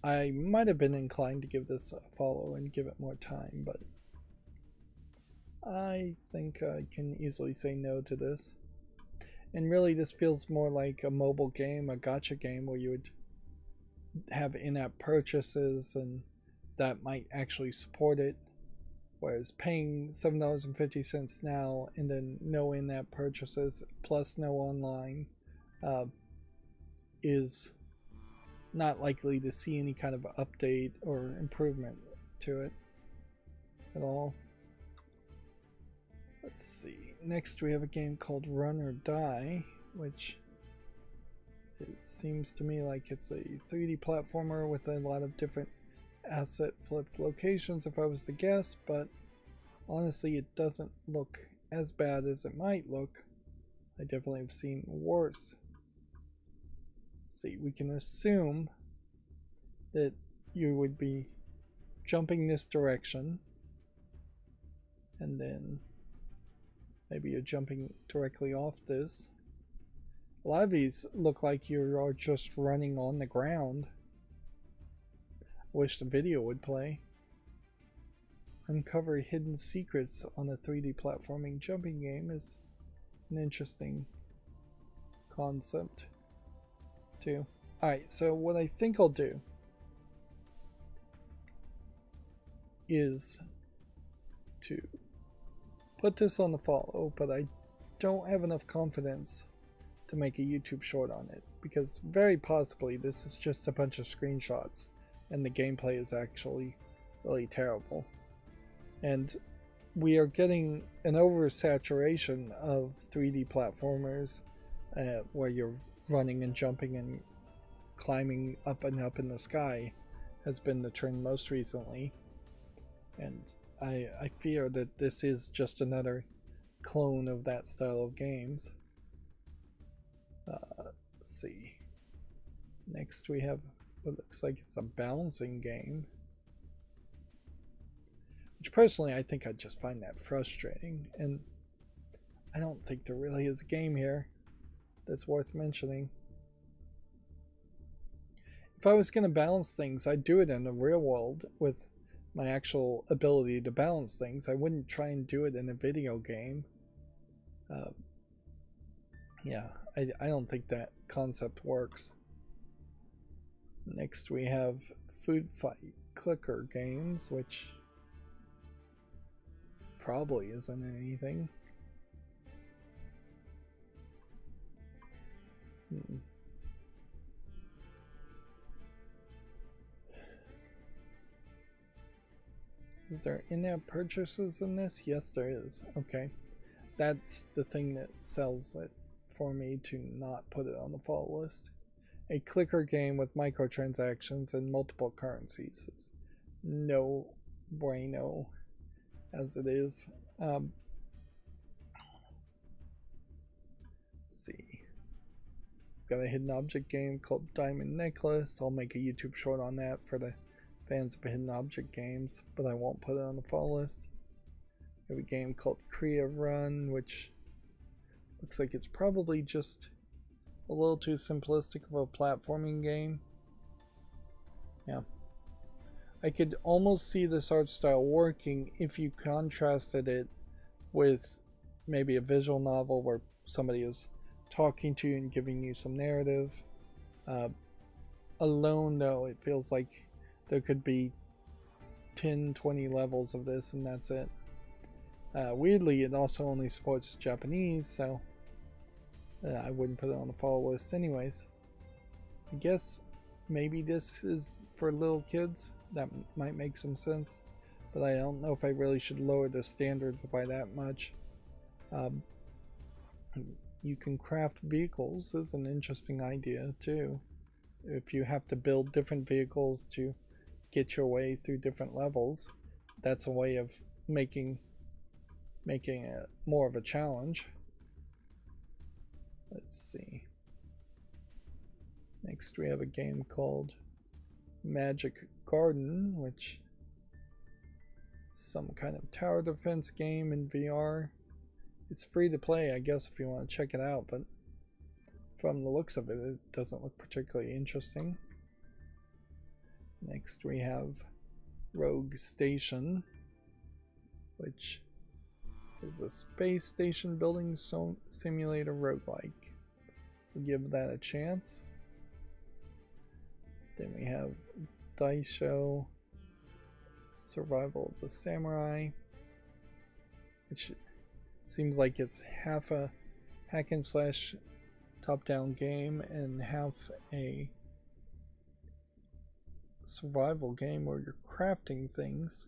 I might have been inclined to give this a follow and give it more time, but I think I can easily say no to this. And really this feels more like a mobile game, a gacha game, where you would have in-app purchases and that might actually support it. Whereas paying $7.50 now and then no in-app purchases plus no online is not likely to see any kind of update or improvement to it at all. Let's see. Next we have a game called Run or Die, which it seems to me like it's a 3D platformer with a lot of different asset flipped locations if I was to guess, but honestly it doesn't look as bad as it might look. I definitely have seen worse. Let's see, we can assume that you would be jumping this direction and then maybe you're jumping directly off this. A lot of these look like you are just running on the ground. Wish the video would play. Uncover hidden secrets on a 3D platforming jumping game is an interesting concept too. Alright, so what I think I'll do is to put this on the follow, but I don't have enough confidence to make a YouTube short on it, because very possibly this is just a bunch of screenshots and the gameplay is actually really terrible. And we are getting an oversaturation of 3D platformers where you're running and jumping and climbing up and up in the sky has been the trend most recently. And I fear that this is just another clone of that style of games. Let's see. Next we have what looks like it's a balancing game, which personally I think I'd just find that frustrating, and I don't think there really is a game here that's worth mentioning. If I was going to balance things, I'd do it in the real world with my actual ability to balance things. I wouldn't try and do it in a video game. Yeah, I don't think that concept works. Next we have Food Fight Clicker games, which probably isn't anything. Is there in-app purchases in this? Yes, there is. Okay. That's the thing that sells it for me to not put it on the follow list. A clicker game with microtransactions and multiple currencies is no bueno as it is. Let's see. Got a hidden object game called Diamond Necklace. I'll make a YouTube short on that for the fans of hidden object games, but I won't put it on the follow list. We have a game called Creative Run, which looks like it's probably just a little too simplistic of a platforming game. Yeah. I could almost see this art style working if you contrasted it with maybe a visual novel where somebody is talking to you and giving you some narrative. Alone though, it feels like there could be 10-20 levels of this and that's it. Weirdly, it also only supports Japanese, so I wouldn't put it on the follow list anyways. I guess maybe this is for little kids. That might make some sense, but I don't know if I really should lower the standards by that much. You can craft vehicles is an interesting idea too. If you have to build different vehicles to get your way through different levels, that's a way of making it more of a challenge. Let's see. Next we have a game called Magic Garden, which is some kind of tower defense game in VR. It's free to play, I guess, if you want to check it out, but from the looks of it, it doesn't look particularly interesting. Next we have Rogue Station, which is a space station building simulator roguelike. We'll give that a chance. Then we have Daisho Survival of the Samurai, which seems like it's half a hack and slash top-down game and half a survival game where you're crafting things.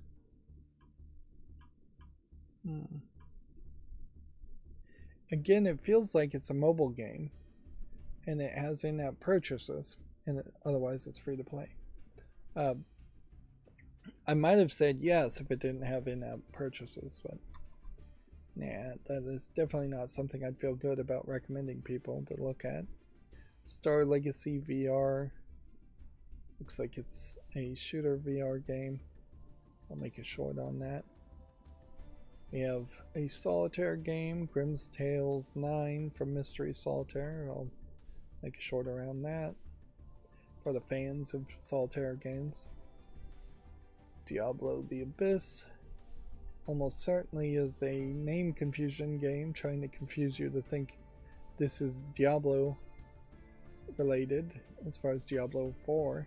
Again, it feels like it's a mobile game and it has in-app purchases, and otherwise it's free to play. I might have said yes if it didn't have in-app purchases, but nah, that is definitely not something I'd feel good about recommending people to look at. Star Legacy VR. Looks like it's a shooter VR game. I'll make a short on that. We have a solitaire game, Grimm's Tales 9 from Mystery Solitaire. I'll make a short around that for the fans of solitaire games. Diablo the Abyss. Almost certainly is a name confusion game trying to confuse you to think this is Diablo related, as far as Diablo 4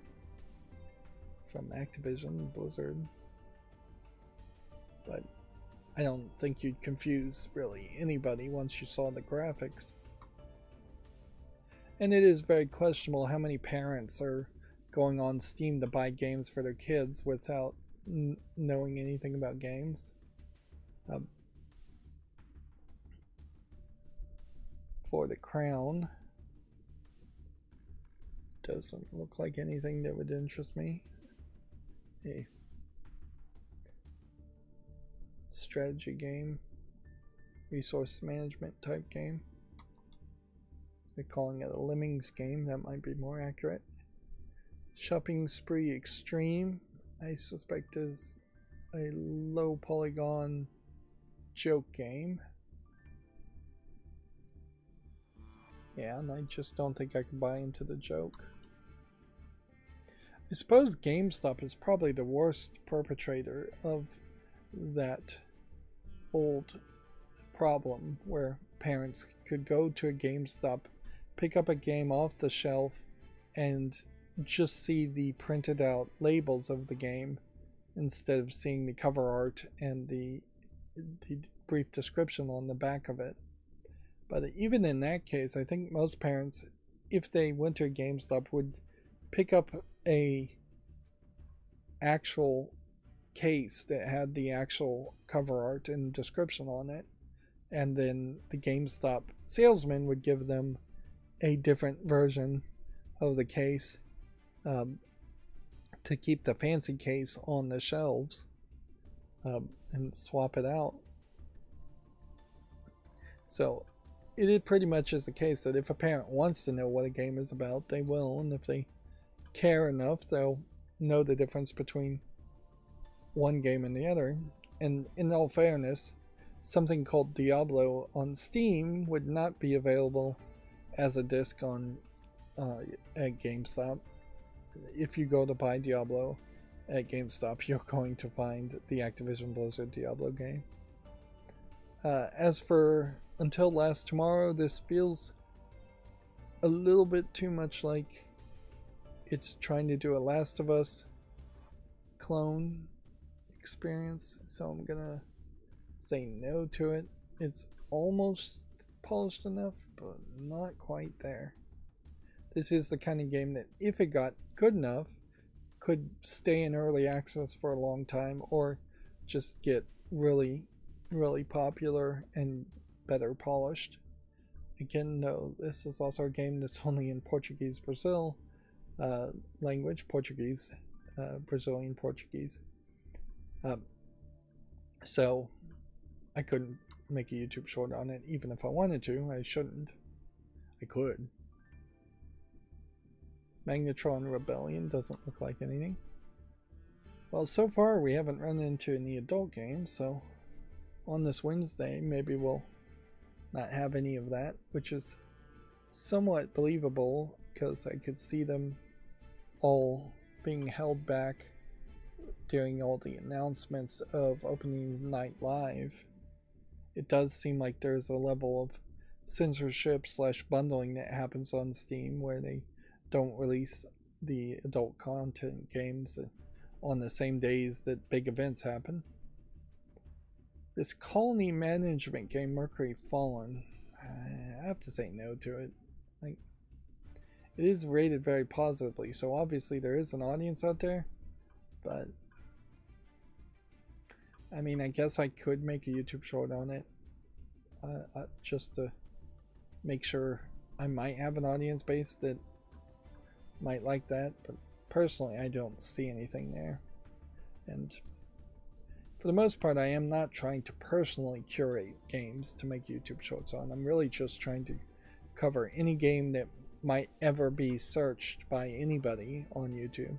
from Activision Blizzard. But I don't think you'd confuse really anybody once you saw the graphics. And it is very questionable how many parents are going on Steam to buy games for their kids without knowing anything about games. For the Crown, doesn't look like anything that would interest me. A strategy game, resource management type game. They're calling it a Lemmings game, that might be more accurate. Shopping Spree Extreme, I suspect is a low polygon joke game. Yeah, and I just don't think I can buy into the joke. I suppose GameStop is probably the worst perpetrator of that old problem where parents could go to a GameStop, pick up a game off the shelf, and just see the printed out labels of the game instead of seeing the cover art and the brief description on the back of it. But even in that case, I think most parents, if they went to a GameStop, would pick up a actual case that had the actual cover art and description on it, and then the GameStop salesman would give them a different version of the case to keep the fancy case on the shelves and swap it out. So it pretty much is the case that if a parent wants to know what a game is about, they will, and if they care enough, they'll know the difference between one game and the other. And in all fairness, something called Diablo on Steam would not be available as a disc on at GameStop. If you go to buy Diablo at GameStop, you're going to find the Activision Blizzard Diablo game. As for Until Last Tomorrow, this feels a little bit too much like it's trying to do a Last of Us clone experience, so I'm gonna say no to it. It's almost polished enough, but not quite there. This is the kind of game that, if it got good enough, could stay in early access for a long time, or just get really, really popular and better polished. again, no, this is also a game that's only in Portuguese Brazil language, Portuguese, Brazilian Portuguese. So I couldn't make a YouTube short on it, even if I wanted to. I shouldn't. I could. Magnetron Rebellion doesn't look like anything. Well, so far we haven't run into any adult games, so on this Wednesday maybe we'll not have any of that, which is somewhat believable because I could see them all being held back during all the announcements of opening night live. It does seem like there's a level of censorship / bundling that happens on Steam where they don't release the adult content games on the same days that big events happen. This colony management game, Mercury Fallen, I have to say no to it. Like, it is rated very positively, so obviously there is an audience out there, but I mean, I guess I could make a YouTube short on it just to make sure I might have an audience base that might like that, but personally I don't see anything there. And for the most part, I am not trying to personally curate games to make YouTube shorts on. I'm really just trying to cover any game that might ever be searched by anybody on YouTube.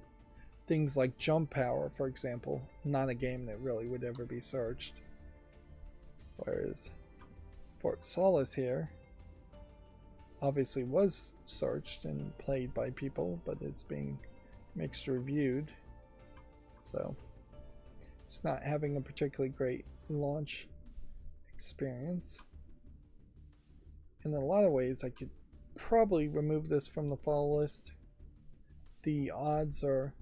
Things like Jump Power, for example, not a game that really would ever be searched. Whereas Fort Solace here obviously was searched and played by people, but it's being mixed reviewed, so it's not having a particularly great launch experience. In a lot of ways, I could probably remove this from the follow list. The odds are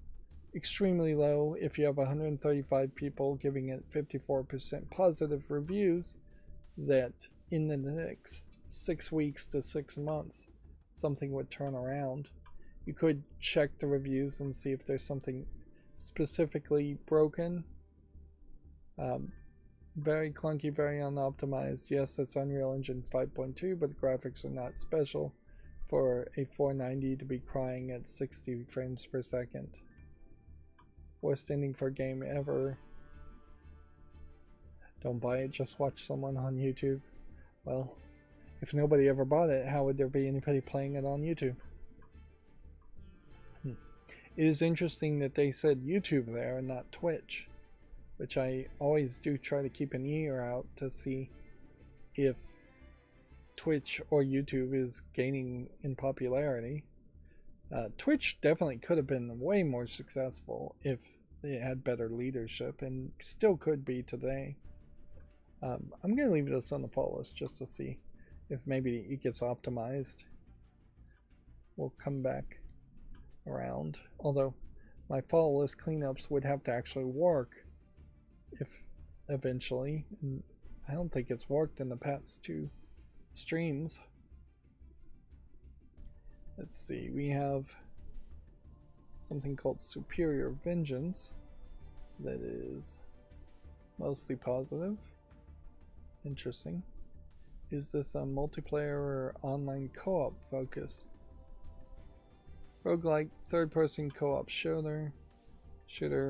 extremely low if you have 135 people giving it 54% positive reviews that in the next 6 weeks to 6 months something would turn around. You could check the reviews and see if there's something specifically broken. Very clunky, very unoptimized. Yes, it's Unreal Engine 5.2, but the graphics are not special for a 490 to be crying at 60 frames per second. Worst ending for a game ever. Don't buy it, just watch someone on YouTube. Well, if nobody ever bought it, how would there be anybody playing it on YouTube? It is interesting that they said YouTube there and not Twitch, which I always do try to keep an ear out to see if Twitch or YouTube is gaining in popularity. Twitch definitely could have been way more successful if it had better leadership, and still could be today. I'm going to leave this on the follow list just to see if maybe it gets optimized. We'll come back around, although my follow list cleanups would have to actually work if eventually, and I don't think it's worked in the past 2 streams. Let's see, we have something called Superior Vengeance that is mostly positive. Interesting. Is this a multiplayer or online co-op focus? Roguelike third-person co-op shooter,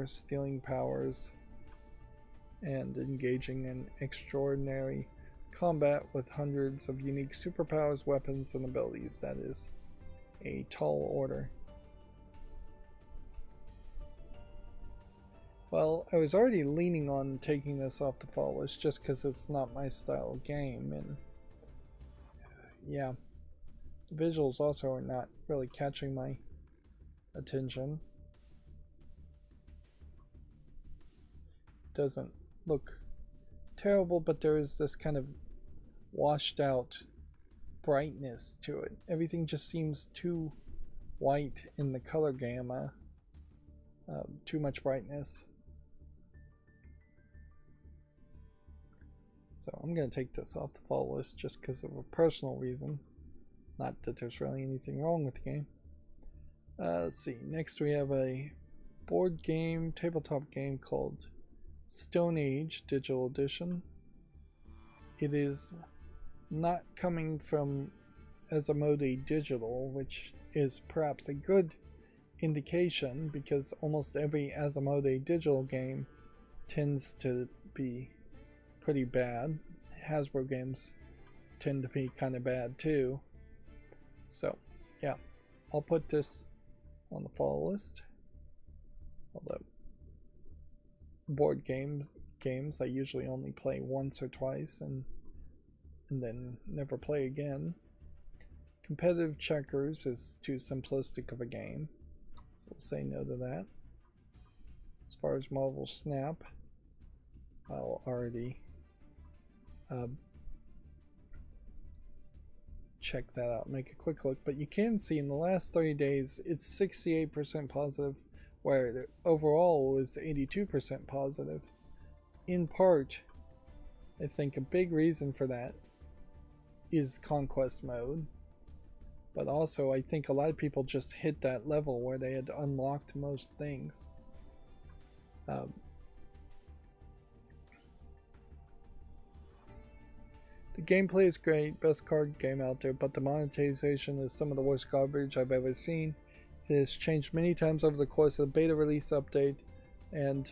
stealing powers, and engaging in extraordinary combat with hundreds of unique superpowers, weapons, and abilities. That is a tall order. Well, I was already leaning on taking this off the follow list just because it's not my style of game, and yeah, the visuals also are not really catching my attention. Doesn't look terrible, but there is this kind of washed out brightness to it. Everything just seems too white in the color gamma. Too much brightness. So I'm going to take this off the follow list just because of a personal reason. Not that there's really anything wrong with the game. Let's see. Next we have a board game, tabletop game called Stone Age Digital Edition. It is not coming from Asmodee Digital, which is perhaps a good indication because almost every Asmodee Digital game tends to be pretty bad. Hasbro games tend to be kind of bad too. So, yeah, I'll put this on the follow list. Although board games I usually only play once or twice and then never play again. Competitive checkers is too simplistic of a game, so we'll say no to that. As far as Marvel Snap, I'll already check that out, make a quick look, but you can see in the last 30 days it's 68% positive, where overall it was 82% positive. In part, I think a big reason for that is conquest mode, but also I think a lot of people just hit that level where they had unlocked most things. The gameplay is great, best card game out there, but the monetization is some of the worst garbage I've ever seen. It has changed many times over the course of the beta release update, and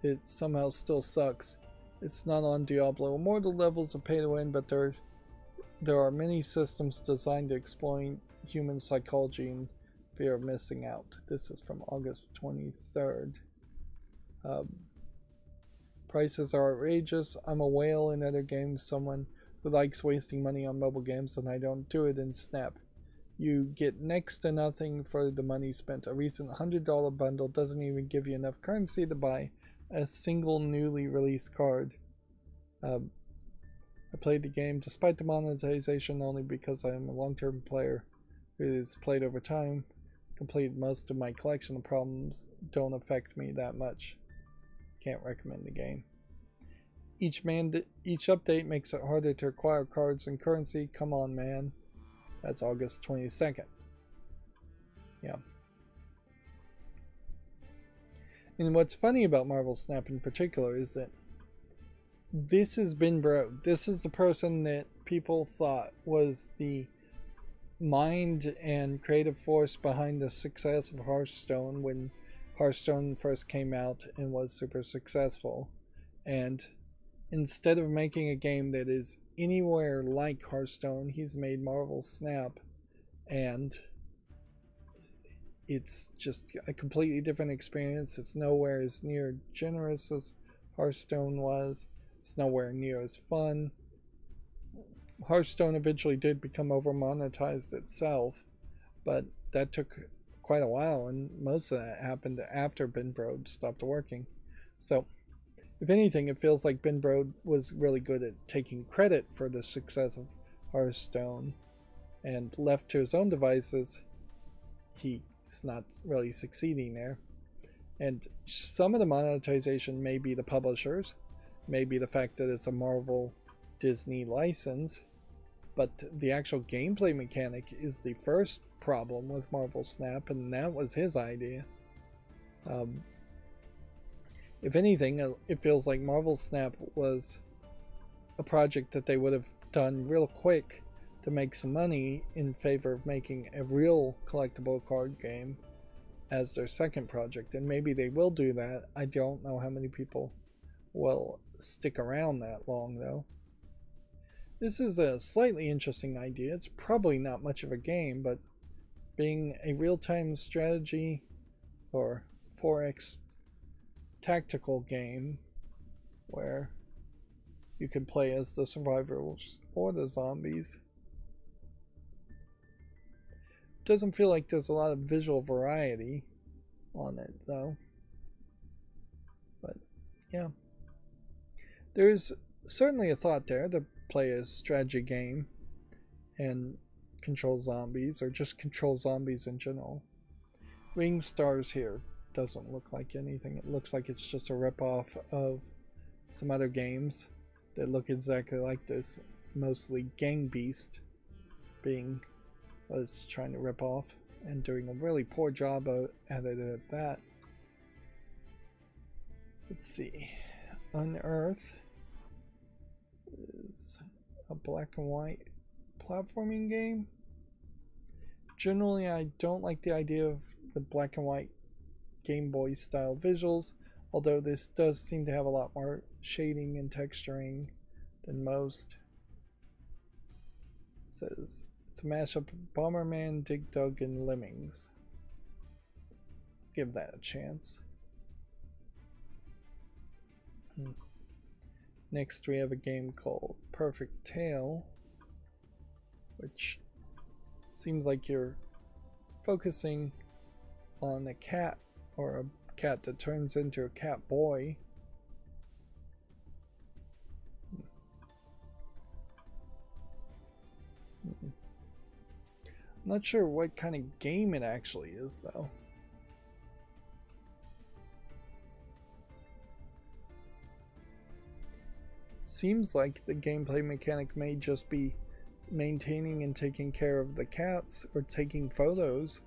it somehow still sucks. It's not on Diablo Immortal levels of pay to win, but there are many systems designed to exploit human psychology and fear of missing out. This is from August 23rd. Prices are outrageous. I'm a whale in other games, someone who likes wasting money on mobile games, and I don't do it in Snap. You get next to nothing for the money spent. A recent $100 bundle doesn't even give you enough currency to buy a single newly released card. I played the game despite the monetization only because I am a long-term player who has played over time, completed most of my collection. The problems don't affect me that much. Can't recommend the game. Each update makes it harder to acquire cards and currency. Come on, man. That's August 22nd. Yeah. And what's funny about Marvel Snap in particular is that this has been Brode. This is the person that people thought was the mind and creative force behind the success of Hearthstone when Hearthstone first came out and was super successful. And instead of making a game that is anywhere like Hearthstone, he's made Marvel Snap, and it's just a completely different experience. It's nowhere as near generous as Hearthstone was. It's nowhere near as fun. Hearthstone eventually did become over monetized itself, but that took quite a while, and most of that happened after Ben Brode stopped working. So if anything, it feels like Ben Brode was really good at taking credit for the success of Hearthstone, and left to his own devices, he's not really succeeding there. And some of the monetization may be the publishers, maybe the fact that it's a Marvel Disney license, but the actual gameplay mechanic is the first problem with Marvel Snap, and that was his idea. If anything, it feels like Marvel Snap was a project that they would have done real quick to make some money in favor of making a real collectible card game as their second project, and maybe they will do that. I don't know how many people will stick around that long though. This is a slightly interesting idea. It's probably not much of a game, but being a real-time strategy or 4X tactical game where you can play as the survivors or the zombies. Doesn't feel like there's a lot of visual variety on it though. But yeah. There's certainly a thought there to play a strategy game and control zombies, or just control zombies in general. Ring Stars here doesn't look like anything. It looks like it's just a ripoff of some other games that look exactly like this, mostly Gang Beast being what it's trying to rip off, and doing a really poor job at it at that. Let's see. Unearth is a black and white platforming game. Generally, I don't like the idea of the black and white Game Boy style visuals, although this does seem to have a lot more shading and texturing than most. It says it's a mashup of Bomberman, Dig Dug, and Lemmings. Give that a chance. Next we have a game called Perfect Tale, which seems like you're focusing on a cat, or a cat that turns into a cat boy. I'm not sure what kind of game it actually is, though. Seems like the gameplay mechanic may just be maintaining and taking care of the cats, or taking photos.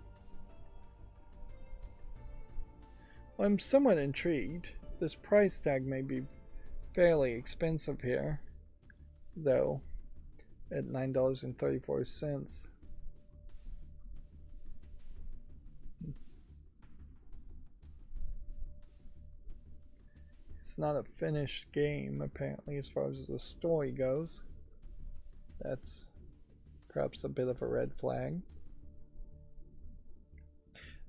I'm somewhat intrigued. This price tag may be fairly expensive here, though, at $9.34. It's not a finished game, apparently, as far as the story goes. That's perhaps a bit of a red flag.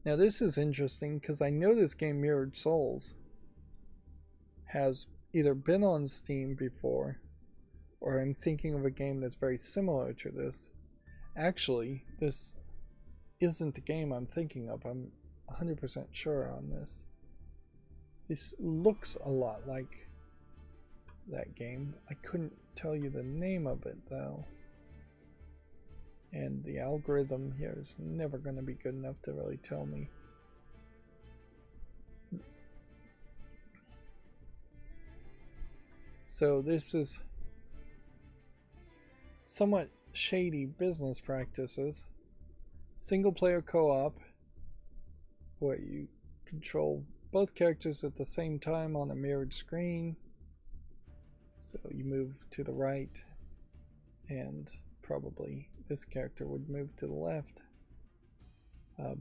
Now this is interesting because I know this game, Mirrored Souls, has either been on Steam before, or I'm thinking of a game that's very similar to this. Actually, this isn't the game I'm thinking of. I'm 100% sure on this. This looks a lot like that game. I couldn't tell you the name of it though. And the algorithm here is never going to be good enough to really tell me. So this is somewhat shady business practices. Single player co-op, where you control both characters at the same time on a mirrored screen. So you move to the right, and probably this character would move to the left. I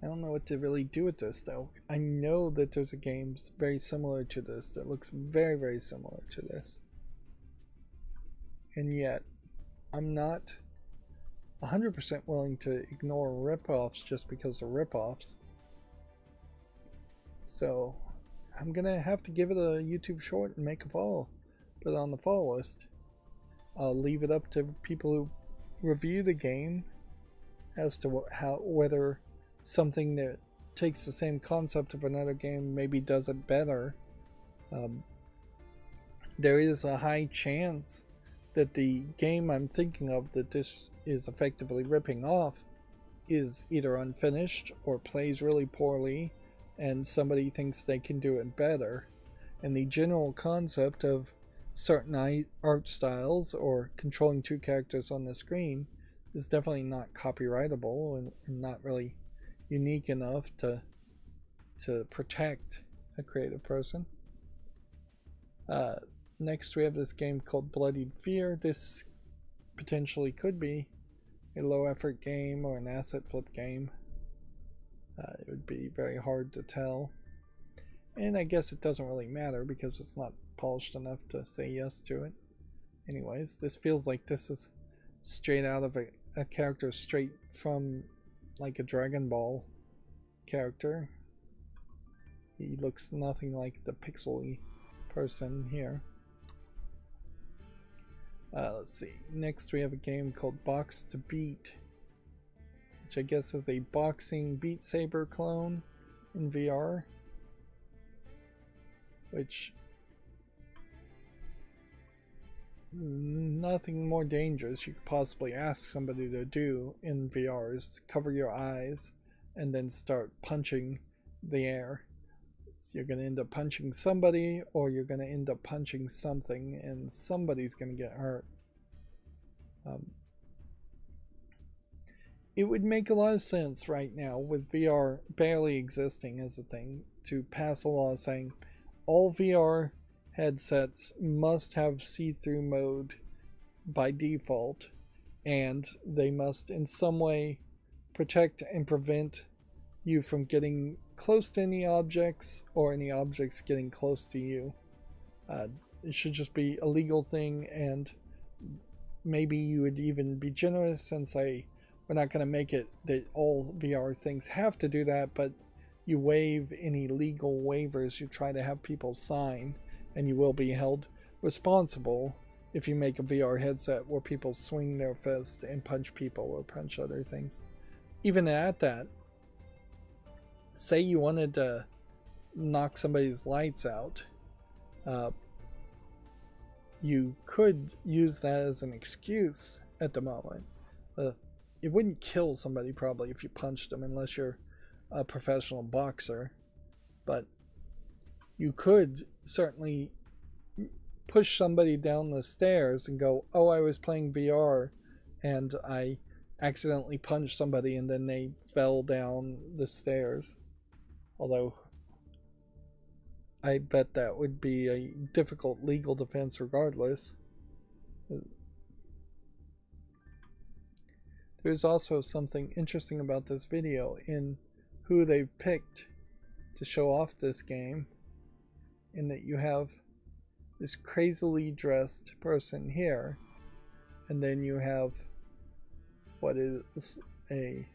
don't know what to really do with this though. I know that there's a game very similar to this that looks very, very similar to this. And yet, I'm not 100% willing to ignore ripoffs just because of ripoffs. So, I'm gonna have to give it a YouTube short and make a follow. Put it on the follow list. I'll leave it up to people who review the game as to whether something that takes the same concept of another game maybe does it better. There is a high chance that the game I'm thinking of that this is effectively ripping off is either unfinished or plays really poorly and somebody thinks they can do it better. And the general concept of certain art styles or controlling two characters on the screen is definitely not copyrightable and not really unique enough to protect a creative person. Next we have this game called Bloodied Fear. This potentially could be a low effort game or an asset flip game. It would be very hard to tell, and I guess it doesn't really matter because it's not polished enough to say yes to it. Anyways, this feels like this is straight out of a character straight from like a Dragon Ball character. He looks nothing like the pixely person here. Let's see. Next we have a game called Box to Beat, which I guess is a boxing Beat Saber clone in VR, which nothing more dangerous you could possibly ask somebody to do in VR is to cover your eyes and then start punching the air. So you're going to end up punching somebody, or you're going to end up punching something, and somebody's going to get hurt. It would make a lot of sense right now, with VR barely existing as a thing, to pass a law saying all VR headsets must have see-through mode by default, and they must in some way protect and prevent you from getting close to any objects or any objects getting close to you. It should just be a legal thing, and maybe you would even be generous since we're not going to make it that all VR things have to do that, but you waive any legal waivers you try to have people sign, and you will be held responsible if you make a VR headset where people swing their fist and punch people or punch other things. Even at that, say you wanted to knock somebody's lights out, you could use that as an excuse at the moment. It wouldn't kill somebody probably if you punched them unless you're a professional boxer, but you could certainly push somebody down the stairs and go, oh, I was playing VR and I accidentally punched somebody and then they fell down the stairs. Although I bet that would be a difficult legal defense regardless. There's also something interesting about this video in who they've picked to show off this game, in that you have this crazily dressed person here, and then you have what is a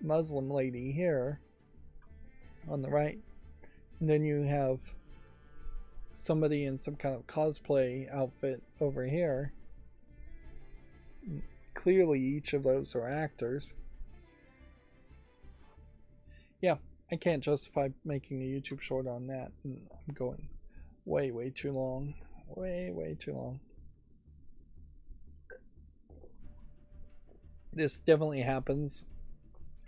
Muslim lady here on the right, and then you have somebody in some kind of cosplay outfit over here. Clearly each of those are actors. Yeah, I can't justify making a YouTube short on that, and I'm going way too long. Way too long. This definitely happens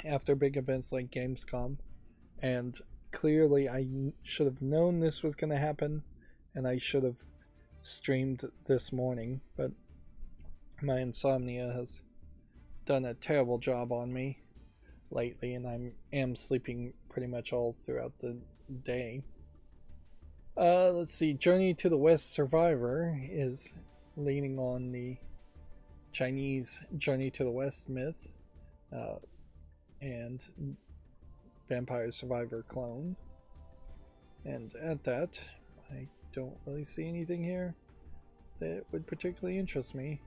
after big events like Gamescom, and clearly I should have known this was going to happen, and I should have streamed this morning, but my insomnia has done a terrible job on me lately, and I am sleeping pretty much all throughout the day. Let's see, Journey to the West Survivor is leaning on the Chinese Journey to the West myth, and Vampire Survivor clone. And at that, I don't really see anything here that would particularly interest me.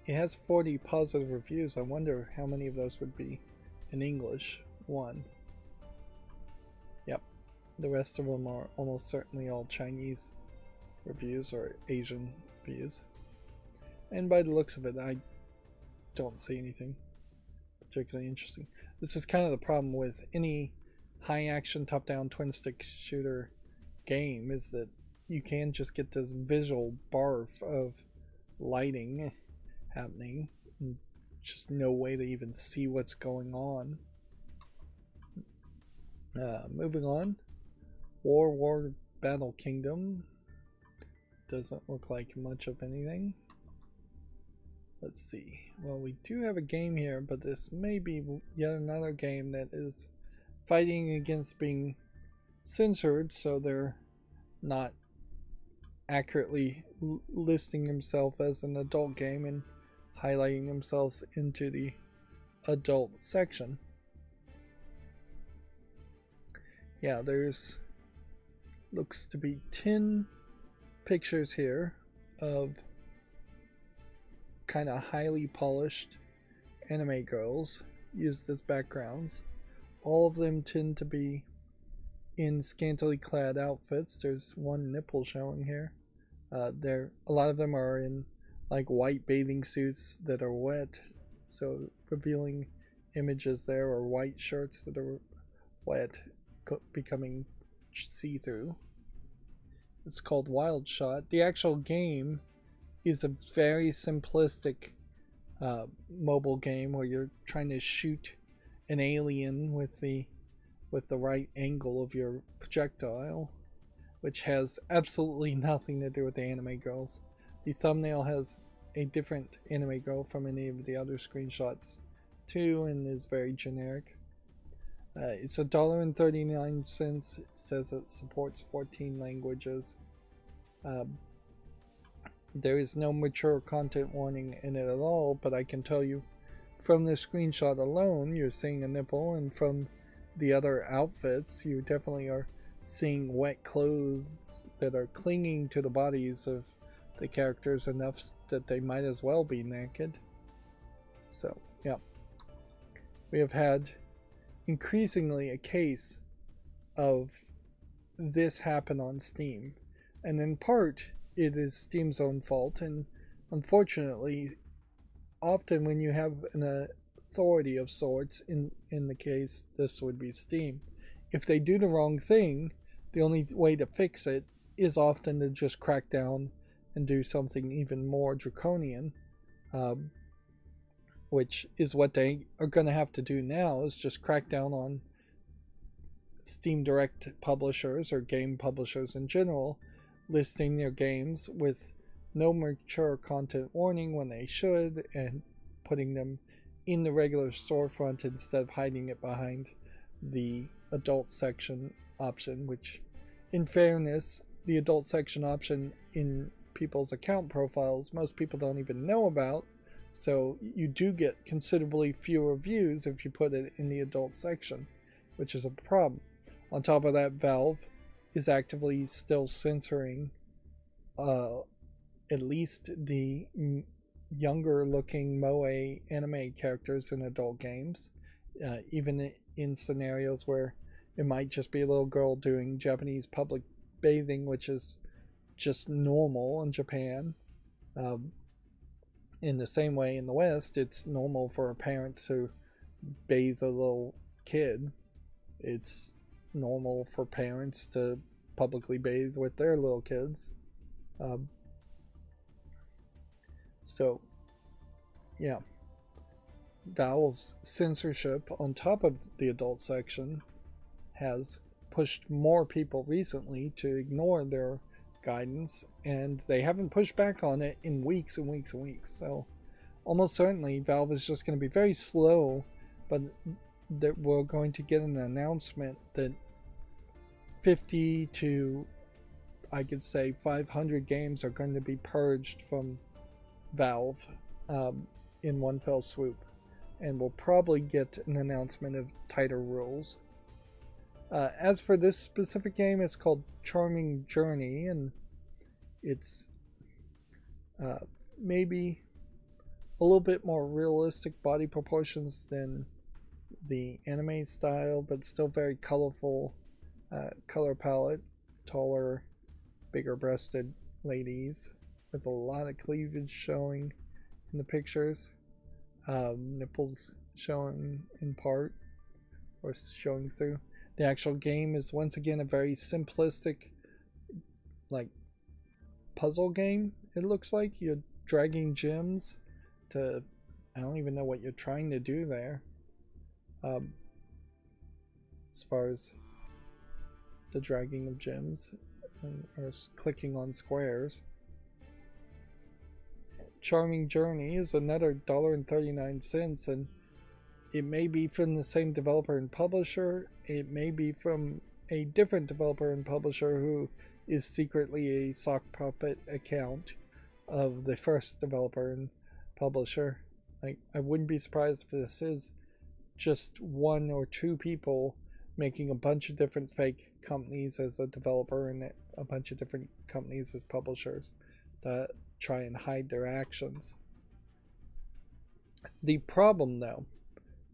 It has 40 positive reviews. I wonder how many of those would be in English. 1. Yep. The rest of them are almost certainly all Chinese reviews or Asian reviews. And by the looks of it, I don't see anything particularly interesting. This is kind of the problem with any high action top down twin stick shooter game, is that you can just get this visual barf of lighting happening and just no way to even see what's going on. Moving on, War Battle Kingdom doesn't look like much of anything. Let's see, well, we do have a game here, but this may be yet another game that is fighting against being censored, so they're not accurately listing themselves as an adult game and highlighting themselves into the adult section. Yeah, there's looks to be 10 pictures here of kind of highly polished anime girls used as backgrounds. All of them tend to be in scantily clad outfits. There's one nipple showing here. A lot of them are in like white bathing suits that are wet, so revealing images there, or white shirts that are wet, becoming see-through. It's called Wild Shot. The actual game is a very simplistic mobile game where you're trying to shoot an alien with the right angle of your projectile, which has absolutely nothing to do with the anime girls. The thumbnail has a different anime girl from any of the other screenshots too, and is very generic. It's $1.39. It says it supports 14 languages. There is no mature content warning in it at all, but I can tell you from the screenshot alone, you're seeing a nipple, and from the other outfits, you definitely are seeing wet clothes that are clinging to the bodies of the characters enough that they might as well be naked. So, yeah. We have had increasingly a case of this happen on Steam, and in part it is Steam's own fault, and unfortunately often when you have an authority of sorts, in the case this would be Steam, if they do the wrong thing, the only way to fix it is often to just crack down and do something even more draconian, which is what they are going to have to do now, is just crack down on Steam Direct publishers or game publishers in general listing their games with no mature content warning when they should, and putting them in the regular storefront instead of hiding it behind the adult section option, which in fairness, the adult section option in people's account profiles most people don't even know about, so you do get considerably fewer views if you put it in the adult section, which is a problem. On top of that, Valve is actively still censoring at least the younger looking moe anime characters in adult games, even in scenarios where it might just be a little girl doing Japanese public bathing, which is just normal in Japan. In the same way in the West, it's normal for a parent to bathe a little kid. It's normal for parents to publicly bathe with their little kids. So, yeah. Valve's censorship on top of the adult section has pushed more people recently to ignore their guidance, and they haven't pushed back on it in weeks and weeks and weeks. So almost certainly Valve is just going to be very slow, but that we're going to get an announcement that 50 to, I could say, 500 games are going to be purged from Valve in one fell swoop, and we'll probably get an announcement of tighter rules. As for this specific game, it's called Charming Journey, and it's maybe a little bit more realistic body proportions than the anime style, but still very colorful color palette, taller, bigger breasted ladies with a lot of cleavage showing in the pictures, nipples showing in part or showing through. The actual game is once again a very simplistic, like, puzzle game. It looks like you're dragging gems to, I don't even know what you're trying to do there. As far as the dragging of gems or clicking on squares. Charming Journey is another $1.39, and it may be from the same developer and publisher. It may be from a different developer and publisher who is secretly a sock puppet account of the first developer and publisher. Like, I wouldn't be surprised if this is just one or two people making a bunch of different fake companies as a developer and a bunch of different companies as publishers to try and hide their actions. The problem, though,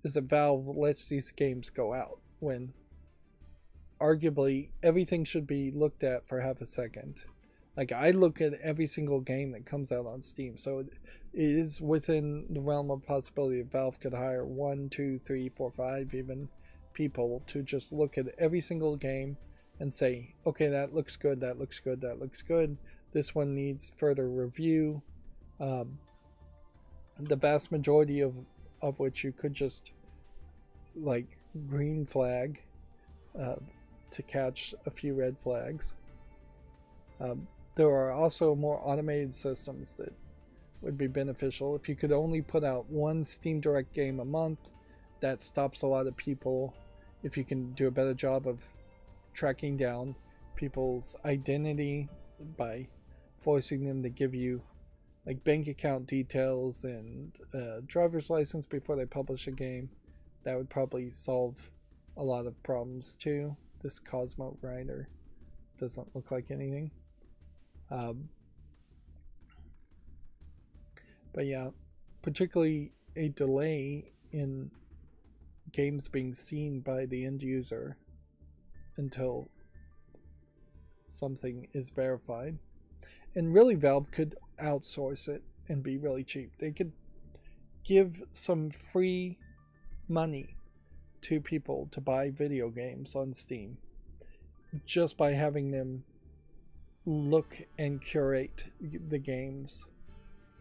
is that Valve lets these games go out when arguably everything should be looked at for half a second. Like, I look at every single game that comes out on Steam, so it is within the realm of possibility that Valve could hire 1, 2, 3, 4, 5 even people to just look at every single game and say, okay, that looks good, that looks good, that looks good. This one needs further review. The vast majority of which you could just, like, green flag to catch a few red flags. There are also more automated systems that would be beneficial. If you could only put out one Steam Direct game a month, that stops a lot of people if you can do a better job of tracking down people's identity by forcing them to give you like bank account details and driver's license before they publish a game, that would probably solve a lot of problems too. This Cosmo Rider doesn't look like anything. But yeah, particularly a delay in games being seen by the end user until something is verified. And really, Valve could outsource it and be really cheap. They could give some free money to people to buy video games on Steam just by having them look and curate the games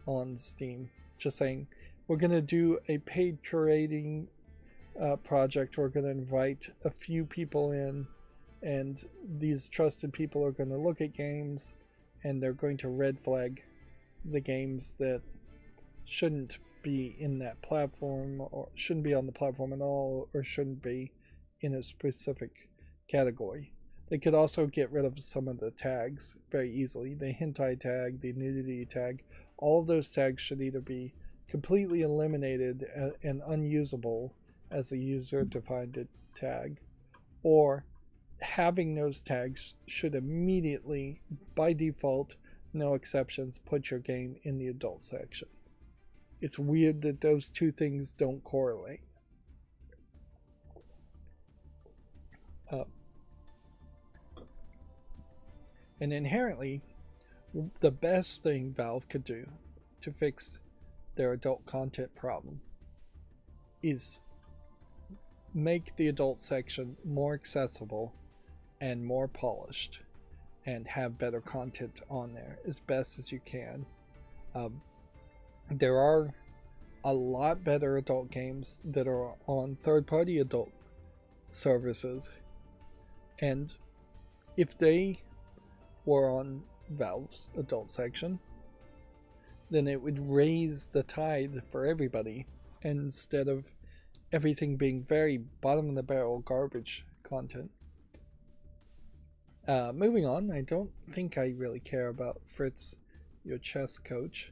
on Steam. Just saying, we're going to do a paid curating project. We're going to invite a few people in, and these trusted people are going to look at games and they're going to red flag the games that shouldn't be in that platform or shouldn't be on the platform at all or shouldn't be in a specific category. They could also get rid of some of the tags very easily. The hentai tag, the nudity tag, all of those tags should either be completely eliminated and unusable as a user-defined tag, or having those tags should immediately, by default, no exceptions, put your game in the adult section. It's weird that those two things don't correlate. And inherently, the best thing Valve could do to fix their adult content problem is make the adult section more accessible and more polished and have better content on there as best as you can. There are a lot better adult games that are on third-party adult services, and if they were on Valve's adult section, then it would raise the tide for everybody instead of everything being very bottom of the barrel garbage content. Moving on, I don't think I really care about Fritz, your chess coach.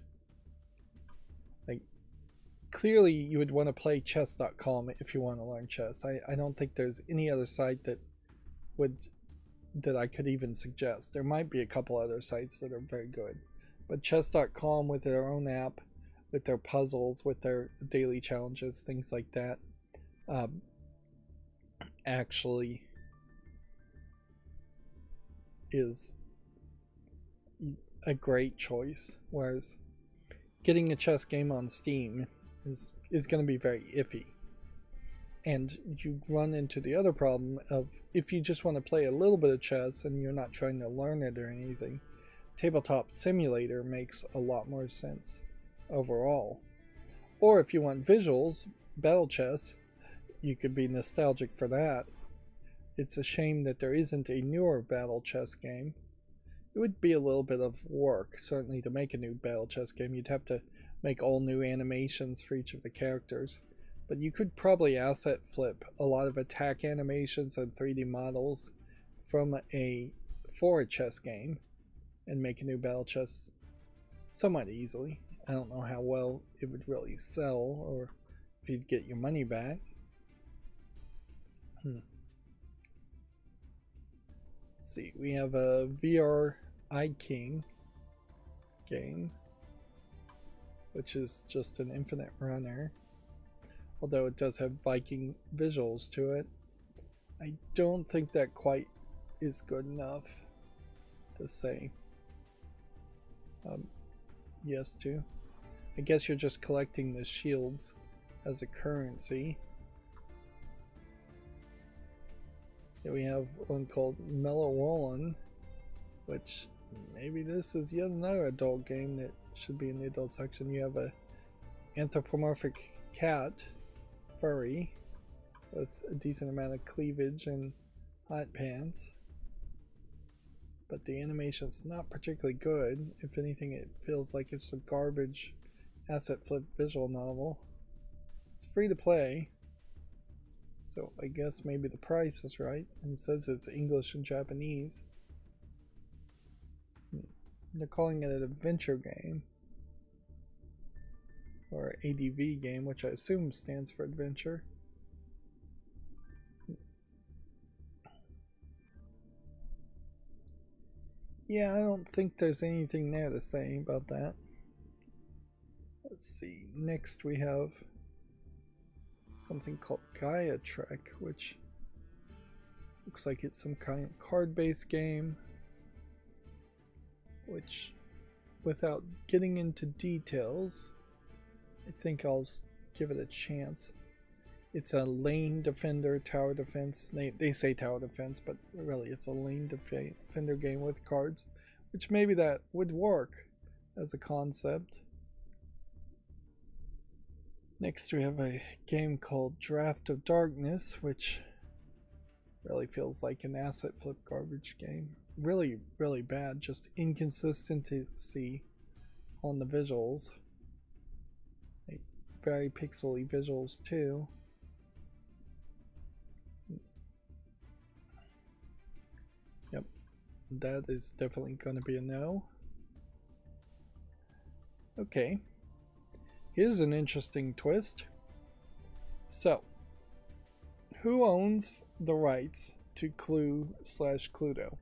Like, clearly you would want to play chess.com if you want to learn chess. I don't think there's any other site that I could even suggest. There might be a couple other sites that are very good, but chess.com with their own app, with their puzzles, with their daily challenges, things like that, actually is a great choice, whereas getting a chess game on Steam is going to be very iffy. And you run into the other problem of, if you just want to play a little bit of chess and you're not trying to learn it or anything, Tabletop Simulator makes a lot more sense overall. Or if you want visuals, Battle Chess, you could be nostalgic for that. It's a shame that there isn't a newer Battle Chess game. It would be a little bit of work, certainly, to make a new Battle Chess game. You'd have to make all new animations for each of the characters. But you could probably asset flip a lot of attack animations and 3D models for a chess game and make a new Battle Chess somewhat easily. I don't know how well it would really sell or if you'd get your money back. Let's see, we have a VR iKing game, which is just an infinite runner. Although it does have Viking visuals to it. I don't think that quite is good enough to say yes to. I guess you're just collecting the shields as a currency. Here we have one called Mellowolan, which maybe this is yet another adult game that should be in the adult section. You have a anthropomorphic cat, furry, with a decent amount of cleavage and hot pants, but the animation's not particularly good. If anything, it feels like it's a garbage asset flip visual novel. It's free to play. So I guess maybe the price is right. And it says it's English and Japanese. They're calling it an adventure game. Or ADV game, which I assume stands for adventure. Yeah, I don't think there's anything there to say about that. Let's see. Next we have something called Gaia Trek, which looks like it's some kind of card-based game, which, without getting into details, I think I'll give it a chance. It's a lane defender, tower defense. They say tower defense, but really it's a lane defender game with cards, which maybe that would work as a concept. Next we have a game called Draft of Darkness, which really feels like an asset flip garbage game. Really, really bad, just inconsistency on the visuals. Like, very pixely visuals too. Yep, that is definitely going to be a no. Okay. Here's an interesting twist. So, who owns the rights to Clue/Cluedo?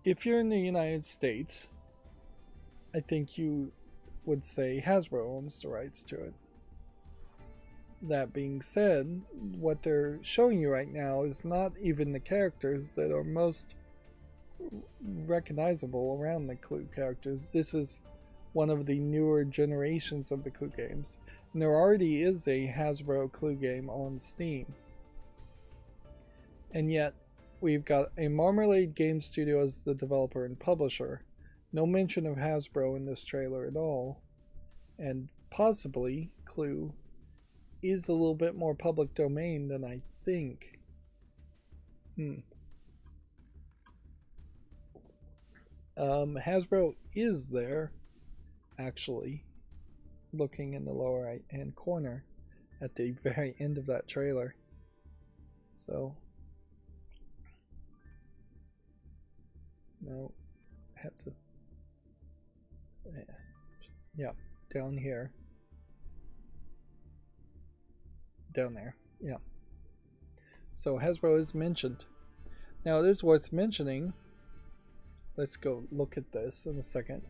If you're in the United States, I think you would say Hasbro owns the rights to it. That being said, what they're showing you right now is not even the characters that are most recognizable around the Clue characters. This is one of the newer generations of the Clue games, and there already is a Hasbro Clue game on Steam. And yet, we've got a Marmalade Game Studio as the developer and publisher. No mention of Hasbro in this trailer at all, and possibly Clue is a little bit more public domain than I think. Hasbro is there, actually, looking in the lower right hand corner at the very end of that trailer. So, no, have to, yeah, down here, down there, yeah. So Hasbro is mentioned. Now it is worth mentioning, let's go look at this in a second,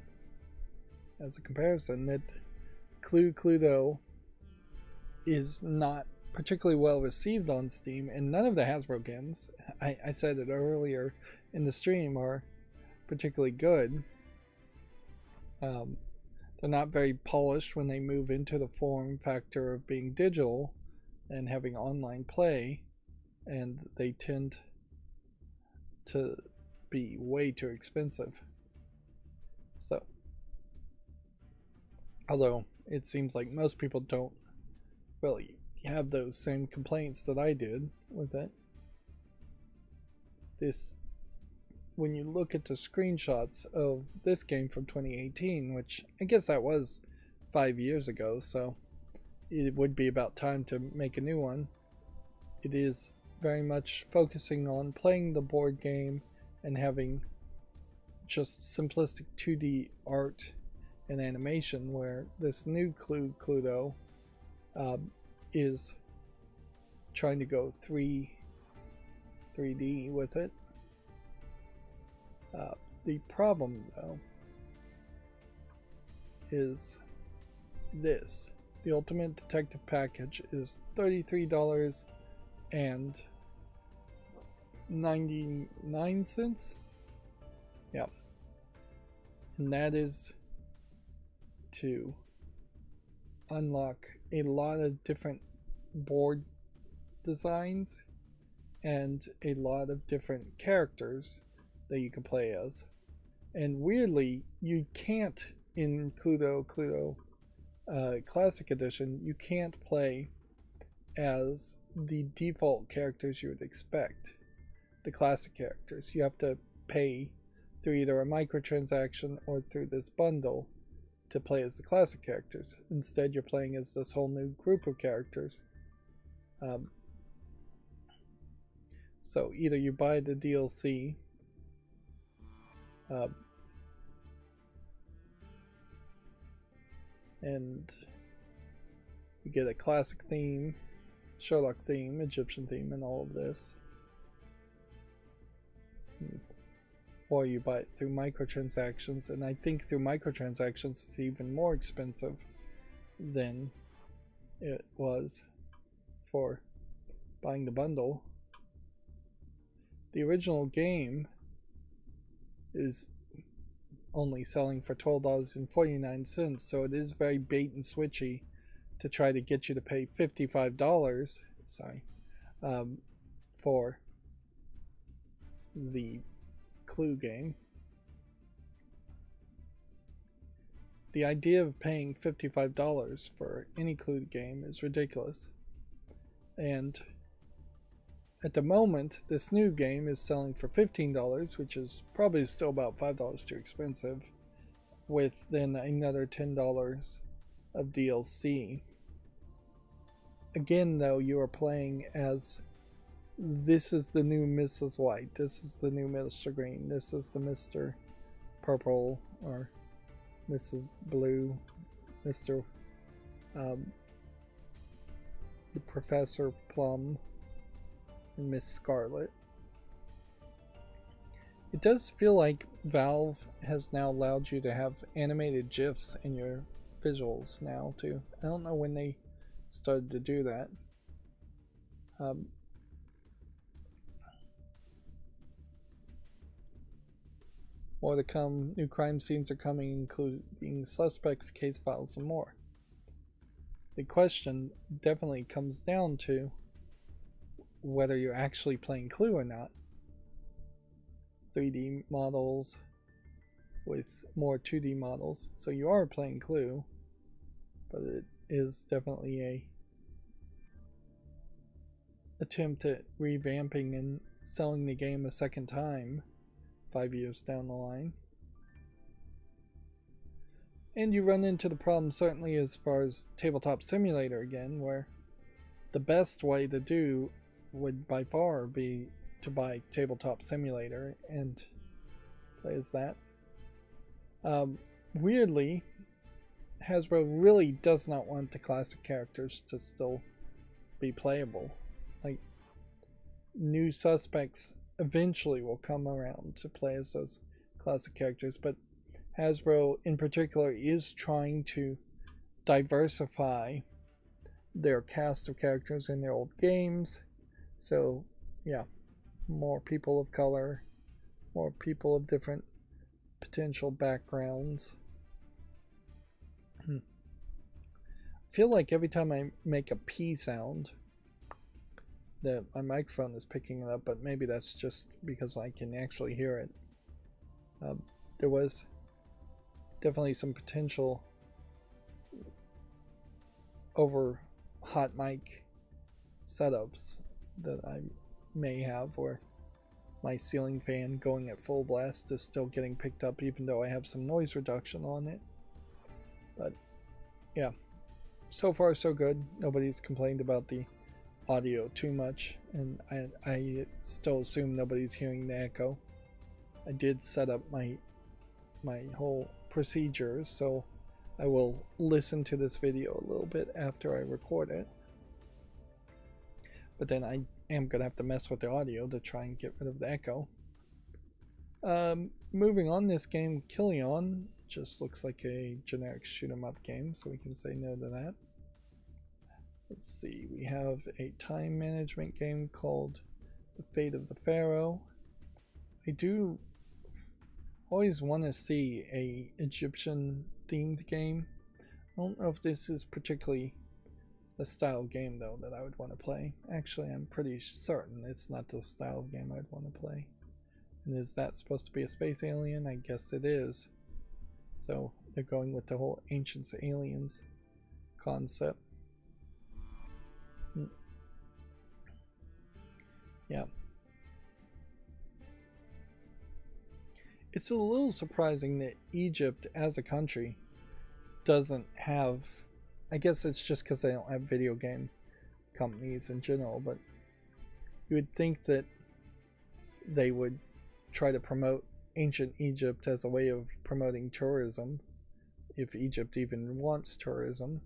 as a comparison, that Cluedo is not particularly well received on Steam, and none of the Hasbro games, I said it earlier in the stream, are particularly good. They're not very polished when they move into the form factor of being digital and having online play, and they tend to be way too expensive. So, although it seems like most people don't really have those same complaints that I did with it. This, when you look at the screenshots of this game from 2018, which I guess that was 5 years ago, so it would be about time to make a new one. It is very much focusing on playing the board game and having just simplistic 2D art and animation, where this new Cluedo is trying to go 3D with it. The problem, though, is this. The Ultimate Detective Package is $33.99. Yeah. And that is to unlock a lot of different board designs and a lot of different characters that you can play as. And weirdly, you can't, in Cluedo Classic Edition, you can't play as the default characters you would expect, the classic characters. You have to pay through either a microtransaction or through this bundle to play as the classic characters. Instead, you're playing as this whole new group of characters. Um, so either you buy the DLC, and you get a classic theme, Sherlock theme, Egyptian theme, and all of this. Or you buy it through microtransactions, and I think through microtransactions it's even more expensive than it was for buying the bundle. The original game is only selling for $12.49, so it is very bait and switchy to try to get you to pay $55, for the Clue game. The idea of paying $55 for any Clue game is ridiculous. And at the moment, this new game is selling for $15, which is probably still about $5 too expensive, with then another $10 of DLC. Again, though, you are playing as this is the new Mrs. White, this is the new Mr. Green, this is the Mr. Purple, or Mrs. Blue, Mr. The Professor Plum, and Miss Scarlet. It does feel like Valve has now allowed you to have animated GIFs in your visuals now too. I don't know when they started to do that. More to come. New crime scenes are coming, including suspects, case files, and more. The question definitely comes down to whether you're actually playing Clue or not. 3D models with more 2D models. So you are playing Clue, but it is definitely a attempt at revamping and selling the game a second time 5 years down the line. And you run into the problem certainly as far as Tabletop Simulator again, where the best way to do would by far be to buy Tabletop Simulator and play as that. Weirdly, Hasbro really does not want the classic characters to still be playable. Like, new suspects eventually will come around to play as those classic characters, but Hasbro in particular is trying to diversify their cast of characters in their old games. So yeah, more people of color, more people of different potential backgrounds. I feel like every time I make a P sound that my microphone is picking it up, but maybe that's just because I can actually hear it. There was definitely some potential over hot mic setups that I may have, or my ceiling fan going at full blast is still getting picked up even though I have some noise reduction on it. But yeah, so far so good. Nobody's complained about the audio too much, and I still assume nobody's hearing the echo. I did set up my whole procedures, so I will listen to this video a little bit after I record it. But then I am going to have to mess with the audio to try and get rid of the echo. Moving on, this game, Killion, just looks like a generic shoot 'em up game, so we can say no to that. Let's see, we have a time management game called The Fate of the Pharaoh. I do always want to see a Egyptian themed game. I don't know if this is particularly the style of game though that I would want to play. Actually, I'm pretty certain it's not the style of game I'd want to play. And is that supposed to be a space alien? I guess it is. So they're going with the whole Ancients Aliens concept. Yeah. It's a little surprising that Egypt as a country doesn't have, I guess it's just because they don't have video game companies in general, but you would think that they would try to promote ancient Egypt as a way of promoting tourism, if Egypt even wants tourism.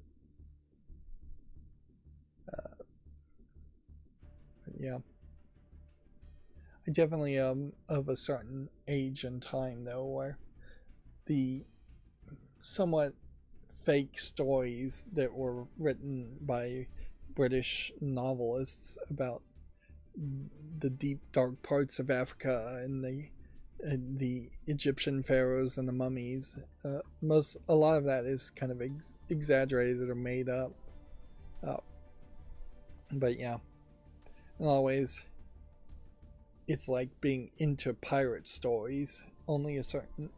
Yeah. I definitely am of a certain age and time, though, where the somewhat fake stories that were written by British novelists about the deep dark parts of Africa and the Egyptian pharaohs and the mummies. A lot of that is kind of exaggerated or made up. Uh, but yeah, in a lot of ways, it's like being into pirate stories. Only a certain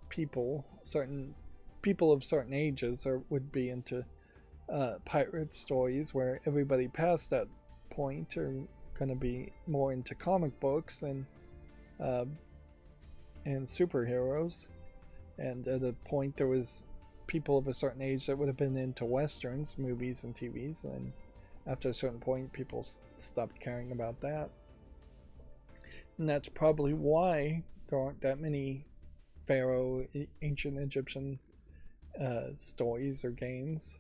people of certain ages would be into pirate stories, where everybody past that point are going to be more into comic books uh, and superheroes. And at a point, there was people of a certain age that would have been into westerns, movies, and TVs. And after a certain point, people stopped caring about that. And that's probably why there aren't that many Pharaoh, ancient Egyptian stories or games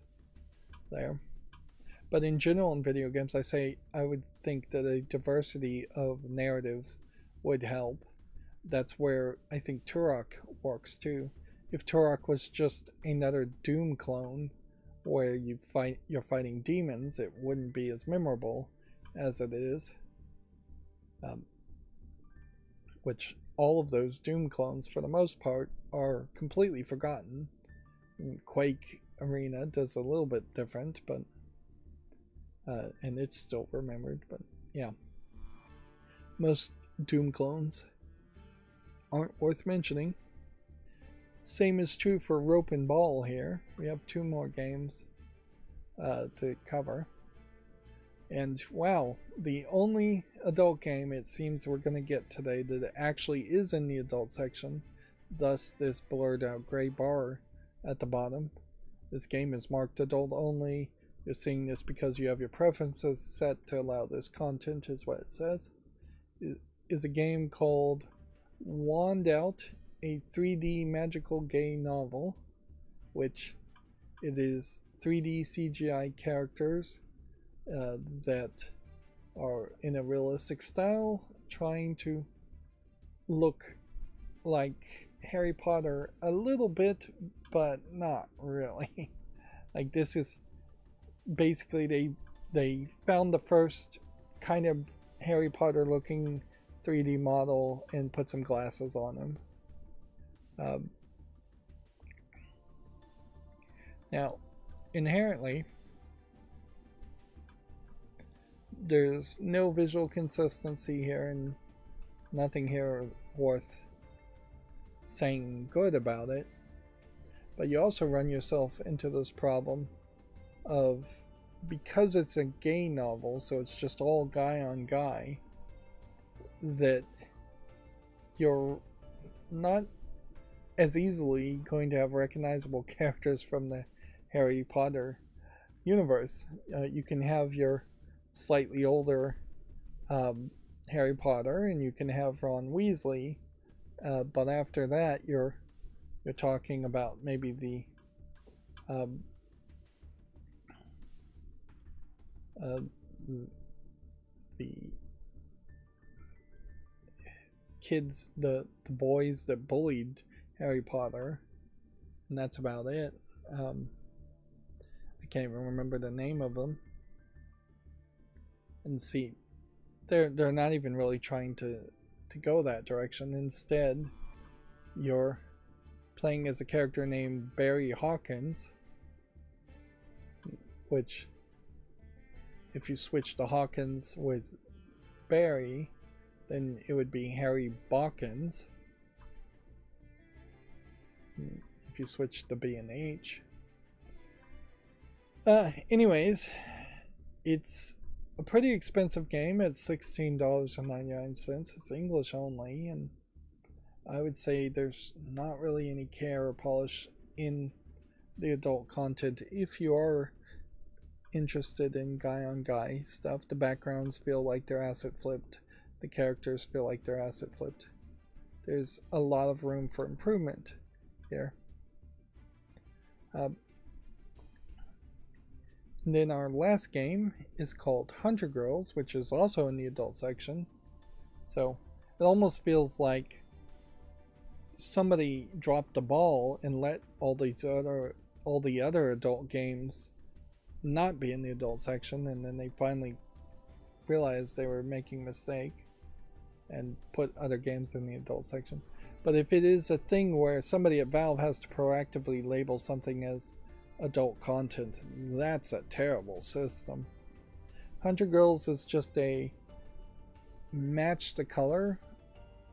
there. But in general, in video games, I would think that a diversity of narratives would help. That's where I think Turok works too. If Turok was just another Doom clone where you're fighting demons, it wouldn't be as memorable as it is. Which all of those Doom clones, for the most part, are completely forgotten. Quake Arena does a little bit different, but and it's still remembered. But yeah, most Doom clones aren't worth mentioning. Same is true for Rope and Ball here. We have 2 more games to cover. And wow, the only adult game it seems we're going to get today that actually is in the adult section, thus this blurred out gray bar at the bottom. This game is marked adult only. You're seeing this because you have your preferences set to allow this content, is what it says. It is a game called Wand Out, a 3D magical gay novel, which it is 3D CGI characters that are in a realistic style, trying to look like Harry Potter a little bit, but not really. Like, this is basically they found the first kind of Harry Potter looking 3D model and put some glasses on him. Now, inherently, there's no visual consistency here, and nothing here worth saying good about it. But you also run yourself into this problem of, because it's a gay novel, so it's just all guy on guy, that you're not as easily going to have recognizable characters from the Harry Potter universe. You can have your slightly older Harry Potter, and you can have Ron Weasley, but after that you're talking about maybe the kids, the boys that bullied Harry Potter, and that's about it. I can't even remember the name of them. And see, they're not even really trying to go that direction. Instead, you're playing as a character named Barry Hawkins, which, if you switch to Hawkins with Barry, then it would be Harry Bawkins. If you switch the B and H. Anyways, it's a pretty expensive game at $16.99. It's English only, and I would say there's not really any care or polish in the adult content if you are interested in guy on guy stuff. The backgrounds feel like they're asset flipped. The characters feel like they're asset flipped. There's a lot of room for improvement here. And then our last game is called Hunter Girls, which is also in the adult section. So it almost feels like somebody dropped the ball and let all the other adult games not be in the adult section, and then they finally realized they were making a mistake and put other games in the adult section. But if it is a thing where somebody at Valve has to proactively label something as adult content, that's a terrible system. Hunter Girls is just a match the color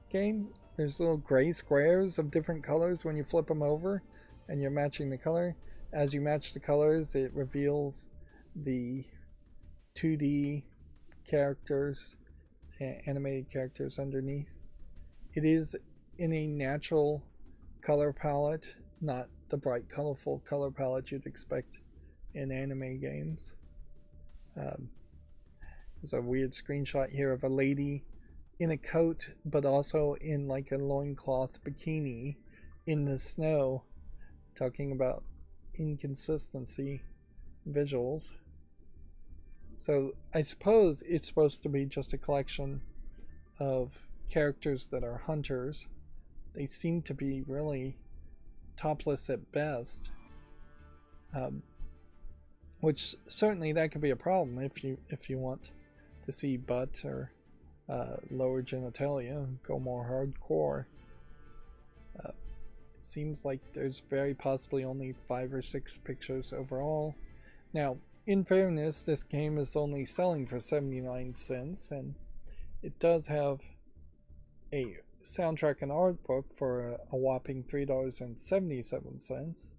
game. There's little gray squares of different colors when you flip them over and you're matching the color. As you match the colors, it reveals the 2D characters, animated characters underneath. It is in a natural color palette, not the bright, colorful color palette you'd expect in anime games. There's a weird screenshot here of a lady in a coat, but also in like a loincloth bikini in the snow, talking about inconsistency visuals. So I suppose it's supposed to be just a collection of characters that are hunters. They seem to be really topless at best, which certainly that could be a problem if you want to see butt or lower genitalia, go more hardcore. It seems like there's very possibly only 5 or 6 pictures overall. Now, in fairness, this game is only selling for 79 cents, and it does have a soundtrack and art book for a whopping $3.77.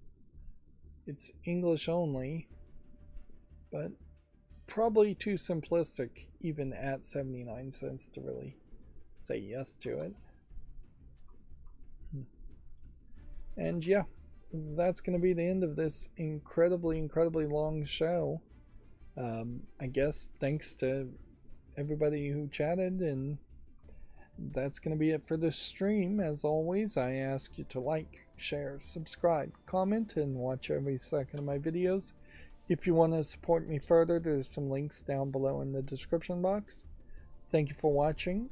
It's English only, but probably too simplistic even at 79 cents to really say yes to it. And yeah, that's going to be the end of this incredibly long show. I guess thanks to everybody who chatted, and that's going to be it for this stream. As always, I ask you to like, share, subscribe, comment, and watch every second of my videos. If you want to support me further, there's some links down below in the description box. Thank you for watching.